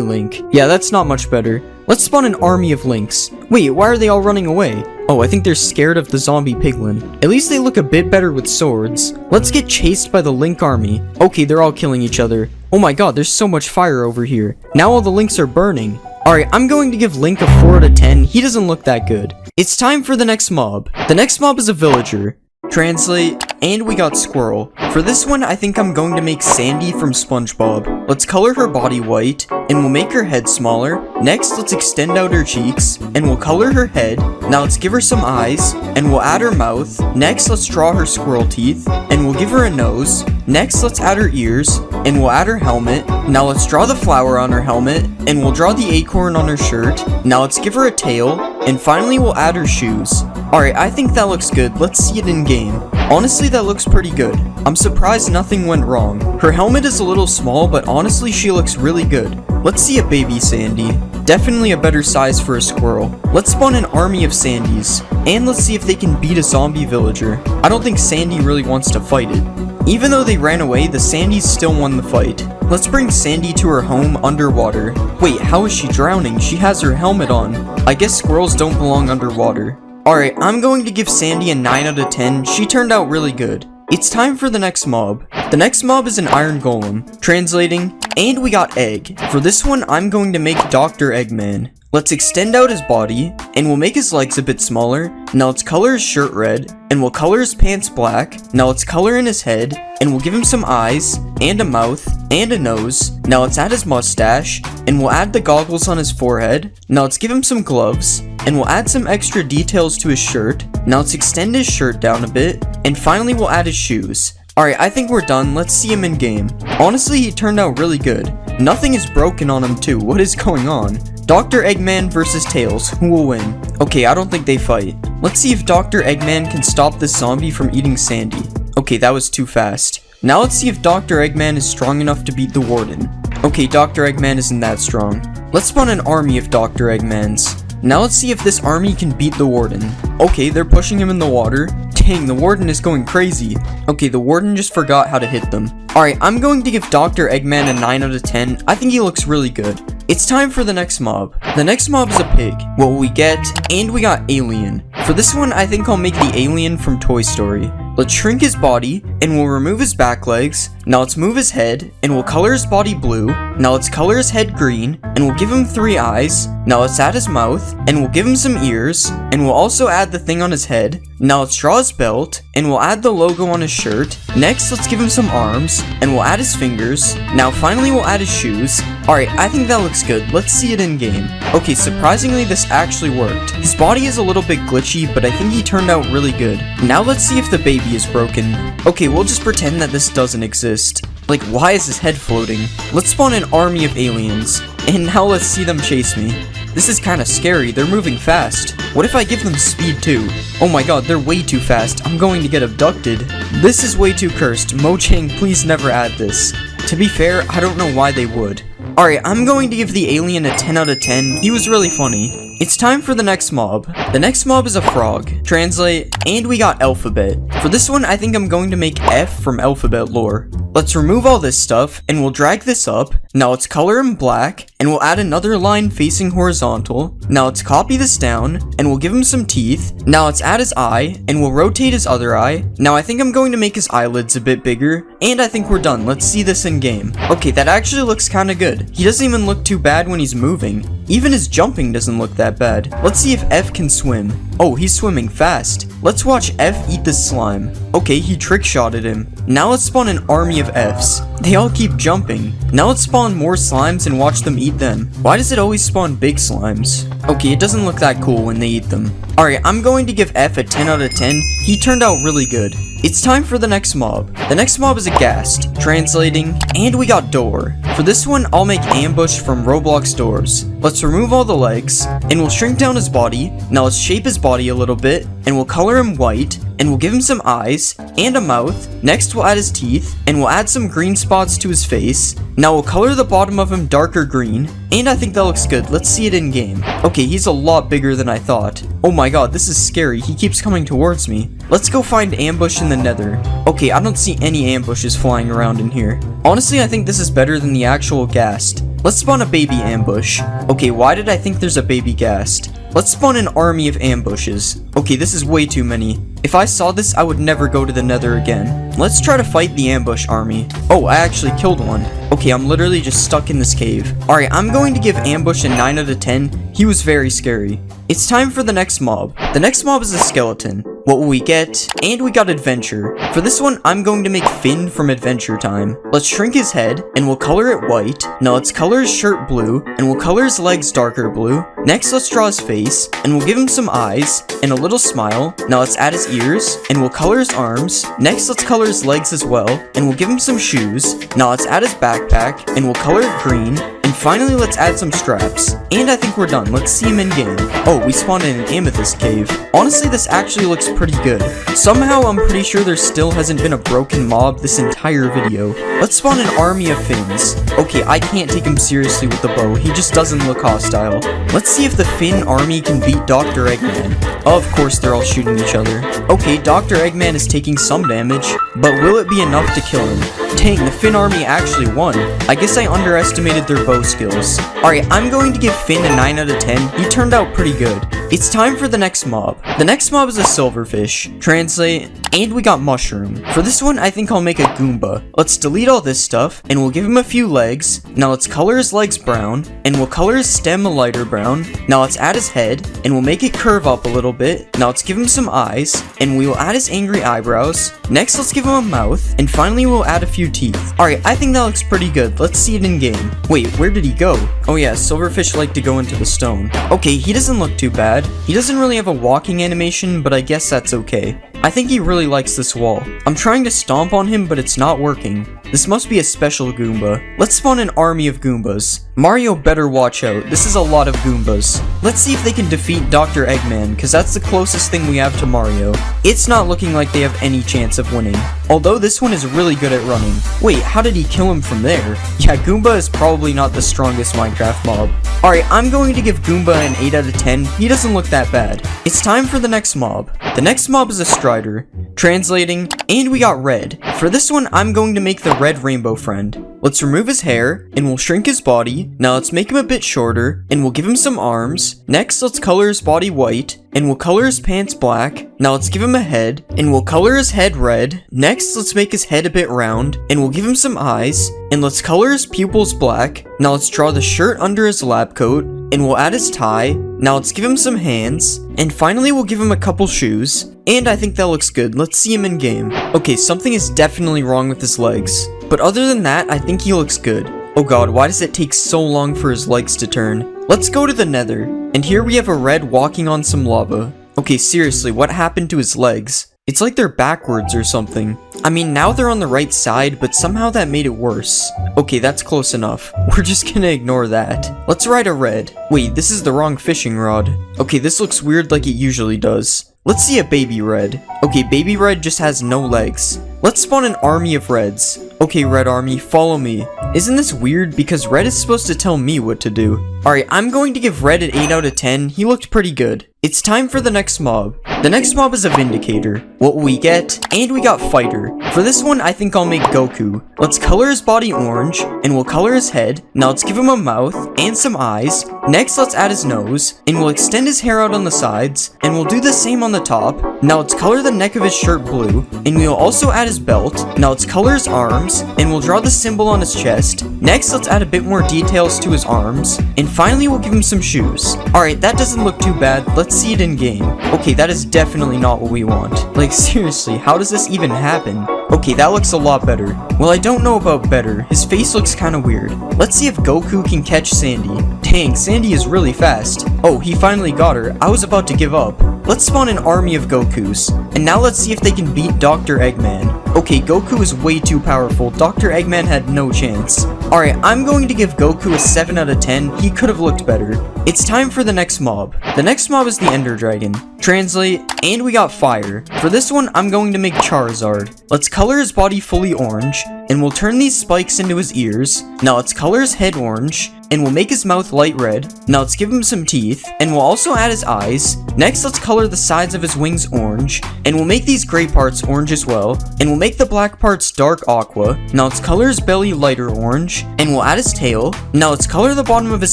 Link? Yeah, that's not much better. Let's spawn an army of Links. Wait, why are they all running away? Oh, I think they're scared of the zombie piglin. At least they look a bit better with swords. Let's get chased by the Link army. Okay, they're all killing each other. Oh my god, there's so much fire over here. Now all the Links are burning. Alright, I'm going to give Link a 4 out of 10. He doesn't look that good. It's time for the next mob. The next mob is a villager. Translate, and we got Squirrel. For this one, I think I'm going to make Sandy from SpongeBob. Let's color her body white, and we'll make her head smaller. Next, let's extend out her cheeks, and we'll color her head. Now let's give her some eyes, and we'll add her mouth. Next, let's draw her squirrel teeth, and we'll give her a nose. Next, let's add her ears, and we'll add her helmet. Now let's draw the flower on her helmet, and we'll draw the acorn on her shirt. Now let's give her a tail, and finally we'll add her shoes. Alright, I think that looks good. Let's see it in game. Honestly, that looks pretty good. I'm surprised nothing went wrong. Her helmet is a little small, but honestly, she looks really good. Let's see a baby Sandy. Definitely a better size for a squirrel. Let's spawn an army of Sandys, and let's see if they can beat a zombie villager. I don't think Sandy really wants to fight it. Even though they ran away, the Sandys still won the fight. Let's bring Sandy to her home underwater. Wait, how is she drowning? She has her helmet on. I guess squirrels don't belong underwater. Alright, I'm going to give Sandy a 9 out of 10. She turned out really good. It's time for the next mob. The next mob is an iron golem. Translating, and we got egg. For this one, I'm going to make Dr. Eggman. Let's extend out his body, and we'll make his legs a bit smaller. Now let's color his shirt red, and we'll color his pants black. Now let's color in his head, and we'll give him some eyes, and a mouth, and a nose. Now let's add his mustache, and we'll add the goggles on his forehead. Now let's give him some gloves, and we'll add some extra details to his shirt. Now let's extend his shirt down a bit, and finally we'll add his shoes. Alright, I think we're done. Let's see him in game. Honestly, he turned out really good. Nothing is broken on him too. What is going on? Dr. Eggman versus Tails. Who will win? Okay, I don't think they fight. Let's see if Dr. Eggman can stop this zombie from eating Sandy. Okay, that was too fast. Now let's see if Dr. Eggman is strong enough to beat the Warden. Okay, Dr. Eggman isn't that strong. Let's spawn an army of Dr. Eggmans. Now let's see if this army can beat the Warden. Okay, they're pushing him in the water. Dang, the Warden is going crazy. Okay, the Warden just forgot how to hit them. Alright, I'm going to give Dr. Eggman a 9 out of 10. I think he looks really good. It's time for the next mob. The next mob is a pig. What will we get? And we got Alien. For this one, I think I'll make the alien from Toy Story. Let's shrink his body, and we'll remove his back legs. Now let's move his head, and we'll color his body blue. Now let's color his head green, and we'll give him 3 eyes. Now let's add his mouth, and we'll give him some ears, and we'll also add the thing on his head. Now let's draw his belt, and we'll add the logo on his shirt. Next, let's give him some arms, and we'll add his fingers. Now finally, we'll add his shoes. Alright, I think that looks good. Let's see it in game. Okay, surprisingly, this actually worked. His body is a little bit glitchy, but I think he turned out really good. Now let's see if the baby is broken. Okay, we'll just pretend that this doesn't exist. Like, why is his head floating? Let's spawn an army of aliens, and now let's see them chase me. This is kinda scary, they're moving fast. What if I give them speed too? Oh my god, they're way too fast, I'm going to get abducted. This is way too cursed, Mojang, please never add this. To be fair, I don't know why they would. Alright, I'm going to give the alien a 10 out of 10, he was really funny. It's time for the next mob. The next mob is a frog. Translate, and we got alphabet. For this one, I think I'm going to make F from alphabet lore. Let's remove all this stuff, and we'll drag this up. Now let's color him black, and we'll add another line facing horizontal. Now let's copy this down, and we'll give him some teeth. Now let's add his eye, and we'll rotate his other eye. Now I think I'm going to make his eyelids a bit bigger, and I think we're done. Let's see this in game. Okay, that actually looks kinda good. He doesn't even look too bad when he's moving. Even his jumping doesn't look that bad. Let's see if F can swim. Oh, he's swimming fast. Let's watch F eat the slime. Okay, he trick-shotted him. Now let's spawn an army of Fs. They all keep jumping. Now let's spawn more slimes and watch them eat them. Why does it always spawn big slimes? Okay, it doesn't look that cool when they eat them. Alright, I'm going to give F a 10 out of 10. He turned out really good. It's time for the next mob. The next mob is a ghast. Translating, and we got door. For this one, I'll make ambush from Roblox doors. Let's remove all the legs, and we'll shrink down his body. Now let's shape his body a little bit, and we'll color him white, and we'll give him some eyes, and a mouth. Next, we'll add his teeth, and we'll add some green spots to his face. Now we'll color the bottom of him darker green, and I think that looks good. Let's see it in game. Okay, he's a lot bigger than I thought. Oh my god, this is scary. He keeps coming towards me. Let's go find ambush in the nether. Okay, I don't see any ambushes flying around in here. Honestly, I think this is better than the actual ghast. Let's spawn a baby ambush. Okay, why did I think there's a baby ghast? Let's spawn an army of ambushes. Okay, this is way too many. If I saw this, I would never go to the nether again. Let's try to fight the ambush army. Oh, I actually killed one. Okay, I'm literally just stuck in this cave. Alright, I'm going to give ambush a 9 out of 10. He was very scary. It's time for the next mob. The next mob is a skeleton. What will we get? And we got adventure. For this one, I'm going to make Finn from Adventure Time. Let's shrink his head, and we'll color it white. Now let's color his shirt blue, and we'll color his legs darker blue. Next, let's draw his face, and we'll give him some eyes, and a little smile. Now let's add his ears, and we'll color his arms. Next, let's color his legs as well, and we'll give him some shoes. Now let's add his backpack, and we'll color it green. And finally, let's add some straps. And I think we're done. Let's see him in game. Oh, we spawned in an amethyst cave. Honestly, this actually looks pretty good. Somehow, I'm pretty sure there still hasn't been a broken mob this entire video. Let's spawn an army of Finns. Okay, I can't take him seriously with the bow. He just doesn't look hostile. Let's see if the Finn army can beat Dr. Eggman. Of course, they're all shooting each other. Okay, Dr. Eggman is taking some damage, but will it be enough to kill him? Dang, the Finn army actually won. I guess I underestimated their bow skills. Alright, I'm going to give Finn a 9 out of 10. He turned out pretty good. It's time for the next mob. The next mob is a silverfish. Translate, and we got mushroom. For this one, I think I'll make a Goomba. Let's delete all this stuff, and we'll give him a few legs. Now let's color his legs brown, and we'll color his stem a lighter brown. Now let's add his head, and we'll make it curve up a little bit. Now let's give him some eyes, and we will add his angry eyebrows. Next, let's give him a mouth, and finally we'll add a few teeth. Alright, I think that looks pretty good. Let's see it in game. Wait, where did he go? Oh yeah, silverfish like to go into the stone. Okay, he doesn't look too bad. He doesn't really have a walking animation, but I guess that's okay. I think he really likes this wall. I'm trying to stomp on him, but it's not working. This must be a special Goomba. Let's spawn an army of Goombas. Mario better watch out. This is a lot of Goombas. Let's see if they can defeat Dr. Eggman, because that's the closest thing we have to Mario. It's not looking like they have any chance of winning. Although this one is really good at running. Wait, how did he kill him from there? Yeah, Goomba is probably not the strongest Minecraft mob. Alright, I'm going to give Goomba an 8 out of 10. He doesn't look that bad. It's time for the next mob. The next mob is a Strider. Translating, and we got red. For this one, I'm going to make the red rainbow friend. Let's remove his hair, and we'll shrink his body. Now let's make him a bit shorter, and we'll give him some arms. Next, let's color his body white, and we'll color his pants black. Now let's give him a head, and we'll color his head red. Next, let's make his head a bit round, and we'll give him some eyes, and let's color his pupils black. Now let's draw the shirt under his lab coat, and we'll add his tie. Now let's give him some hands, and finally we'll give him a couple shoes. And I think that looks good. Let's see him in game. Okay, something is definitely wrong with his legs. But other than that, I think he looks good. Oh god, why does it take so long for his legs to turn? Let's go to the nether. And here we have a red walking on some lava. Okay, seriously, what happened to his legs? It's like they're backwards or something. I mean, now they're on the right side, but somehow that made it worse. Okay, that's close enough. We're just gonna ignore that. Let's ride a red. Wait, this is the wrong fishing rod. Okay, this looks weird like it usually does. Let's see a baby red. Okay, baby red just has no legs. Let's spawn an army of reds. Okay, red army, follow me. Isn't this weird? Because red is supposed to tell me what to do. Alright, I'm going to give red an 8 out of 10. He looked pretty good. It's time for the next mob. The next mob is a Vindicator. What will we get? And we got Fighter. For this one, I think I'll make Goku. Let's color his body orange, and we'll color his head. Now let's give him a mouth, and some eyes. Next, let's add his nose, and we'll extend his hair out on the sides, and we'll do the same on the top. Now let's color the neck of his shirt blue, and we'll also add his belt. Now let's color his arms, and we'll draw the symbol on his chest. Next, let's add a bit more details to his arms, and finally we'll give him some shoes. Alright, that doesn't look too bad. Let's see it in game. Okay, that is definitely not what we want. Like, seriously, how does this even happen? Okay, that looks a lot better. Well, I don't know about better. His face looks kind of weird. Let's see if Goku can catch Sandy. Dang, Sandy is really fast. Oh, he finally got her. I was about to give up. Let's spawn an army of Gokus. And now let's see if they can beat Dr. Eggman. Okay, Goku is way too powerful. Dr. Eggman had no chance. Alright, I'm going to give Goku a 7 out of 10. He could have looked better. It's time for the next mob. The next mob is the Ender Dragon. Translate, and we got Fire. For this one, I'm going to make Charizard. Let's color his body fully orange, and we'll turn these spikes into his ears. Now let's color his head orange, and we'll make his mouth light red. Now let's give him some teeth, and we'll also add his eyes. Next, let's color the sides of his wings orange, and we'll make these gray parts orange as well, and we'll make the black parts dark aqua. Now let's color his belly lighter orange, orange, and we'll add his tail. Now let's color the bottom of his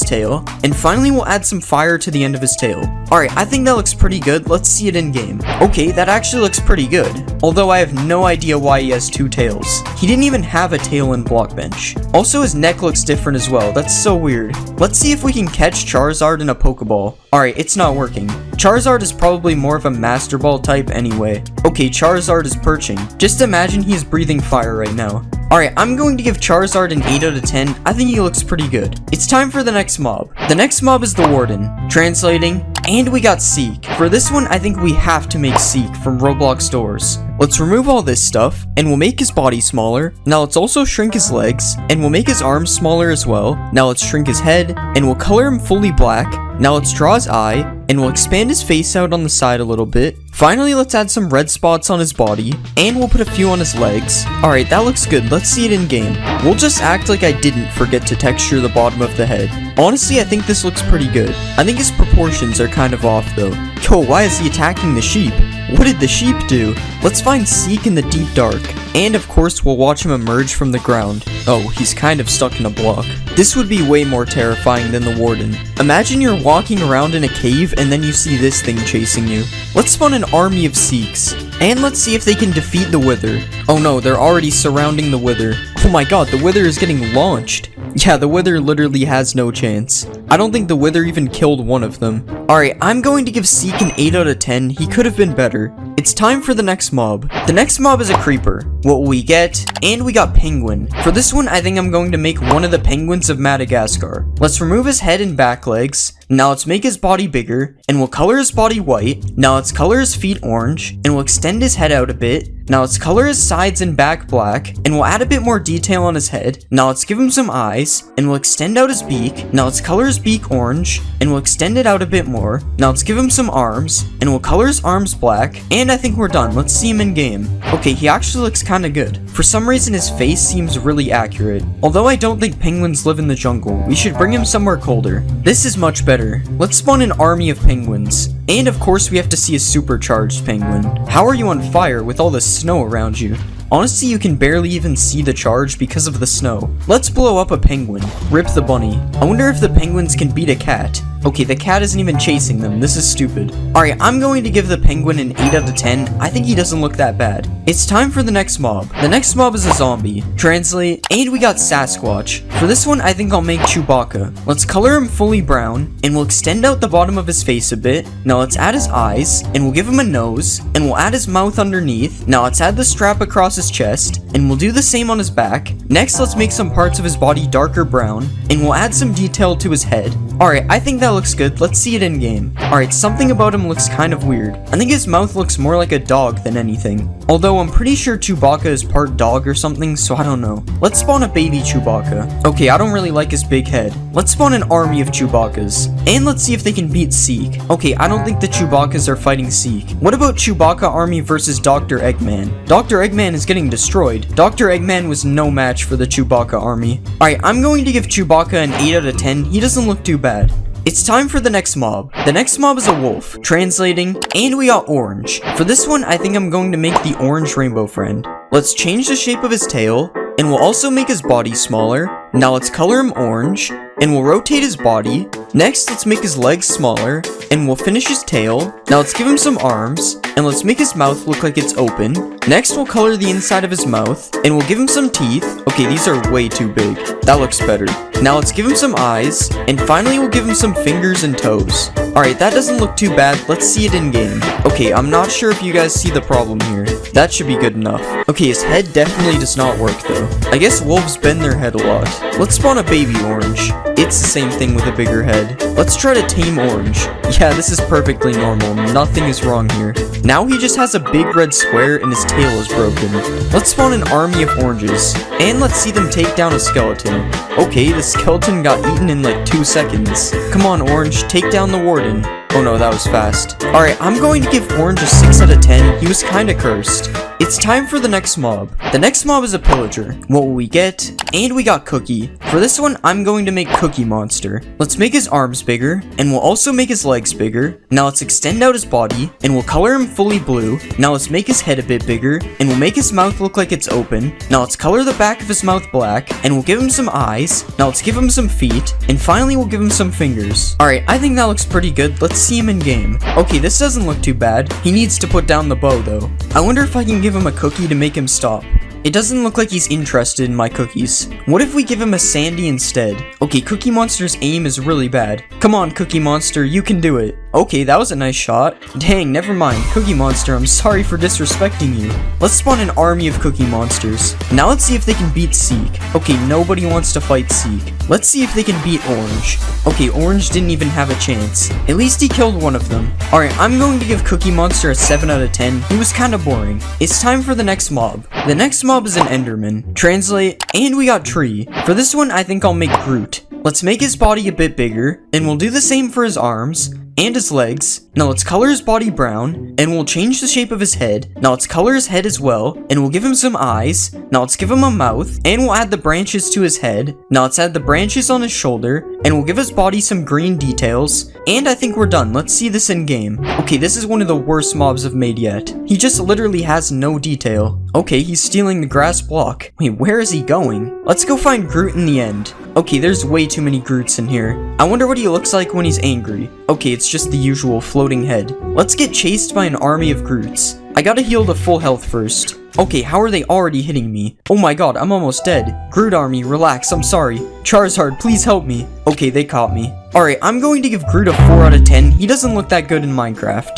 tail, and finally we'll add some fire to the end of his tail. Alright, I think that looks pretty good. Let's see it in game. Okay, that actually looks pretty good. Although I have no idea why he has two tails. He didn't even have a tail in Blockbench. Also, his neck looks different as well. That's so weird. Let's see if we can catch Charizard in a Pokeball. Alright, it's not working. Charizard is probably more of a Master Ball type anyway. Okay, Charizard is perching. Just imagine he's breathing fire right now. Alright, I'm going to give Charizard an 8 out of 10. I think he looks pretty good. It's time for the next mob. The next mob is the Warden. Translating, and we got Seek. For this one, I think we have to make Seek from Roblox doors. Let's remove all this stuff, and we'll make his body smaller. Now let's also shrink his legs, and we'll make his arms smaller as well. Now let's shrink his head, and we'll color him fully black. Now let's draw his eye, and we'll expand his face out on the side a little bit. Finally, let's add some red spots on his body, and we'll put a few on his legs. Alright, that looks good. Let's see it in game. We'll just act like I didn't forget to texture the bottom of the head. Honestly, I think this looks pretty good. I think his proportions are kind of off though. Yo, why is he attacking the sheep? What did the sheep do? Let's find Seek in the deep dark. And of course, we'll watch him emerge from the ground. Oh, he's kind of stuck in a block. This would be way more terrifying than the Warden. Imagine you're walking around in a cave and then you see this thing chasing you. Let's spawn an army of Seeks. And let's see if they can defeat the Wither. Oh no, they're already surrounding the Wither. Oh my god, the Wither is getting launched. Yeah, the Wither literally has no chance. I don't think the Wither even killed one of them. Alright, I'm going to give Seek an 8 out of 10. He could have been better. It's time for the next mob. The next mob is a creeper. What will we get? And we got Penguin. For this one, I think I'm going to make one of the penguins of Madagascar. Let's remove his head and back legs. Now let's make his body bigger, and we'll color his body white. Now let's color his feet orange, and we'll extend his head out a bit. Now let's color his sides and back black, and we'll add a bit more detail on his head. Now let's give him some eyes, and we'll extend out his beak. Now let's color his beak orange, and we'll extend it out a bit more. Now let's give him some arms, and we'll color his arms black, and I think we're done. Let's see him in game. Okay, he actually looks kinda good. For some reason, his face seems really accurate. Although I don't think penguins live in the jungle, we should bring him somewhere colder. This is much better. Let's spawn an army of penguins. And of course, we have to see a supercharged penguin. How are you on fire with all this snow around you? Honestly, you can barely even see the charge because of the snow. Let's blow up a penguin. Rip the bunny. I wonder if the penguins can beat a cat. Okay, the cat isn't even chasing them. This is stupid. Alright, I'm going to give the penguin an 8 out of 10. I think he doesn't look that bad. It's time for the next mob. The next mob is a zombie. Translate, and we got Sasquatch. For this one, I think I'll make Chewbacca. Let's color him fully brown, and we'll extend out the bottom of his face a bit. Now let's add his eyes, and we'll give him a nose, and we'll add his mouth underneath. Now let's add the strap across his chest, and we'll do the same on his back. Next, let's make some parts of his body darker brown, and we'll add some detail to his head. Alright, I think that looks good. Let's see it in game. Alright, something about him looks kind of weird. I think his mouth looks more like a dog than anything. Although I'm pretty sure Chewbacca is part dog or something, so I don't know. Let's spawn a baby Chewbacca. Okay, I don't really like his big head. Let's spawn an army of Chewbaccas. And let's see if they can beat Seek. Okay, I don't think the Chewbaccas are fighting Seek. What about Chewbacca army versus Dr. Eggman? Dr. Eggman is getting destroyed. Dr. Eggman was no match for the Chewbacca army. Alright, I'm going to give Chewbacca an 8 out of 10. He doesn't look too bad. It's time for the next mob. The next mob is a wolf. Translating, and we got orange. For this one, I think I'm going to make the orange rainbow friend. Let's change the shape of his tail, and we'll also make his body smaller. Now let's color him orange, and we'll rotate his body. Next, let's make his legs smaller, and we'll finish his tail. Now let's give him some arms, and let's make his mouth look like it's open. Next, we'll color the inside of his mouth, and we'll give him some teeth. Okay, these are way too big. That looks better. Now let's give him some eyes, and finally we'll give him some fingers and toes. Alright, that doesn't look too bad. Let's see it in game. Okay, I'm not sure if you guys see the problem here. That should be good enough. Okay, his head definitely does not work though. I guess wolves bend their head a lot. Let's spawn a baby orange. It's the same thing with a bigger head. Let's try to tame orange. Yeah, this is perfectly normal. Nothing is wrong here. Now he just has a big red square and his tail is broken. Let's spawn an army of oranges. And let's see them take down a skeleton. Okay, the skeleton got eaten in like 2 seconds. Come on, Orange, take down the warden. Oh no, that was fast. Alright, I'm going to give Orange a 6 out of 10. He was kinda cursed. It's time for the next mob. The next mob is a pillager. What will we get? And we got Cookie. For this one, I'm going to make Cookie Monster. Let's make his arms bigger, and we'll also make his legs bigger. Now let's extend out his body, and we'll color him fully blue. Now let's make his head a bit bigger, and we'll make his mouth look like it's open. Now let's color the back of his mouth black, and we'll give him some eyes. Now let's give him some feet, and finally we'll give him some fingers. Alright, I think that looks pretty good. Let's see him in game. Okay, this doesn't look too bad. He needs to put down the bow though. I wonder if I can give him a cookie to make him stop. It doesn't look like he's interested in my cookies. What if we give him a Sandy instead? Okay, Cookie Monster's aim is really bad. Come on, Cookie Monster, you can do it. Okay, that was a nice shot. Dang, never mind. Cookie Monster, I'm sorry for disrespecting you. Let's spawn an army of Cookie Monsters. Now let's see if they can beat Seek. Okay, nobody wants to fight Seek. Let's see if they can beat Orange. Okay, Orange didn't even have a chance. At least he killed one of them. Alright, I'm going to give Cookie Monster a 7 out of 10. He was kinda boring. It's time for the next mob. The next mob is an Enderman. Translate, and we got Tree. For this one, I think I'll make Groot. Let's make his body a bit bigger, and we'll do the same for his arms and his legs. Now let's color his body brown, and we'll change the shape of his head. Now let's color his head as well, and we'll give him some eyes. Now let's give him a mouth, and we'll add the branches to his head. Now let's add the branches on his shoulder, and we'll give his body some green details. And I think we're done. Let's see this in game. Okay, this is one of the worst mobs I've made yet. He just literally has no detail. Okay, he's stealing the grass block. Wait, where is he going? Let's go find Groot in the end. Okay, there's way too many Groots in here. I wonder what he looks like when he's angry. Okay, it's just the usual floating head. Let's get chased by an army of Groots. I gotta heal to full health first. Okay, how are they already hitting me? Oh my god, I'm almost dead. Groot army, relax, I'm sorry. Charizard, please help me. Okay, they caught me. Alright, I'm going to give Groot a 4 out of 10. He doesn't look that good in Minecraft.